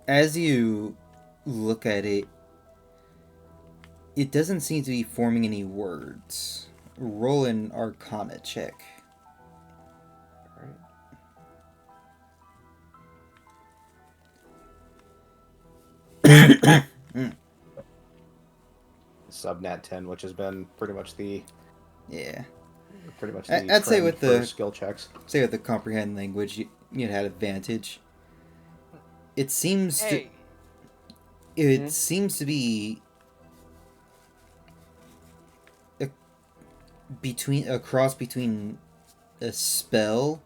As you look at it, it doesn't seem to be forming any words. Roll an Arcana check. Subnat 10, which has been pretty much the Yeah. I'd say with the skill checks. Say with the comprehend language, you had advantage. It seems Hey, it seems to be a cross between a spell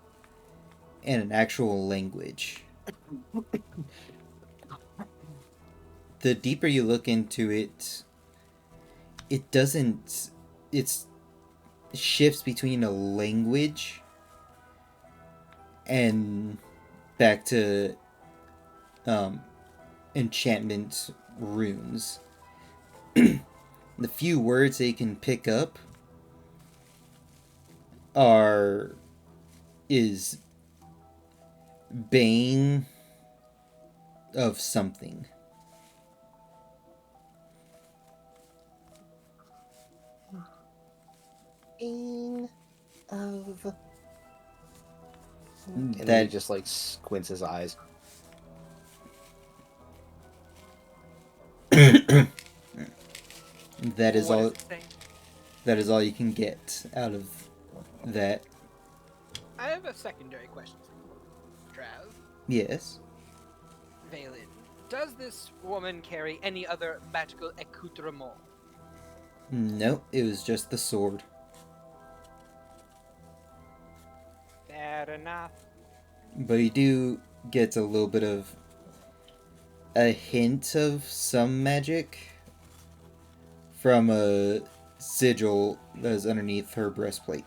and an actual language. The deeper you look into it, it doesn't. It shifts between a language and back to enchantment runes. The few words they can pick up is bane of something. Bane of... And then That he just like squints his eyes. that is what all. does it say? That is all you can get out of that. I have a secondary question for you, Trav. Yes. Vaelyn, does this woman carry any other magical accoutrement? No, it was just the sword. Fair enough. But you do get a little bit of a hint of some magic from a sigil that is underneath her breastplate.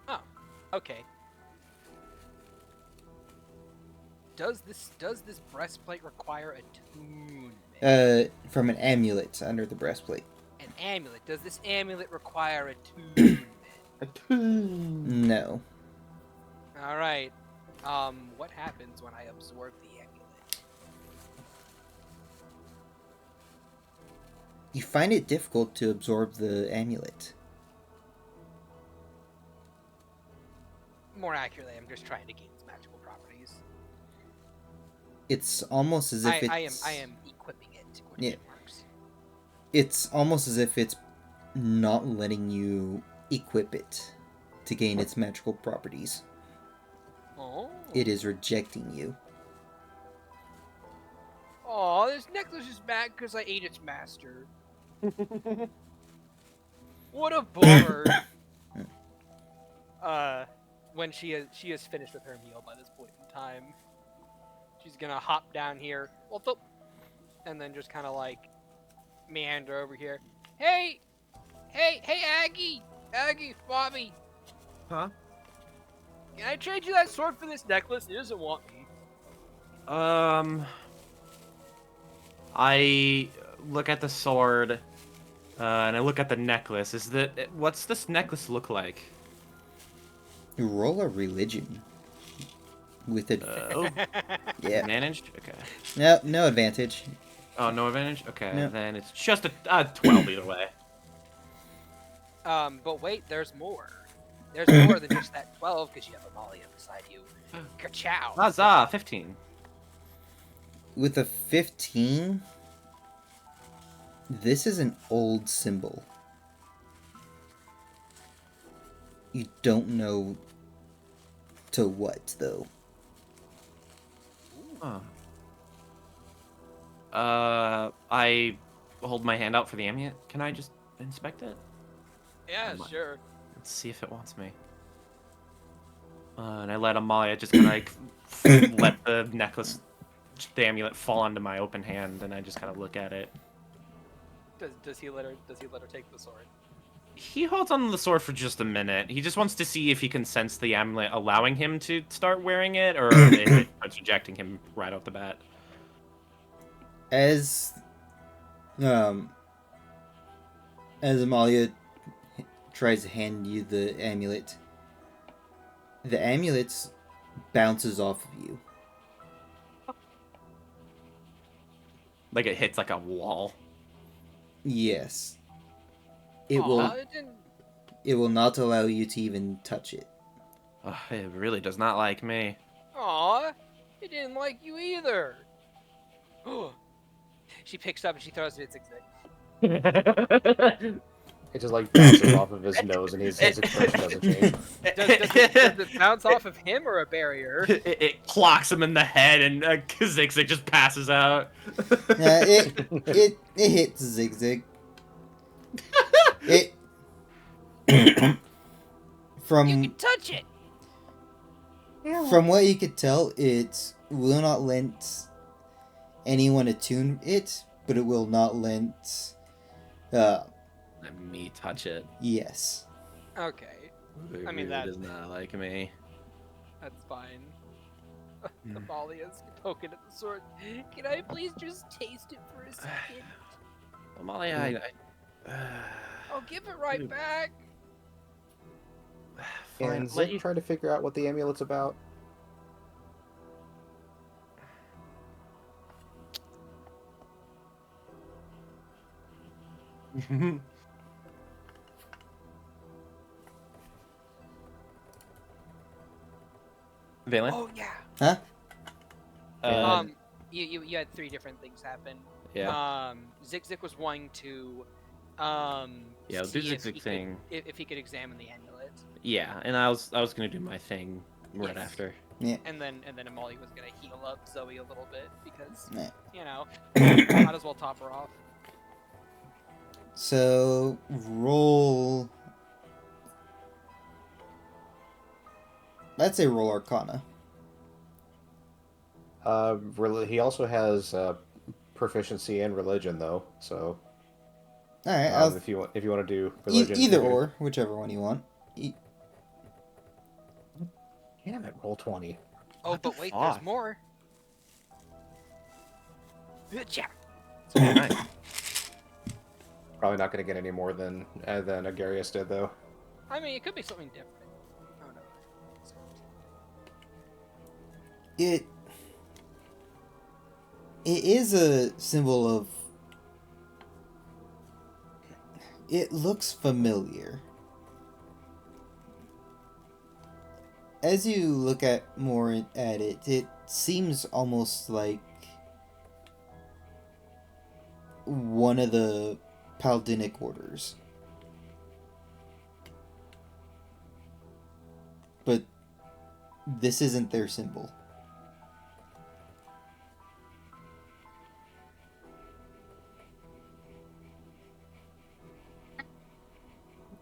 Oh, okay. Does this breastplate require attunement? From an amulet under the breastplate. An amulet. Does this amulet require attunement? No. All right. What happens when I absorb the amulet? You find it difficult to absorb the amulet. More accurately, I'm just trying to gain its magical properties. It's almost as if I am equipping it. Quotation marks. It's almost as if it's not letting you equip it to gain its magical properties. Oh. It is rejecting you. Oh, this necklace is mad because I ate its master. What a bummer. When she is finished with her meal by this point in time, she's gonna hop down here, and then just kind of like meander over here. Hey, Aggie, Bobby. Huh? Can I trade you that sword for this necklace? It doesn't want me. I look at the sword, and I look at the necklace. What's this necklace look like? Roll a religion. With it. Yeah. Advantaged? Okay. No advantage. Oh, no advantage? Okay, No. then it's just a 12 either way. But wait, there's more. There's more than just that 12 because you have Amalia beside you. Ka-chow. Huzzah, 15. With a 15, this is an old symbol. You don't know to what, though. Huh. I hold my hand out for the amulet. Can I just inspect it? Yeah, I'm like, sure. Let's see if it wants me. And I let Amalia just kind of like let the necklace, the amulet, fall onto my open hand, and I just kind of look at it. Does he let her take the sword? He holds on to the sword for just a minute. He just wants to see if he can sense the amulet allowing him to start wearing it, or if it starts rejecting him right off the bat. As Amalia tries to hand you the amulet bounces off of you. Like it hits like a wall. Yes. It Aw, it didn't. will not allow you to even touch it. Ugh, it really does not like me. Aw, it didn't like you either. She picks up and she throws it at Zigzag. It just like bounces off of his nose, and his expression doesn't change. Does it bounce off of him or a barrier? It clocks him in the head, and Zigzag just passes out. It hits Zigzag. It from You can touch it. from what you could tell, it will not let anyone attune it, but it will not let Let me touch it. yes. Okay, It I mean, really that- does not like me. that's fine. Amalia's poking at the sword. Can I please just taste it for a second? Amalia, I'll give it right back. fine. And Let Zig you... trying to figure out what the amulet's about. Vaelyn? Oh yeah. Huh? You had 3 different things happen. Yeah. Zigzag was wanting to Yeah, do see if Zigzag he thing. if he could examine the amulet, Yeah, and I was gonna do my thing right Yes. after. and then Amalia was gonna heal up Zoe a little bit because Yeah. you know might as well top her off. So roll. I'd say roll Arcana. He also has proficiency in religion, though. So All right, if you want to do religion, either you can- or, whichever one you want. Damn it! Roll 20. Oh, What the but wait, fuck? there's more. Yeah. Nice. Probably not going to get any more than Agarius did, though. I mean, it could be something different. Oh no. It is a symbol of. It looks familiar. As you look at more at it, it seems almost like one of the Paldinic orders. But this isn't their symbol.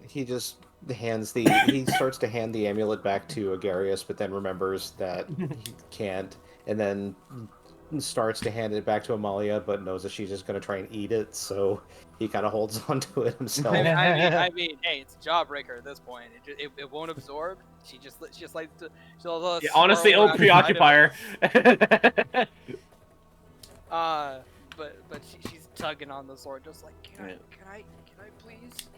He just he starts to hand the amulet back to Agarius, but then remembers that he can't, and then starts to hand it back to Amalia, but knows that she's just going to try and eat it, so he kind of holds onto it himself. I mean, hey, it's a jawbreaker at this point. It won't absorb. She just likes to. She'll Yeah, honestly, swirl it'll around inside preoccupy of her. it. But she's tugging on the sword, just like, can I please?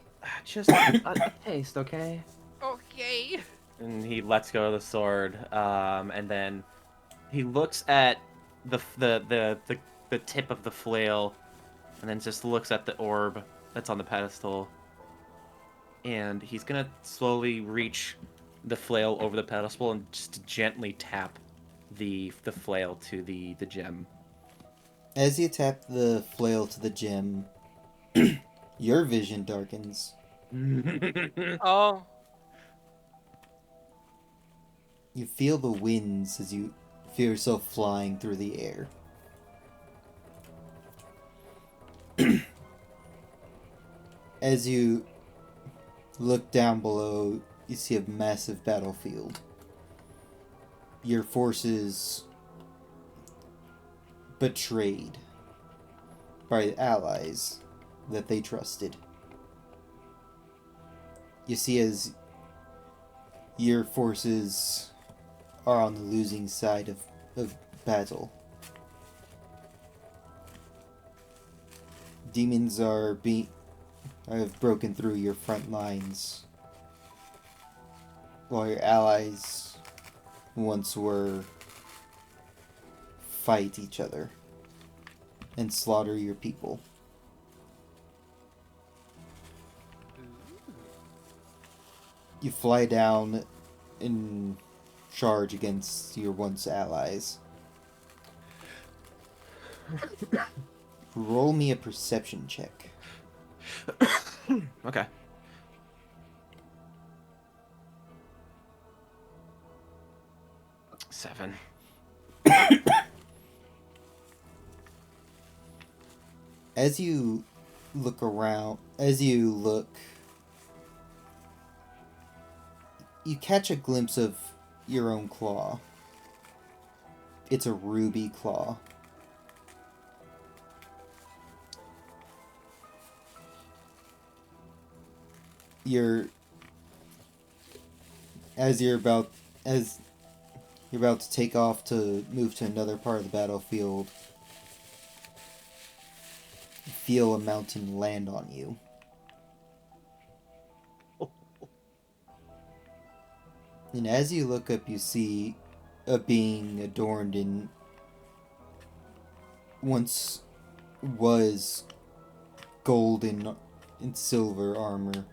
Just a taste, okay? Okay. And he lets go of the sword, and then he looks at the tip of the flail, and then just looks at the orb that's on the pedestal, and he's gonna slowly reach the flail over the pedestal and just gently tap the flail to the gem. As you tap the flail to the gem, your vision darkens. Oh. You feel the winds as you feel yourself flying through the air. As you Look down below, you see a massive battlefield. Your forces betrayed by allies that they trusted. You see as your forces are on the losing side of battle. Demons have broken through your front lines, while your allies once were fight each other and slaughter your people. You fly down and charge against your once allies. Roll me a perception check. Okay. Seven. As you look, you catch a glimpse of your own claw. It's a ruby claw. As you're about to take off to move to another part of the battlefield, you feel a mountain land on you. And as you look up, you see a being adorned in once was gold and silver armor,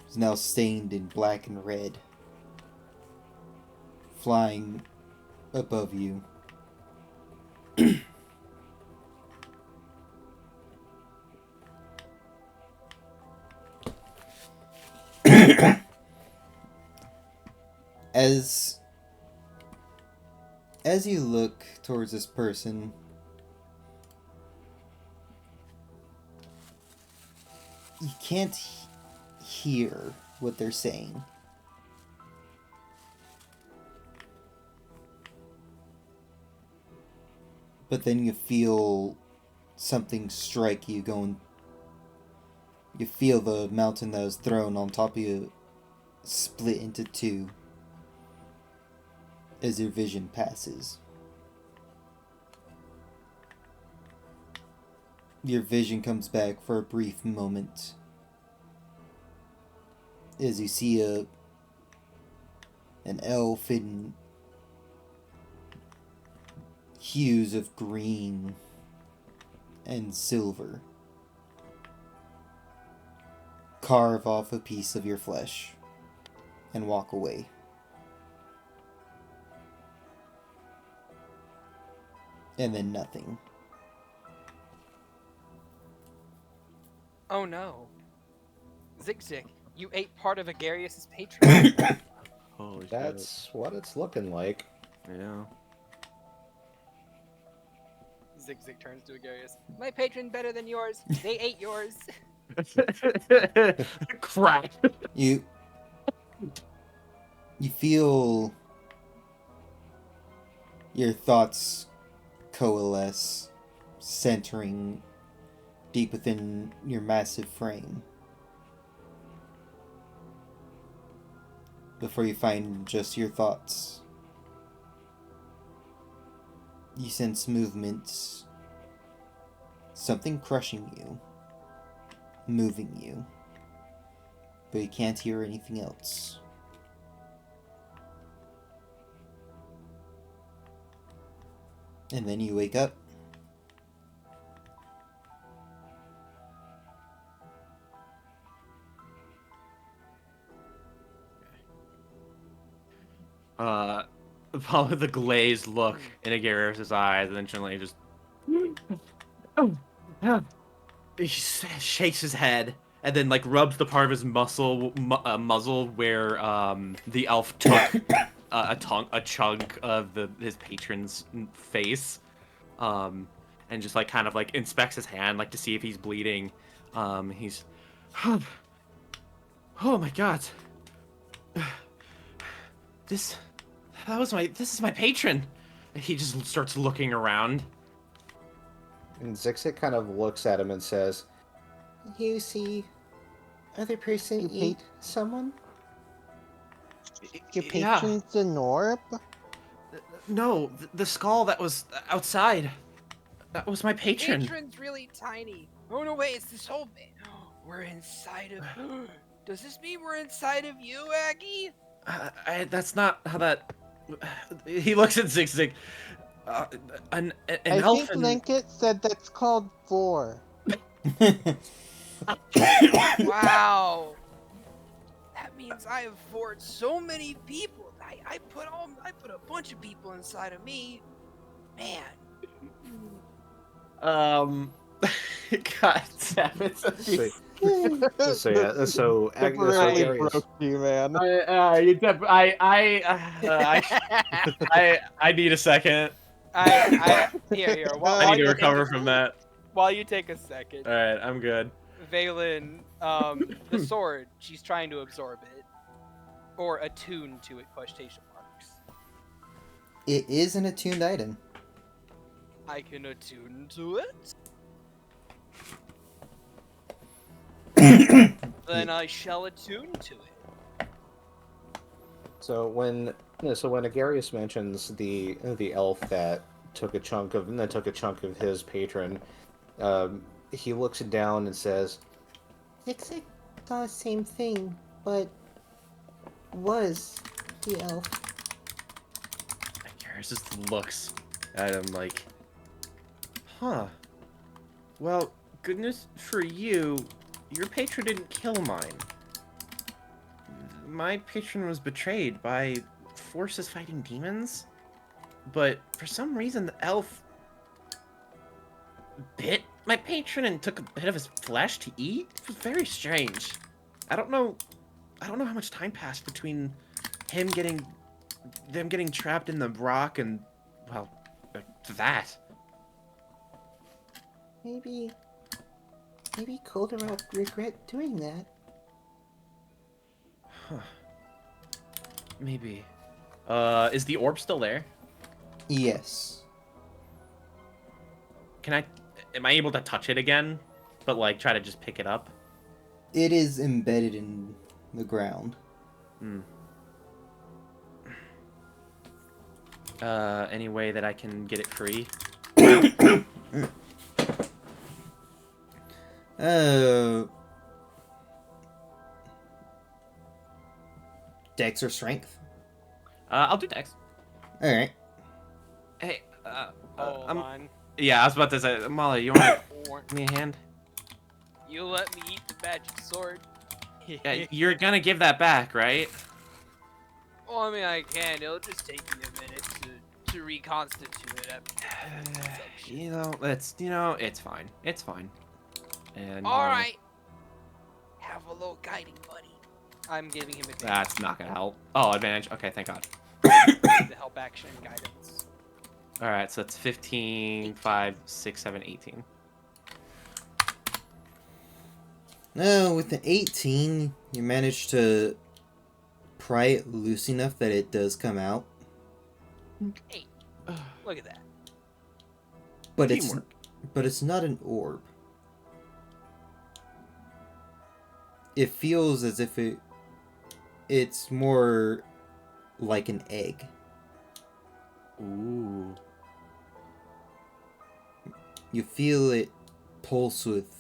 is now stained in black and red, flying above you. As you look towards this person, you can't hear what they're saying. But then you feel something strike you going. You feel the mountain that was thrown on top of you split into two as your vision passes. Your vision comes back for a brief moment as you see an elf in hues of green and silver carve off a piece of your flesh and walk away. And then nothing. Oh no. Zig, you ate part of Agarius's patron. Holy That's what it's looking like. shit. Yeah. Zig turns to Agarius. My patron better than yours. They ate yours. Crack. You feel your thoughts coalesce, centering deep within your massive frame, before you find just your thoughts. You sense movement, something crushing you, moving you, but you can't hear anything else. And then you wake up. Probably the glazed look in Agarius' eyes, and then Chun-Li just he shakes his head, and then like rubs the part of his muzzle where the elf took a chunk of his patron's face, and just like kind of like inspects his hand like to see if he's bleeding. He's Oh my god. This is my patron. He just starts looking around. And Zixit kind of looks at him and says, You see, other person You eat someone? Your Yeah. patron's an orb? No, the skull that was outside. That was my patron. Patron's really tiny. Oh no, wait, it's this whole bit. We're inside of. Does this mean we're inside of you, Aggie? That's not how that. He looks at Zig. An I elf. think Linkit said that's called 4. Wow. That means I have forged so many people. I put a bunch of people inside of me. Man. God damn it. so Temporarily Agarius, broke you, man. I need a second. Here. I need to recover from that. While you take a second, All right, I'm good. Vaelyn, the sword, she's trying to absorb it. Or attune to it, quotation marks. It is an attuned item. I can attune to it? Then I shall attune to it. so when Agarius mentions the elf that took a chunk of his patron, he looks down and says, Zixik thought the same thing, but was the elf. Garrus just looks at him like, huh. Well, goodness for you, your patron didn't kill mine. My patron was betrayed by forces fighting demons, but for some reason the elf bit my patron and took a bit of his flesh to eat. It was very strange. I don't know how much time passed between them getting trapped in the rock and, well, that. Maybe Calder will regret doing that. Huh. Maybe. Is the orb still there? Yes. Am I able to touch it again? But, like, try to just pick it up? It is embedded in the ground. Any way that I can get it free? Dex or strength? I'll do Dex. Alright. Hey, Hold on. yeah, I was about to say, Molly, you want to give me a hand? You let me eat the magic sword. Yeah, you're gonna give that back, right? Well, I mean, I can. It'll just take me a minute to reconstitute it. It's fine. It's fine. And All right. Have a little guiding buddy. I'm giving him advantage. that's not gonna help. Oh, advantage. Okay, thank God. The help action guidance. All right, so that's 15, 5, 6, 7, 18. No, with the 18, you managed to pry it loose enough that it does come out. Hey, look at that. But Teamwork. it's not an orb. It feels as if it's more like an egg. Ooh. You feel it pulse with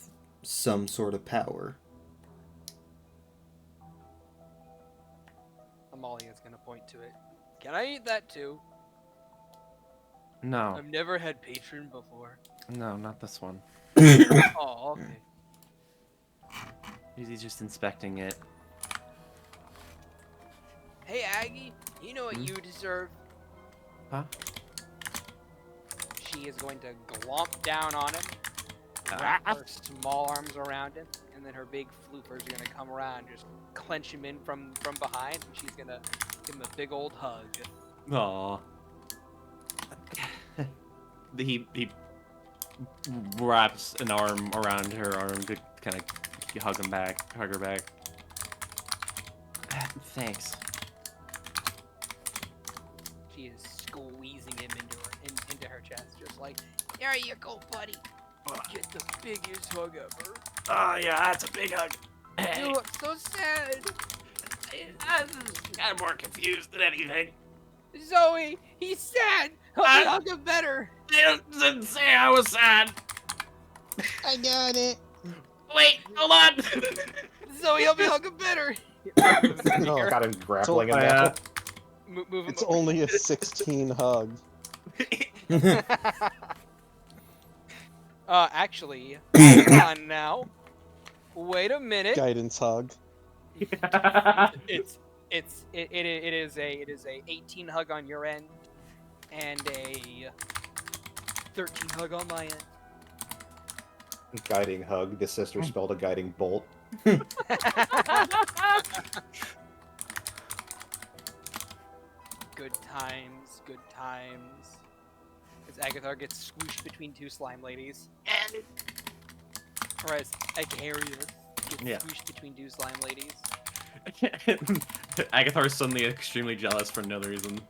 some sort of power. Amalia's gonna point to it. Can I eat that too? No, I've never had patron before. no, not this one. Oh, okay. He's just inspecting it. Hey, Aggie, you know what you deserve? Huh? She is going to glomp down on him, wrap her small arms around him, and then her big floopers are gonna come around, and just clench him in from behind, and she's gonna give him a big old hug. Aw. He wraps an arm around her arm to kind of hug her back. Thanks. She is squeezing him into her chest, just like, there you go, buddy. Get the biggest hug ever. Oh, yeah, that's a big hug. Hey, You look so sad. I'm more confused than anything. Zoe, he's sad. Help me hug him better. They didn't say I was sad. I got it. Wait, hold on. Zoe, help me hug him better. No, Got him grappling him Oh, now. Move him it's over. only a 16 hug. Actually, hold on now. Wait a minute. Guidance hug. It is a 18 hug on your end and a 13 hug on my end. Guiding hug. The sister spelled a guiding bolt. Good times, good times. As Agathar gets squooshed between two slime ladies. Or as Agarius gets Yeah. squooshed between two slime ladies. Agathar's suddenly extremely jealous for no reason.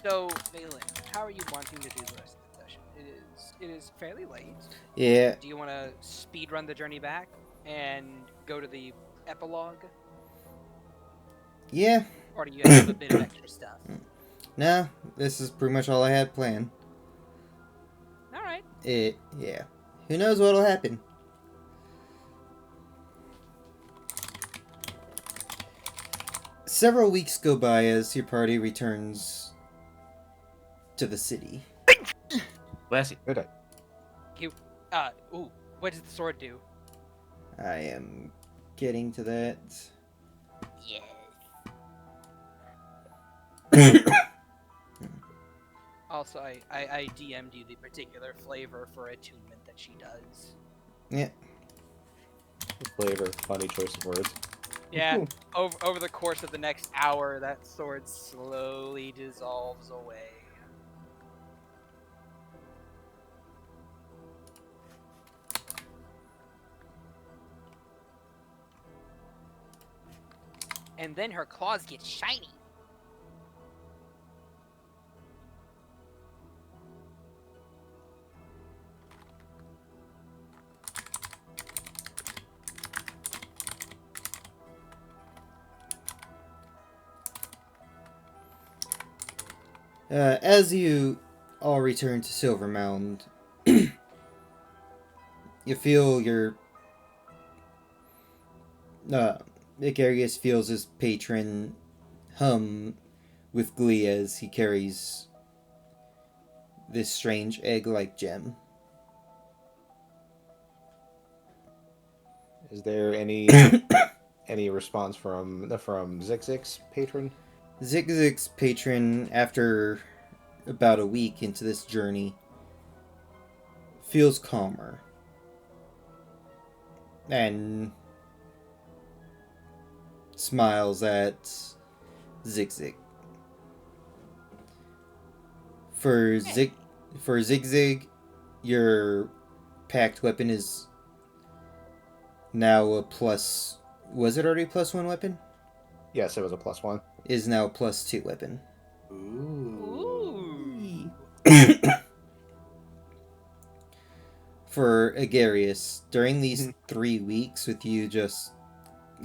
So, Vaelyn, how are you wanting to do the rest of the session? It is fairly late. Yeah. Do you want to speed run the journey back and go to the epilogue? Yeah. Or do you have a bit of extra stuff? No, this is pretty much all I had planned. Alright. Yeah. Who knows what'll happen? Several weeks go by as your party returns to the city. Bless you. Good. Ooh, what does the sword do? I am getting to that. Yes. Also, I DM'd you the particular flavor for attunement that she does. Yeah. Flavor. Funny choice of words. Yeah, over the course of the next hour, that sword slowly dissolves away. And then her claws get shiny. As you all return to Silver Mound, you feel your Icarius feels his patron hum with glee as he carries this strange egg-like gem. Is there any any response from Zigzig's patron? Zigzig's patron, after about a week into this journey, feels calmer and smiles at Zigzig. For Zigzig, your packed weapon is now a plus. Was it already +1 weapon? Yes, it was a +1. Is now a +2 weapon. Ooh. For Agarius, during these 3 weeks with you just...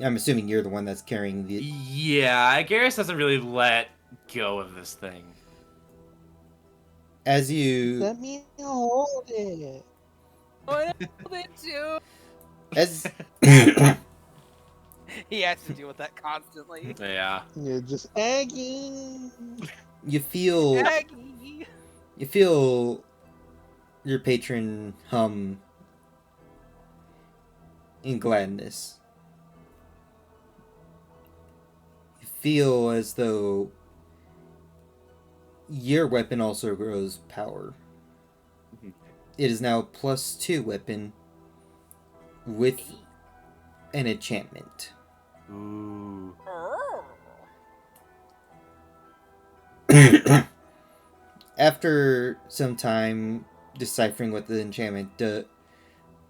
I'm assuming you're the one that's carrying the... Yeah, Garrus doesn't really let go of this thing. As you... Let me hold it. What they do? As... He has to deal with that constantly. Yeah. You're just egging. you feel... Aggie. You feel your patron hum in gladness. You feel as though your weapon also grows power. It is now a +2 weapon with an enchantment. Ooh. After some time deciphering what the enchantment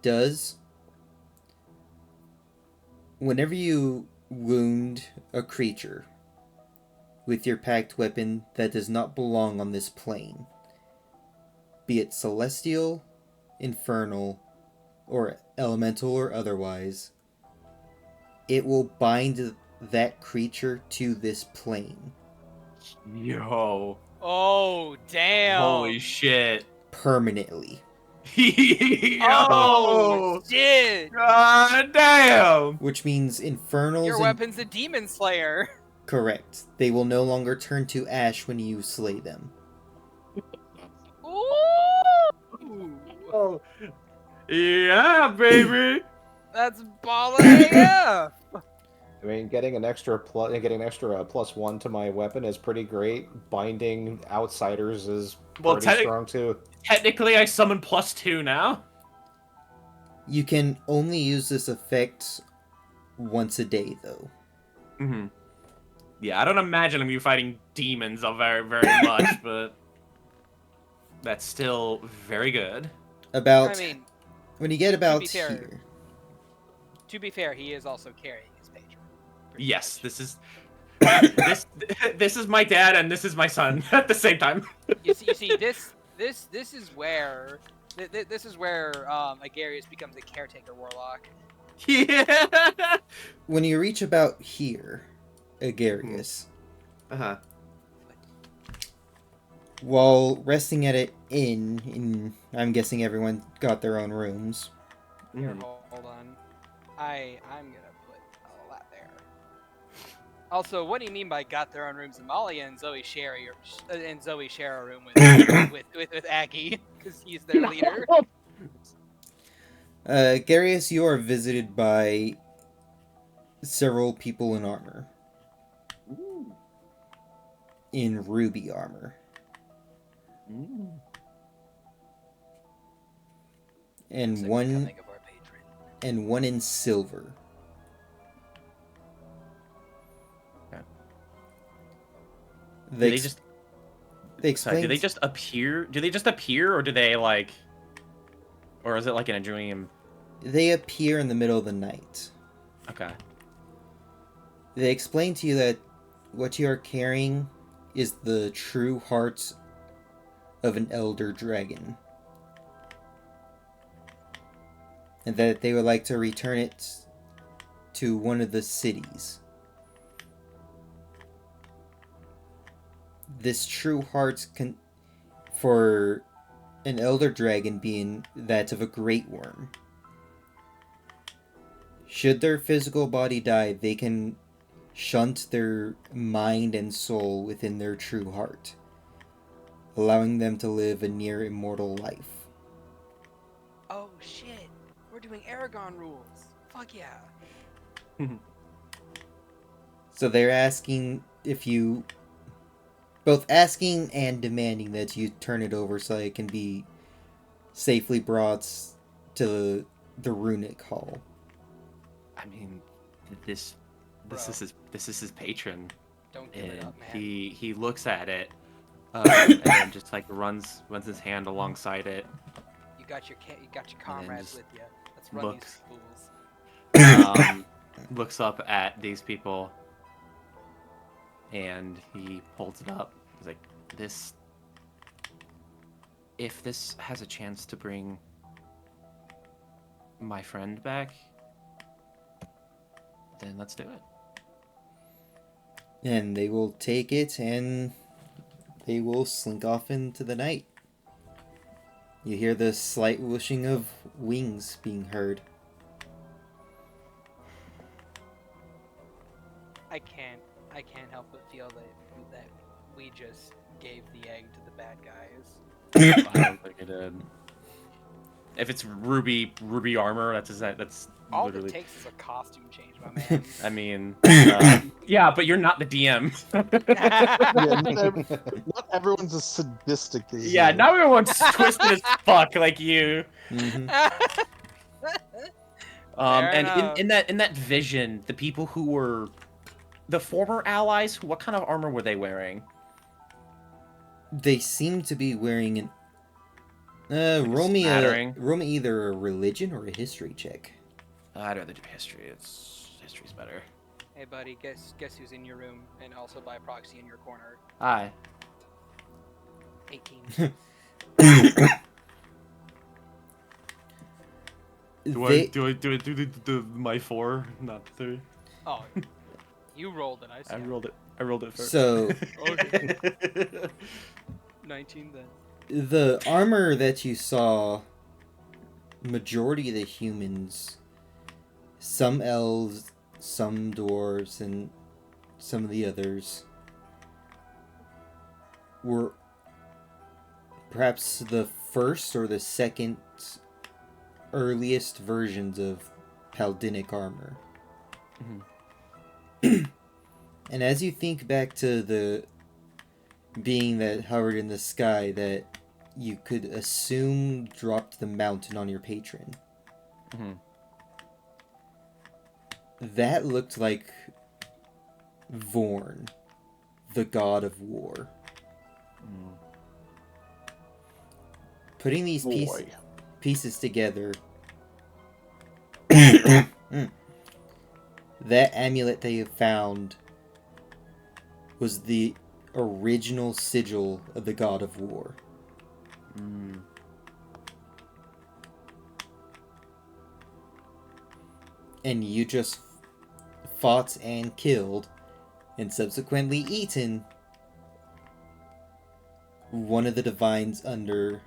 does, whenever you wound a creature with your packed weapon that does not belong on this plane, be it celestial, infernal, or elemental or otherwise, it will bind that creature to this plane Yo. Oh, damn. Holy shit. permanently. Oh, Yo. shit. God damn. Which means infernals Your and weapon's a demon slayer. correct. They will no longer turn to ash when you slay them. Ooh. Oh. Yeah, baby. That's ball AF. I mean, getting an extra +1 to my weapon is pretty great. Binding outsiders is Well, pretty strong too. technically, I summon +2 now. You can only use this effect once a day, though. Mm-hmm. Yeah, I don't imagine I'm fighting demons very, very much, but that's still very good. About I mean, when you get about be fair, here, to be fair, he is also carrying his patron. pretty Yes, much. this is this is my dad and this is my son at the same time. You see, this is where Agarius becomes a caretaker warlock. Yeah. when you reach about here, Agarius, Uh-huh. while resting at it in, I'm guessing everyone got their own rooms. Here, hold on. I'm gonna put all that there. Also, what do you mean by got their own rooms? Amalia and Zoe share a room with Aggie because he's their leader. Agarius, you are visited by several people in armor. In ruby armor. And So one becoming of our patron. and one in silver. Okay. They Sorry, explain. do they just appear? Do they just appear, or do they like, or is it like in a dream? They appear in the middle of the night. Okay. They explain to you that what you are carrying is the true heart of an elder dragon. And that they would like to return it to one of the cities. This true heart for an elder dragon being that of a great worm. Should their physical body die, they can shunt their mind and soul within their true heart, allowing them to live a near immortal life. Oh shit! We're doing Aragon rules. Fuck yeah! So they're asking if you, both asking and demanding that you turn it over so it can be safely brought to the runic hall. I mean, this Bro. is his patron, Don't give it and up, man. he looks at it, and then just like runs his hand alongside it. You got your comrades just with you. Let's run looks. these fools. Looks up at these people, and he holds it up. He's like, "This, if this has a chance to bring my friend back, then let's do it." And they will take it and they will slink off into the night. You hear the slight whooshing of wings being heard. I can't help but feel that we just gave the egg to the bad guys. I don't think it did. If it's ruby armor, that's All literally. it takes is a costume change, my man. I mean, yeah, but you're not the DM. Yeah, not everyone's as sadistic as Yeah, you. now everyone's twisted as fuck like you. Mm-hmm. Fair And enough. in that vision, the people who were the former allies, what kind of armor were they wearing? They seem to be wearing Roll me smattering. roll me either a religion or a history check. I'd rather do history. History's better. Hey, buddy, guess who's in your room and also by proxy in your corner? Hi. 18. They, my 4, not 3? Oh, you rolled it. I see. I rolled it first. so Okay. 19 then. the armor that you saw, majority of the humans, some elves, some dwarves, and some of the others were perhaps the first or the second earliest versions of Paldinic armor. And as you think back to the being that hovered in the sky that you could assume dropped the mountain on your patron, that looked like Vorn, the god of war. Putting these pieces together, that amulet that you found was the original sigil of the god of war. And you just fought and killed and subsequently eaten one of the divines under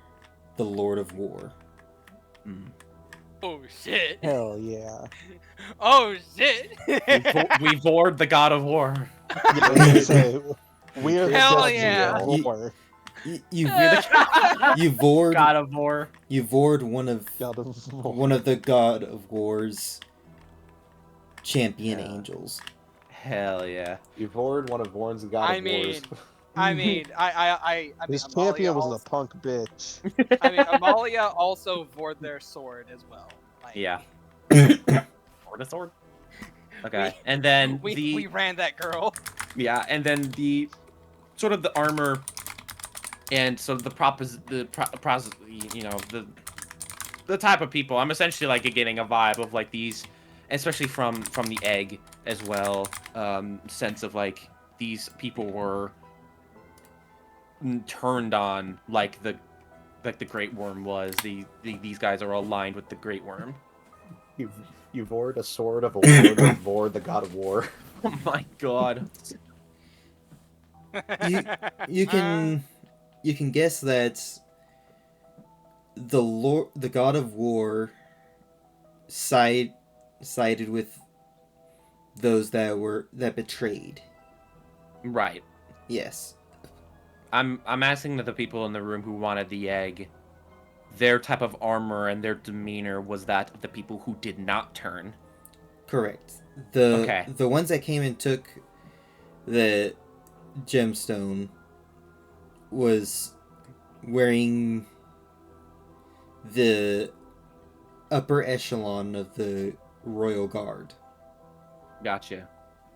the Lord of War. Oh shit! Hell yeah. Oh shit! We vored the god of war. Yeah, I was gonna say, we're the Hell gods yeah. of war. You The vored god of war. you vored one of God of war. one of the God of War's champion angels. Hell yeah. You've heard one of Vorn's God I of mean, Wars. I mean, His Amalia champion was also, a punk bitch. I mean, Amalia also vored their sword as well. Like, Yeah. Sword to sword. Okay, and then we ran that girl. Yeah, and then the sort of the armor and sort of the type of people. I'm essentially like getting a vibe of like these, especially from the egg as well. Sense of like these people were turned on like the Great Worm was. These guys are aligned with the Great Worm. You vored a sword of a war that vored the God of War. Oh my god. You can guess that the God of War sided with those that betrayed. Right. Yes. I'm asking that the people in the room who wanted the egg, their type of armor and their demeanor was that of the people who did not turn. Correct. Okay. The ones that came and took the gemstone was wearing the upper echelon of the royal guard. Gotcha.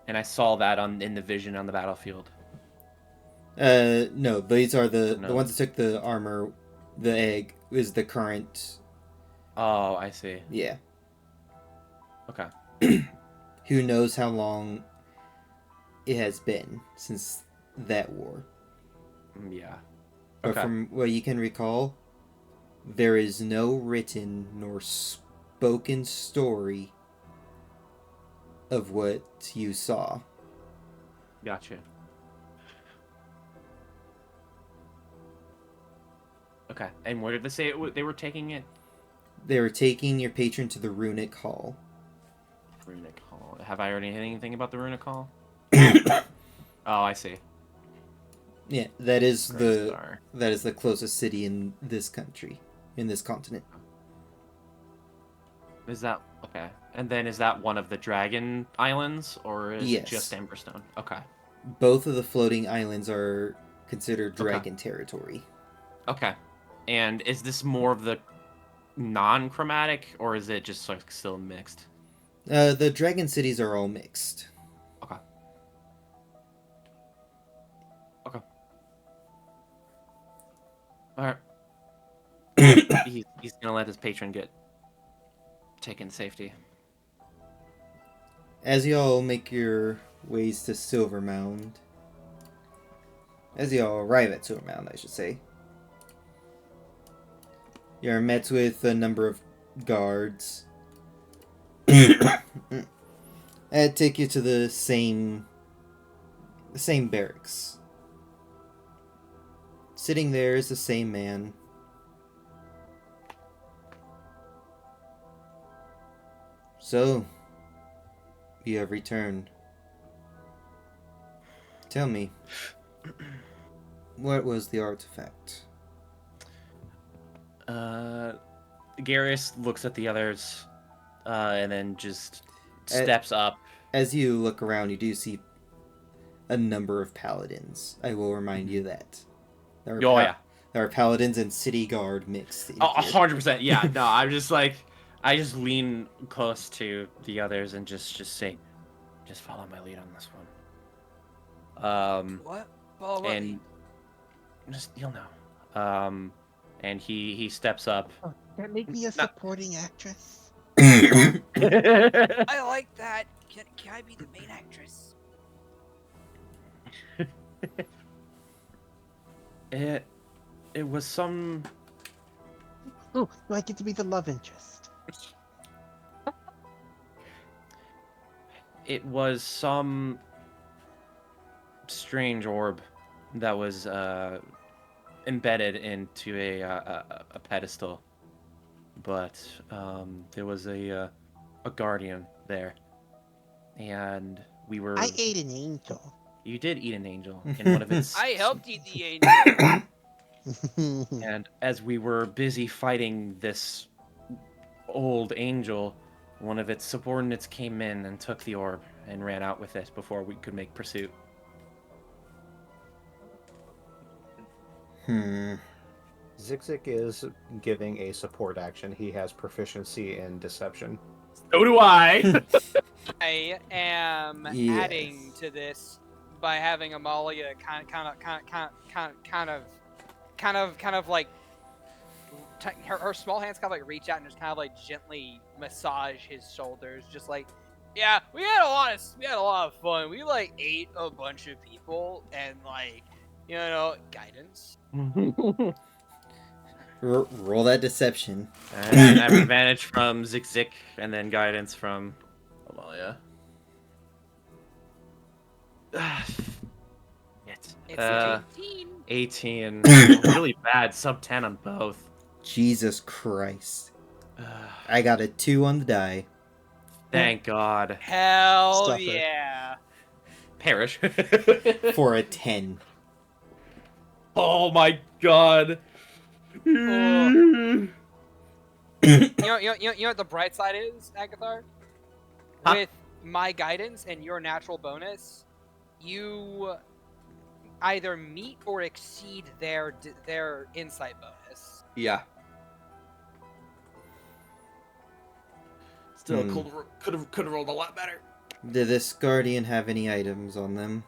And I saw that in the vision on the battlefield. No, these are the ones that took the armor. The egg is the current. Oh, I see. Yeah. Okay. Who knows how long it has been since that war? Yeah. But Okay. from what you can recall, there is no written nor spoken story of what you saw. Gotcha. Okay. And where did they say they were taking it? They were taking your patron to the Runic Hall. Runic Hall. Have I already heard anything about the Runic Hall? Oh, I see. Yeah, that is Great star. the closest city in this country, in this continent. Is that okay? And then is that one of the Dragon Islands, or is Yes. it just Emberstone? Okay. Both of the floating islands are considered Okay. dragon territory. Okay. And is this more of the non-chromatic, or is it just like still mixed? The dragon cities are all mixed. Okay. Okay. All right. he's gonna let his patron get taken to safety. As y'all make your ways to Silvermound, as y'all arrive at Silvermound, I should say, you're met with a number of guards. And take you to the same barracks. Sitting there is the same man. So, you have returned. Tell me, what was the artifact? Garrus looks at the others, and then just steps up. As you look around, you do see a number of paladins. I will remind you that. There are there are paladins and city guard mixed. 100%. Yeah. No, I'm just like, I just lean close to the others and just say, just follow my lead on this one. What? Follow what And lead? just you'll know. And he steps up. Oh, that make me a supporting actress. I like that. Can I be the main actress? It was some. Oh, do I get to be the love interest? It was some strange orb that was embedded into a pedestal, but there was a guardian there, and we were. I ate an angel. You did eat an angel in one of its. I helped eat the angel. And as we were busy fighting this old angel, one of its subordinates came in and took the orb and ran out with it before we could make pursuit. Zigzag is giving a support action. He has proficiency in deception. So do I. I am adding to this by having Amalia kind of like her small hands kind of like reach out and just kind of like gently massage his shoulders, just like, yeah, we had a lot of fun. We like ate a bunch of people and like, you know, guidance. Roll that deception. And I have advantage from Zigzag and then guidance from Amalia. It's 18. 18. Really bad. Sub 10 on both. Jesus Christ. I got a 2 on the die. Thank God. Hell Stuff it. yeah. Perish. For a 10. Oh my God. You know what the bright side is, Agathar? Huh? With my guidance and your natural bonus, you either meet or exceed their insight bonus. Yeah. Still could have rolled a lot better. Did this guardian have any items on them?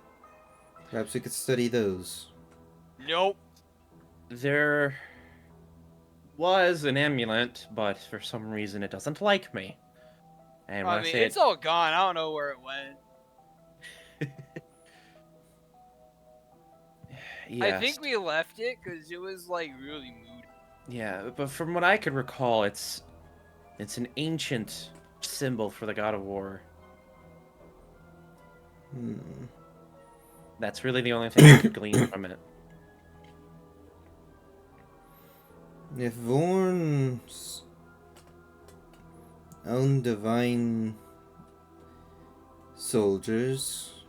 Perhaps we could study those. Nope. There was an amulet, but for some reason it doesn't like me. And when I mean, say it's all gone. I don't know where it went. Yes. I think we left it because it was like really moody. Yeah, but from what I could recall, it's an ancient symbol for the god of war. That's really the only thing I could glean from it. If Vorn's own divine soldiers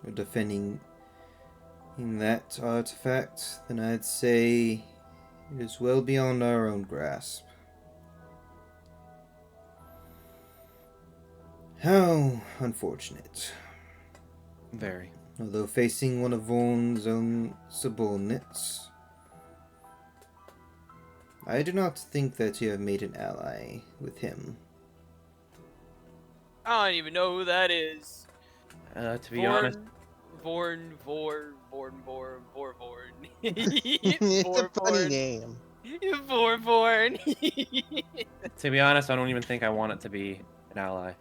are defending that artifact, then I'd say it is well beyond our own grasp. How unfortunate. Very. Although facing one of Vorn's own subordinates, I do not think that you have made an ally with him. I don't even know who that is. To be honest, Vorn. It's a funny name. You born. To be honest, I don't even think I want it to be an ally.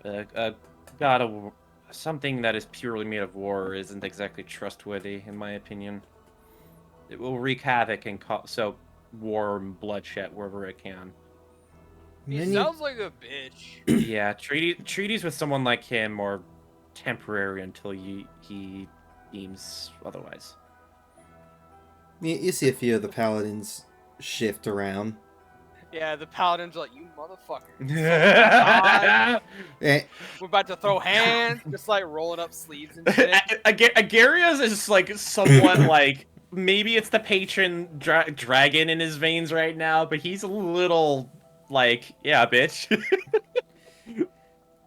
God of something that is purely made of war isn't exactly trustworthy, in my opinion. It will wreak havoc and so war and bloodshed wherever it can. He Many- sounds like a bitch. Yeah, treaties with someone like him are temporary until he deems otherwise. You see a few of the paladins shift around. Yeah, the paladins are like, you motherfucker. Eh, We're about to throw hands, just like rolling up sleeves and shit. Agarius is like somewhat like maybe it's the patron dragon in his veins right now, but he's a little like yeah, bitch.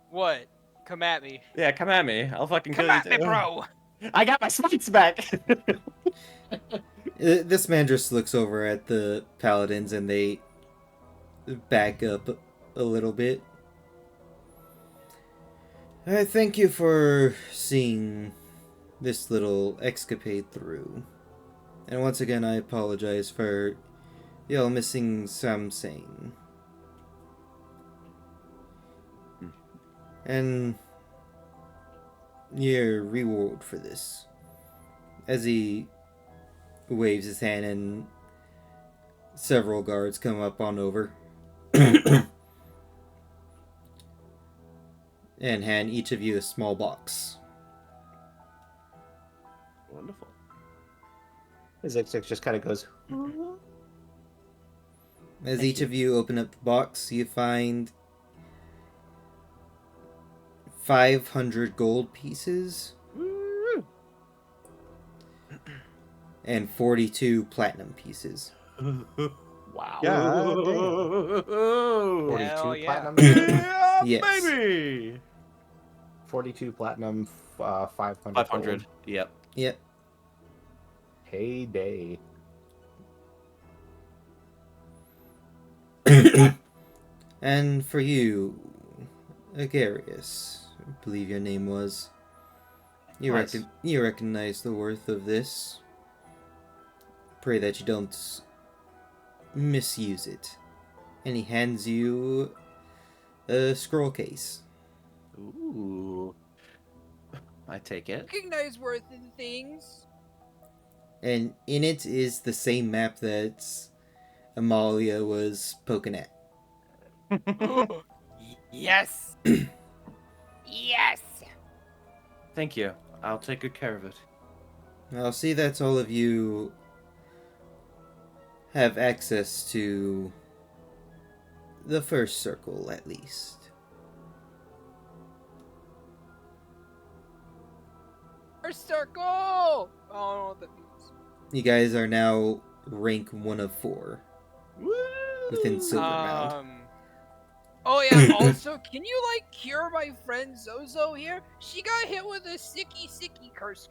What? Come at me. Yeah, come at me. I'll fucking Come kill at you me, too. bro. I got my smites back. This man just looks over at the paladins and they back up a little bit. I thank you for seeing this little escapade through. And once again, I apologize for y'all missing something. And your reward for this. As he waves his hand and several guards come up on over. And hand each of you a small box. Wonderful. Zix just kind of goes, As each of you open up the box, you find 500 gold pieces and 42 platinum pieces. Wow. God 42 Hell yeah. platinum, Yeah, Yes. baby. 42 platinum, 500. 500. gold. Yep. Yep. Heyday. And for you, Agarius, I believe your name was. You, Nice. you recognize the worth of this. Pray that you don't misuse it. And he hands you a scroll case. Ooh. I take it. Recognize worth in things. And in it is the same map that Amalia was poking at. Yes. Yes. Thank you. I'll take good care of it. I'll see that all of you have access to the first circle, at least. First circle. I don't know what that means. You guys are now rank 1 of 4 within Silverbound. Oh yeah. Also, can you like cure my friend Zozo here? She got hit with a sicky curse.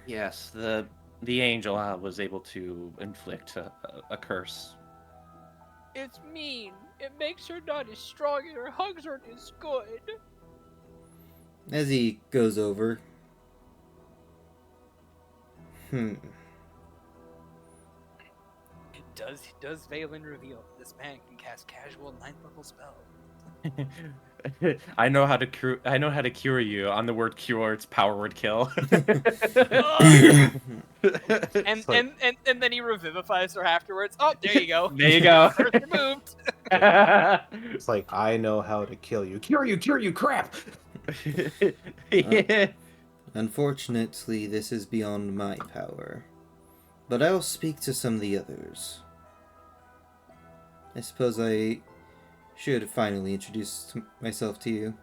Yes, the angel was able to inflict a curse. It's mean. It makes her not as strong and her hugs aren't as good. As he goes over. Does Vaelyn reveal this man can cast casual 9th level spell? I know how to cure you. On the word cure, it's power word kill. And then he revivifies her afterwards. Oh, there you go. There you go. Curse removed. It's like, I know how to kill you. Cure you, crap! Yeah. Unfortunately, this is beyond my power. But I'll speak to some of the others. I suppose I should finally introduce myself to you.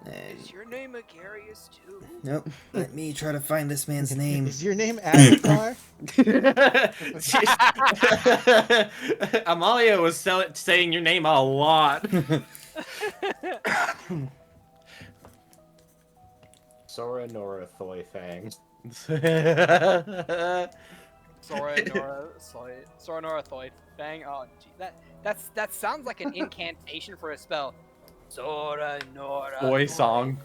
Is your name Agarius too? Nope. Let me try to find this man's name. Is your name Avatar? Amalia was saying your name a lot. Sora Nora Thoi Fang. Sora Nora Thoy. Bang. Oh, gee. That sounds like an incantation for a spell. Sora Nora. Boy song.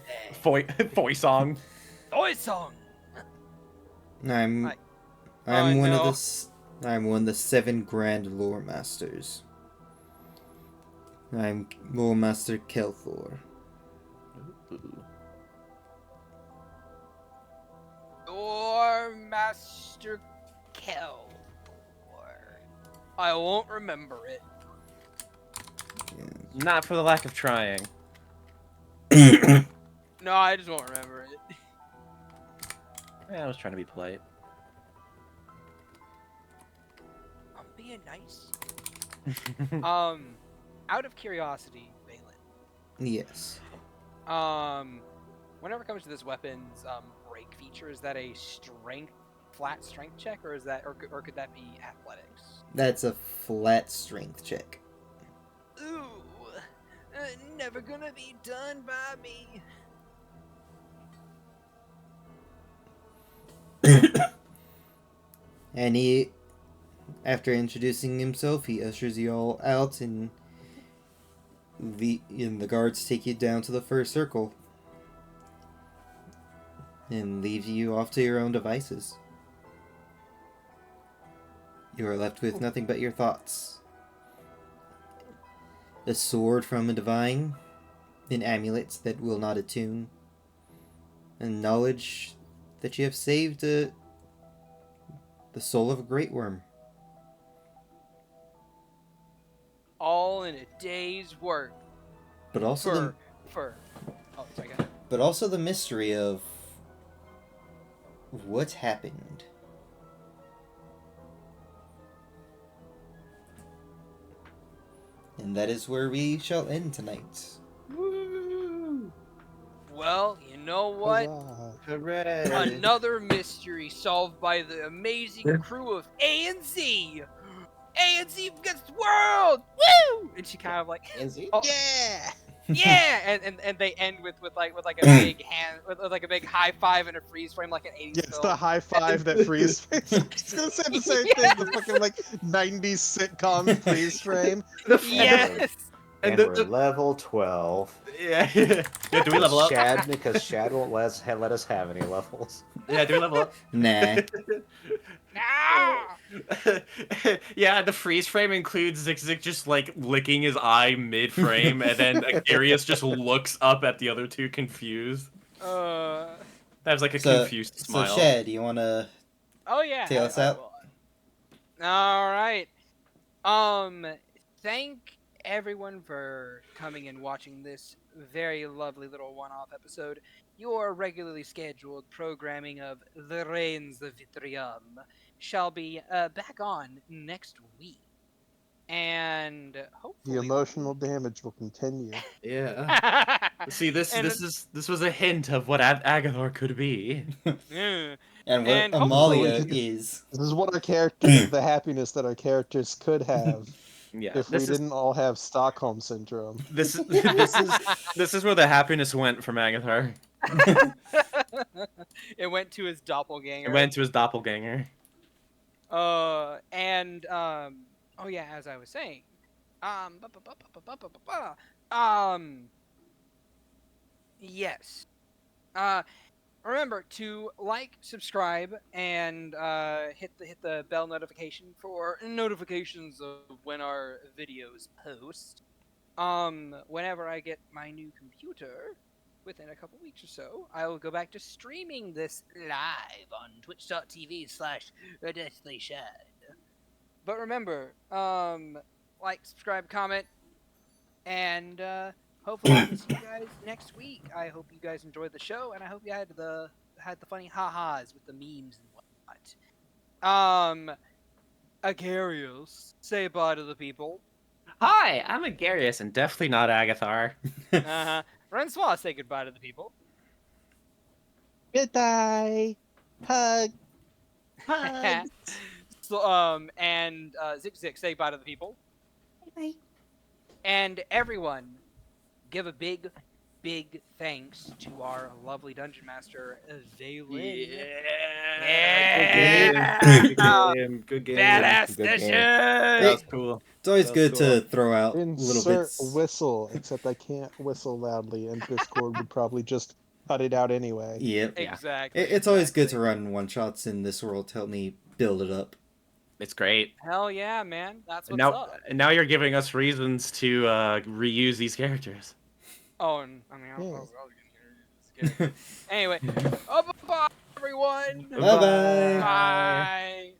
Boy song. Thoy song. I'm Hi. I'm Oh, one of no. I'm one of the 7 Grand Lore Masters. I'm Lore Master Kelthor. Your Master Kel. I won't remember it. Not for the lack of trying. No, I just won't remember it. Yeah, I was trying to be polite. I'm being nice. Out of curiosity, Vaelyn. Yes. Whenever it comes to this weapon's break feature, is that a flat strength check, or is that, or could that be athletics? That's a flat strength check. Ooh, never gonna be done by me. And he, after introducing himself, he ushers you all out, and the guards take you down to the first circle and leave you off to your own devices. You are left with nothing but your thoughts. A sword from a divine, an amulet that will not attune, and knowledge that you have saved the soul of a great worm. All in a day's work. But also Oh, sorry, go ahead. but also the mystery of what happened. And that is where we shall end tonight. Well, you know what? Huzzah. Hooray! Another mystery solved by the amazing crew of A&Z. A&Z against the world! Woo! And she kind of like, oh, Yeah! yeah, and they end with like a big hand, with like a big high five and a freeze frame, like an 80s Yeah, it's film. the high five that freeze frame. I was gonna say the same thing, the fucking like 90s sitcom freeze frame. Yes. And we're level 12. Yeah. Yeah, do we level up? Shad, because Shad won't let us have any levels. Yeah, do we level up? Nah. Ah! Yeah, the freeze frame includes Zik just like licking his eye mid-frame, and then Agarius just looks up at the other two confused. That was like a confused smile. So Shad, you wanna Oh yeah. tail us out? All right. Thank everyone for coming and watching this very lovely little one-off episode. Your regularly scheduled programming of the Rains of Vitrium shall be back on next week, and hopefully The emotional damage will continue. Yeah. See, this And- this was a hint of what Agathor could be. Yeah. And what And Amalia hopefully- is. This is what our characters, the happiness that our characters could have Yeah, if we didn't all have Stockholm syndrome. This is where the happiness went from Agathor. It went to his doppelganger. It went to his doppelganger. Oh yeah, as I was saying, yes. Remember to like, subscribe, and hit the bell notification for notifications of when our videos post. Whenever I get my new computer, within a couple weeks or so, I will go back to streaming this live on twitch.tv/DeathlyShad. But remember, like, subscribe, comment, and hopefully I'll see you guys next week. I hope you guys enjoyed the show, and I hope you had the funny ha-has with the memes and whatnot. Agarius, say bye to the people. Hi, I'm Agarius, and definitely not Agathar. Francois, say goodbye to the people. Goodbye! Hug! Hug! So, and Zik, say bye to the people. Bye. And everyone, give a big thanks to our lovely dungeon master, Vaelyn. Good game. Good game. Badass Good game. session! That was cool. It's always That's good cool. to throw out little Insert bits. whistle, except I can't whistle loudly, and Discord would probably just cut it out anyway. Yep. Yeah. Exactly. It's always good to exactly. run one shots in this world to help me build it up. It's great. Hell yeah, man. That's what's Now, up. now you're giving us reasons to reuse these characters. Oh, and I mean, Yeah. I'll get here. Anyway, bye, everyone. Bye-bye. Bye.